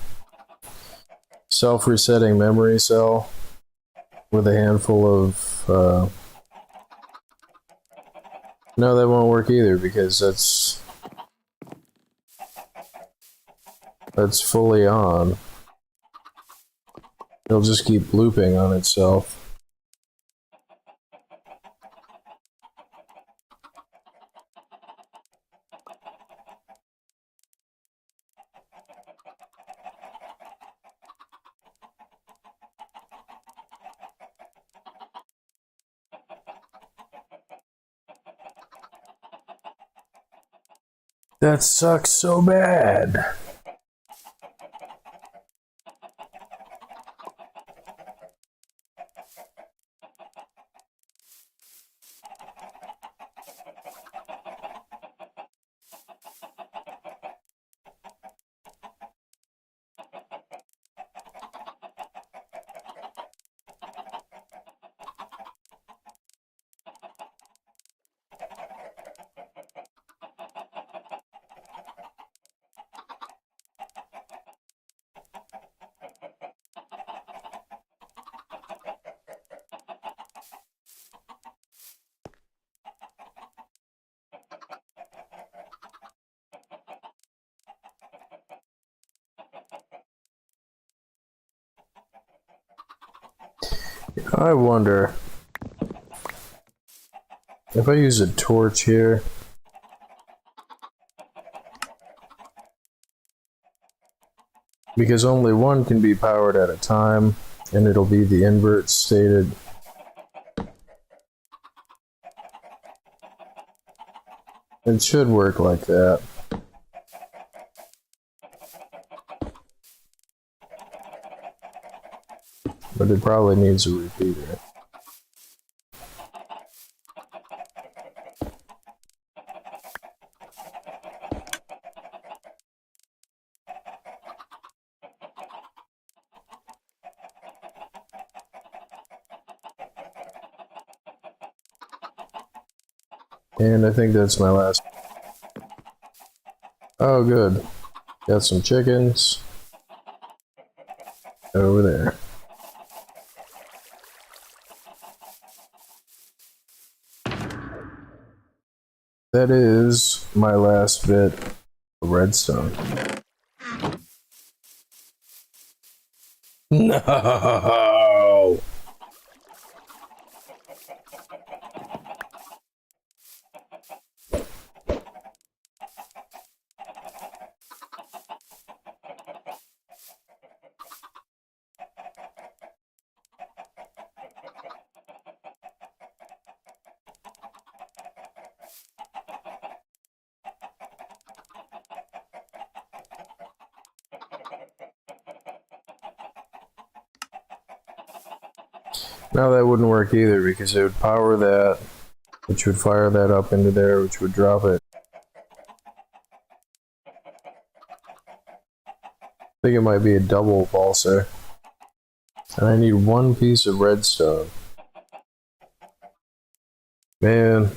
self-resetting memory cell with a handful of... No, that won't work either because that's fully on. It'll just keep looping on itself. That sucks so bad. I wonder if I use a torch here. Because only one can be powered at a time, and it'll be the invert stated. It should work like that. But it probably needs a repeater. And I think that's my last. Oh, good. Got some chickens over there. That is my last bit of redstone. No! Now that wouldn't work either because it would power that, which would fire that up into there, which would drop it. I think it might be a double pulsar. And I need one piece of redstone. Man.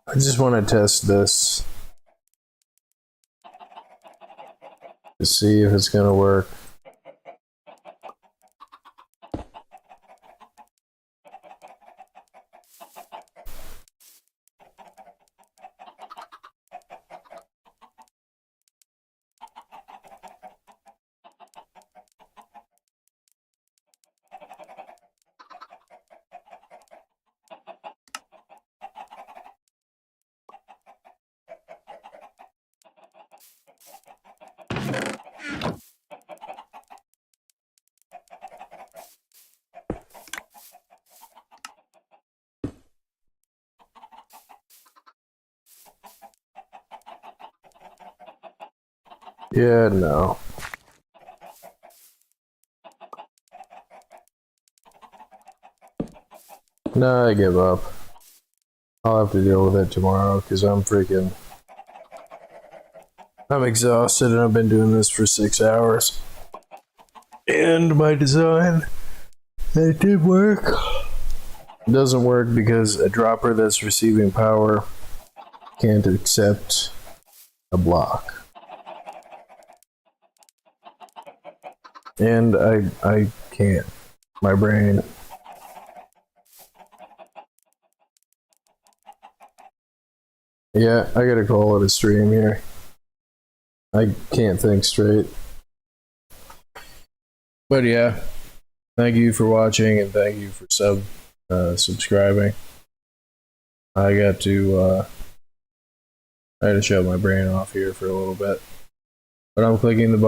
I just want to test this to see if it's gonna work. Yeah, no. No, I give up. I'll have to deal with it tomorrow because I'm exhausted and I've been doing this for 6 hours. And my design, it did work. It doesn't work because a dropper that's receiving power can't accept a block. And I can't. My brain. Yeah, I gotta call it a stream here. I can't think straight. But yeah, thank you for watching and thank you for subscribing. I got to I had to shut my brain off here for a little bit. But I'm clicking the button.